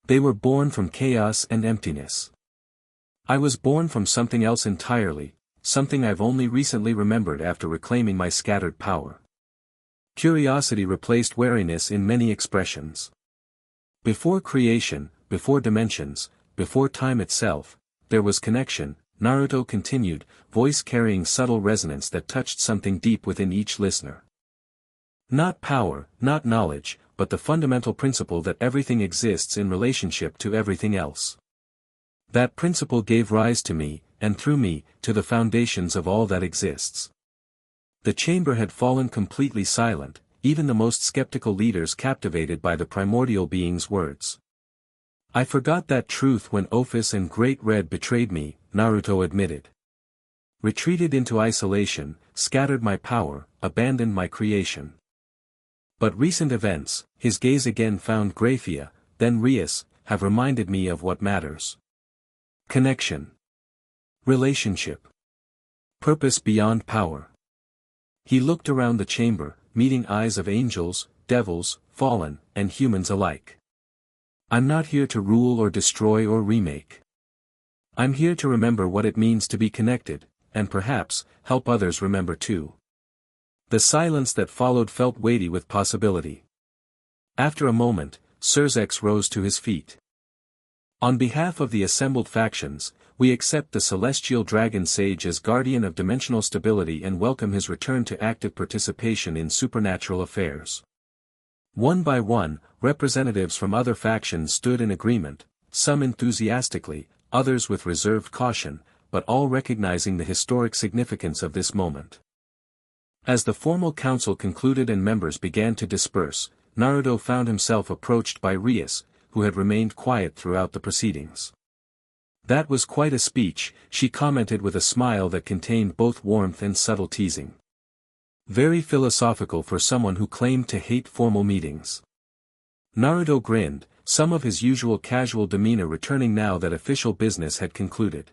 They were born from chaos and emptiness. I was born from something else entirely, something I've only recently remembered after reclaiming my scattered power. Curiosity replaced wariness in many expressions. Before creation, before dimensions, before time itself, there was connection, Naruto continued, voice carrying subtle resonance that touched something deep within each listener. Not power, not knowledge, but the fundamental principle that everything exists in relationship to everything else. That principle gave rise to me, and through me, to the foundations of all that exists. The chamber had fallen completely silent, even the most skeptical leaders captivated by the primordial being's words. I forgot that truth when Ophis and Great Red betrayed me, Naruto admitted. Retreated into isolation, scattered my power, abandoned my creation. But recent events, his gaze again found Grayfia, then Rias, have reminded me of what matters. Connection. Relationship. Purpose beyond power. He looked around the chamber, meeting eyes of angels, devils, fallen, and humans alike. I'm not here to rule or destroy or remake. I'm here to remember what it means to be connected, and perhaps, help others remember too. The silence that followed felt weighty with possibility. After a moment, Surzex rose to his feet. On behalf of the assembled factions, we accept the celestial dragon sage as guardian of dimensional stability and welcome his return to active participation in supernatural affairs. One by one, representatives from other factions stood in agreement, some enthusiastically, others with reserved caution, but all recognizing the historic significance of this moment. As the formal council concluded and members began to disperse, Naruto found himself approached by Rias, who had remained quiet throughout the proceedings. That was quite a speech, she commented with a smile that contained both warmth and subtle teasing. Very philosophical for someone who claimed to hate formal meetings. Naruto grinned, some of his usual casual demeanor returning now that official business had concluded.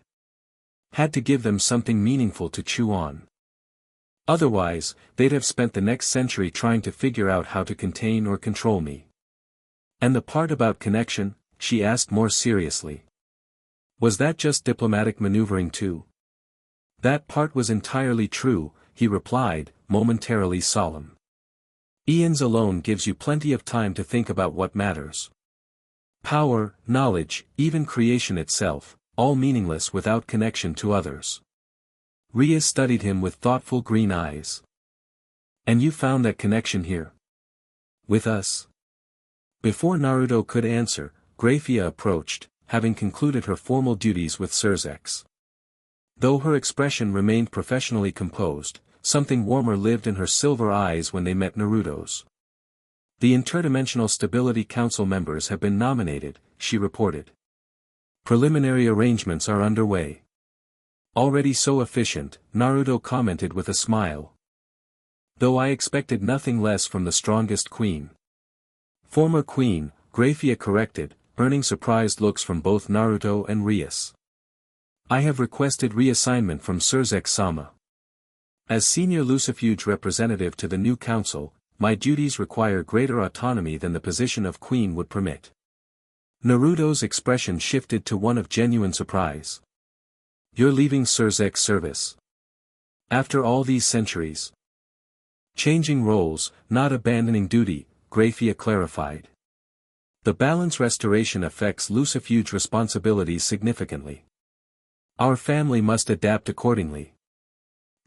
Had to give them something meaningful to chew on. Otherwise, they'd have spent the next century trying to figure out how to contain or control me. And the part about connection, she asked more seriously. Was that just diplomatic maneuvering too? That part was entirely true, he replied, momentarily solemn. Eons alone gives you plenty of time to think about what matters. Power, knowledge, even creation itself, all meaningless without connection to others. Rias studied him with thoughtful green eyes. And you found that connection here? With us? Before Naruto could answer, Grayfia approached, having concluded her formal duties with Surzex. Though her expression remained professionally composed, something warmer lived in her silver eyes when they met Naruto's. The Interdimensional Stability Council members have been nominated, she reported. Preliminary arrangements are underway. Already so efficient, Naruto commented with a smile. Though I expected nothing less from the strongest queen. Former queen, Grayfia corrected, earning surprised looks from both Naruto and Rias. I have requested reassignment from Surzex-sama. As senior Lucifuge representative to the new council, my duties require greater autonomy than the position of queen would permit. Naruto's expression shifted to one of genuine surprise. You're leaving Surzex service. After all these centuries. Changing roles, not abandoning duty, Grayfia clarified. The balance restoration affects Lucifuge's responsibilities significantly. Our family must adapt accordingly.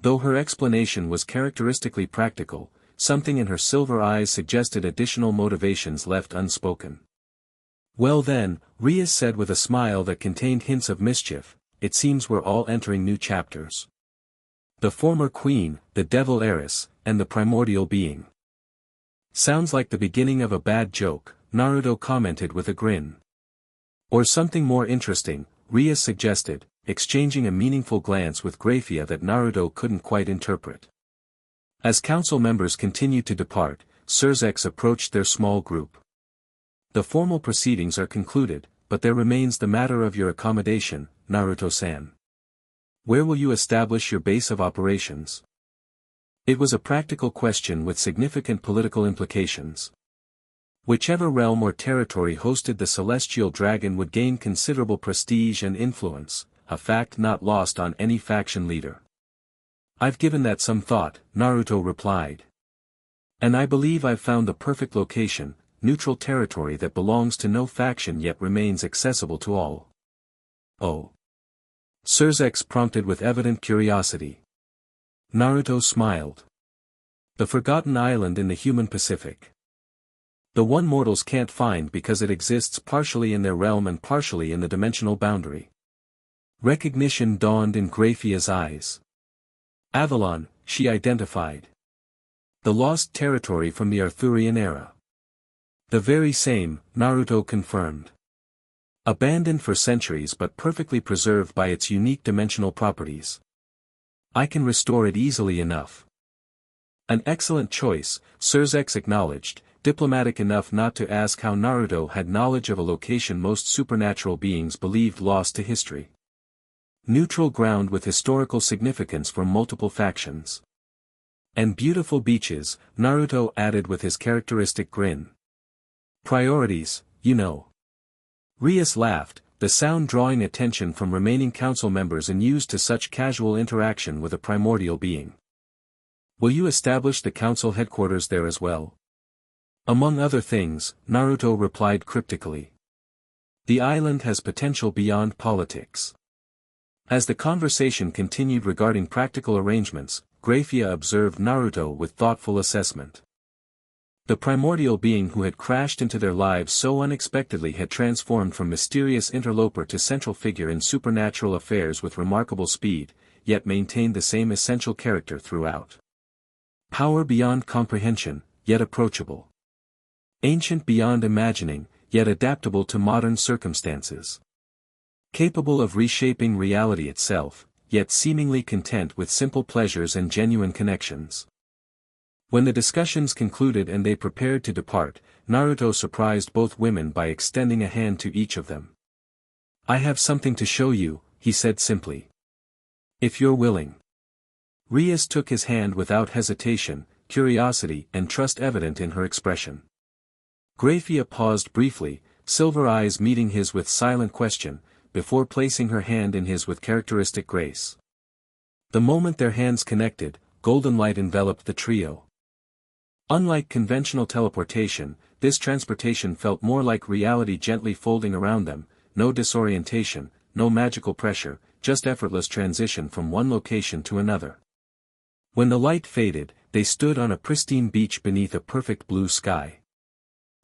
Though her explanation was characteristically practical, something in her silver eyes suggested additional motivations left unspoken. Well then, Rias said with a smile that contained hints of mischief, it seems we're all entering new chapters. The former queen, the devil heiress, and the primordial being. Sounds like the beginning of a bad joke, Naruto commented with a grin. Or something more interesting, Rias suggested, exchanging a meaningful glance with Grayfia that Naruto couldn't quite interpret. As council members continued to depart, Surzex approached their small group. The formal proceedings are concluded, but there remains the matter of your accommodation, Naruto-san. Where will you establish your base of operations? It was a practical question with significant political implications. Whichever realm or territory hosted the celestial dragon would gain considerable prestige and influence, a fact not lost on any faction leader. I've given that some thought, Naruto replied. And I believe I've found the perfect location, neutral territory that belongs to no faction yet remains accessible to all. Oh. Surzex prompted with evident curiosity. Naruto smiled. The forgotten island in the human Pacific. The one mortals can't find because it exists partially in their realm and partially in the dimensional boundary. Recognition dawned in Grayfia's eyes. Avalon, she identified. The lost territory from the Arthurian era. The very same, Naruto confirmed. Abandoned for centuries but perfectly preserved by its unique dimensional properties. I can restore it easily enough. An excellent choice, Surzex acknowledged, diplomatic enough not to ask how Naruto had knowledge of a location most supernatural beings believed lost to history. Neutral ground with historical significance for multiple factions. And beautiful beaches, Naruto added with his characteristic grin. Priorities, you know. Rias laughed, the sound drawing attention from remaining council members unused to such casual interaction with a primordial being. Will you establish the council headquarters there as well? Among other things, Naruto replied cryptically. The island has potential beyond politics. As the conversation continued regarding practical arrangements, Grayfia observed Naruto with thoughtful assessment. The primordial being who had crashed into their lives so unexpectedly had transformed from mysterious interloper to central figure in supernatural affairs with remarkable speed, yet maintained the same essential character throughout. Power beyond comprehension, yet approachable. Ancient beyond imagining, yet adaptable to modern circumstances. Capable of reshaping reality itself, yet seemingly content with simple pleasures and genuine connections. When the discussions concluded and they prepared to depart, Naruto surprised both women by extending a hand to each of them. I have something to show you, he said simply. If you're willing. Rias took his hand without hesitation, curiosity and trust evident in her expression. Grayfia paused briefly, silver eyes meeting his with silent question, before placing her hand in his with characteristic grace. The moment their hands connected, golden light enveloped the trio. Unlike conventional teleportation, this transportation felt more like reality gently folding around them, no disorientation, no magical pressure, just effortless transition from one location to another. When the light faded, they stood on a pristine beach beneath a perfect blue sky.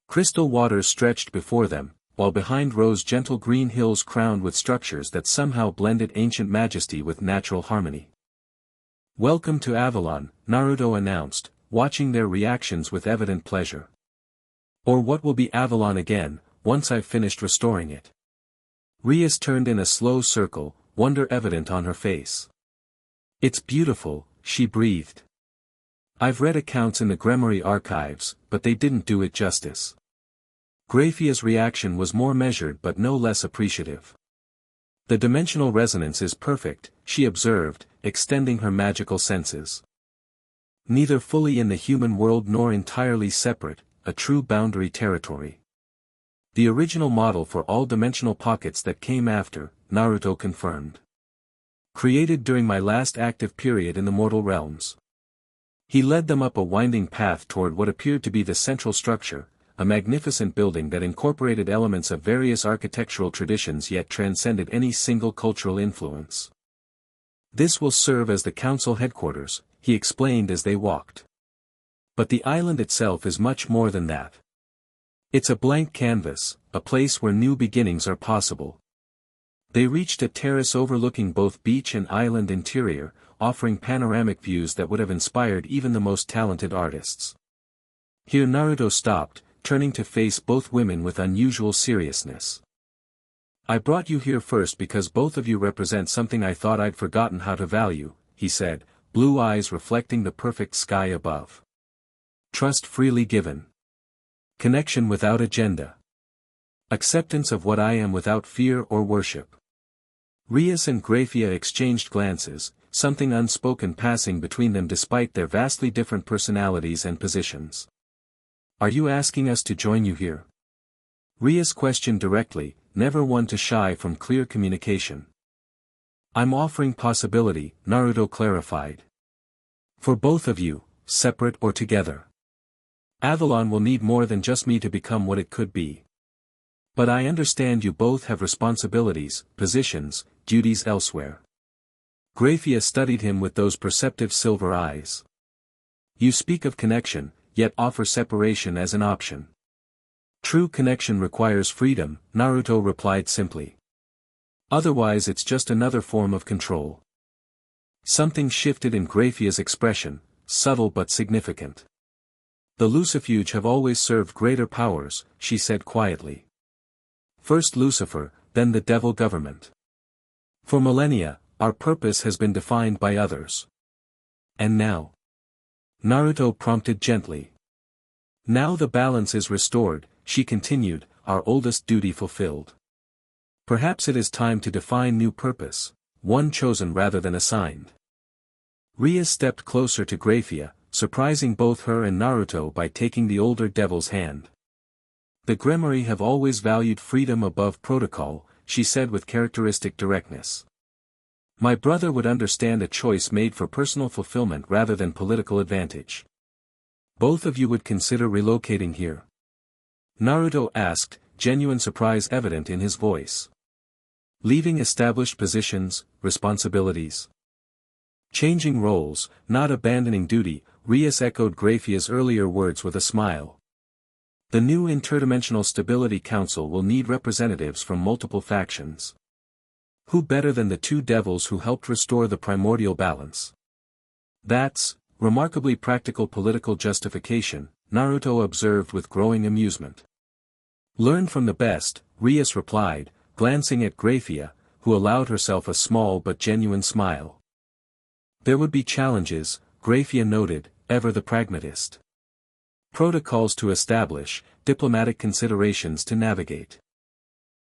Crystal waters stretched before them, while behind rose gentle green hills crowned with structures that somehow blended ancient majesty with natural harmony. Welcome to Avalon, Naruto announced, watching their reactions with evident pleasure. Or what will be Avalon again, once I've finished restoring it. Rias turned in a slow circle, wonder evident on her face. It's beautiful, she breathed. I've read accounts in the Grimoire archives, but they didn't do it justice. Grayfia's reaction was more measured but no less appreciative. The dimensional resonance is perfect, she observed, extending her magical senses. Neither fully in the human world nor entirely separate, a true boundary territory. The original model for all dimensional pockets that came after, Naruto confirmed. Created during my last active period in the mortal realms. He led them up a winding path toward what appeared to be the central structure, a magnificent building that incorporated elements of various architectural traditions yet transcended any single cultural influence. This will serve as the council headquarters, he explained as they walked. But the island itself is much more than that. It's a blank canvas, a place where new beginnings are possible. They reached a terrace overlooking both beach and island interior, offering panoramic views that would have inspired even the most talented artists. Here Naruto stopped, turning to face both women with unusual seriousness. I brought you here first because both of you represent something I thought I'd forgotten how to value, he said, blue eyes reflecting the perfect sky above. Trust freely given. Connection without agenda. Acceptance of what I am without fear or worship. Rias and Grayfia exchanged glances, something unspoken passing between them despite their vastly different personalities and positions. Are you asking us to join you here? Rias questioned directly, never one to shy from clear communication. I'm offering possibility, Naruto clarified. For both of you, separate or together. Avalon will need more than just me to become what it could be. But I understand you both have responsibilities, positions, duties elsewhere. Grayfia studied him with those perceptive silver eyes. You speak of connection, yet offer separation as an option. True connection requires freedom, Naruto replied simply. Otherwise it's just another form of control. Something shifted in Grayfia's expression, subtle but significant. The Lucifuge have always served greater powers, she said quietly. First Lucifer, then the devil government. For millennia, our purpose has been defined by others. And now? Naruto prompted gently. Now the balance is restored, she continued, our oldest duty fulfilled. Perhaps it is time to define new purpose, one chosen rather than assigned. Rias stepped closer to Grayfia, surprising both her and Naruto by taking the older devil's hand. The Gremari have always valued freedom above protocol, she said with characteristic directness. My brother would understand a choice made for personal fulfillment rather than political advantage. Both of you would consider relocating here? Naruto asked, genuine surprise evident in his voice. Leaving established positions, responsibilities. Changing roles, not abandoning duty, Rias echoed Grayfia's earlier words with a smile. The new Interdimensional Stability Council will need representatives from multiple factions. Who better than the two devils who helped restore the primordial balance? That's remarkably practical political justification, Naruto observed with growing amusement. Learn from the best, Rias replied, glancing at Grayfia, who allowed herself a small but genuine smile. There would be challenges, Grayfia noted, ever the pragmatist. Protocols to establish, diplomatic considerations to navigate.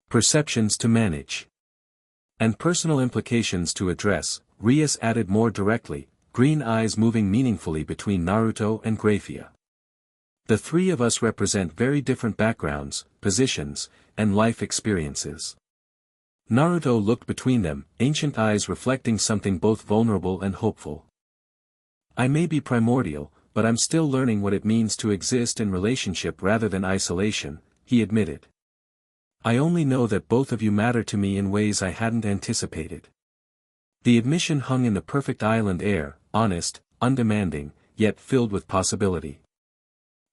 Perceptions to manage. And personal implications to address, Rias added more directly, green eyes moving meaningfully between Naruto and Grayfia. The three of us represent very different backgrounds, positions, and life experiences. Naruto looked between them, ancient eyes reflecting something both vulnerable and hopeful. I may be primordial, but I'm still learning what it means to exist in relationship rather than isolation, he admitted. I only know that both of you matter to me in ways I hadn't anticipated. The admission hung in the perfect island air, honest, undemanding, yet filled with possibility.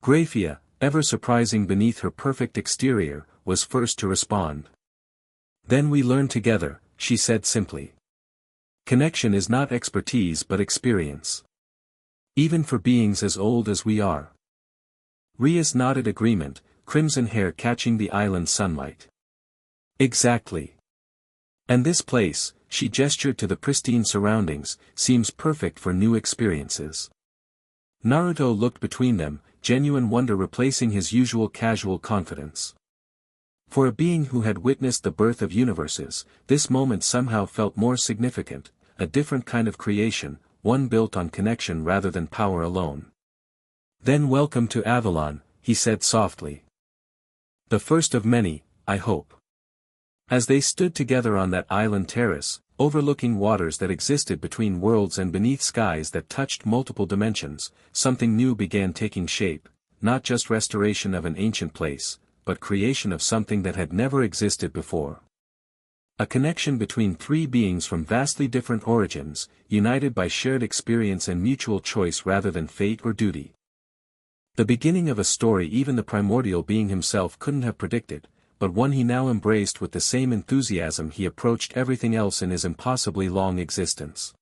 Grayfia, ever surprising beneath her perfect exterior, was first to respond. Then we learn together, she said simply. Connection is not expertise but experience. Even for beings as old as we are. Rias nodded agreement, crimson hair catching the island's sunlight. Exactly. And this place, she gestured to the pristine surroundings, seems perfect for new experiences. Naruto looked between them, genuine wonder replacing his usual casual confidence. For a being who had witnessed the birth of universes, this moment somehow felt more significant, a different kind of creation, one built on connection rather than power alone. Then welcome to Avalon, he said softly. The first of many, I hope. As they stood together on that island terrace, overlooking waters that existed between worlds and beneath skies that touched multiple dimensions, something new began taking shape, not just restoration of an ancient place, but creation of something that had never existed before. A connection between three beings from vastly different origins, united by shared experience and mutual choice rather than fate or duty. The beginning of a story even the primordial being himself couldn't have predicted, but one he now embraced with the same enthusiasm he approached everything else in his impossibly long existence.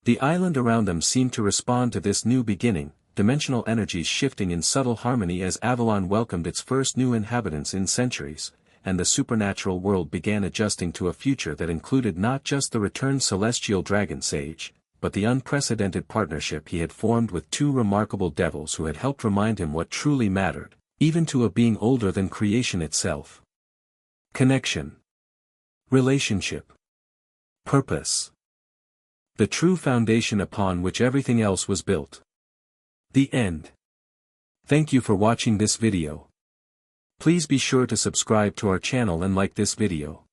The island around them seemed to respond to this new beginning, dimensional energies shifting in subtle harmony as Avalon welcomed its first new inhabitants in centuries, and the supernatural world began adjusting to a future that included not just the returned celestial dragon sage, but the unprecedented partnership he had formed with two remarkable devils who had helped remind him what truly mattered, even to a being older than creation itself. Connection. Relationship. Purpose. The true foundation upon which everything else was built. The end. Thank you for watching this video. Please be sure to subscribe to our channel and like this video.